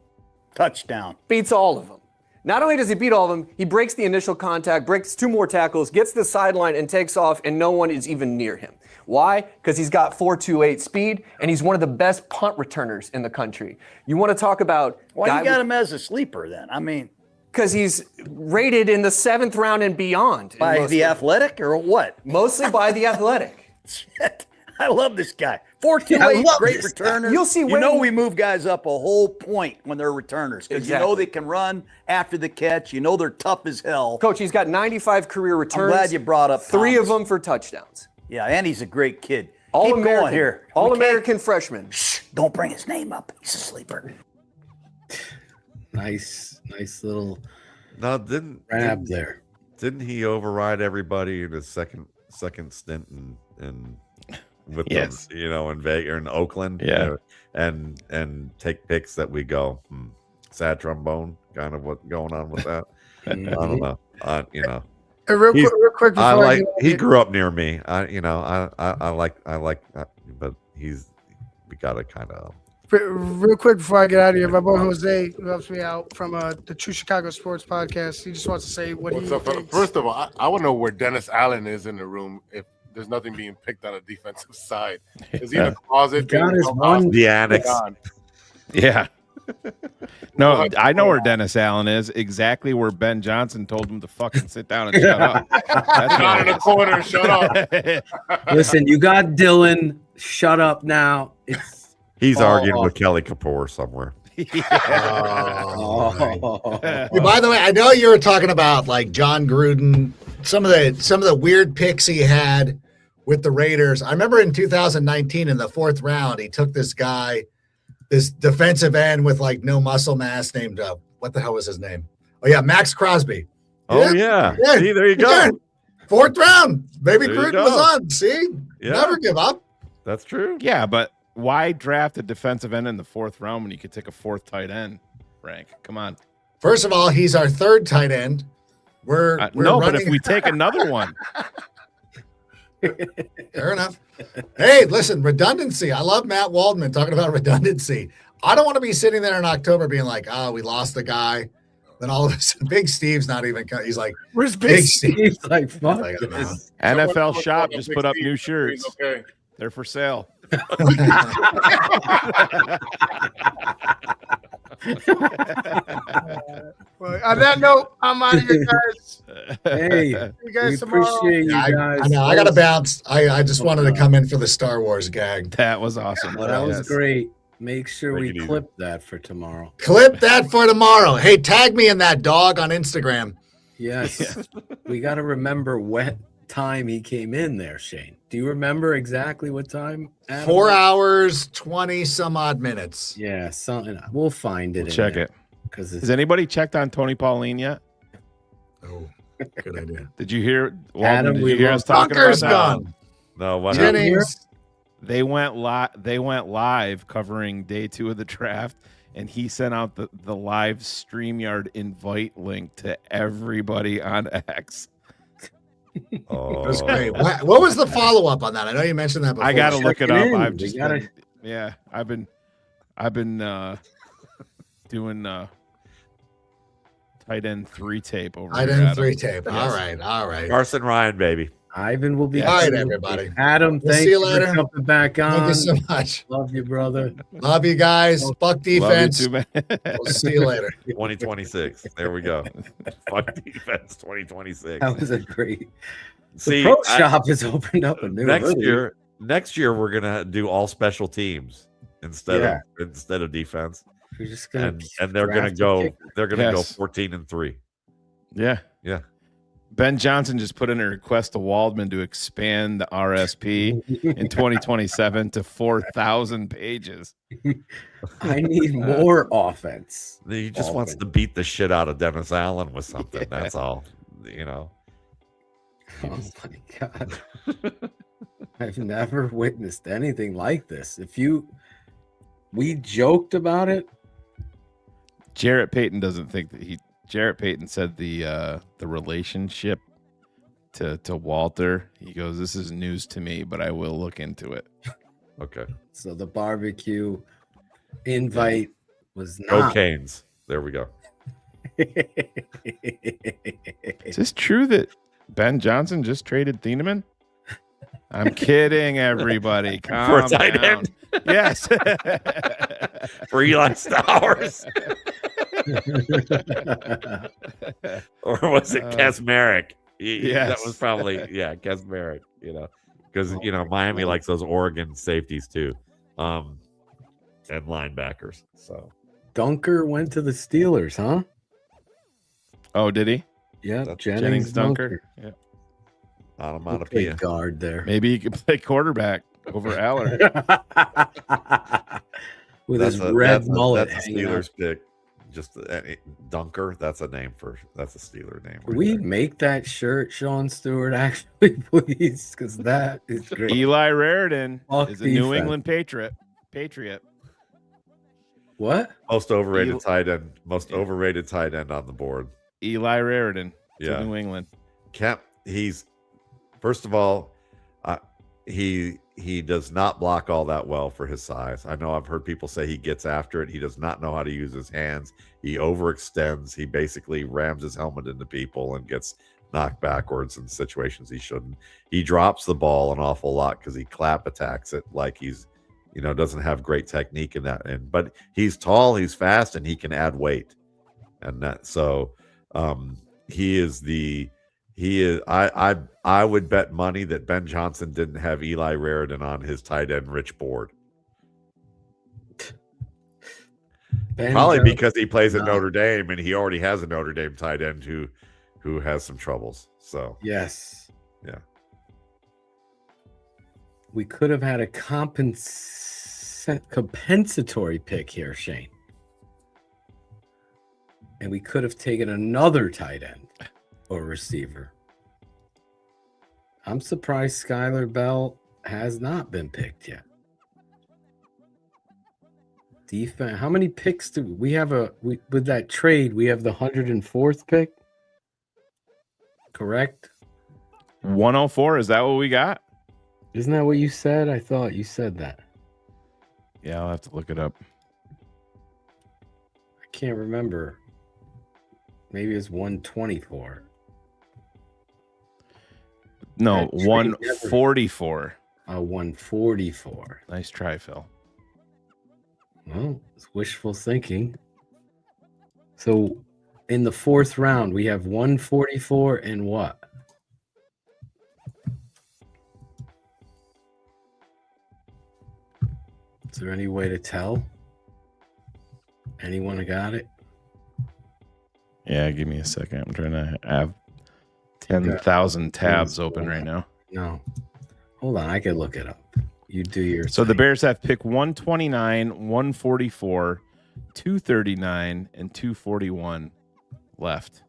Touchdown. Beats all of them. Not only does he beat all of them, he breaks the initial contact, breaks 2 more tackles, gets the sideline and takes off, and no one is even near him. Why? Because he's got 4.28 speed, and he's one of the best punt returners in the country. You want to talk about... Why you got him as a sleeper then? I mean... Because he's rated in the 7th round and beyond. By the Athletic or what? Mostly by the Athletic. Shit. I love this guy. 4.28, great returner. You'll see we move guys up a whole point when they're returners because Exactly. they can run after the catch. They're tough as hell. Coach, he's got 95 career returns. I'm glad you brought up 3 Thomas. of them for touchdowns. Yeah, and he's a great kid. Keep All-American going here. All-American freshman. Shh, don't bring his name up. He's a sleeper. Nice little grab there. Didn't he override everybody in his second stint and with them, in Vegas or in Oakland, and take picks that we go, sad trombone, kind of what going on with that. I don't know. Real quick before he grew up near me. I like, but we got to kind of. Real quick before I get out of here, my boy Jose, who helps me out from the True Chicago Sports Podcast, he just wants to say what What's he up, fella? thinks. First of all, I want to know where Dennis Allen is in the room if there's nothing being picked on the defensive side. Is he in the closet? The annex. Yeah. No, I know where Dennis Allen is. Exactly where Ben Johnson told him to fucking sit down and shut up. That's Not in the corner. Shut up. Listen, you got Dylan. Shut up now. He's arguing with Kelly Kapoor somewhere. Hey, by the way, I know you were talking about like John Gruden, some of the weird picks he had with the Raiders. I remember in 2019 in the 4th round, he took this guy, this defensive end with like no muscle mass named what the hell was his name? Oh yeah, Max Crosby. Oh yeah. See, there you go. 4th round. Baby There you Gruden go. was on. See? Yeah. Never give up. That's true. Yeah, but why draft a defensive end in the 4th round when you could take a 4th tight end, Frank? Come on. First of all, he's our 3rd tight end. We're no, running... but if we take another one. Fair enough. Hey, listen, redundancy. I love Matt Waldman talking about redundancy. I don't want to be sitting there in October being like, oh, we lost the guy. Then all of a sudden, Big Steve's not even. He's like, where's Big Steve? Like, fuck Like, this. NFL Shop just put up new He's shirts. okay. They're for sale. Well, on that note, I'm out of here, guys. Hey, you guys we tomorrow. appreciate you guys. I know. I got to bounce. I just wanted to come in for the Star Wars gag. That was awesome. Well, that was great. Make sure Take we it easy. clip that for tomorrow. Clip that for tomorrow. Hey, tag me in that dog on Instagram. Yes. We got to remember what time he came in there, Shane. Do you remember exactly what time? Adam? 4 hours, 20 some odd minutes. Yeah, something. We'll find it. We'll check it. Because Has anybody checked on Tony Pauline yet? Oh, good idea. Did you hear? Adam, did we you hear love us talking about Tucker's that? gone. No, what happened? Jennings. They went live covering day 2 of the draft, and he sent out the live StreamYard invite link to everybody on X. Oh, That was great. What was the follow up on that? I know you mentioned that before. I got to look it up. in. I've We just gotta- been, yeah, I've been doing tight end 3 tape over I here, didn't Adam. 3 tape. Yes. All right. Carson Ryan, baby. Ivan will be. All right, cool. everybody. Adam, We'll thank see you you later. for jumping back on. Thank you so much. Love you, brother. Love you guys. Fuck defense. Love you too, man. We'll see you later. 2026. There we go. Fuck defense 2026. That was a great. See, the pro shop has opened up a new next year we're gonna do all special teams instead of defense. We're just gonna and they're gonna go 14-3. Yeah. Yeah. Ben Johnson just put in a request to Waldman to expand the RSP in 2027 to 4,000 pages. I need more offense. He just wants to beat the shit out of Dennis Allen with something. That's all. Oh my God. I've never witnessed anything like this. We joked about it. Jarrett Payton doesn't think that Jarrett Payton said the relationship to Walter. He goes, "This is news to me, but I will look into it." Okay. So the barbecue invite was not. Cocaine's. There we go. Is this true that Ben Johnson just traded Thieneman? I'm kidding, everybody. For a Calm tight down. end? Yes. For Eli Stowers. Or was it Kesmerick? Yes. That was probably, Kesmerick, because, Miami likes those Oregon safeties too, and linebackers. So Dunker went to the Steelers, huh? Oh, did he? Yeah, Jennings Dunker. Yeah. Onomatopoeia. Guard there. Maybe he could play quarterback over Aller. With his red mullet. That's a Steelers pick. Just Dunker. That's a Steeler name. Can we make that shirt, Sean Stewart, actually, please? Because that is great. Eli Raritan is a New defense. England Patriot. What? Most overrated tight end. Most overrated tight end on the board. Eli Raritan. Yeah. New England. He's first of all, he does not block all that well for his size. I know I've heard people say he gets after it. He does not know how to use his hands. He overextends. He basically rams his helmet into people and gets knocked backwards in situations he shouldn't. He drops the ball an awful lot because he clap attacks it like he's, doesn't have great technique in that end. But he's tall, he's fast, and he can add weight. And that I would bet money that Ben Johnson didn't have Eli Raritan on his tight end rich board. Probably because he plays at Notre Dame and he already has a Notre Dame tight end who has some troubles. So yes. Yeah. We could have had a compensatory pick here, Shane. And we could have taken another tight end or receiver. I'm surprised Skylar Bell has not been picked yet. Defense. How many picks do we have? With that trade, we have the 104th pick. Correct? 104. Is that what we got? Isn't that what you said? I thought you said that. Yeah, I'll have to look it up. I can't remember. Maybe it's 124. No, 144. 144. Nice try, Phil. Well, it's wishful thinking. So in the fourth round, we have 144 and what? Is there any way to tell? Anyone got it? Yeah, give me a second. I'm trying to have 10,000 tabs open right now. No. Hold on. I can look it up. You do your So the Bears have pick 129, 144, 239, and 241 left.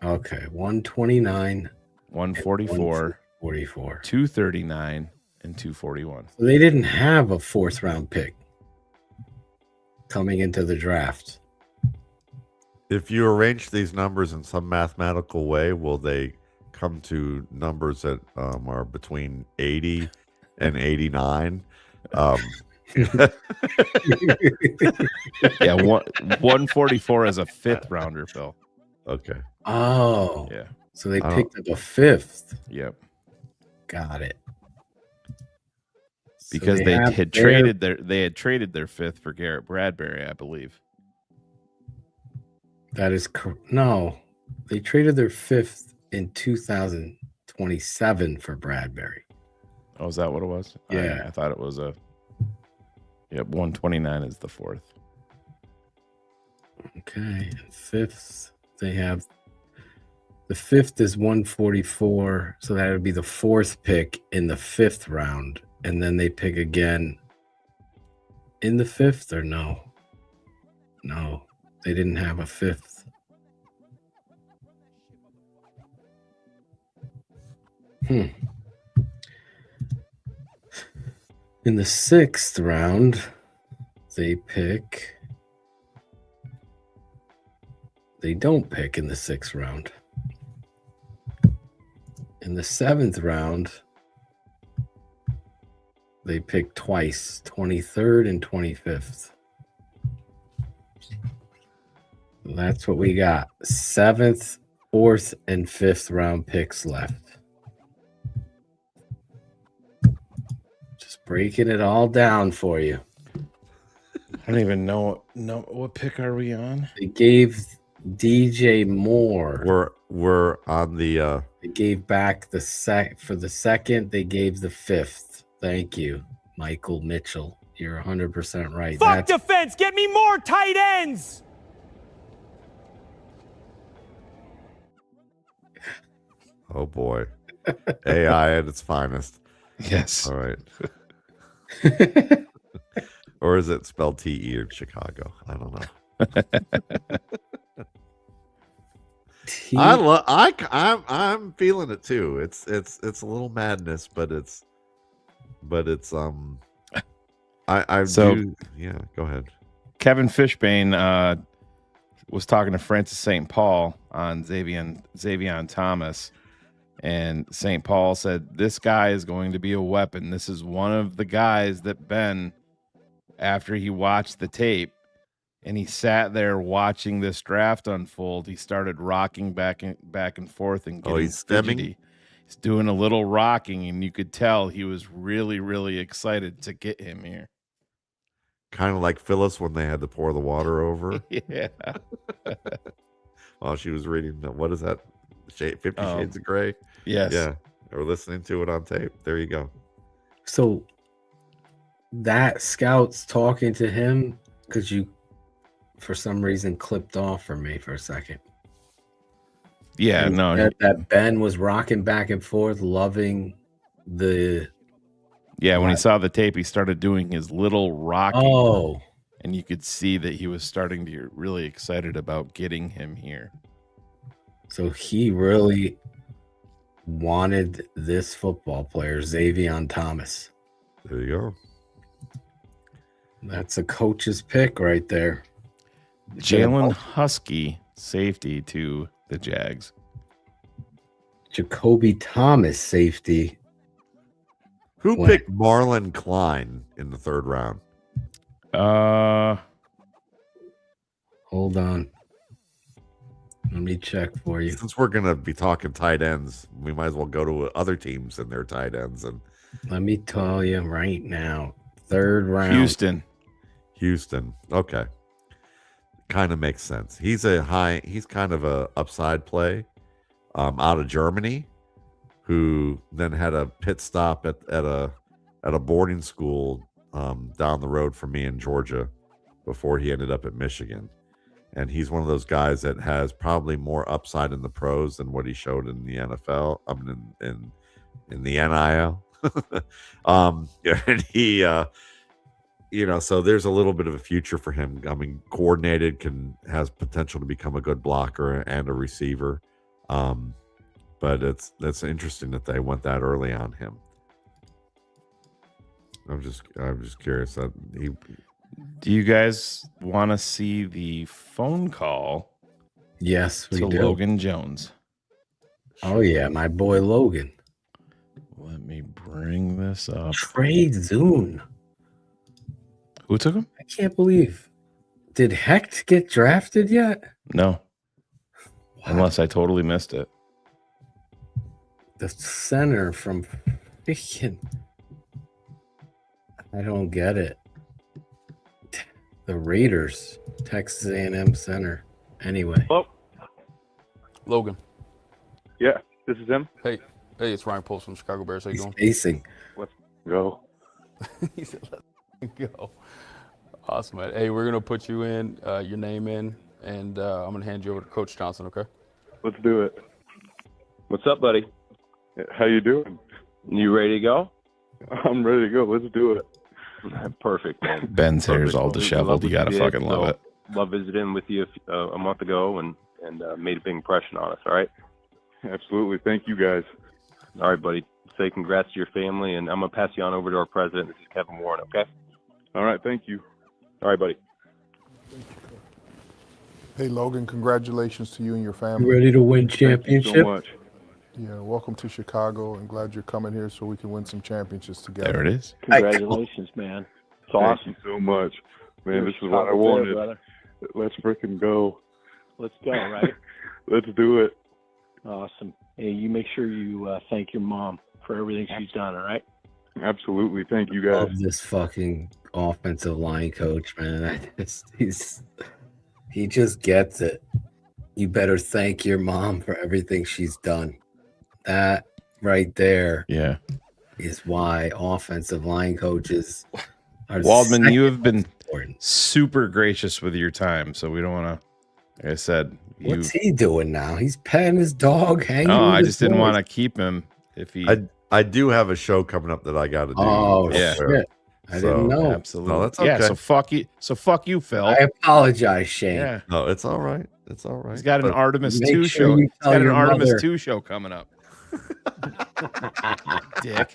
Okay. 129, 144, 44, 239, and 241. So they didn't have a fourth round pick coming into the draft. If you arrange these numbers in some mathematical way, will they come to numbers that are between 80 and 89? Yeah, 144 is a fifth rounder, Phil. Okay. Oh. Yeah. So they picked up a 5th. Yep. Got it. Because So they have had their- traded their 5th for Garrett Bradbury, I believe. That is no. They traded their 5th in 2027 for Bradbury. Oh, is that what it was? Yeah. I thought it was a. Yep, 129 is the 4th. Okay, 5th. They have the 5th is 144, so that would be the 4th pick in the 5th round, and then they pick again in the 5th, or no? No, they didn't have a 5th. In the 6th round, they don't pick in the 6th round. In the 7th round, they pick twice, 23rd and 25th. That's what we got. 7th, 4th, and 5th round picks left. Just breaking it all down for you. I don't even know what pick are we on? They gave DJ Moore. We're on the They gave back for the 2nd, they gave the 5th. Thank you, Michael Mitchell. You're 100% right. Fuck defense! Get me more tight ends! Oh boy. AI at its finest. Yes. All right. Or is it spelled TE in Chicago? I don't know. I'm feeling it too. It's a little madness, but it's yeah, go ahead. Kevin Fishbane was talking to Francis St. Paul on Xavier Thomas, and St. Paul said this guy is going to be a weapon. This is one of the guys that Ben, after he watched the tape and he sat there watching this draft unfold, he started rocking back and forth and getting he's stemming? fidgety. He's doing a little rocking, and you could tell he was really, really excited to get him here. Kind of like Phyllis when they had to pour the water over. Yeah. While she was reading, what is that? 50 Shades of Grey? Yes. Yeah. Or listening to it on tape. There you go. So that scout's talking to him because you, for some reason, clipped off for me for a second. Yeah, And no. that Ben was rocking back and forth, loving the. Yeah, when he saw the tape, he started doing his little rocking. Oh. And you could see that he was starting to get really excited about getting him here. So he really wanted this football player, Xavier Thomas. There you go. That's a coach's pick right there. Jalen Husky, safety to the Jags. Jacoby Thomas, safety. Who picked Marlon Klein in the 3rd round? Hold on. Let me check for you. Since we're gonna be talking tight ends, we might as well go to other teams and their tight ends. And let me tell you right now, 3rd round. Houston. Okay. Kind of makes sense. He's kind of a upside play out of Germany, who then had a pit stop at a boarding school down the road from me in Georgia before he ended up at Michigan. And he's one of those guys that has probably more upside in the pros than what he showed in the NFL. I mean, in the NIL. And he, so there's a little bit of a future for him. I mean, coordinated, has potential to become a good blocker and a receiver. But that's interesting that they went that early on him. I'm just curious that he. Do you guys want to see the phone call? Yes, we to do. Logan Jones. Oh yeah, my boy Logan. Let me bring this up. Trade Zune. Who took him? I can't believe. Did Hecht get drafted yet? No. Unless I totally missed it. The center from freaking. I don't get it. The Raiders, Texas A&M center. Anyway. Hello? Logan. Yeah, this is him. Hey, it's Ryan Post from Chicago Bears. How you doing? Spacing. Let's go. He said, let's go. Awesome, man. Hey, we're going to put you in, your name in, and I'm going to hand you over to Coach Johnson, okay? Let's do it. What's up, buddy? How you doing? You ready to go? I'm ready to go. Let's do it. Perfect, man. Ben's hair's Perfect. all disheveled. You gotta fucking love it. Love visiting with you a month ago and made a big impression on us. All right. Absolutely. Thank you, guys. All right, buddy. Say congrats to your family, and I'm gonna pass you on over to our president. This is Kevin Warren. Okay. All right. Thank you. All right, buddy. Hey, Logan, congratulations to you and your family. You ready to win championship? Thank you so much. Yeah, welcome to Chicago, and glad you're coming here so we can win some championships together. There it is. Congratulations, man. It's Thank awesome. you so much. Man, You're this is a what I Chicago Bear, wanted. brother. Let's freaking go. Let's go, right? Let's do it. Awesome. Hey, you make sure you thank your mom for everything she's done, all right? Absolutely. Thank you, guys. Love this fucking offensive line coach, man. He just gets it. You better thank your mom for everything she's done. That right there, is why offensive line coaches are. Waldman, you have been super gracious with your time, so we don't want to. Like I said, What's he doing now? He's petting his dog. Hanging. No, with I his just didn't boys. want to keep him if he. I do have a show coming up that I got to do. Oh Yeah. shit! I didn't know. Absolutely. No, that's Yeah. okay. So fuck you. So fuck you, Phil. I apologize, Shane. Yeah. No, it's all right. It's all right. He's got an But Artemis make 2 sure show. you He's tell got an your Artemis mother. 2 show coming up. Dick.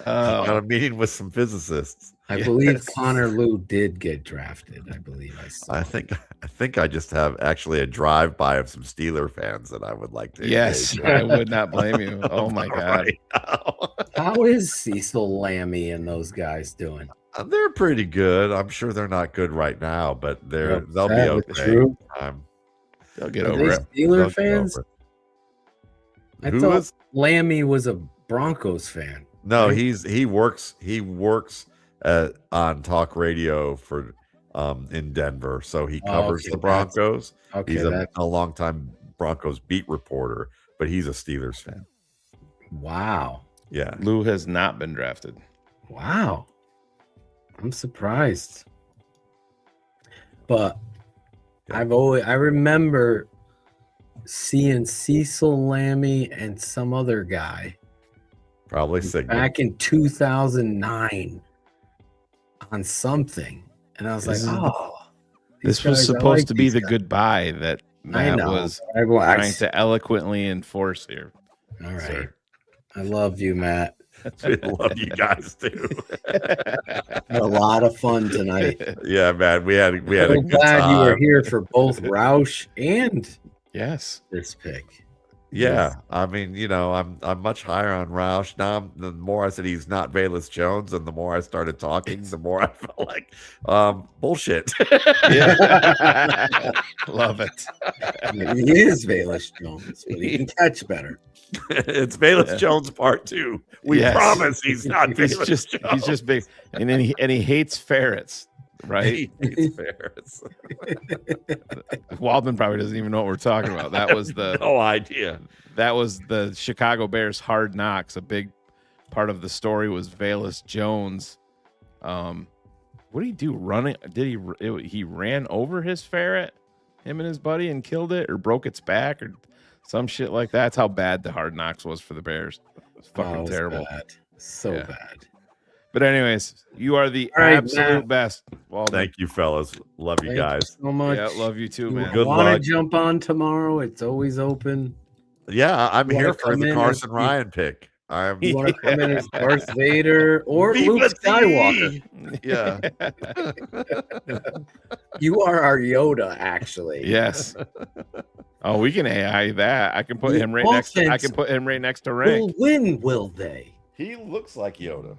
got a meeting with some physicists. I believe Connor Lew did get drafted. I believe I saw. I think I just have actually a drive-by of some Steeler fans that I would like to. Yes, engage in. I would not blame you. Oh my god. Right now. How is Cecil Lammy and those guys doing? They're pretty good. I'm sure they're not good right now, but they'll be that with okay. Drew? They'll get Are over they it. Steeler They'll get fans? over it. I Who thought was? Lammy was a Broncos fan. No, right? he works on talk radio for in Denver, so he covers okay, the Broncos. okay, He's that's- a longtime Broncos beat reporter, but he's a Steelers fan. Wow. Yeah, Lou has not been drafted. Wow. I'm surprised. But I remember seeing Cecil Lammy and some other guy probably Sigmund. back in 2009 on something. And I was This- like, oh. This these was guys, I supposed like to be these the guys. goodbye that I Matt know. was I trying to eloquently enforce here. All right. Sir. I love you, Matt. I love you guys too. Had a lot of fun tonight. Yeah, man, we had a I'm good glad you were time. here for both Roush and Yes. this pick. Yeah, I mean, I'm much higher on Roush now. The more I said he's not Valus Jones, and the more I started talking, the more I felt like bullshit. Yeah. Love it. He is Valus Jones, but he can catch better. It's Valus Jones part 2. We Yes. promise he's not He's Valus just Jones. he's just big, and then he hates ferrets, right? He hates ferrets. Waldman probably doesn't even know what we're talking about. That was the no idea. That was the Chicago Bears Hard Knocks. A big part of the story was Valus Jones. What did he do? Running? He ran over his ferret, him and his buddy, and killed it, or broke its back, or some shit like that. That's how bad the Hard Knocks was for the Bears. It's fucking Oh, it was terrible. bad. So Yeah. bad. But anyways, you are the All right, absolute Matt. best. Waldman. Thank you, fellas. Love you Thank guys. you so much. Yeah, love you too, You man. Good want to luck. jump on tomorrow? It's always open. Yeah, I'm You wanna here for come the in Carson as- Ryan pick. You want to come in as Darth Vader or Viva Luke the- Skywalker? Yeah. You are our Yoda, actually. Yes. Oh, we can AI that. I can put The him right next. I offense can put him right next to Will Rank. win, will they? He looks like Yoda.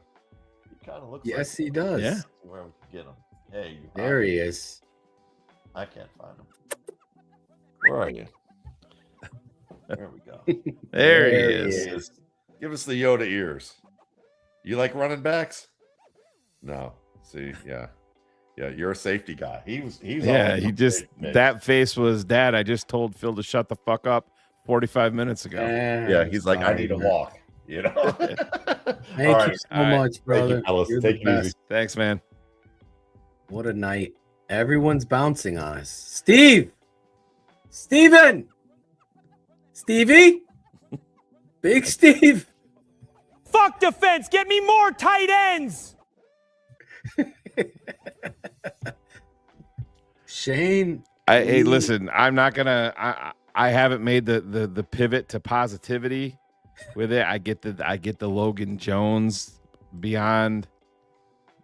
He kind of looks Yes, like he does. Yeah. Where we can get him? Hey, There he is. I can't find him. Where are you? There we go. There he is. Give us the Yoda ears. You like running backs? No. See, yeah. You're a safety guy. He's Yeah, he just that face was Dad. I just told Phil to shut the fuck up 45 minutes ago. Yeah, he's like, I need a walk. You know. Thank you so much, brother. Thank you, Ellis. You're Take the it easy. best. Thanks, man. What a night. Everyone's bouncing on us. Steven! Stevie? Big Steve? Fuck defense. Get me more tight ends. Shane. Hey, listen, I'm not gonna. I haven't made the pivot to positivity with it. I get the Logan Jones beyond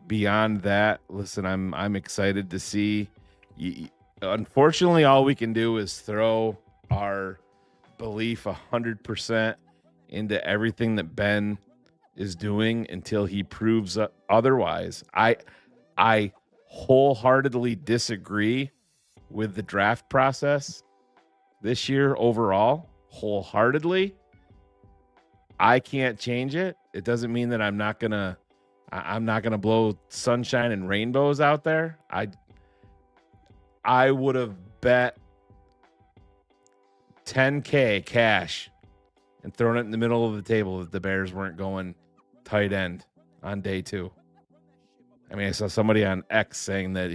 that. Listen, I'm excited to see. Unfortunately, all we can do is throw our belief 100% into everything that Ben is doing until he proves otherwise. I wholeheartedly disagree with the draft process this year overall. Wholeheartedly. I can't change it. It doesn't mean that I'm not gonna blow sunshine and rainbows out there. I would have bet $10K cash and thrown it in the middle of the table that the Bears weren't going tight end on day 2. I mean, I saw somebody on X saying that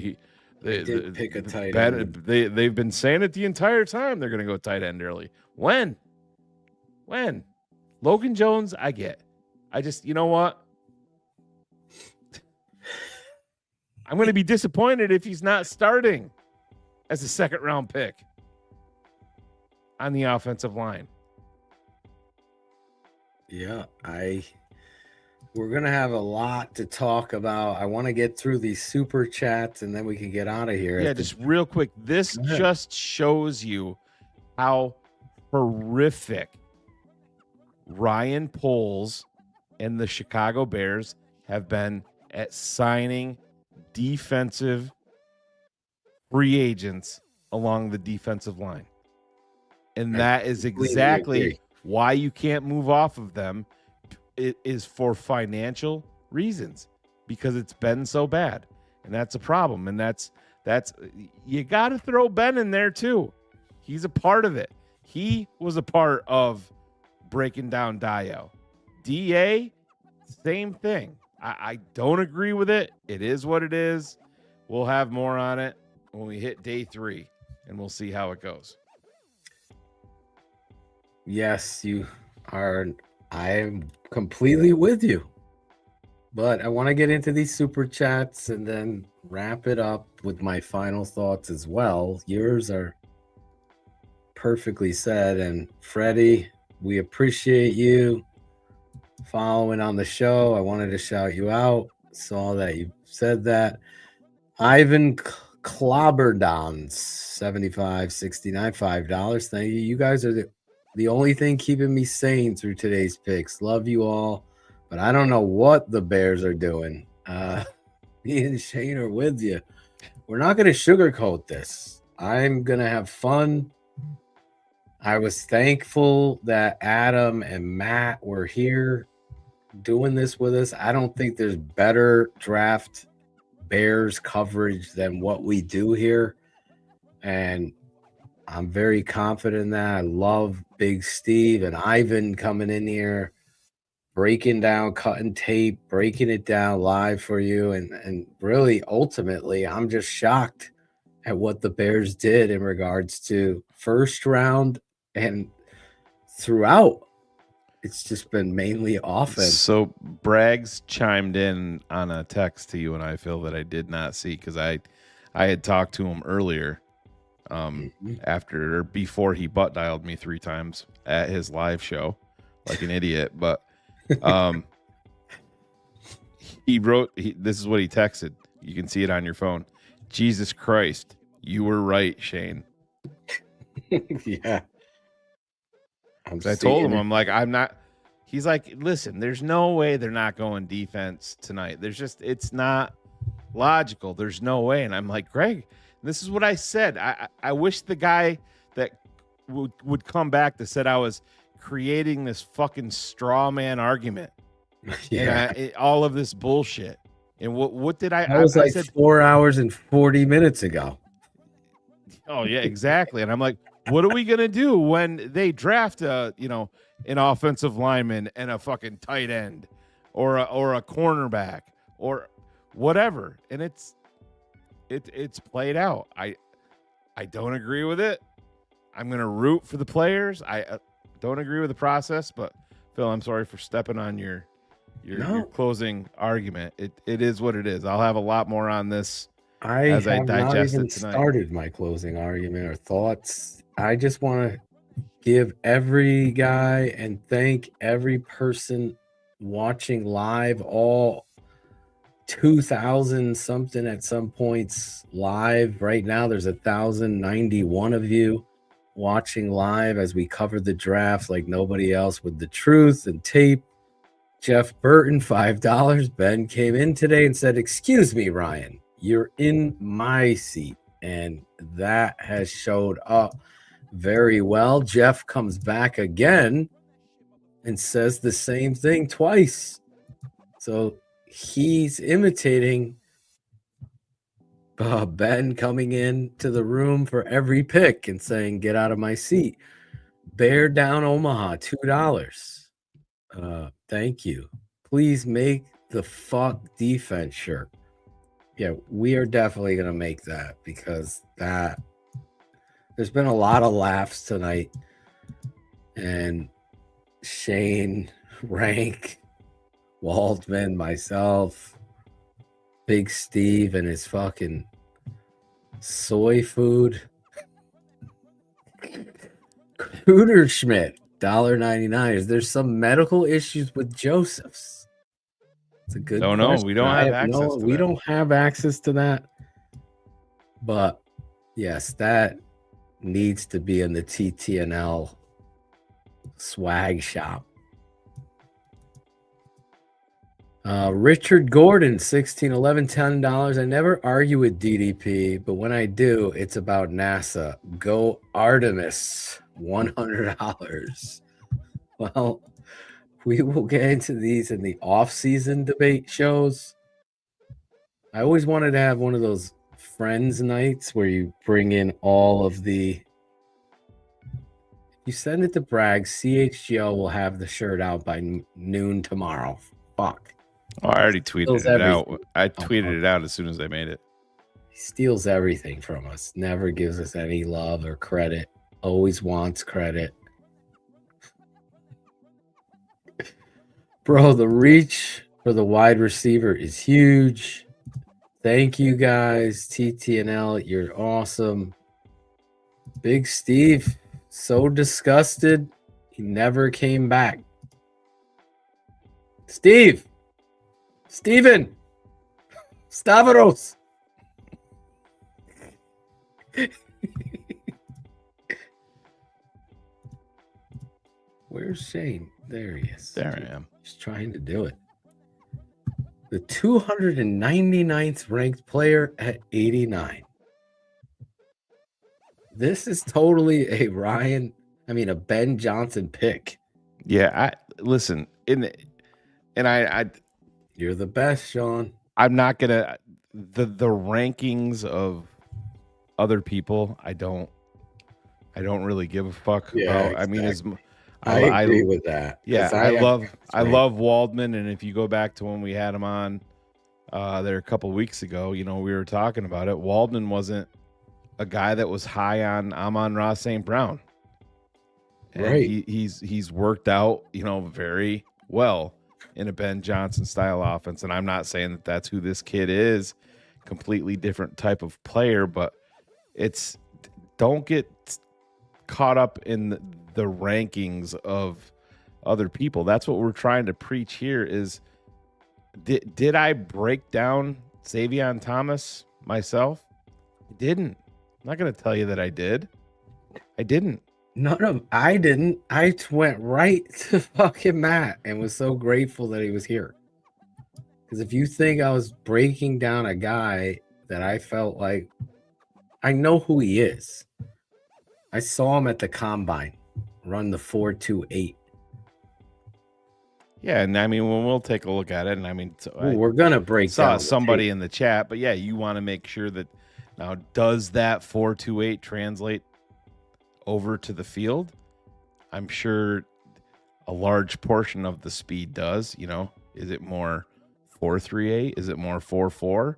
they did pick a tight end. They've been saying it the entire time they're going to go tight end early. When? Logan Jones, I get. I just, you know what? I'm going to be disappointed if he's not starting as a second-round pick on the offensive line. Yeah, we're going to have a lot to talk about. I want to get through these super chats and then we can get out of here. Yeah, just real quick. This just shows you how horrific Ryan Poles and the Chicago Bears have been at signing defensive free agents along the defensive line. And that is exactly why you can't move off of them. It is for financial reasons because it's been so bad. And that's a problem. And that's you got to throw Ben in there too. He's a part of it. He was a part of breaking down Dio. DA, same thing. I don't agree with it. It is what it is. We'll have more on it when we hit day 3 and we'll see how it goes. Yes, you are. I am completely with you. But I want to get into these super chats and then wrap it up with my final thoughts as well. Yours are perfectly said. And Freddie, we appreciate you following on the show. I wanted to shout you out. Saw that you said that. Ivan Klobberdons, 75.69, $5. Thank you. You guys are the only thing keeping me sane through today's picks. Love you all, but I don't know what the Bears are doing. Me and Shane are with you. We're not going to sugarcoat this. I'm going to have fun. I was thankful that Adam and Matt were here doing this with us. I don't think there's better draft Bears coverage than what we do here. And I'm very confident in that. I love Big Steve and Ivan coming in here, breaking down, cutting tape, breaking it down live for you. And really, ultimately, I'm just shocked at what the Bears did in regards to first round and throughout. It's just been mainly offense. So Braggs chimed in on a text to you and I, Phil, that I did not see because I had talked to him earlier after or before he butt dialed me 3 times at his live show like an idiot. But he wrote, this is what he texted. You can see it on your phone. Jesus Christ, you were right, Shane. Yeah. I told him, I'm like, I'm not. He's like, listen, there's no way they're not going defense tonight. It's not logical. There's no way. And I'm like, Greg, this is what I said. I wish the guy that would come back that said I was creating this fucking straw man argument. Yeah. And all of this bullshit. And what did I? That was I like said 4 hours and 40 minutes ago. Oh yeah, exactly. And I'm like, what are we gonna do when they draft an offensive lineman and a fucking tight end, or a cornerback or whatever? And it's played out. I don't agree with it. I'm gonna root for the players. I don't agree with the process, but Phil, I'm sorry for stepping on your closing argument. It is what it is. I'll have a lot more on this as I have not digest even it tonight. started my closing argument or thoughts. I just want to give every guy and thank every person watching live, all 2,000 something at some points live. Right now, there's 1,091 of you watching live as we cover the draft like nobody else with the truth and tape. Jeff Burton, $5. Ben came in today and said, "Excuse me, Ryan, you're in my seat." And that has showed up very well. Jeff comes back again and says the same thing twice. So he's imitating Ben coming into the room for every pick and saying, "Get out of my seat." Bear Down Omaha, $2. Thank you. Please make the fuck defense shirt. Yeah, we are definitely going to make that because there's been a lot of laughs tonight. And Shane, Rank, Waldman, myself, Big Steve and his fucking soy food. Cooter Schmidt, $1.99. Is there some medical issues with Joseph's? It's a good Don't know. question. We don't have access to we that. don't have access to that. But yes, that needs to be in the TTNL swag shop. Richard Gordon, $16.11, $10. I never argue with DDP, but when I do, it's about NASA. Go Artemis, $100. Well, we will get into these in the off-season debate shows. I always wanted to have one of those friends nights where you bring in all of the... You send it to Bragg, CHGO will have the shirt out by noon tomorrow. Fuck. Oh, I already tweeted it out. I tweeted it out as soon as I made it. He steals everything from us. Never gives us any love or credit. Always wants credit. Bro, the reach for the wide receiver is huge. Thank you guys. TTNL, you're awesome. Big Steve, so disgusted, he never came back. Steven, Stavros. Where's Shane? There he is. There I am. He's trying to do it. The 299th ranked player at 89. This is totally a Ben Johnson pick. Yeah, listen, I you're the best, Sean. I'm not gonna the rankings of other people. I don't really give a fuck about. Exactly. I mean, I agree with that. Yeah, I love Waldman, and if you go back to when we had him on there a couple weeks ago, we were talking about it. Waldman wasn't a guy that was high on Amon-Ra St. Brown. And right. He's worked out, very well in a Ben Johnson style offense. And I'm not saying that that's who this kid is, completely different type of player, but don't get caught up in the rankings of other people. That's what we're trying to preach here is, did I break down Xavier Thomas myself? I didn't. I'm not going to tell you that I did. I didn't. No, I didn't. I went right to fucking Matt and was so grateful that he was here. Because if you think I was breaking down a guy that I felt like I know who he is. I saw him at the combine run the 4.28. Yeah, and I mean, when we'll take a look at it, and I mean, we're gonna break saw down somebody in the chat, but yeah, you want to make sure that now does that 4.28 translate over to the field? I'm sure a large portion of the speed does. You know, is it more 4.38? Is it more 4.4?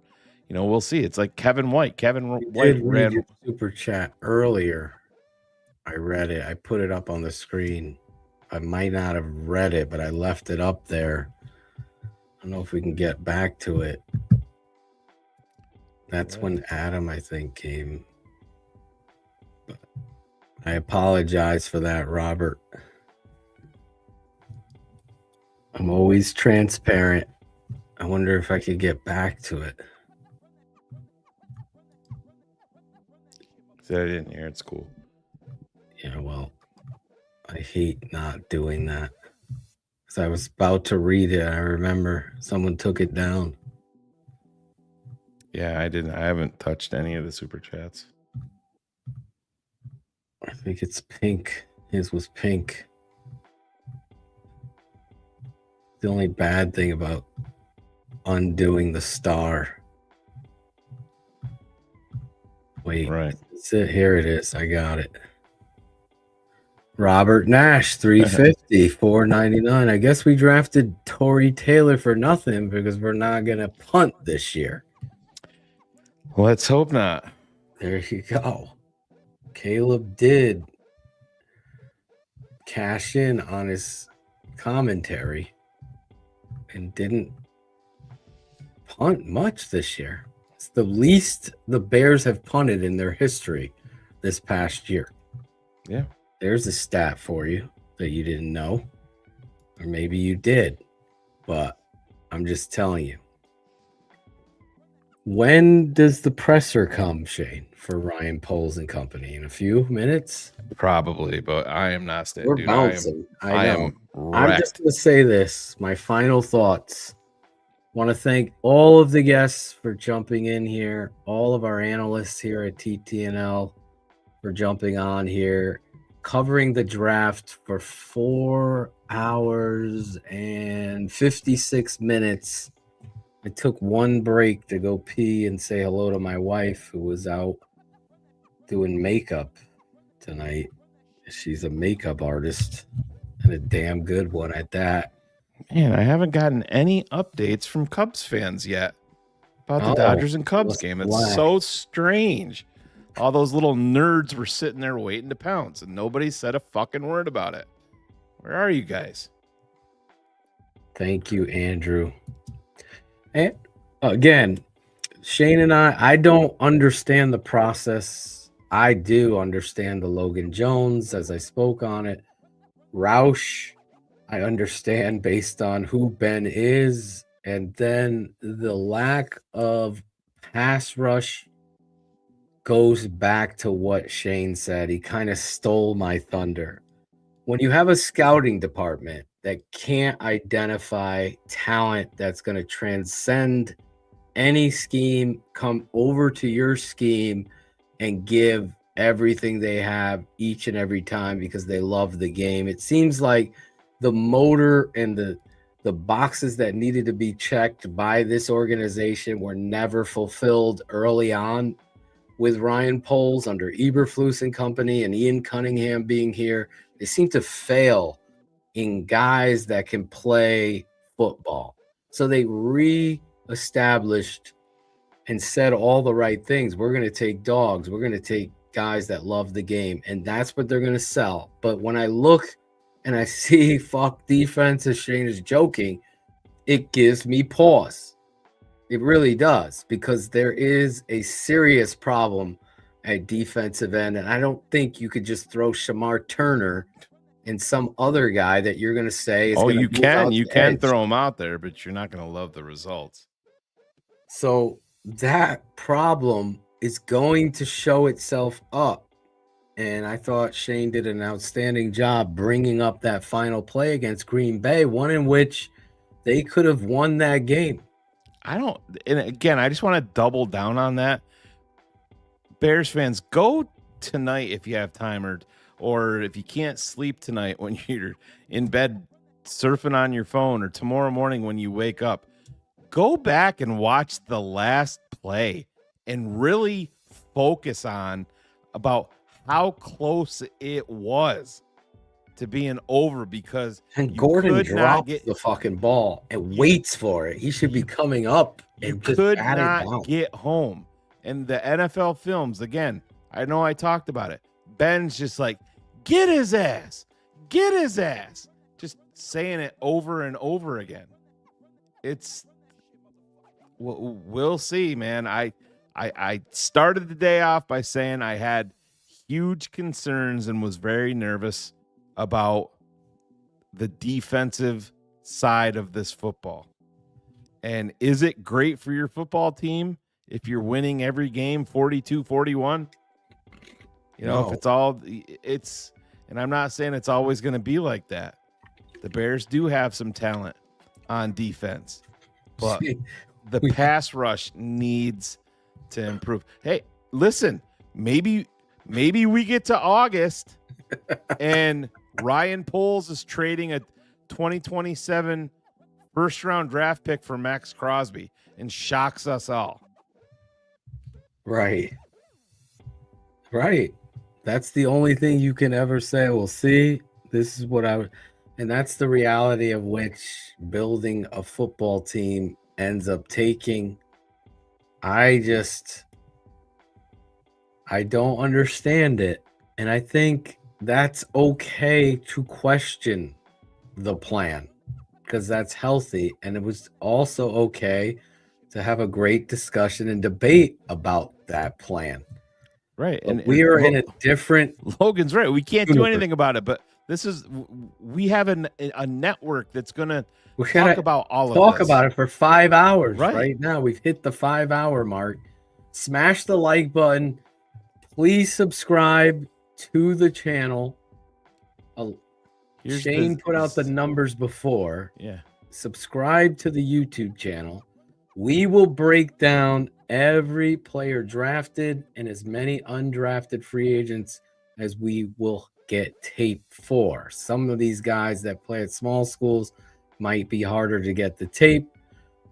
You know, we'll see. It's like Kevin White. Kevin White ran your super chat earlier. I read it. I put it up on the screen. I might not have read it, but I left it up there. I don't know if we can get back to it. That's when Adam, I think, came. But I apologize for that, Robert. I'm always transparent. I wonder if I could get back to it. Said I didn't hear. It's cool. Yeah, well, I hate not doing that. Because I was about to read it. I remember someone took it down. Yeah, I didn't. I haven't touched any of the super chats. I think it's pink. His was pink. The only bad thing about undoing the star. Wait, right. That's it. Here it is. I got it. Robert Nash, 350, 499. I guess we drafted Torrey Taylor for nothing because we're not going to punt this year. Let's hope not. There you go. Caleb did cash in on his commentary and didn't punt much this year. It's the least the Bears have punted in their history this past year. Yeah. There's a stat for you that you didn't know. Or maybe you did. But I'm just telling you. When does the presser come, Shane, for Ryan Poles and company? In a few minutes? Probably, but I am not staying. We're bouncing. I am I'm just going to say this. My final thoughts. Want to thank all of the guests for jumping in here. All of our analysts here at TTNL for jumping on here. Covering the draft for 4 hours and 56 minutes. I took one break to go pee and say hello to my wife, who was out doing makeup tonight. She's a makeup artist and a damn good one at that. Man, I haven't gotten any updates from Cubs fans yet about the Dodgers and Cubs game. It's so strange. All those little nerds were sitting there waiting to pounce, and nobody said a fucking word about it. Where are you guys? Thank you, Andrew. And again, Shane and I don't understand the process. I do understand the Logan Jones as I spoke on it. Roush, I understand based on who Ben is, and then the lack of pass rush goes back to what Shane said. He kind of stole my thunder. When you have a scouting department that can't identify talent that's going to transcend any scheme, come over to your scheme and give everything they have each and every time because they love the game. It seems like the motor and the boxes that needed to be checked by this organization were never fulfilled early on with Ryan Poles under Eberflus and company and Ian Cunningham being here. They seem to fail in guys that can play football. So they re-established and said all the right things. We're going to take dogs. We're going to take guys that love the game. And that's what they're going to sell. But when I look and I see fuck defense, as Shane is joking, it gives me pause. It really does, because there is a serious problem at defensive end. And I don't think you could just throw Shamar Turner and some other guy that you're going to say is you can throw him out there, but you're not going to love the results. So that problem is going to show itself up. And I thought Shane did an outstanding job bringing up that final play against Green Bay, one in which they could have won that game. And again, I just want to double down on that. Bears fans, go tonight if you have time, or if you can't sleep tonight when you're in bed surfing on your phone, or tomorrow morning when you wake up, go back and watch the last play and really focus on about how close it was to being over, because And Gordon drops the fucking ball and waits for it. He should be coming up and just could bat it not down. get home. And the NFL films, again, I know I talked about it. Ben's just like, get his ass, just saying it over and over again. We'll see, man. I started the day off by saying I had huge concerns and was very nervous about the defensive side of this football. And is it great for your football team if you're winning every game 42-41? You know, if and I'm not saying it's always going to be like that. The Bears do have some talent on defense, but the pass rush needs to improve. Hey, listen, maybe we get to August and Ryan Poles is trading a 2027 first-round draft pick for Max Crosby and shocks us all. Right. That's the only thing you can ever say. Well, see, this is what and that's the reality of which building a football team ends up taking. I don't understand it. And I think that's okay to question the plan, because that's healthy. And it was also okay to have a great discussion and debate about that plan. Right. And we are in a different. Logan's right. We can't do anything about it, but we have a network that's going to talk about all of this. Talk about it for 5 hours right now. We've hit the 5-hour mark. Smash the like button. Please subscribe to the channel. Shane put out the numbers before. Yeah. Subscribe to the YouTube channel. We will break down every player drafted and as many undrafted free agents as we will get tape for. Some of these guys that play at small schools might be harder to get the tape.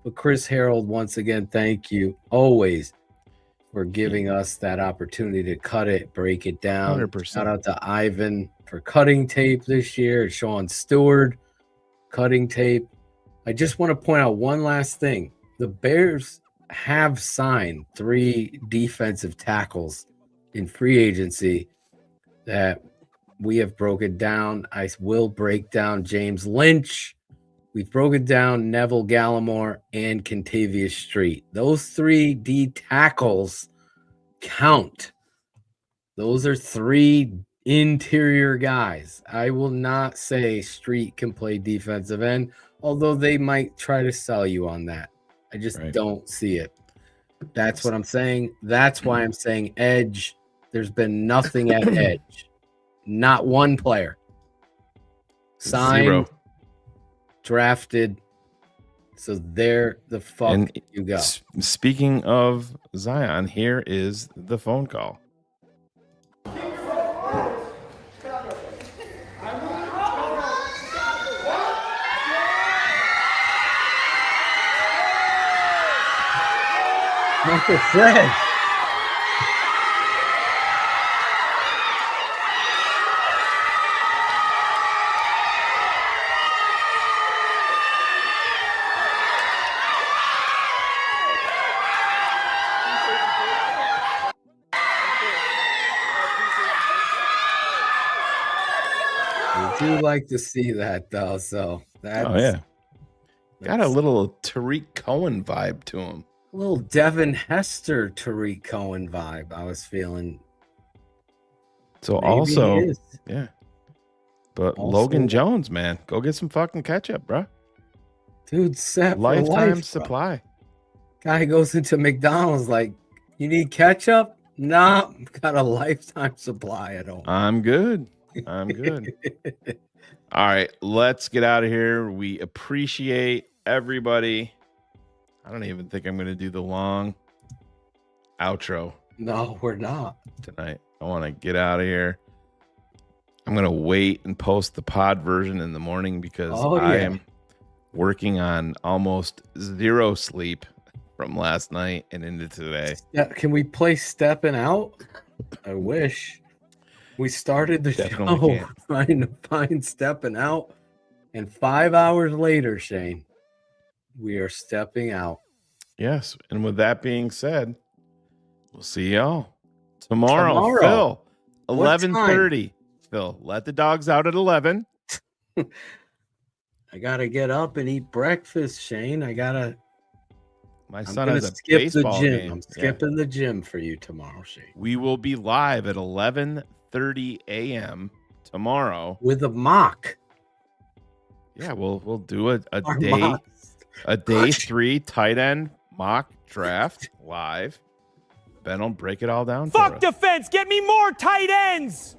But Chris Harold, once again, thank you always for giving us that opportunity to cut it, break it down. 100%. Shout out to Ivan for cutting tape this year. Sean Stewart cutting tape. I just want to point out one last thing. The Bears have signed 3 defensive tackles in free agency that we have broken down. I will break down James Lynch. We've broken down Neville Gallimore and Kentavious Street. Those 3 D tackles count. Those are 3 interior guys. I will not say Street can play defensive end, although they might try to sell you on that. I just don't see it. That's what I'm saying. That's why I'm saying edge. There's been nothing at edge. Not one player. Signed, 0. Drafted. So there the fuck And you go. Speaking of Zion, here is the phone call. Uncle Fred. We do like to see that though, so that's Got a little Tariq Cohen vibe to him. a little Devin Hester, Tariq Cohen vibe I was feeling. So Maybe also, he is. yeah. But Also- Logan Jones, man, go get some fucking ketchup, bro. Dude, set for Lifetime life, bro. supply. Guy goes into McDonald's like, you need ketchup? Nah, got a lifetime supply at home. I'm good. I'm good. All right, let's get out of here. We appreciate everybody. I don't even think I'm going to do the long outro No, we're not. tonight. I want to get out of here. I'm going to wait and post the pod version in the morning because I am working on almost zero sleep from last night and into today. Yeah, can we play Stepping Out? I wish. We started the Definitely show trying to find Stepping Out, and 5 hours later, Shane, we are stepping out. Yes, and with that being said, we'll see y'all tomorrow. Phil, 11:30. Phil, let the dogs out at 11. I gotta get up and eat breakfast, Shane. My son has a skip baseball the gym. game. I'm skipping the gym for you tomorrow, Shane. We will be live at 11:30 a.m. tomorrow with a mock. Yeah, we'll do a day 3 tight end mock draft live. Ben will break it all down. Fuck defense. Get me more tight ends.